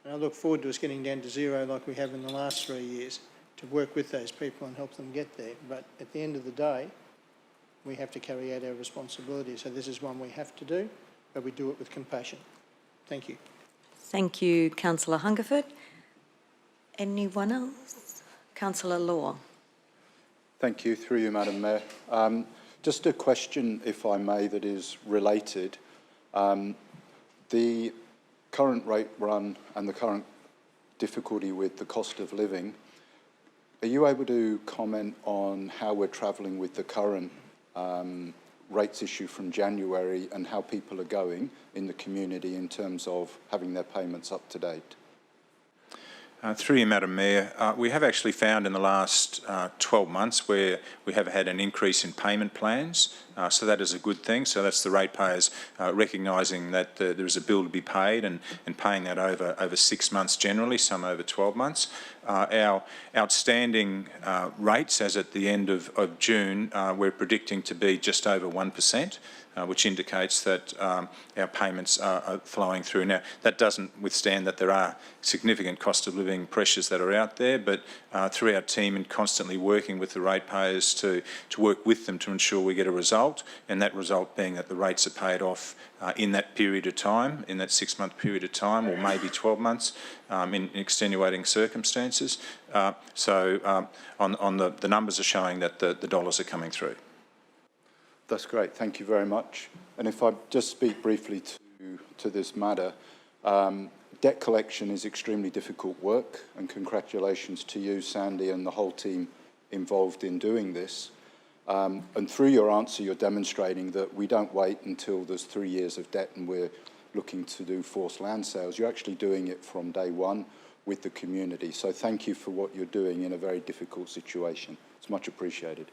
And I look forward to us getting down to 0 like we have in the last 3 years to work with those people and help them get there. But at the end of the day, we have to carry out our responsibilities. So this is one we have to do, but we do it with compassion. Thank you. Thank you, Councillor Hungerford. Anyone else? Councillor Law. Thank you, through you, Madam Mayor. Just a question, if I may, that is related. The current rate run and the current difficulty with the cost of living, are you able to comment on how we're travelling with the current rates issue from January and how people are going in the community in terms of having their payments up to date? Through you, Madam Mayor, we have actually found in the last 12 months where we have had an increase in payment plans, so that is a good thing. So that's the ratepayers recognising that there is a bill to be paid and paying that over 6 months generally, some over 12 months. Our outstanding rates, as at the end of June, we're predicting to be just over 1%. Which indicates that our payments are flowing through. Now, that doesn't withstand that there are significant cost of living pressures that are out there, but through our team and constantly working with the ratepayers to work with them to ensure we get a result, and that result being that the rates are paid off in that period of time, in that 6-month period of time, or maybe 12 months in extenuating circumstances. So the numbers are showing that the dollars are coming through. That's great, thank you very much. And if I just speak briefly to this matter, debt collection is extremely difficult work, and congratulations to you, Sandy, and the whole team involved in doing this. And through your answer, you're demonstrating that we don't wait until there's 3 years of debt and we're looking to do forced land sales. You're actually doing it from day one with the community. So thank you for what you're doing in a very difficult situation. It's much appreciated.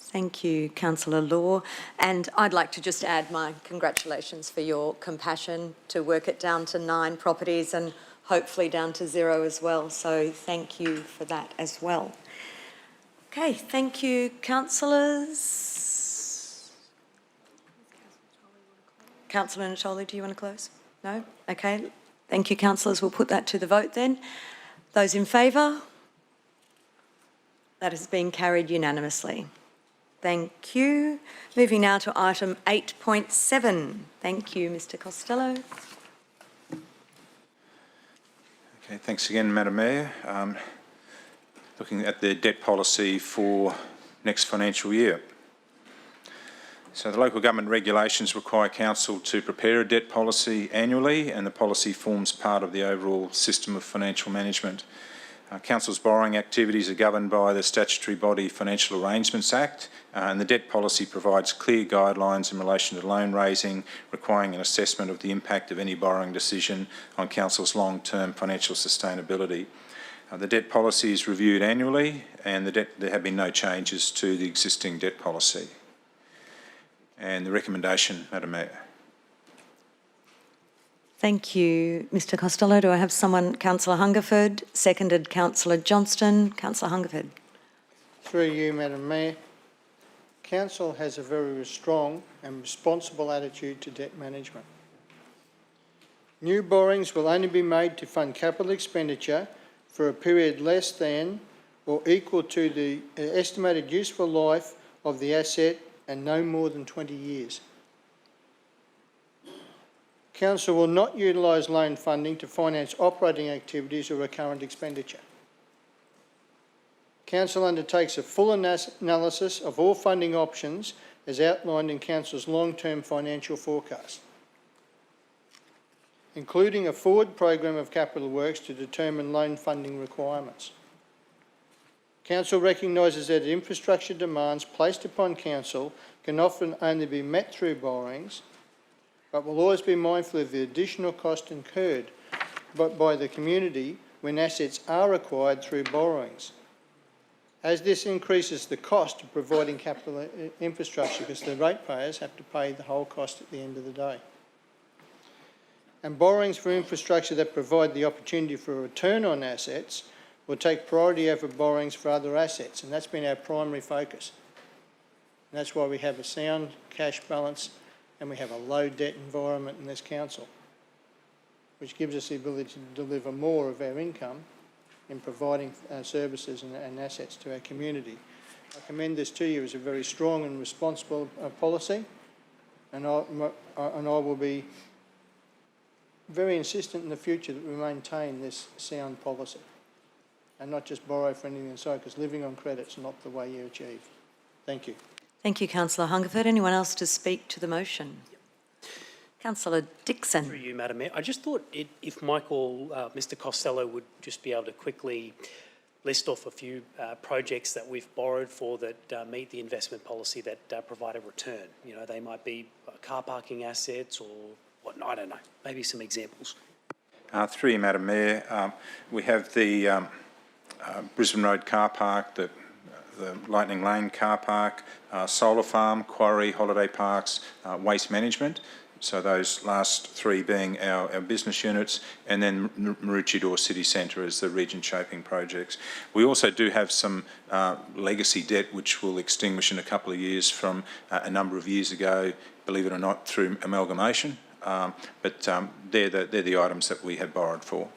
Thank you, Councillor Law. And I'd like to just add my congratulations for your compassion to work it down to 9 properties and hopefully down to 0 as well. So thank you for that as well. Okay, thank you, councillors. Councillor Natoli, do you want to close? No? Okay. Thank you, councillors. We'll put that to the vote then. Those in favour? That has been carried unanimously. Thank you. Moving now to item 8.7. Thank you, Mr Costello. Okay, thanks again, Madam Mayor. Looking at the debt policy for next financial year. So the local government regulations require council to prepare a debt policy annually, and the policy forms part of the overall system of financial management. Council's borrowing activities are governed by the statutory body Financial Arrangements Act, and the debt policy provides clear guidelines in relation to loan raising, requiring an assessment of the impact of any borrowing decision on council's long-term financial sustainability. The debt policy is reviewed annually, and there have been no changes to the existing debt policy. And the recommendation, Madam Mayor. Thank you, Mr Costello. Do I have someone? Councillor Hungerford, seconded Councillor Johnston. Councillor Hungerford. Through you, Madam Mayor. Council has a very strong and responsible attitude to debt management. New borrowings will only be made to fund capital expenditure for a period less than or equal to the estimated useful life of the asset and no more than 20 years. Council will not utilise loan funding to finance operating activities or recurrent expenditure. Council undertakes a full analysis of all funding options as outlined in Council's long-term financial forecast, including a forward program of capital works to determine loan funding requirements. Council recognises that infrastructure demands placed upon Council can often only be met through borrowings, but will always be mindful of the additional cost incurred by the community when assets are acquired through borrowings, as this increases the cost of providing capital infrastructure because the ratepayers have to pay the whole cost at the end of the day. And borrowings for infrastructure that provide the opportunity for a return on assets will take priority over borrowings for other assets, and that's been our primary focus. And that's why we have a sound cash balance and we have a low debt environment in this council, which gives us the ability to deliver more of our income in providing services and assets to our community. I commend this to you as a very strong and responsible policy, and I will be very insistent in the future that we maintain this sound policy and not just borrow for anything inside, because living on credit's not the way you achieve. Thank you. Thank you, Councillor Hungerford. Anyone else to speak to the motion? Councillor Dixon. Through you, Madam Mayor. I just thought if Michael, Mr Costello would just be able to quickly list off a few projects that we've borrowed for that meet the investment policy that provide a return. You know, they might be car parking assets or whatnot, I don't know, maybe some examples. Through you, Madam Mayor, we have the Brisbane Road car park, the Lightning Lane car park, solar farm, Quarry, holiday parks, waste management. So those last three being our business units, and then Maroochydore City Centre as the region shaping projects. We also do have some legacy debt which will extinguish in a couple of years from a number of years ago, believe it or not, through amalgamation. But they're the items that we have borrowed for.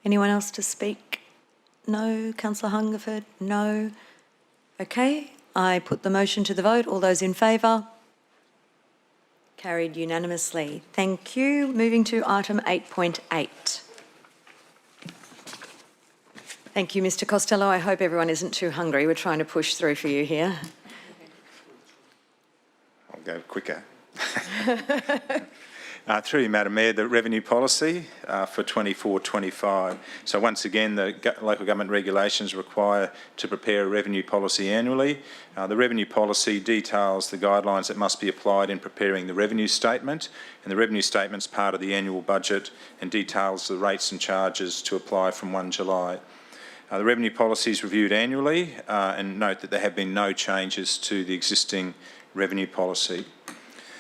Anyone else to speak? No. Councillor Hungerford? No. Okay. I put the motion to the vote. All those in favour? Carried unanimously. Thank you. Moving to item 8.8. Thank you, Mr Costello. I hope everyone isn't too hungry. We're trying to push through for you here. I'll go quicker. Through you, Madam Mayor, the revenue policy for 24-25. So once again, the local government regulations require to prepare a revenue policy annually. The revenue policy details the guidelines that must be applied in preparing the revenue statement, and the revenue statement's part of the annual budget and details the rates and charges to apply from 1 July. The revenue policy is reviewed annually, and note that there have been no changes to the existing revenue policy.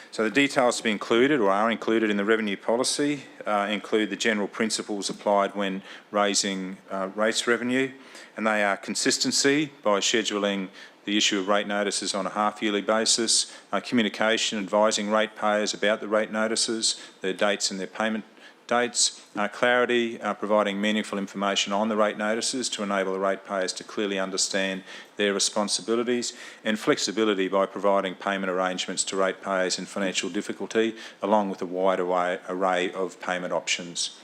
So the details to be included or are included in the revenue policy include the general principles applied when raising rates revenue, and they are consistency by scheduling the issue of rate notices on a half-yearly basis, communication advising ratepayers about the rate notices, their dates and their payment dates, clarity, providing meaningful information on the rate notices to enable the ratepayers to clearly understand their responsibilities, and flexibility by providing payment arrangements to ratepayers in financial difficulty, along with a wide array of payment options.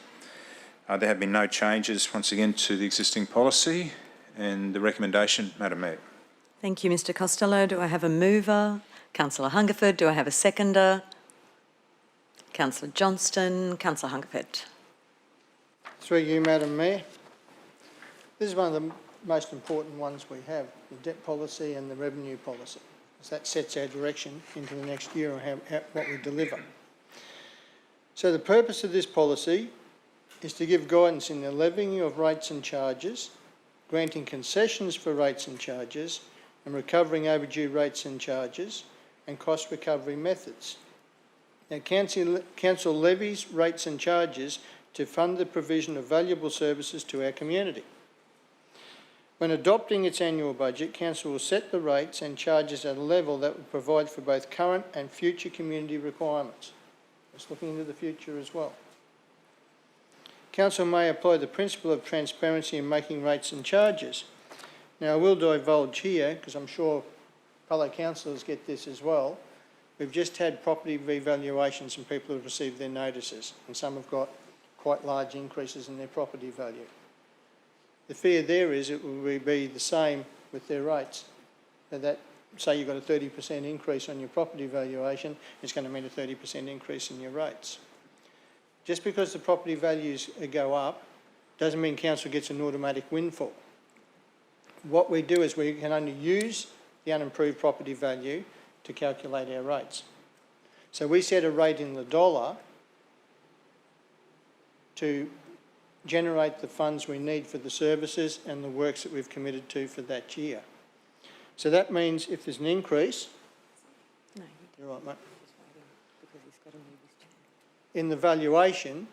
There have been no changes, once again, to the existing policy, and the recommendation, Madam Mayor. Thank you, Mr Costello. Do I have a mover? Councillor Hungerford. Do I have a seconder? Councillor Johnston. Councillor Hungerford. Through you, Madam Mayor. This is one of the most important ones we have, the debt policy and the revenue policy, because that sets our direction into the next year and what we deliver. So the purpose of this policy is to give guidance in the levying of rates and charges, granting concessions for rates and charges, and recovering overdue rates and charges, and cost recovery methods. Now, Council levies rates and charges to fund the provision of valuable services to our community. When adopting its annual budget, Council will set the rates and charges at a level that will provide for both current and future community requirements. It's looking into the future as well. Council may apply the principle of transparency in making rates and charges. Now, I will divulge here, because I'm sure fellow councillors get this as well. We've just had property revaluations and people have received their notices, and some have got quite large increases in their property value. The fear there is it will be the same with their rates. That, say you've got a 30% increase on your property valuation, it's going to mean a 30% increase in your rates. Just because the property values go up doesn't mean council gets an automatic windfall. What we do is we can only use the unimproved property value to calculate our rates. So we set a rate in the dollar to generate the funds we need for the services and the works that we've committed to for that year. So that means if there's an increase, you're right, mate. In the valuation,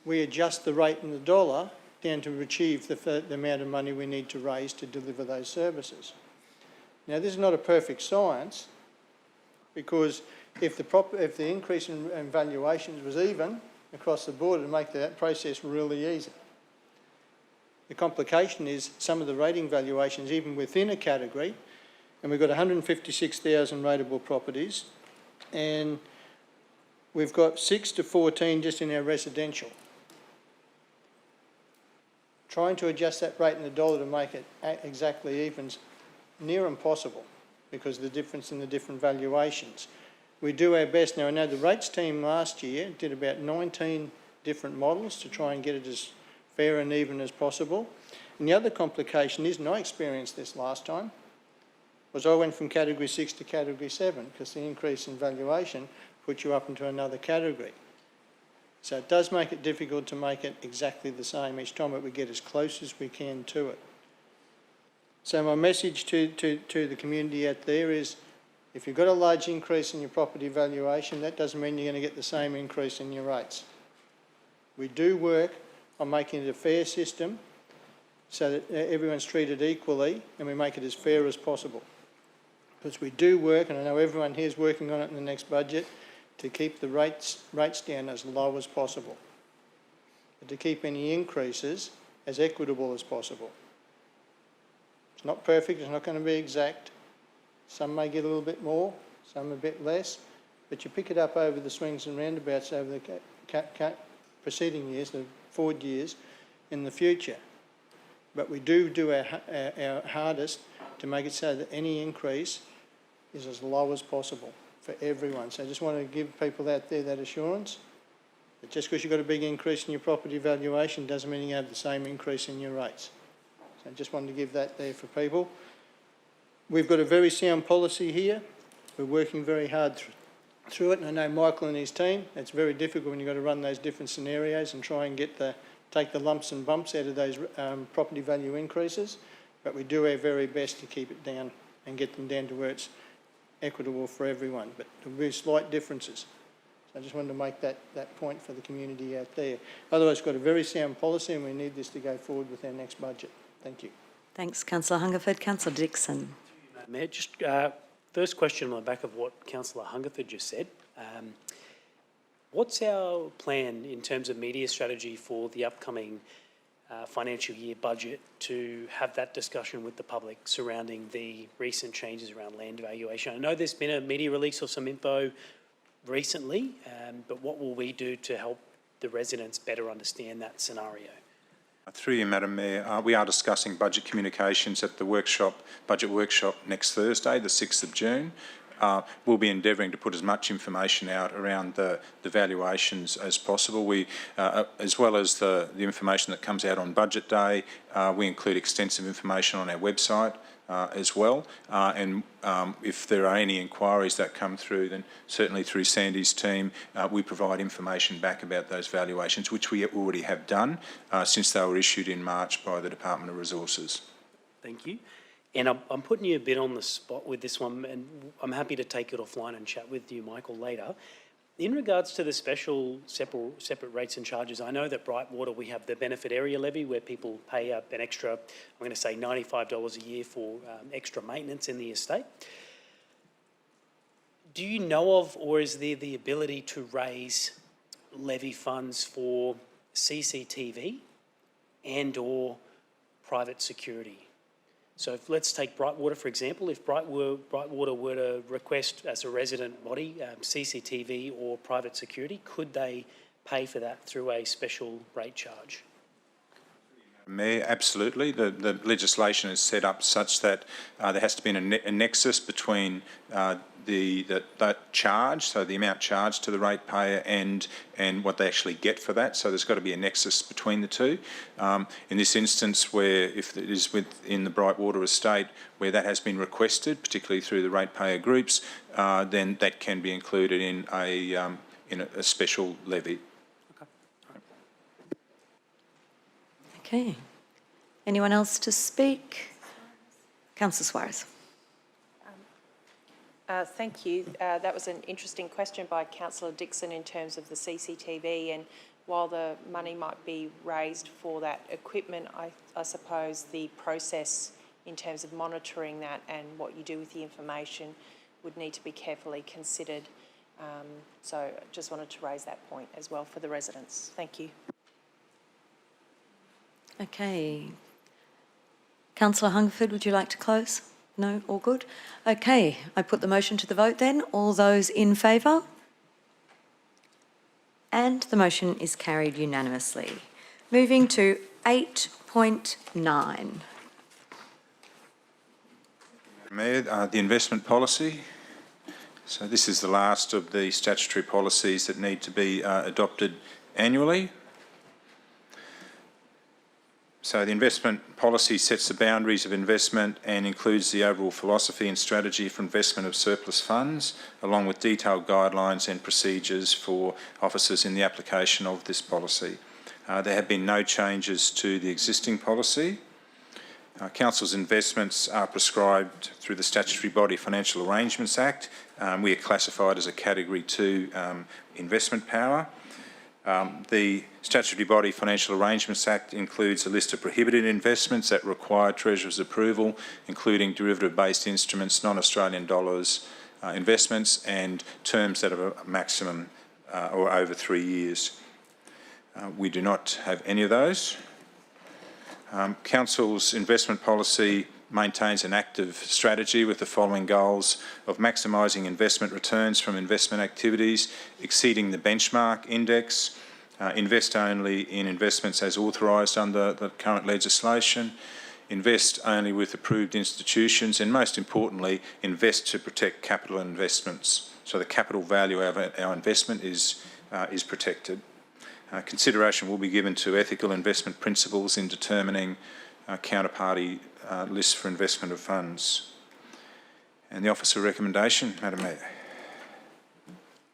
we adjust the rate in the dollar down to achieve the amount of money we need to raise to deliver those services. Now, this is not a perfect science, because if the increase in valuations was even across the board, it would make that process really easy. The complication is some of the rating valuations, even within a category, and we've got 156,000 rateable properties, and we've got 6 to 14 just in our residential. Trying to adjust that rate in the dollar to make it exactly even is near impossible because of the difference in the different valuations. We do our best. Now, I know the rates team last year did about 19 different models to try and get it as fair and even as possible. And the other complication is, and I experienced this last time, was I went from category 6 to category 7 because the increase in valuation put you up into another category. So it does make it difficult to make it exactly the same each time, but we get as close as we can to it. So my message to the community out there is, if you've got a large increase in your property valuation, that doesn't mean you're going to get the same increase in your rates. We do work on making it a fair system so that everyone's treated equally and we make it as fair as possible. Because we do work, and I know everyone here is working on it in the next budget, to keep the rates down as low as possible, but to keep any increases as equitable as possible. It's not perfect, it's not going to be exact. Some may get a little bit more, some a bit less, but you pick it up over the swings and roundabouts over the preceding years, the forward years, in the future. But we do our hardest to make it so that any increase is as low as possible for everyone. So I just want to give people out there that assurance that just because you've got a big increase in your property valuation doesn't mean you have the same increase in your rates. So I just wanted to give that there for people. We've got a very sound policy here. We're working very hard through it, and I know Michael and his team, it's very difficult when you've got to run those different scenarios and try and take the lumps and bumps out of those property value increases, but we do our very best to keep it down and get them down to where it's equitable for everyone, but there will be slight differences. So I just wanted to make that point for the community out there. Otherwise, we've got a very sound policy and we need this to go forward with our next budget. Thank you. Thanks, Councillor Hungerford. Councillor Dixon. Mayor, just first question on the back of what Councillor Hungerford just said. What's our plan in terms of media strategy for the upcoming financial year budget to have that discussion with the public surrounding the recent changes around land valuation? I know there's been a media release of some info recently, but what will we do to help the residents better understand that scenario? Through you, Madam Mayor, we are discussing budget communications at the budget workshop next Thursday, the 6th of June. We'll be endeavouring to put as much information out around the valuations as possible. We, as well as the information that comes out on budget day, we include extensive information on our website as well. And if there are any inquiries that come through, then certainly through Sandy's team, we provide information back about those valuations, which we already have done since they were issued in March by the Department of Resources. Thank you. And I'm putting you a bit on the spot with this one, and I'm happy to take it offline and chat with you, Michael, later. In regards to the special separate rates and charges, I know that Brightwater, we have the benefit area levy where people pay an extra, I'm going to say $95 a year for extra maintenance in the estate. Do you know of, or is there the ability to raise levy funds for CCTV and or private security? So let's take Brightwater, for example. If Brightwater were to request as a resident body CCTV or private security, could they pay for that through a special rate charge? Mayor, absolutely. The legislation is set up such that there has to be a nexus between that charge, so the amount charged to the ratepayer and what they actually get for that. So there's got to be a nexus between the two. In this instance, where if it is within the Brightwater estate where that has been requested, particularly through the ratepayer groups, then that can be included in a special levy. Okay. Anyone else to speak? Councillor Suarez. Thank you. That was an interesting question by Councillor Dixon in terms of the CCTV, and while the money might be raised for that equipment, I suppose the process in terms of monitoring that and what you do with the information would need to be carefully considered. So I just wanted to raise that point as well for the residents. Thank you. Okay. Councillor Hungerford, would you like to close? No? All good? Okay, I put the motion to the vote then. All those in favour? And the motion is carried unanimously. Moving to 8.9. Mayor, the investment policy. So this is the last of the statutory policies that need to be adopted annually. So the investment policy sets the boundaries of investment and includes the overall philosophy and strategy for investment of surplus funds, along with detailed guidelines and procedures for officers in the application of this policy. There have been no changes to the existing policy. Council's investments are prescribed through the statutory body Financial Arrangements Act. We are classified as a Category 2 investment power. The statutory body Financial Arrangements Act includes a list of prohibited investments that require Treasurer's approval, including derivative-based instruments, non-Australian dollars investments, and terms that are a maximum or over 3 years. We do not have any of those. Council's investment policy maintains an active strategy with the following goals of maximising investment returns from investment activities, exceeding the benchmark index, invest only in investments as authorised under the current legislation, invest only with approved institutions, and most importantly, invest to protect capital investments. So the capital value of our investment is protected. Consideration will be given to ethical investment principles in determining counterparty lists for investment of funds. And the officer recommendation, Madam Mayor.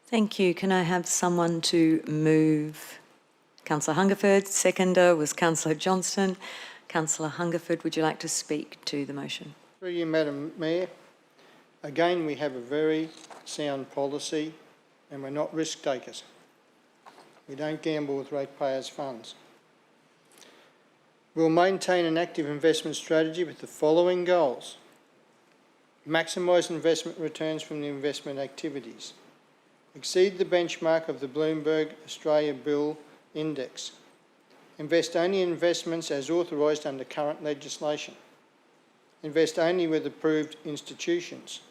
Thank you. Can I have someone to move? Councillor Hungerford. Seconder was Councillor Johnston. Councillor Hungerford, would you like to speak to the motion? Through you, Madam Mayor. Again, we have a very sound policy and we're not risk takers. We don't gamble with ratepayers' funds. We'll maintain an active investment strategy with the following goals. Maximise investment returns from the investment activities. Exceed the benchmark of the Bloomberg Australia Bill Index. Invest only in investments as authorised under current legislation. Invest only with approved institutions.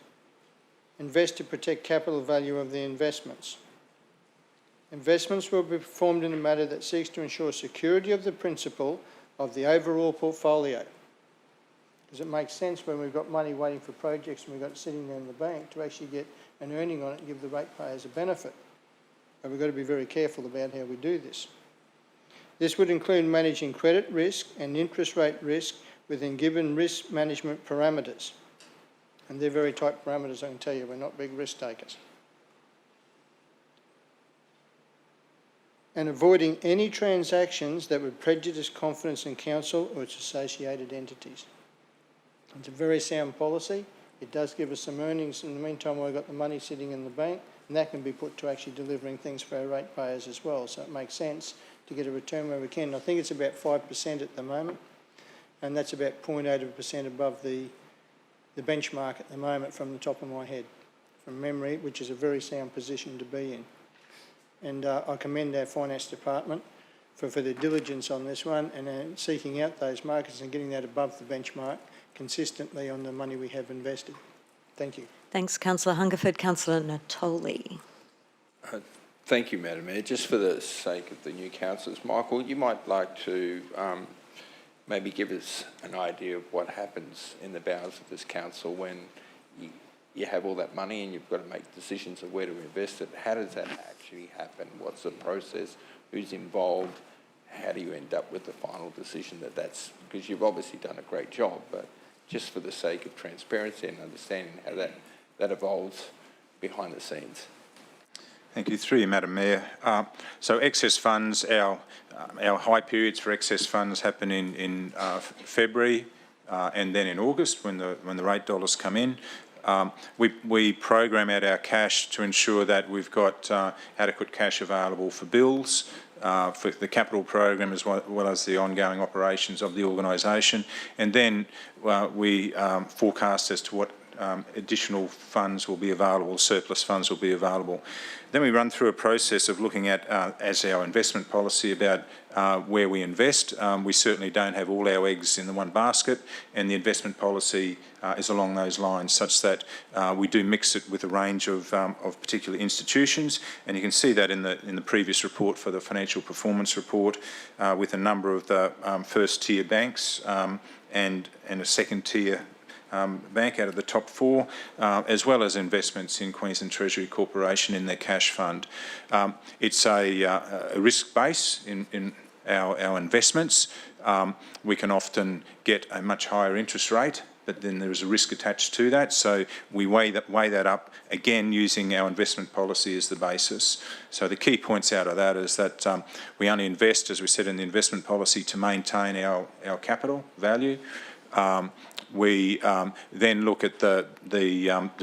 Invest to protect capital value of the investments. Investments will be performed in a manner that seeks to ensure security of the principal of the overall portfolio. Does it make sense when we've got money waiting for projects and we've got it sitting there in the bank to actually get an earning on it and give the ratepayers a benefit? But we've got to be very careful about how we do this. This would include managing credit risk and interest rate risk within given risk management parameters. And they're very tight parameters, I can tell you. We're not big risk takers. And avoiding any transactions that would prejudice confidence in council or its associated entities. It's a very sound policy. It does give us some earnings in the meantime while we've got the money sitting in the bank, and that can be put to actually delivering things for our ratepayers as well. So it makes sense to get a return where we can. I think it's about 5% at the moment, and that's about 0.8% above the benchmark at the moment from the top of my head, from memory, which is a very sound position to be in. And I commend our finance department for their diligence on this one and seeking out those markets and getting that above the benchmark consistently on the money we have invested. Thank you. Thanks, Councillor Hungerford. Councillor Natoli. Thank you, Madam Mayor. Just for the sake of the new councillors, Michael, you might like to maybe give us an idea of what happens in the bowels of this council when you have all that money and you've got to make decisions of where to invest it. How does that actually happen? What's the process? Who's involved? How do you end up with the final decision that's, because you've obviously done a great job, but just for the sake of transparency and understanding how that evolves behind the scenes. Thank you. Through you, Madam Mayor. So excess funds, our high periods for excess funds happen in February and then in August when the rate dollars come in. We program out our cash to ensure that we've got adequate cash available for bills, for the capital program as well as the ongoing operations of the organisation. And then we forecast as to what additional funds will be available, surplus funds will be available. Then we run through a process of looking at, as our investment policy, about where we invest. We certainly don't have all our eggs in the one basket, and the investment policy is along those lines, such that we do mix it with a range of particular institutions. And you can see that in the previous report for the financial performance report, with a number of the first-tier banks and a second-tier bank out of the top four, as well as investments in Queensland Treasury Corporation in their cash fund. It's a risk base in our investments. We can often get a much higher interest rate, but then there is a risk attached to that. So we weigh that up, again, using our investment policy as the basis. So the key points out of that is that we only invest, as we said in the investment policy, to maintain our capital value. We then look at the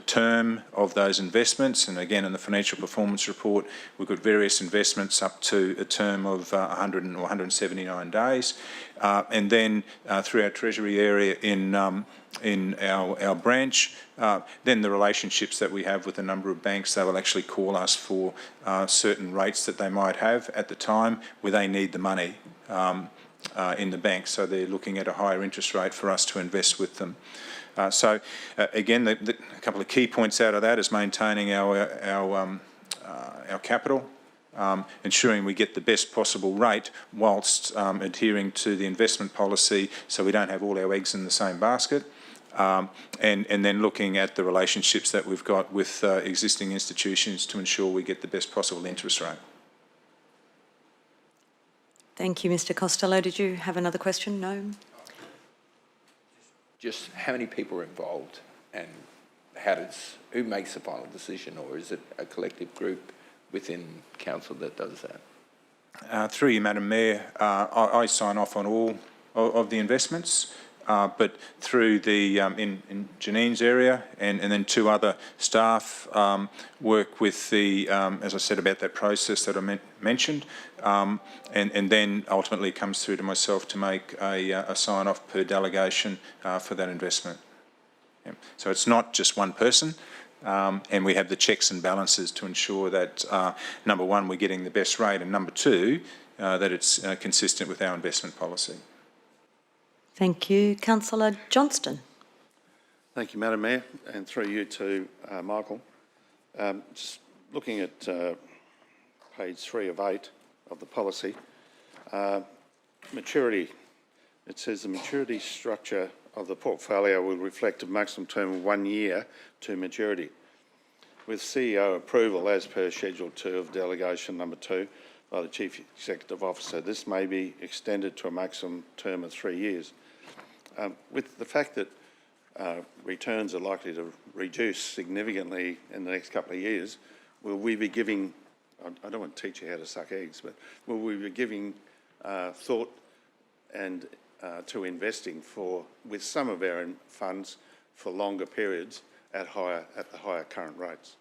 term of those investments, and again in the financial performance report we've got various investments up to a term of 100 or 179 days, and then through our treasury area in our branch, then the relationships that we have with a number of banks, they will actually call us for certain rates that they might have at the time where they need the money in the bank, so they're looking at a higher interest rate for us to invest with them. Again, a couple of key points out of that is maintaining our capital, ensuring we get the best possible rate whilst adhering to the investment policy, so we don't have all our eggs in the same basket, and then looking at the relationships that we've got with existing institutions to ensure we get the best possible interest rate. Thank you, Mr. Costello. Did you have another question? No? Just how many people are involved and who makes the final decision, or is it a collective group within council that does that? Through you, Madam Mayor, I sign off on all of the investments, but through the, in Janine's area and then two other staff work with the, as I said, about that process that I mentioned, and then ultimately it comes through to myself to make a sign-off per delegation for that investment. Yeah. So it's not just one person, and we have the checks and balances to ensure that, number one, we're getting the best rate, and number two, that it's consistent with our investment policy. Thank you. Councillor Johnston. Thank you, Madam Mayor, and through you to Michael. Just looking at page 3 of 8 of the policy, maturity. It says the maturity structure of the portfolio will reflect a maximum term of 1 year to maturity. With CEO approval as per Schedule 2 of Delegation Number 2 by the Chief Executive Officer, this may be extended to a maximum term of 3 years. With the fact that returns are likely to reduce significantly in the next couple of years, will we be giving, I don't want to teach you how to suck eggs, but will we be giving thought and to investing with some of our funds for longer periods at the higher current rates.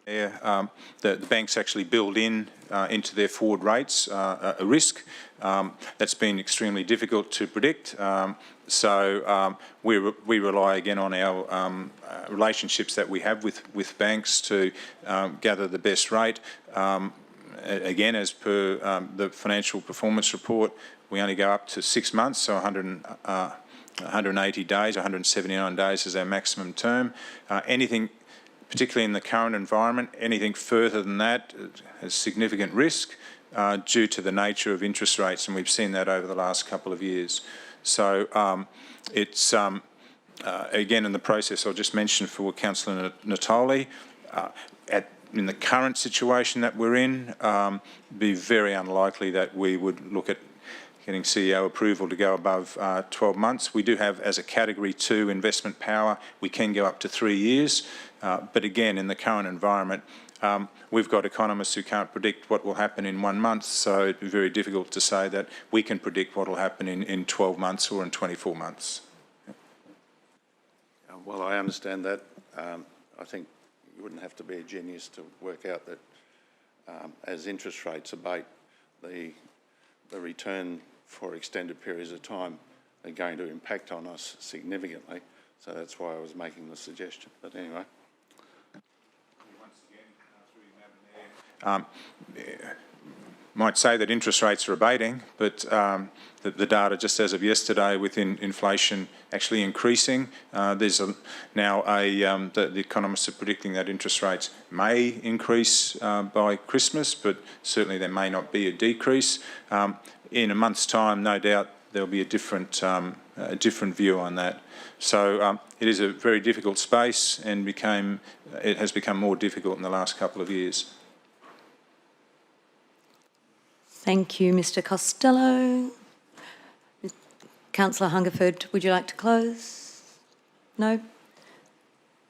Yeah, the banks actually build into their forward rates a risk that's been extremely difficult to predict. So we rely again on our relationships that we have with banks to gather the best rate. Again, as per the financial performance report, we only go up to 6 months, so 180 days, 179 days is our maximum term. Anything, particularly in the current environment, anything further than that has significant risk due to the nature of interest rates, and we've seen that over the last couple of years. So it's, again, in the process I'll just mention for Councillor Natoli, in the current situation that we're in, be very unlikely that we would look at getting CEO approval to go above 12 months. We do have, as a Category 2 investment power, we can go up to 3 years. But again, in the current environment, we've got economists who can't predict what will happen in 1 month, so it'd be very difficult to say that we can predict what will happen in 12 months or in 24 months. Well, I understand that. I think you wouldn't have to be a genius to work out that as interest rates abate, the return for extended periods of time are going to impact on us significantly. So that's why I was making the suggestion. But anyway. Might say that interest rates are abating, but the data just as of yesterday with inflation actually increasing, there's the economists are predicting that interest rates may increase by Christmas, but certainly there may not be a decrease. In a month's time, no doubt there'll be a different view on that. So it is a very difficult space, and it has become more difficult in the last couple of years. Thank you, Mr Costello. Councillor Hungerford, would you like to close? No?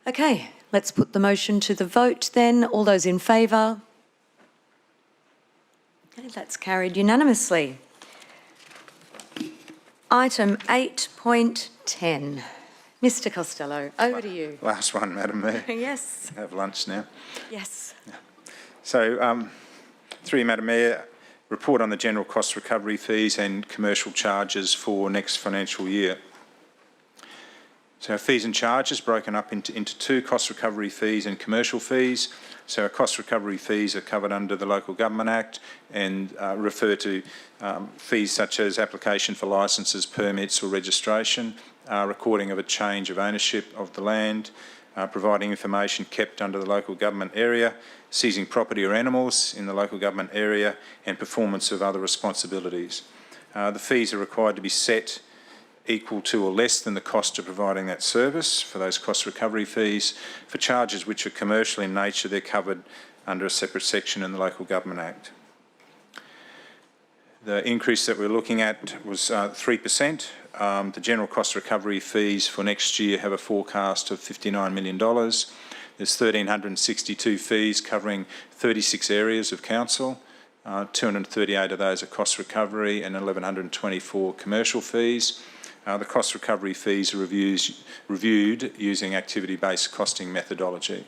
Okay, let's put the motion to the vote then. All those in favour? Okay, that's carried unanimously. Item 8.10. Mr Costello, over to you. Last one, Madam Mayor. Yes. Have lunch now. Yes. So, through you, Madam Mayor, report on the general cost recovery fees and commercial charges for next financial year. So our fees and charges broken up into two: cost recovery fees and commercial fees. So our cost recovery fees are covered under the Local Government Act and refer to fees such as application for licences, permits or registration, recording of a change of ownership of the land, providing information kept under the local government area, seizing property or animals in the local government area, and performance of other responsibilities. The fees are required to be set equal to or less than the cost of providing that service for those cost recovery fees. For charges which are commercial in nature, they're covered under a separate section in the Local Government Act. The increase that we're looking at was 3%. The general cost recovery fees for next year have a forecast of $59 million. There's 1,362 fees covering 36 areas of council. 238 of those are cost recovery and 1,124 commercial fees. The cost recovery fees are reviewed using activity-based costing methodology.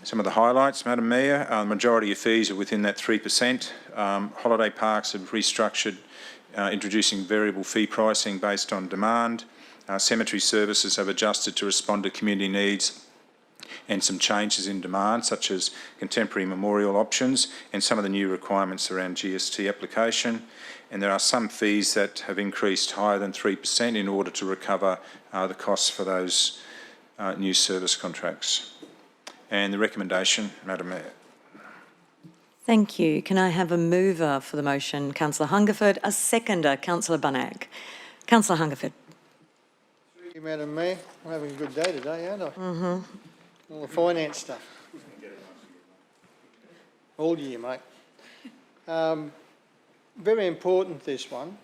Some of the highlights, Madam Mayor, the majority of fees are within that 3%. Holiday parks have restructured, introducing variable fee pricing based on demand. Cemetery services have adjusted to respond to community needs and some changes in demand, such as contemporary memorial options and some of the new requirements around GST application. And there are some fees that have increased higher than 3% in order to recover the costs for those new service contracts. And the recommendation, Madam Mayor. Thank you. Can I have a mover for the motion, Councillor Hungerford, a seconder, Councillor Bunnag? Councillor Hungerford. Thank you, Madam Mayor. I'm having a good day today, aren't I? Mm-hmm. All the finance stuff. All year, mate. Very important, this one,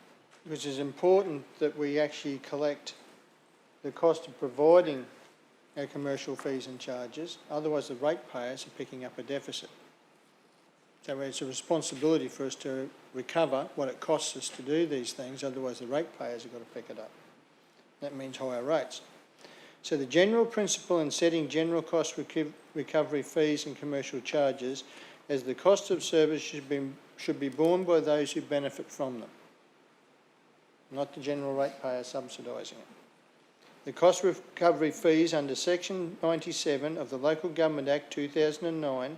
which is important that we actually collect the cost of providing our commercial fees and charges. Otherwise, the ratepayers are picking up a deficit. So it's a responsibility for us to recover what it costs us to do these things. Otherwise, the ratepayers have got to pick it up. That means higher rates. So the general principle in setting general cost recovery fees and commercial charges as the cost of service should be borne by those who benefit from them, not the general ratepayer subsidising it. The cost recovery fees under Section 97 of the Local Government Act 2009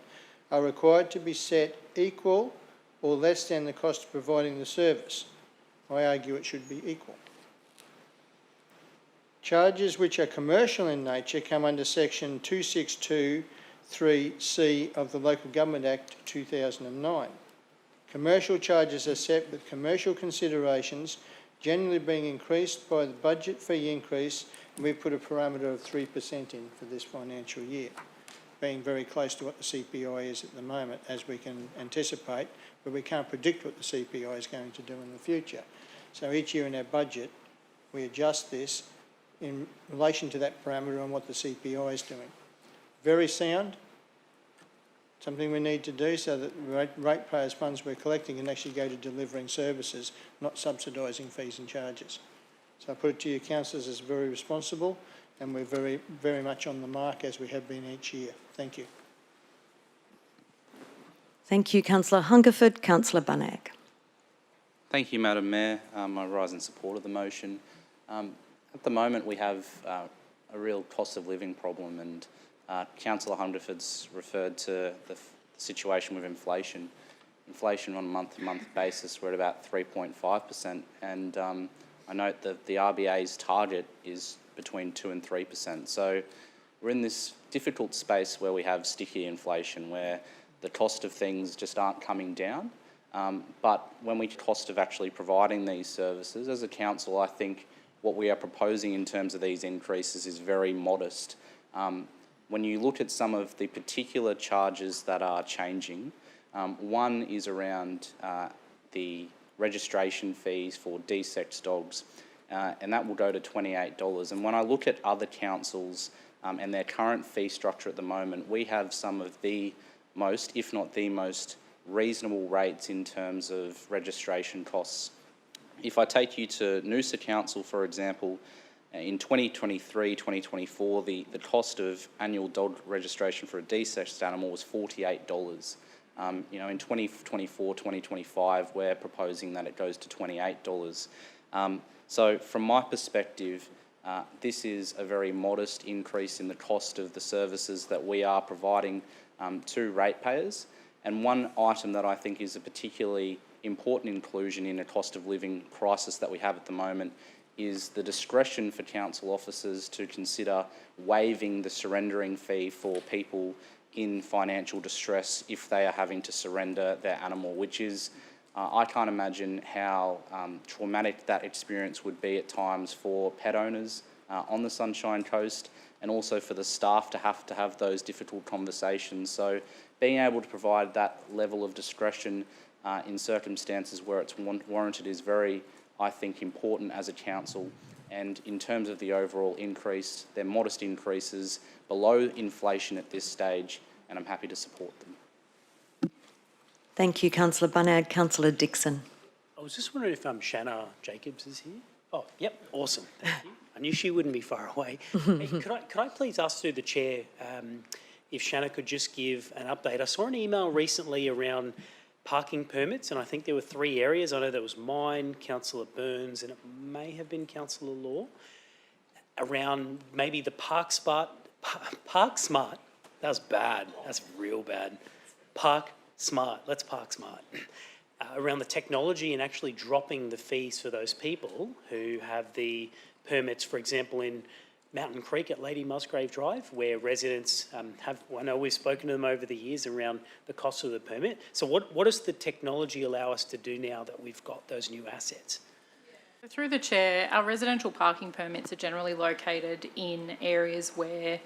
are required to be set equal or less than the cost of providing the service. I argue it should be equal. Charges which are commercial in nature come under Section 2623C of the Local Government Act 2009. Commercial charges are set with commercial considerations generally being increased by the budget fee increase, and we put a parameter of 3% in for this financial year, being very close to what the CPI is at the moment, as we can anticipate, but we can't predict what the CPI is going to do in the future. So each year in our budget, we adjust this in relation to that parameter on what the CPI is doing. Very sound, something we need to do so that ratepayers' funds we're collecting can actually go to delivering services, not subsidising fees and charges. So I put it to you, councillors, as very responsible, and we're very, very much on the mark as we have been each year. Thank you. Thank you, Councillor Hungerford. Councillor Banag. Thank you, Madam Mayor. I rise in support of the motion. At the moment, we have a real cost of living problem, and Councillor Hungerford's referred to the situation with inflation. Inflation on a month-to-month basis, we're at about 3.5%, and I note that the RBA's target is between 2 and 3%. So we're in this difficult space where we have sticky inflation, where the cost of things just aren't coming down. But when we cost of actually providing these services, as a council, I think what we are proposing in terms of these increases is very modest. When you look at some of the particular charges that are changing, one is around the registration fees for de-sexed dogs, and that will go to $28. And when I look at other councils and their current fee structure at the moment, we have some of the most, if not the most, reasonable rates in terms of registration costs. If I take you to Noosa Council, for example, in 2023-2024, the cost of annual dog registration for a de-sexed animal was $48. In 2024-2025, we're proposing that it goes to $28. So from my perspective, this is a very modest increase in the cost of the services that we are providing to ratepayers. And one item that I think is a particularly important inclusion in a cost of living crisis that we have at the moment is the discretion for council officers to consider waiving the surrendering fee for people in financial distress if they are having to surrender their animal, which is, I can't imagine how traumatic that experience would be at times for pet owners on the Sunshine Coast, and also for the staff to have those difficult conversations. So being able to provide that level of discretion in circumstances where it's warranted is very, I think, important as a council. And in terms of the overall increase, they're modest increases below inflation at this stage, and I'm happy to support them. Thank you, Councillor Banag. Councillor Dixon. I was just wondering if Shanna Jacobs is here. Oh, yep, awesome, thank you. I knew she wouldn't be far away. Hey, could I please ask through the chair if Shanna could just give an update? I saw an email recently around parking permits, and I think there were 3 areas. I know there was mine, Councillor Burns, and it may have been Councillor Law, around maybe the Park Smart. That was bad. That's real bad. Park Smart. Let's Park Smart. Around the technology and actually dropping the fees for those people who have the permits, for example, in Mountain Creek at Lady Musgrave Drive, where residents I know we've spoken to them over the years around the cost of the permit. So what does the technology allow us to do now that we've got those new assets? Through the chair, our residential parking permits are generally located in areas where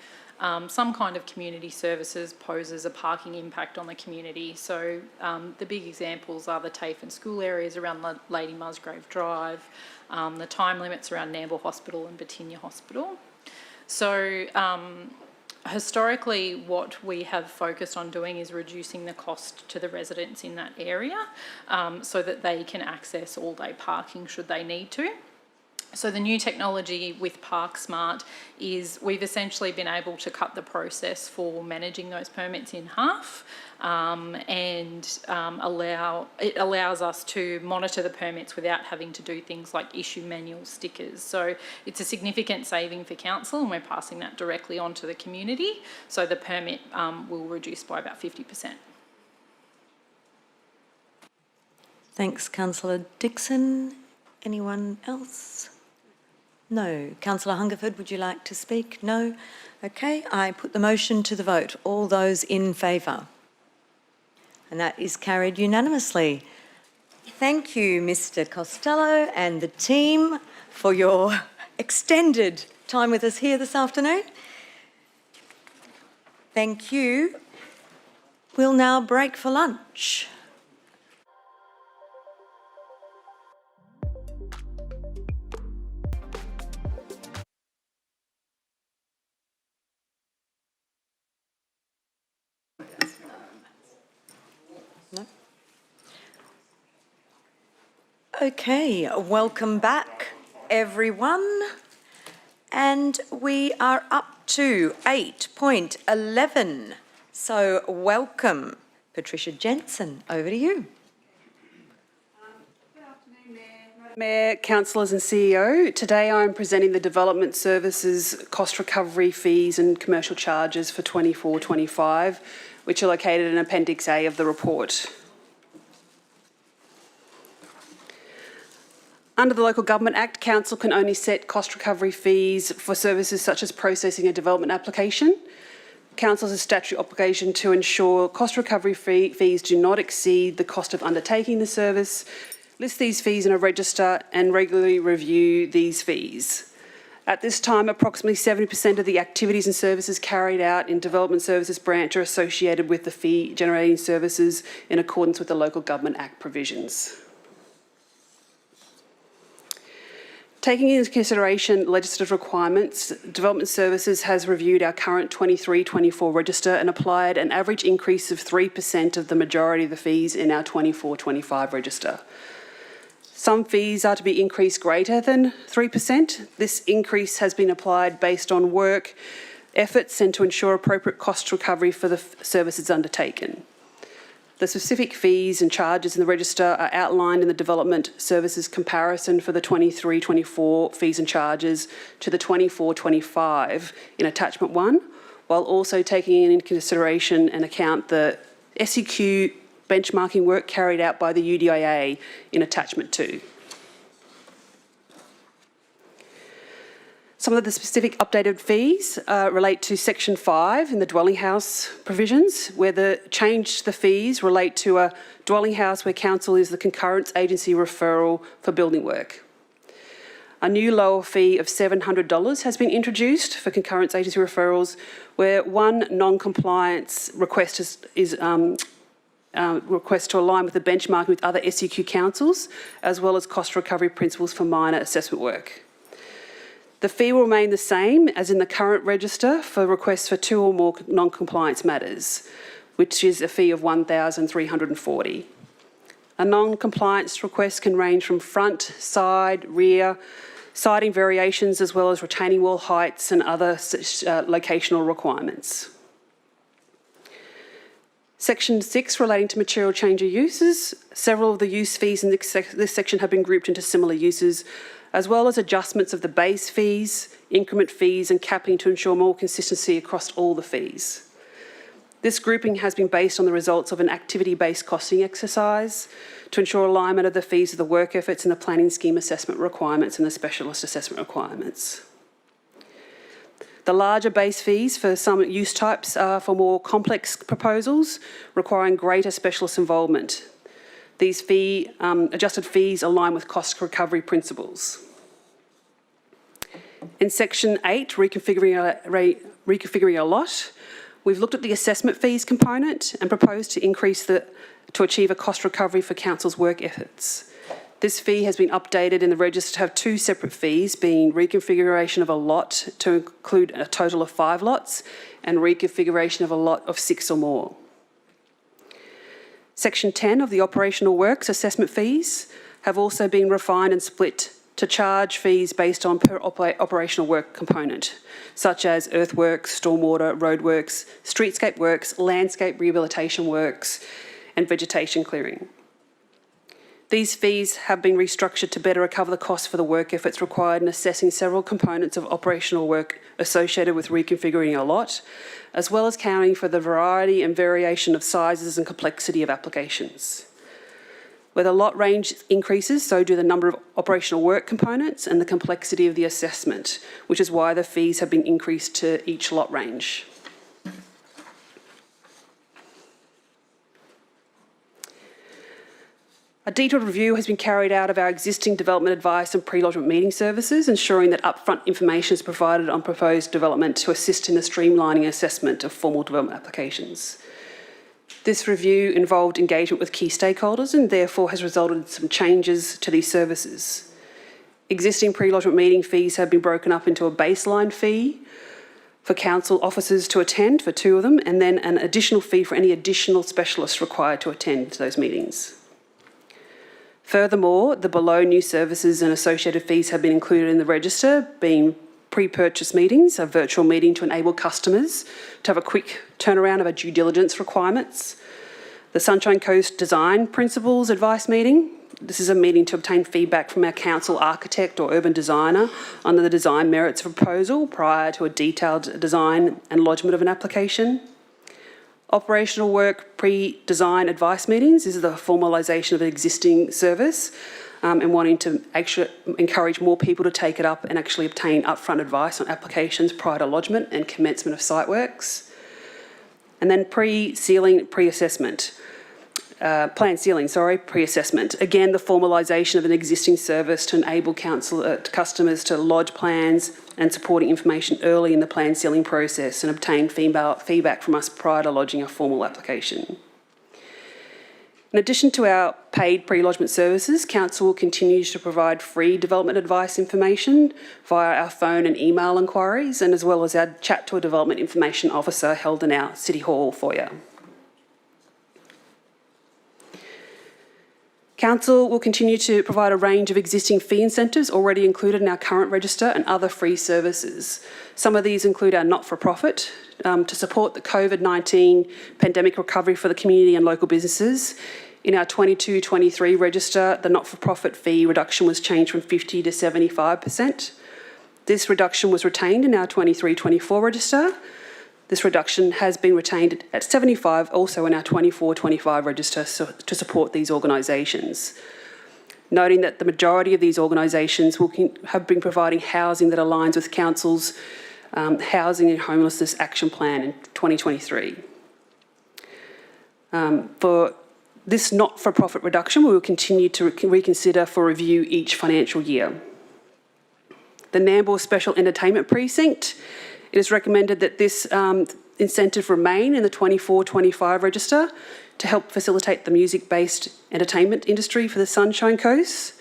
some kind of community services poses a parking impact on the community. So the big examples are the TAFE and school areas around Lady Musgrave Drive, the time limits around Nambour Hospital and Batinia Hospital. So historically, what we have focused on doing is reducing the cost to the residents in that area so that they can access all-day parking should they need to. So the new technology with Parksmart is we've essentially been able to cut the process for managing those permits in half, and allows us to monitor the permits without having to do things like issue manual stickers. So it's a significant saving for council, and we're passing that directly on to the community. So the permit will reduce by about 50%. Thanks, Councillor Dixon. Anyone else? No. Councillor Hungerford, would you like to speak? No? Okay, I put the motion to the vote. All those in favour? And that is carried unanimously. Thank you, Mr Costello and the team, for your extended time with us here this afternoon. Thank you. We'll now break for lunch. No? Okay, welcome back, everyone. And we are up to 8.11. So welcome, Patricia Jensen, over to you. Mayor, councillors and CEO, today I am presenting the Development Services Cost Recovery Fees and Commercial Charges for 24-25, which are located in Appendix A of the report. Under the Local Government Act, Council can only set cost recovery fees for services such as processing a development application. Council has a statutory obligation to ensure cost recovery fees do not exceed the cost of undertaking the service, list these fees in a register and regularly review these fees. At this time, approximately 70% of the activities and services carried out in Development Services branch are associated with the fee generating services in accordance with the Local Government Act provisions. Taking into consideration legislative requirements, Development Services has reviewed our current 23-24 register and applied an average increase of 3% of the majority of the fees in our 24-25 register. Some fees are to be increased greater than 3%. This increase has been applied based on work, efforts, and to ensure appropriate cost recovery for the services undertaken. The specific fees and charges in the register are outlined in the Development Services comparison for the 23-24 fees and charges to the 24-25 in Attachment 1, while also taking into consideration and account the SEQ benchmarking work carried out by the UDIA in Attachment 2. Some of the specific updated fees relate to Section 5 in the dwelling house provisions, where the change to the fees relate to a dwelling house where council is the concurrence agency referral for building work. A new lower fee of $700 has been introduced for concurrence agency referrals, where one non-compliance request request to align with the benchmarking with other SEQ councils, as well as cost recovery principles for minor assessment work. The fee will remain the same as in the current register for requests for 2 or more non-compliance matters, which is a fee of $1,340. A non-compliance request can range from front, side, rear, siding variations, as well as retaining wall heights and other locational requirements. Section 6 relating to material change of uses. Several of the use fees in this section have been grouped into similar uses, as well as adjustments of the base fees, increment fees and capping to ensure more consistency across all the fees. This grouping has been based on the results of an activity-based costing exercise to ensure alignment of the fees of the work efforts and the planning scheme assessment requirements and the specialist assessment requirements. The larger base fees for some use types are for more complex proposals requiring greater specialist involvement. These adjusted fees align with cost recovery principles. In Section 8, reconfiguring a lot, we've looked at the assessment fees component and proposed to increase to achieve a cost recovery for council's work efforts. This fee has been updated in the register to have 2 separate fees, being reconfiguration of a lot to include a total of 5 lots and reconfiguration of a lot of 6 or more. Section 10 of the operational works assessment fees have also been refined and split to charge fees based on per operational work component, such as earthworks, stormwater, roadworks, streetscape works, landscape rehabilitation works, and vegetation clearing. These fees have been restructured to better recover the costs for the work efforts required in assessing several components of operational work associated with reconfiguring a lot, as well as accounting for the variety and variation of sizes and complexity of applications. Where the lot range increases, so do the number of operational work components and the complexity of the assessment, which is why the fees have been increased to each lot range. A detailed review has been carried out of our existing development advice and pre-lodgement meeting services, ensuring that upfront information is provided on proposed development to assist in the streamlining assessment of formal development applications. This review involved engagement with key stakeholders and therefore has resulted in some changes to these services. Existing pre-lodgement meeting fees have been broken up into a baseline fee for council officers to attend for 2 of them, and then an additional fee for any additional specialists required to attend to those meetings. Furthermore, the below new services and associated fees have been included in the register, being pre-purchase meetings, a virtual meeting to enable customers to have a quick turnaround of our due diligence requirements. The Sunshine Coast Design Principles Advice Meeting. This is a meeting to obtain feedback from our council architect or urban designer on the design merits of a proposal prior to a detailed design and lodgement of an application. Operational work pre-design advice meetings. This is the formalisation of an existing service and wanting to actually encourage more people to take it up and actually obtain upfront advice on applications prior to lodgement and commencement of site works. And then pre-assessment. Pre-assessment. Again, the formalisation of an existing service to enable customers to lodge plans and supporting information early in the plan sealing process and obtain feedback from us prior to lodging a formal application. In addition to our paid pre-lodgement services, Council will continue to provide free development advice information via our phone and email inquiries, and as well as our chat to a development information officer held in our City Hall foyer. Council will continue to provide a range of existing fee incentives already included in our current register and other free services. Some of these include our not-for-profit to support the COVID-19 pandemic recovery for the community and local businesses. In our 22-23 register, the not-for-profit fee reduction was changed from 50% to 75%. This reduction was retained in our 23-24 register. This reduction has been retained at 75% also in our 24-25 register to support these organisations. Noting that the majority of these organisations have been providing housing that aligns with Council's Housing and Homelessness Action Plan in 2023. For this not-for-profit reduction, we will continue to reconsider for review each financial year. The Nambour Special Entertainment Precinct. It is recommended that this incentive remain in the 24-25 register to help facilitate the music-based entertainment industry for the Sunshine Coast.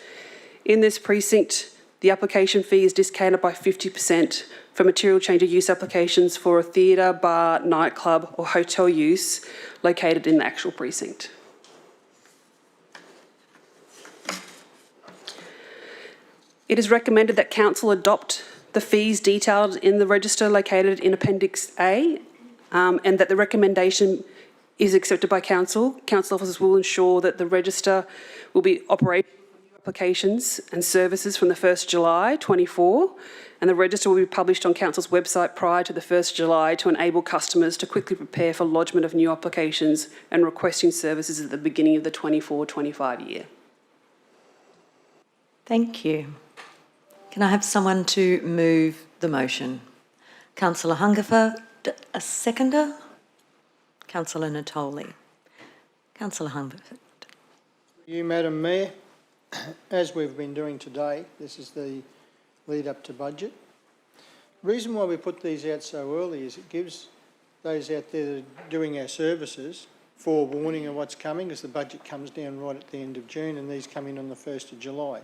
In this precinct, the application fee is discounted by 50% for material change of use applications for a theatre, bar, nightclub or hotel use located in the actual precinct. It is recommended that Council adopt the fees detailed in the register located in Appendix A, and that the recommendation is accepted by Council. Council officers will ensure that the register will be operating applications and services from the 1st July 24, and the register will be published on Council's website prior to the 1st July to enable customers to quickly prepare for lodgement of new applications and requesting services at the beginning of the 24-25 year. Thank you. Can I have someone to move the motion? Councillor Hungerford, a seconder? Councillor Natoli. Councillor Hungerford. You, Madam Mayor, as we've been doing today, this is the lead up to budget. The reason why we put these out so early is it gives those out there that are doing our services forewarning of what's coming, as the budget comes down right at the end of June and these come in on the 1st of July.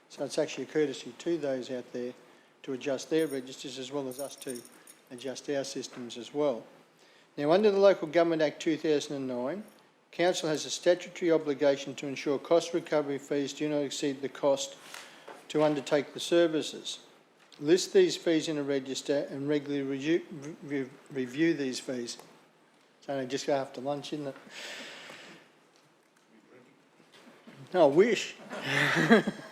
So it's actually a courtesy to those out there to adjust their registers as well as us to adjust our systems as well. Now, under the Local Government Act 2009, Council has a statutory obligation to ensure cost recovery fees do not exceed the cost to undertake the services. List these fees in a register and regularly review these fees. It's only just after lunch, isn't it? I wish.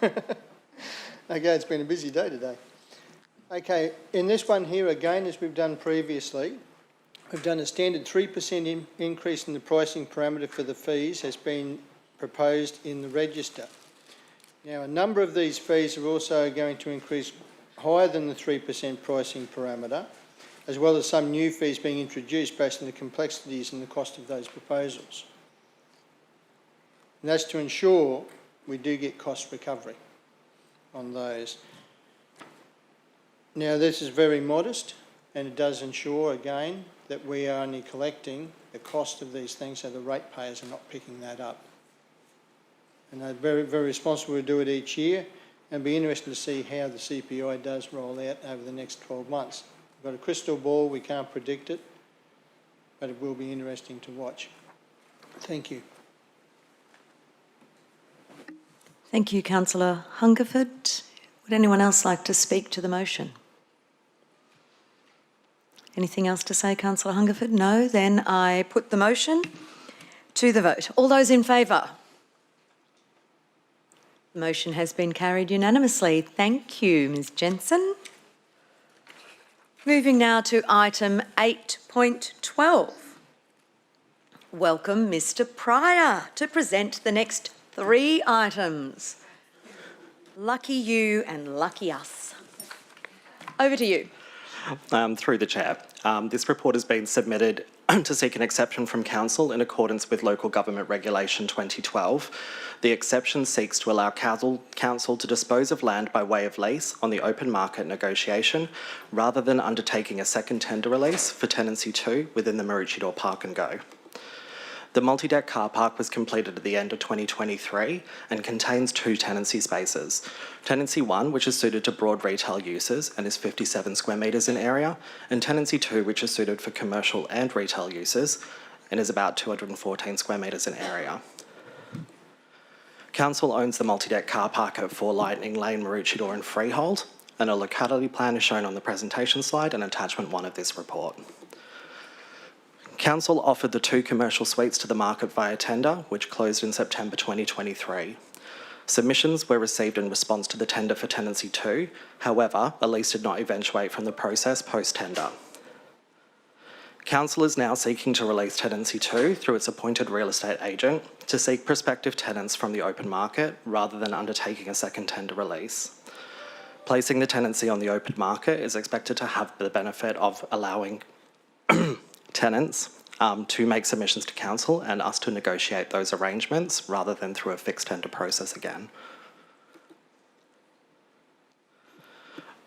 Okay, it's been a busy day today. Okay, in this one here, again, as we've done previously, we've done a standard 3% increase in the pricing parameter for the fees has been proposed in the register. Now, a number of these fees are also going to increase higher than the 3% pricing parameter, as well as some new fees being introduced based on the complexities and the cost of those proposals. And that's to ensure we do get cost recovery on those. Now, this is very modest, and it does ensure, again, that we are only collecting the cost of these things, so the ratepayers are not picking that up. And they're very, very responsible to do it each year, and be interested to see how the CPI does roll out over the next 12 months. We've got a crystal ball, we can't predict it, but it will be interesting to watch. Thank you. Thank you, Councillor Hungerford. Would anyone else like to speak to the motion? Anything else to say, Councillor Hungerford? No? Then I put the motion to the vote. All those in favour? The motion has been carried unanimously. Thank you, Ms Jensen. Moving now to item 8.12. Welcome Mr Pryor to present the next 3 items. Lucky you and lucky us. Over to you. Through the Chair. This report has been submitted to seek an exception from Council in accordance with Local Government Regulation 2012. The exception seeks to allow Council to dispose of land by way of lease on the open market negotiation rather than undertaking a second tender release for Tenancy 2 within the Maroochydore Park and Go. The multi-deck car park was completed at the end of 2023 and contains 2 tenancy spaces. Tenancy 1, which is suited to broad retail uses and is 57 square metres in area, and Tenancy 2, which is suited for commercial and retail uses and is about 214 square metres in area. Council owns the multi-deck car park at 4 Lightning Lane, Maroochydore and Freehold, and a locality plan is shown on the presentation slide and attachment 1 of this report. Council offered the 2 commercial suites to the market via tender, which closed in September 2023. Submissions were received in response to the tender for Tenancy 2, however, a lease did not eventuate from the process post-tender. Council is now seeking to release Tenancy 2 through its appointed real estate agent to seek prospective tenants from the open market rather than undertaking a second tender release. Placing the tenancy on the open market is expected to have the benefit of allowing tenants to make submissions to Council and us to negotiate those arrangements rather than through a fixed tender process again.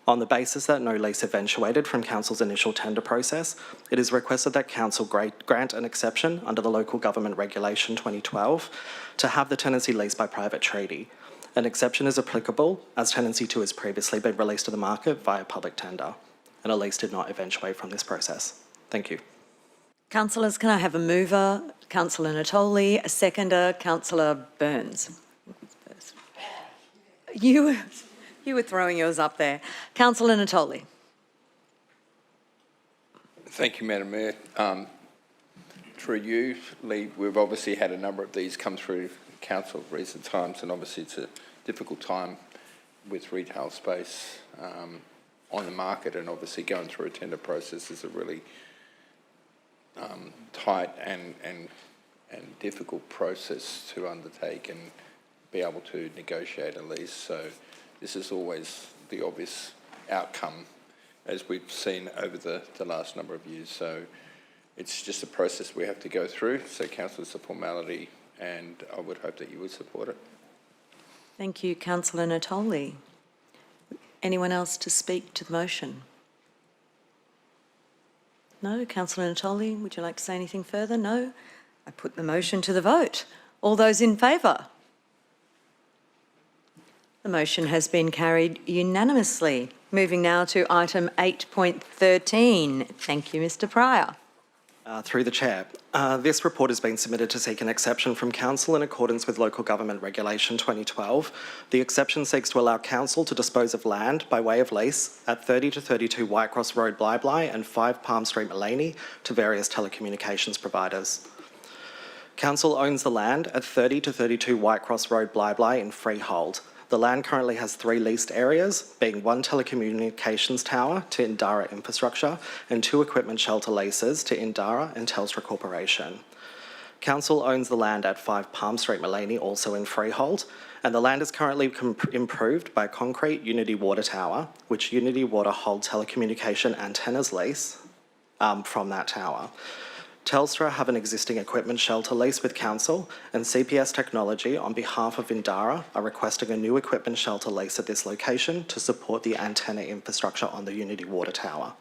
On the basis that no lease eventuated from Council's initial tender process, it is requested that Council grant an exception under the Local Government Regulation 2012 to have the tenancy leased by private treaty. An exception is applicable as Tenancy 2 has previously been released to the market via public tender, and a lease did not eventuate from this process. Thank you. Councillors, can I have a mover? Councillor Natoli, a seconder, Councillor Burns. You were throwing yours up there. Councillor Natoli. Thank you, Madam Mayor. Through you, Lee, we've obviously had a number of these come through Council of recent times, and obviously it's a difficult time with retail space on the market, and obviously going through a tender process is a really tight and difficult process to undertake and be able to negotiate a lease. So this is always the obvious outcome as we've seen over the last number of years. So it's just a process we have to go through. So Council, it's a formality, and I would hope that you would support it. Thank you, Councillor Natoli. Anyone else to speak to the motion? No? Councillor Natoli, would you like to say anything further? No? I put the motion to the vote. All those in favour? The motion has been carried unanimously. Moving now to item 8.13. Thank you, Mr Pryor. Through the Chair. This report has been submitted to seek an exception from Council in accordance with Local Government Regulation 2012. The exception seeks to allow Council to dispose of land by way of lease at 30 to 32 Whitecross Road, Bly and 5 Palm Street, Maleny to various telecommunications providers. Council owns the land at 30 to 32 Whitecross Road, Bly in freehold. The land currently has 3 leased areas, being 1 telecommunications tower to Indara Infrastructure and 2 equipment shelter leases to Indara and Telstra Corporation. Council owns the land at 5 Palm Street, Maleny, also in freehold, and the land is currently improved by a concrete Unity Water tower, which Unity Water holds telecommunication antennas lease from that tower. Telstra have an existing equipment shelter lease with Council, and CPS Technology, on behalf of Indara, are requesting a new equipment shelter lease at this location to support the antenna infrastructure on the Unity Water Tower.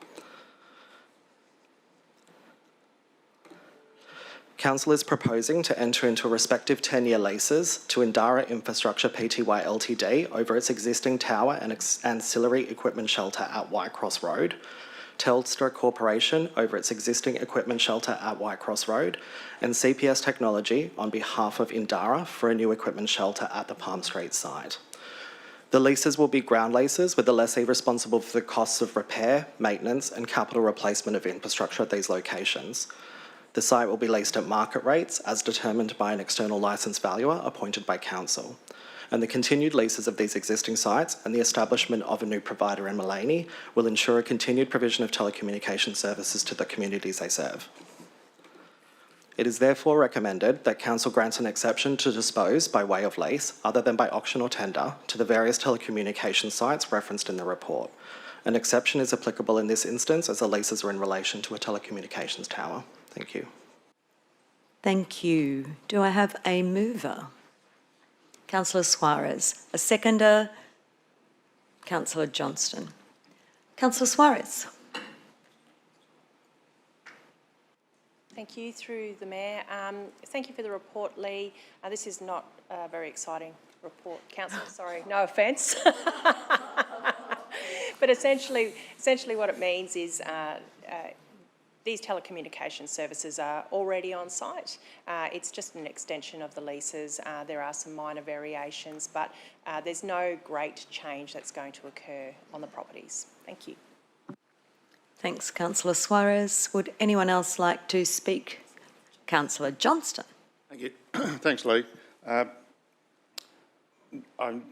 Council is proposing to enter into respective 10-year leases to Indara Infrastructure Pty Ltd over its existing tower and ancillary equipment shelter at Whitecross Road, Telstra Corporation over its existing equipment shelter at Whitecross Road, and CPS Technology on behalf of Indara for a new equipment shelter at the Palm Street site. The leases will be ground leases, with the lessee responsible for the costs of repair, maintenance and capital replacement of infrastructure at these locations. The site will be leased at market rates as determined by an external licence valuer appointed by Council. And the continued leases of these existing sites and the establishment of a new provider in Maleny will ensure a continued provision of telecommunication services to the communities they serve. It is therefore recommended that Council grants an exception to dispose by way of lease, other than by auction or tender, to the various telecommunication sites referenced in the report. An exception is applicable in this instance as the leases are in relation to a telecommunications tower. Thank you. Thank you. Do I have a mover? Councillor Suarez. A seconder? Councillor Johnston. Councillor Suarez. Thank you. Through the Mayor. Thank you for the report, Lee. This is not a very exciting report. Councillor, sorry, no offence. But essentially what it means is these telecommunication services are already on site. It's just an extension of the leases. There are some minor variations, but there's no great change that's going to occur on the properties. Thank you. Thanks, Councillor Suarez. Would anyone else like to speak? Councillor Johnston. Thank you. Thanks, Lee. I'm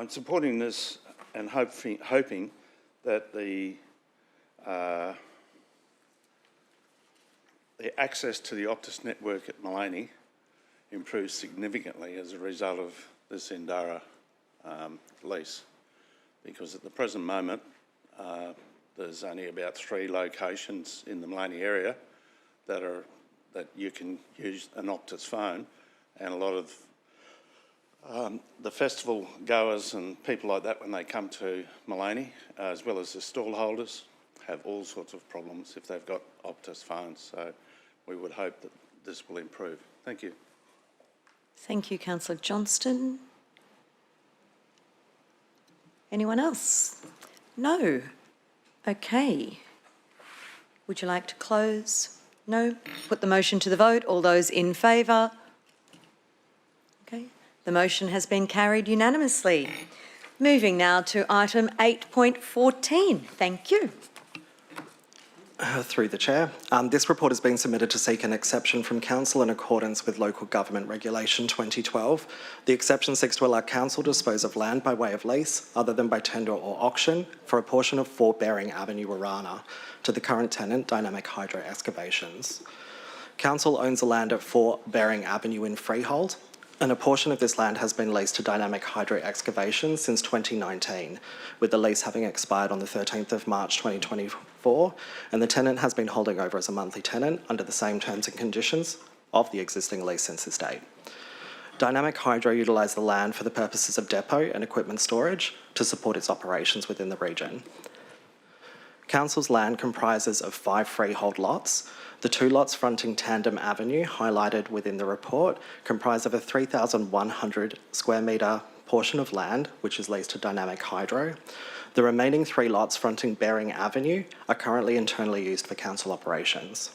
supporting this and hoping that the access to the Optus network at Maleny improves significantly as a result of this Indara lease, because at the present moment there's only about 3 locations in the Maleny area that you can use an Optus phone, and a lot of the festival goers and people like that, when they come to Maleny, as well as the stall holders, have all sorts of problems if they've got Optus phones. So we would hope that this will improve. Thank you. Thank you, Councillor Johnston. Anyone else? No. Okay. Would you like to close? No. Put the motion to the vote. All those in favour? Okay. The motion has been carried unanimously. Moving now to item 8.14. Thank you. Through the Chair. This report has been submitted to seek an exception from Council in accordance with Local Government Regulation 2012. The exception seeks to allow Council to dispose of land by way of lease, other than by tender or auction, for a portion of 4 Bering Avenue, Warana, to the current tenant, Dynamic Hydro Excavations. Council owns the land at 4 Bering Avenue in freehold, and a portion of this land has been leased to Dynamic Hydro Excavations since 2019, with the lease having expired on the 13th of March 2024, and the tenant has been holding over as a monthly tenant under the same terms and conditions of the existing lease since this date. Dynamic Hydro utilised the land for the purposes of depot and equipment storage to support its operations within the region. Council's land comprises of 5 freehold lots. The 2 lots fronting Tandem Avenue, highlighted within the report, comprise of a 3,100 square metre portion of land, which is leased to Dynamic Hydro. The remaining 3 lots fronting Bering Avenue are currently internally used for council operations.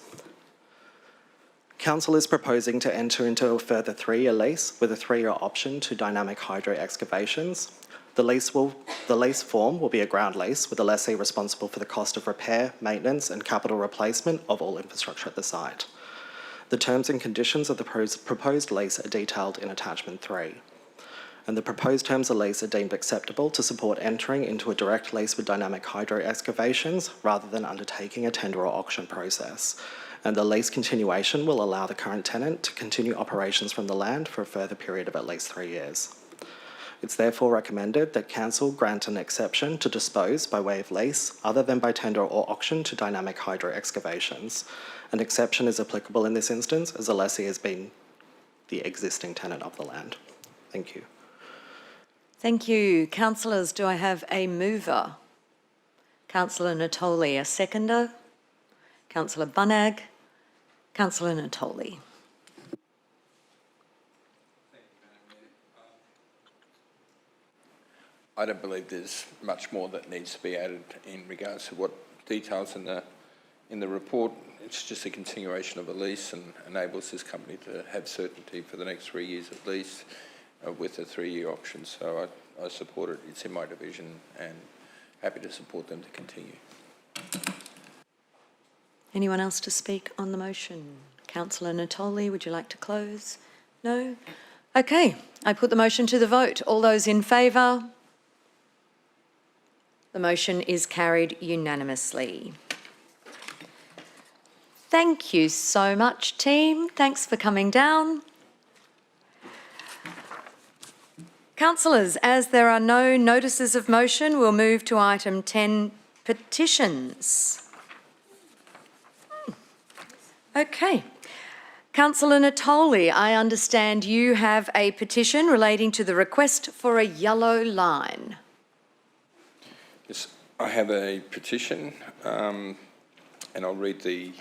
Council is proposing to enter into a further 3-year lease with a 3-year option to Dynamic Hydro Excavations. The lease form will be a ground lease with the lessee responsible for the cost of repair, maintenance and capital replacement of all infrastructure at the site. The terms and conditions of the proposed lease are detailed in Attachment 3. And the proposed terms of lease are deemed acceptable to support entering into a direct lease with Dynamic Hydro Excavations rather than undertaking a tender or auction process. And the lease continuation will allow the current tenant to continue operations from the land for a further period of at least 3 years. It's therefore recommended that Council grant an exception to dispose by way of lease other than by tender or auction to Dynamic Hydro Excavations. An exception is applicable in this instance as the lessee has been the existing tenant of the land. Thank you. Thank you. Councillors, do I have a mover? Councillor Natoli, a seconder? Councillor Bunnag? Councillor Natoli. I don't believe there's much more that needs to be added in regards to what details in the report. It's just a continuation of a lease and enables this company to have certainty for the next 3 years at least with a 3-year option. So I support it. It's in my division and happy to support them to continue. Anyone else to speak on the motion? Councillor Natoli, would you like to close? No? Okay, I put the motion to the vote. All those in favour? The motion is carried unanimously. Thank you so much, team. Thanks for coming down. Councillors, as there are no notices of motion, we'll move to item 10, petitions. Okay. Councillor Natoli, I understand you have a petition relating to the request for a yellow line. Yes, I have a petition and I'll read the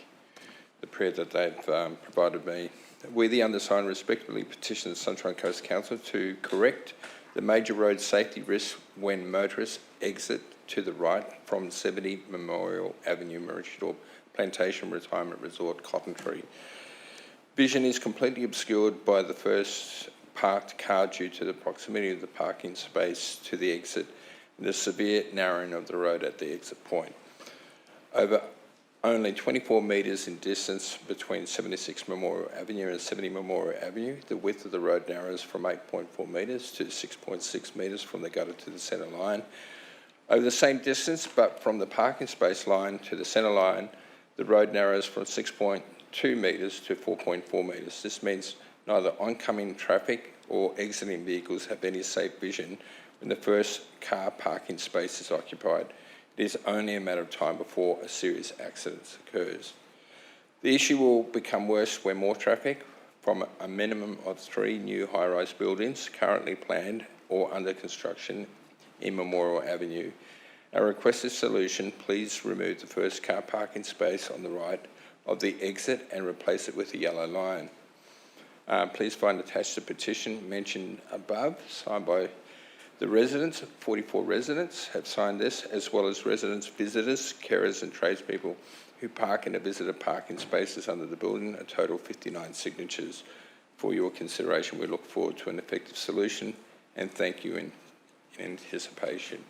prayer that they've provided me. We, the undersigned, respectfully petition the Sunshine Coast Council to correct the major road safety risk when motorists exit to the right from 70 Memorial Avenue, Maroochydore Plantation Retirement Resort, Cotton Tree. Vision is completely obscured by the first parked car due to the proximity of the parking space to the exit and the severe narrowing of the road at the exit point. Over only 24 metres in distance between 76 Memorial Avenue and 70 Memorial Avenue, the width of the road narrows from 8.4 metres to 6.6 metres from the gutter to the centre line. Over the same distance, but from the parking space line to the centre line, the road narrows from 6.2 metres to 4.4 metres. This means neither oncoming traffic or exiting vehicles have any safe vision when the first car parking space is occupied. It is only a matter of time before a serious accident occurs. The issue will become worse when more traffic from a minimum of 3 new high-rise buildings currently planned or under construction in Memorial Avenue. Our requested solution, please remove the first car parking space on the right of the exit and replace it with a yellow line. Please find attached the petition mentioned above, signed by the residents. 44 residents have signed this, as well as residents, visitors, carers and tradespeople who park in the visitor parking spaces under the building, a total of 59 signatures. For your consideration, we look forward to an effective solution and thank you in anticipation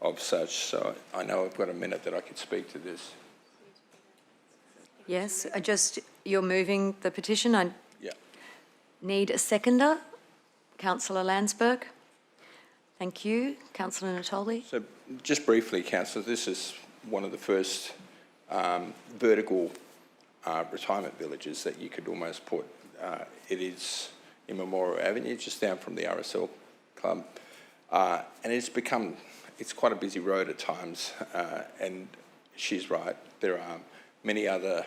of such. So I know I've got a minute that I could speak to this. Yes, you're moving the petition. I Yeah. need a seconder. Councillor Landsberg. Thank you. Councillor Natoli. So just briefly, Councillor, this is one of the first vertical retirement villages that you could almost put. It is in Memorial Avenue, just down from the RSL Club. And it's quite a busy road at times. And she's right, there are many other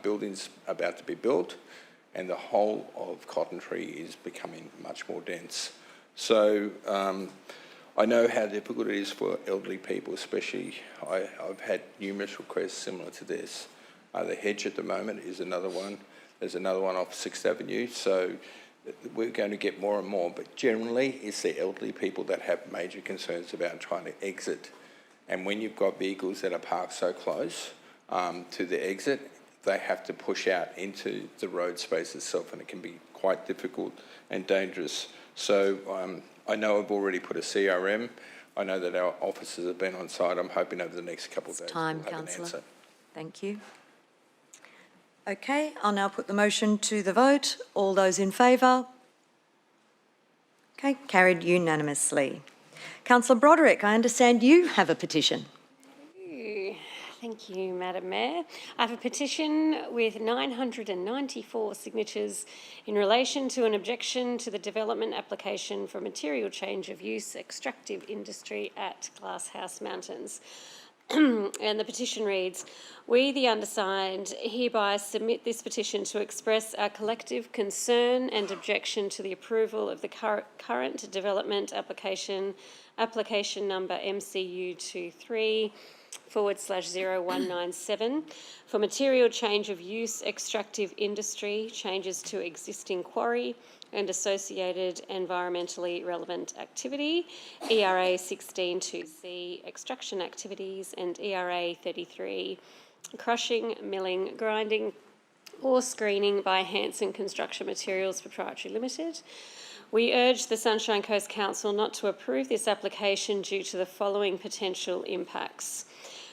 buildings about to be built and the whole of Cotton Tree is becoming much more dense. So I know how difficult it is for elderly people, especially I've had numerous requests similar to this. The hedge at the moment is another one. There's another one off 6th Avenue. So we're going to get more and more, but generally it's the elderly people that have major concerns about trying to exit. And when you've got vehicles that are parked so close to the exit, they have to push out into the road space itself, and it can be quite difficult and dangerous. So I know I've already put a CRM. I know that our officers have been on site. I'm hoping over the next couple of days we'll have an answer. Thank you. Okay, I'll now put the motion to the vote. All those in favour? Okay, carried unanimously. Councillor Broderick, I understand you have a petition. Thank you, Madam Mayor. I have a petition with 994 signatures in relation to an objection to the development application for material change of use extractive industry at Glasshouse Mountains. And the petition reads, "We, the undersigned, hereby submit this petition to express our collective concern and objection to the approval of the current development application number MCU23/0197 for material change of use extractive industry, changes to existing quarry and associated environmentally relevant activity, ERA 16.2C extraction activities, and ERA 33 crushing, milling, grinding or screening by Hanson Construction Materials Proprietary Limited. We urge the Sunshine Coast Council not to approve this application due to the following potential impacts.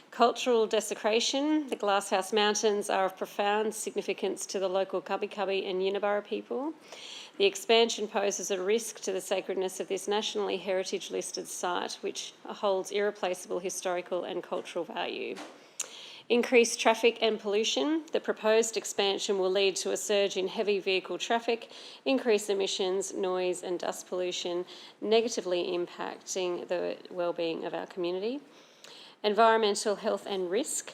Cultural desecration. The Glasshouse Mountains are of profound significance to the local Cubby Cubby and Uniborough people. The expansion poses a risk to the sacredness of this nationally heritage listed site, which holds irreplaceable historical and cultural value. Increased traffic and pollution. The proposed expansion will lead to a surge in heavy vehicle traffic, increased emissions, noise and dust pollution, negatively impacting the well-being of our community. Environmental health and risk.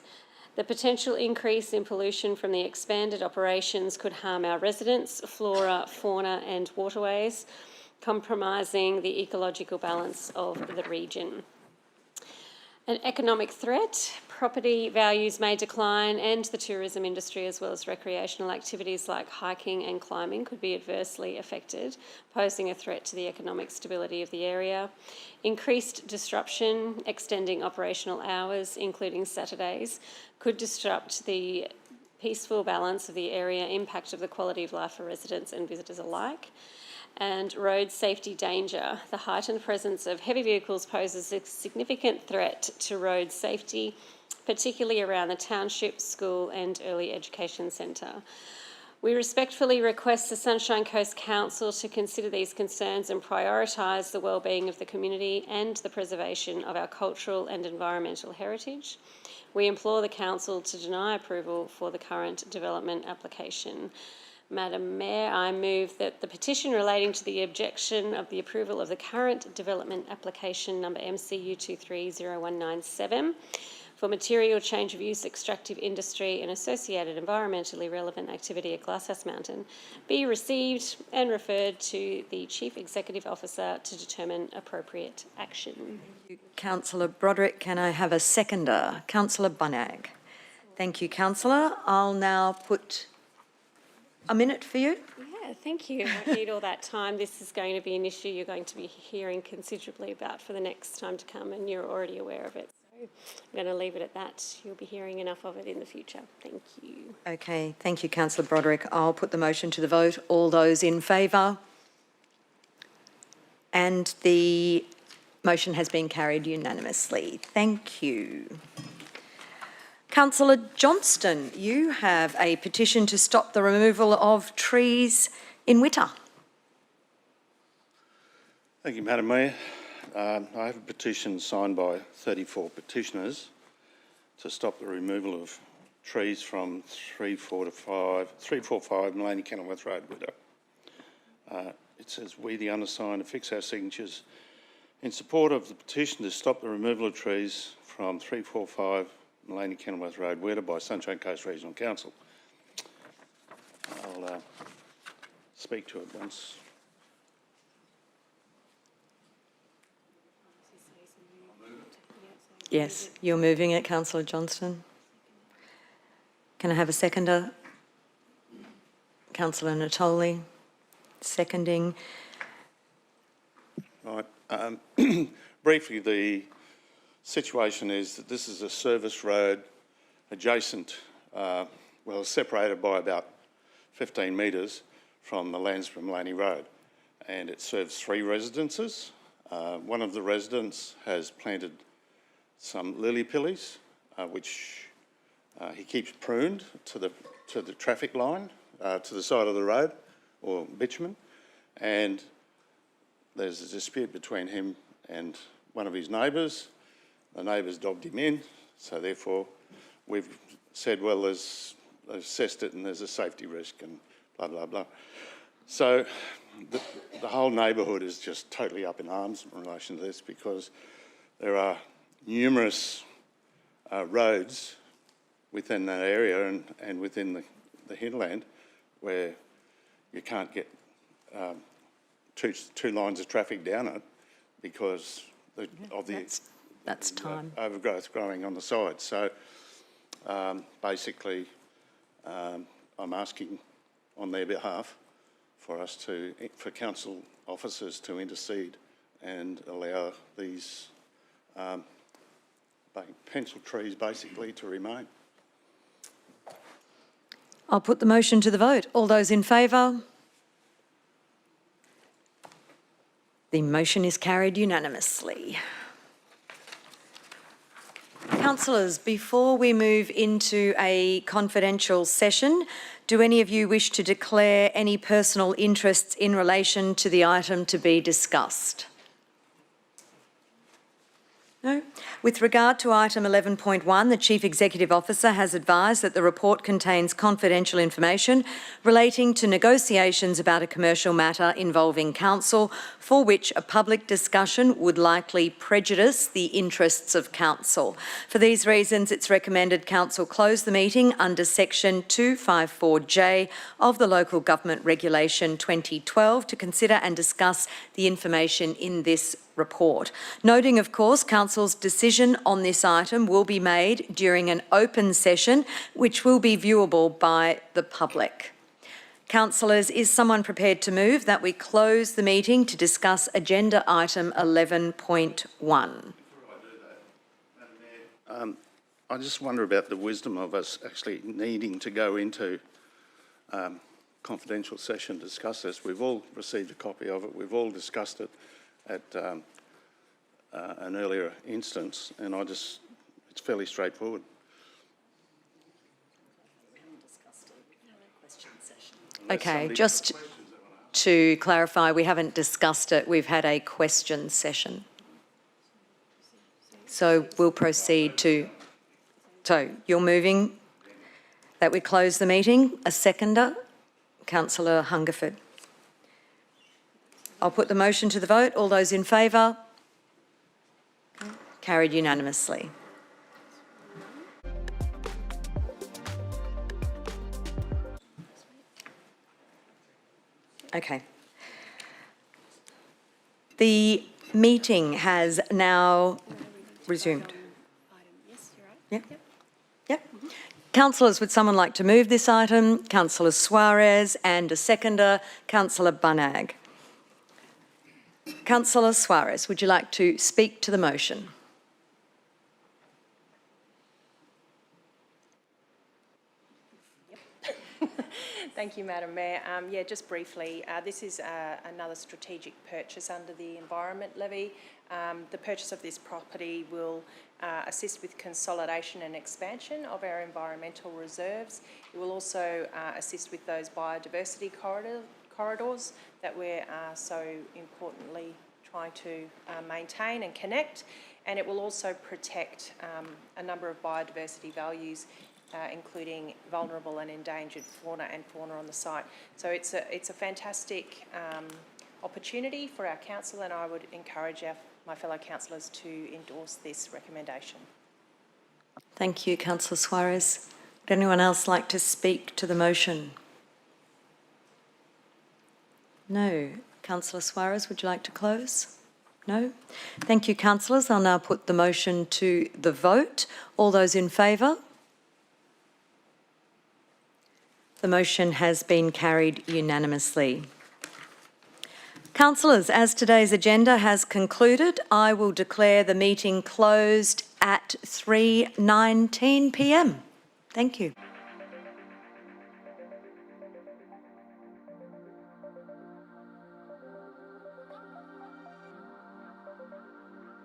The potential increase in pollution from the expanded operations could harm our residents, flora, fauna and waterways, compromising the ecological balance of the region. An economic threat. Property values may decline and the tourism industry, as well as recreational activities like hiking and climbing, could be adversely affected, posing a threat to the economic stability of the area. Increased disruption, extending operational hours, including Saturdays, could disrupt the peaceful balance of the area, impact of the quality of life for residents and visitors alike. And road safety danger. The heightened presence of heavy vehicles poses a significant threat to road safety, particularly around the township, school and early education centre. We respectfully request the Sunshine Coast Council to consider these concerns and prioritise the wellbeing of the community and the preservation of our cultural and environmental heritage. We implore the Council to deny approval for the current development application. Madam Mayor, I move that the petition relating to the objection of the approval of the current development application number MCU23/0197 for material change of use extractive industry and associated environmentally relevant activity at Glasshouse Mountain be received and referred to the Chief Executive Officer to determine appropriate action. Councillor Broderick, can I have a seconder? Councillor Bunnag. Thank you, Councillor. I'll now put a minute for you. Yeah, thank you. I won't need all that time. This is going to be an issue you're going to be hearing considerably about for the next time to come, and you're already aware of it. So I'm going to leave it at that. You'll be hearing enough of it in the future. Thank you. Okay, thank you, Councillor Broderick. I'll put the motion to the vote. All those in favour? And the motion has been carried unanimously. Thank you. Councillor Johnston, you have a petition to stop the removal of trees in Witter. Thank you, Madam Mayor. I have a petition signed by 34 petitioners to stop the removal of trees from 345 Maleny, Kenilworth Road, Witter. It says, "We, the undersigned, affix our signatures in support of the petition to stop the removal of trees from 345 Maleny, Kenilworth Road, Witter by Sunshine Coast Regional Council." I'll speak to it once. Yes, you're moving it, Councillor Johnston. Can I have a seconder? Councillor Natoli, seconding. Right. Briefly, the situation is that this is a service road adjacent well, separated by about 15 metres from the Lansbury Maleny Road, and it serves 3 residences. One of the residents has planted some lily pillies, which he keeps pruned to the traffic line, to the side of the road, or bitumen, and there's a dispute between him and one of his neighbours. The neighbours dogged him in, so therefore we've said, well, they've assessed it and there's a safety risk and blah, blah, blah. So the whole neighbourhood is just totally up in arms in relation to this, because there are numerous roads within that area and within the hinterland where you can't get two lines of traffic down it because of the overgrowth growing on the side. So basically, I'm asking on their behalf for council officers to intercede and allow these pencil trees basically to remain. I'll put the motion to the vote. All those in favour? The motion is carried unanimously. Councillors, before we move into a confidential session, do any of you wish to declare any personal interests in relation to the item to be discussed? No? With regard to item 11.1, the Chief Executive Officer has advised that the report contains confidential information relating to negotiations about a commercial matter involving council, for which a public discussion would likely prejudice the interests of council. For these reasons, it's recommended council close the meeting under section 254J of the Local Government Regulation 2012 to consider and discuss the information in this report. Noting, of course, Council's decision on this item will be made during an open session, which will be viewable by the public. Councillors, is someone prepared to move that we close the meeting to discuss agenda item 11.1? I just wonder about the wisdom of us actually needing to go into confidential session to discuss this. We've all received a copy of it. We've all discussed it at an earlier instance, and it's fairly straightforward. Okay, just to clarify, we haven't discussed it. We've had a question session. So we'll proceed to... So you're moving that we close the meeting. A seconder, Councillor Hungerford. I'll put the motion to the vote. All those in favour? Carried unanimously. Okay. The meeting has now resumed. Yep. Yep. Councillors, would someone like to move this item? Councillor Suarez, and a seconder, Councillor Bunag. Councillor Suarez, would you like to speak to the motion? Thank you, Madam Mayor. Yeah, just briefly, this is another strategic purchase under the Environment Levy. The purchase of this property will assist with consolidation and expansion of our environmental reserves. It will also assist with those biodiversity corridors that we're so importantly trying to maintain and connect, and it will also protect a number of biodiversity values, including vulnerable and endangered fauna on the site. So it's a fantastic opportunity for our council, and I would encourage my fellow councillors to endorse this recommendation. Thank you, Councillor Suarez. Would anyone else like to speak to the motion? No. Councillor Suarez, would you like to close? No? Thank you, councillors. I'll now put the motion to the vote. All those in favour? The motion has been carried unanimously. Councillors, as today's agenda has concluded, I will declare the meeting closed at 3:19 p.m. Thank you.